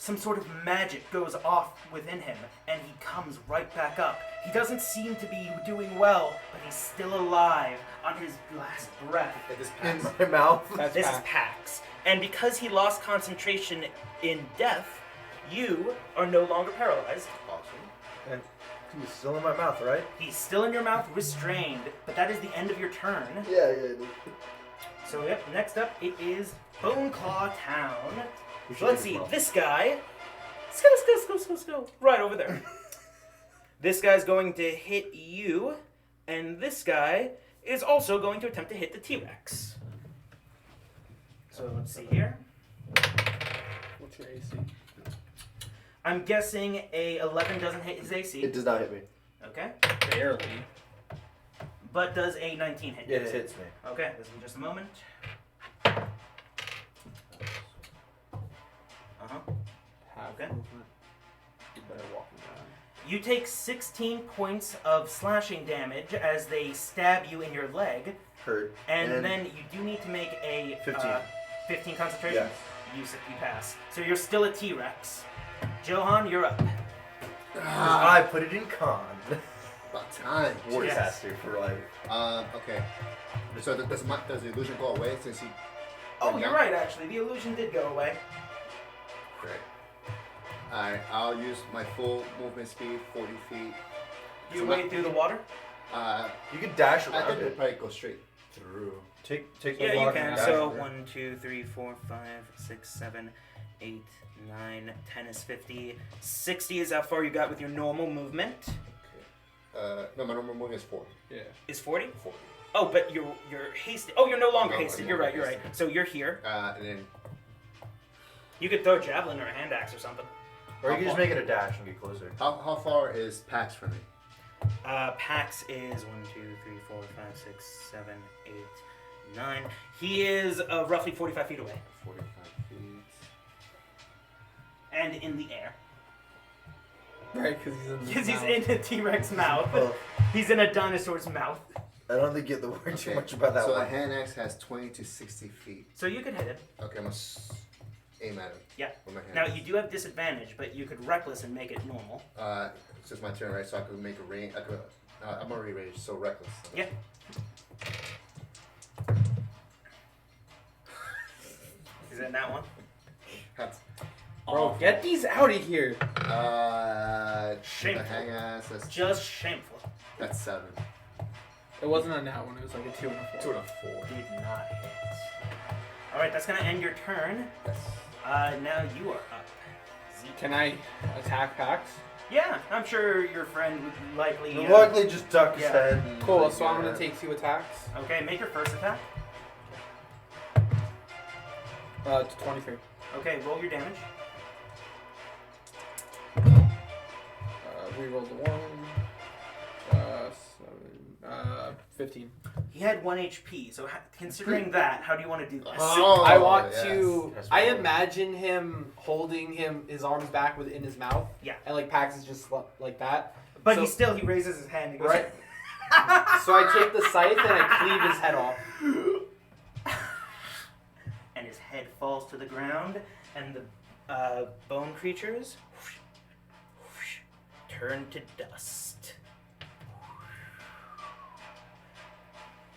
[SPEAKER 3] some sort of magic goes off within him, and he comes right back up. He doesn't seem to be doing well, but he's still alive on his last breath.
[SPEAKER 4] In my mouth.
[SPEAKER 2] That's
[SPEAKER 3] This is
[SPEAKER 2] Pax.
[SPEAKER 3] Pax. And because he lost concentration in death, you are no longer paralyzed.
[SPEAKER 4] Awesome. And he's still in my mouth, right?
[SPEAKER 3] He's still in your mouth, restrained, but that is the end of your turn.
[SPEAKER 4] Yeah.
[SPEAKER 3] So, yep, next up it is Bone Claw Town.
[SPEAKER 4] We should
[SPEAKER 3] So let's
[SPEAKER 4] take
[SPEAKER 3] see,
[SPEAKER 4] it well.
[SPEAKER 3] this guy. Let's go. Right over there. This guy's going to hit you, and this guy is also going to attempt to hit the T-Rex. So let's see here.
[SPEAKER 2] What's your AC?
[SPEAKER 3] I'm guessing a 11 doesn't hit his AC.
[SPEAKER 4] It does not hit me.
[SPEAKER 3] Okay.
[SPEAKER 2] Barely.
[SPEAKER 3] But does a 19 hit you?
[SPEAKER 4] It hits me.
[SPEAKER 3] Okay, this is just a moment. Uh-huh.
[SPEAKER 2] Half
[SPEAKER 3] Okay.
[SPEAKER 2] movement. You better walk me down.
[SPEAKER 3] You take 16 points of slashing damage as they stab you in your leg,
[SPEAKER 4] Hurt.
[SPEAKER 3] and then you do need to make a
[SPEAKER 4] 15.
[SPEAKER 3] 15 concentration.
[SPEAKER 4] Yes.
[SPEAKER 3] You pass. So you're still a T-Rex. Johan, you're up.
[SPEAKER 4] I put it in con.
[SPEAKER 1] About time.
[SPEAKER 4] War
[SPEAKER 3] Yes.
[SPEAKER 4] disaster for life.
[SPEAKER 1] Okay. So does the illusion go away since he?
[SPEAKER 3] Oh, you're right, actually. The illusion did go away.
[SPEAKER 1] Great. Alright, I'll use my full movement speed, 40 feet.
[SPEAKER 3] You
[SPEAKER 1] So
[SPEAKER 3] wade through the water?
[SPEAKER 4] You can dash
[SPEAKER 1] I
[SPEAKER 4] around
[SPEAKER 1] think it'll
[SPEAKER 4] it.
[SPEAKER 1] probably go straight through.
[SPEAKER 4] Take
[SPEAKER 3] Yeah,
[SPEAKER 4] the
[SPEAKER 3] you
[SPEAKER 4] water
[SPEAKER 3] can.
[SPEAKER 4] and dash
[SPEAKER 3] So
[SPEAKER 4] through.
[SPEAKER 3] 1, 2, 3, 4, 5, 6, 7, 8, 9, 10 is 50. 60 is how far you got with your normal movement.
[SPEAKER 1] No, my normal movement is 4.
[SPEAKER 2] Yeah.
[SPEAKER 3] Is 40?
[SPEAKER 1] 40.
[SPEAKER 3] Oh, but you're hasted. Oh, you're no longer
[SPEAKER 1] No,
[SPEAKER 3] hasted.
[SPEAKER 1] I'm
[SPEAKER 3] You're
[SPEAKER 1] no
[SPEAKER 3] right. You're
[SPEAKER 1] longer
[SPEAKER 3] right. So you're here.
[SPEAKER 1] And then
[SPEAKER 3] You could throw a javelin or a hand axe or something.
[SPEAKER 4] Or you can just make it a dash and get closer.
[SPEAKER 1] how far is Pax from me?
[SPEAKER 3] Pax is 1, 2, 3, 4, 5, 6, 7, 8, 9. He is roughly 45 feet away
[SPEAKER 1] 45 feet.
[SPEAKER 3] and in the air.
[SPEAKER 2] Right, because he's in the
[SPEAKER 3] Because he's
[SPEAKER 2] mouth.
[SPEAKER 3] in a T-Rex mouth.
[SPEAKER 4] Well,
[SPEAKER 3] He's in a dinosaur's mouth.
[SPEAKER 4] I don't think you get the word too
[SPEAKER 1] Okay.
[SPEAKER 4] much about that
[SPEAKER 1] So the
[SPEAKER 4] one.
[SPEAKER 1] hand axe has 20 to 60 feet.
[SPEAKER 3] So you could hit him.
[SPEAKER 1] Okay, I'm gonna aim at him.
[SPEAKER 3] Yeah.
[SPEAKER 1] With my hand.
[SPEAKER 3] Now you do have disadvantage, but you could reckless and make it normal.
[SPEAKER 1] It's just my turn, right? So I could make a range. I'm already raged, so reckless.
[SPEAKER 3] Yeah. Is it that one?
[SPEAKER 1] That's,
[SPEAKER 2] Bro, get these out of here.
[SPEAKER 1] the
[SPEAKER 3] Shameful.
[SPEAKER 1] hang ass.
[SPEAKER 3] Just shameful.
[SPEAKER 1] That's 7.
[SPEAKER 2] It wasn't a nat one. It was like a 2 and a 4.
[SPEAKER 1] 2 and a 4.
[SPEAKER 3] Did not hit. All right, that's gonna end your turn.
[SPEAKER 1] Yes.
[SPEAKER 3] Now you are up. Zeke.
[SPEAKER 2] Can I attack Pax?
[SPEAKER 3] Yeah, I'm sure your friend would likely.
[SPEAKER 4] You'll likely just duck his
[SPEAKER 3] yeah.
[SPEAKER 4] head. And
[SPEAKER 2] Cool.
[SPEAKER 4] like,
[SPEAKER 2] So I'm
[SPEAKER 4] yeah.
[SPEAKER 2] gonna take 2 attacks.
[SPEAKER 3] Okay, make your first attack.
[SPEAKER 2] To 23.
[SPEAKER 3] Okay, roll your damage.
[SPEAKER 2] Reroll the 1. 7. 15.
[SPEAKER 3] He had 1 HP, so considering that, how do you want to do this?
[SPEAKER 1] Oh,
[SPEAKER 2] I want
[SPEAKER 1] yes.
[SPEAKER 2] to.
[SPEAKER 4] That's
[SPEAKER 2] I
[SPEAKER 4] what I
[SPEAKER 2] imagine him holding his arms back within his mouth.
[SPEAKER 3] Yeah.
[SPEAKER 2] And like Pax is just like that.
[SPEAKER 3] But
[SPEAKER 2] So-
[SPEAKER 3] he raises his hand and goes,
[SPEAKER 2] Right. So I take the scythe and I cleave his head off.
[SPEAKER 3] and his head falls to the ground, and the bone creatures turn to dust.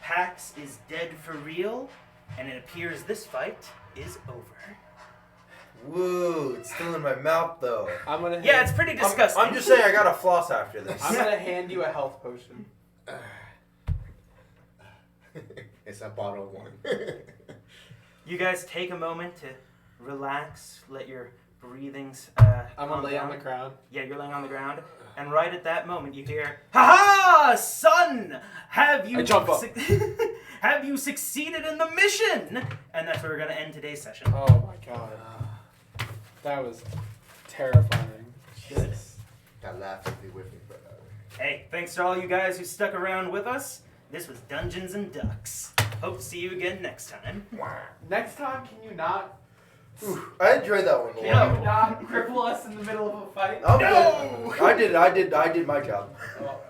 [SPEAKER 3] Pax is dead for real, and it appears this fight is over.
[SPEAKER 4] Woo, it's still in my mouth though.
[SPEAKER 2] I'm gonna.
[SPEAKER 3] Yeah, it's pretty disgusting.
[SPEAKER 4] I'm just saying I gotta floss after this.
[SPEAKER 2] I'm gonna hand you a health potion.
[SPEAKER 1] It's a bottle of wine.
[SPEAKER 3] You guys take a moment to relax, let your breathings.
[SPEAKER 2] I'm gonna lay on the ground.
[SPEAKER 3] Yeah, you're laying on the ground, and right at that moment you hear, "Ha ha, son! Have you
[SPEAKER 2] I jump up.
[SPEAKER 3] have you succeeded in the mission?" And that's where we're gonna end today's session.
[SPEAKER 2] Oh my god. That was terrifying.
[SPEAKER 3] Good.
[SPEAKER 1] That laugh would be with me, but.
[SPEAKER 3] Hey, thanks to all you guys who stuck around with us. This was Dungeons and Ducks. Hope to see you again next time.
[SPEAKER 2] Next time, can you not?
[SPEAKER 4] I enjoyed that one a
[SPEAKER 2] Can
[SPEAKER 4] lot.
[SPEAKER 2] you not cripple us in the middle of a fight?
[SPEAKER 4] I'm
[SPEAKER 3] No!
[SPEAKER 4] good. I did my job.
[SPEAKER 2] Well,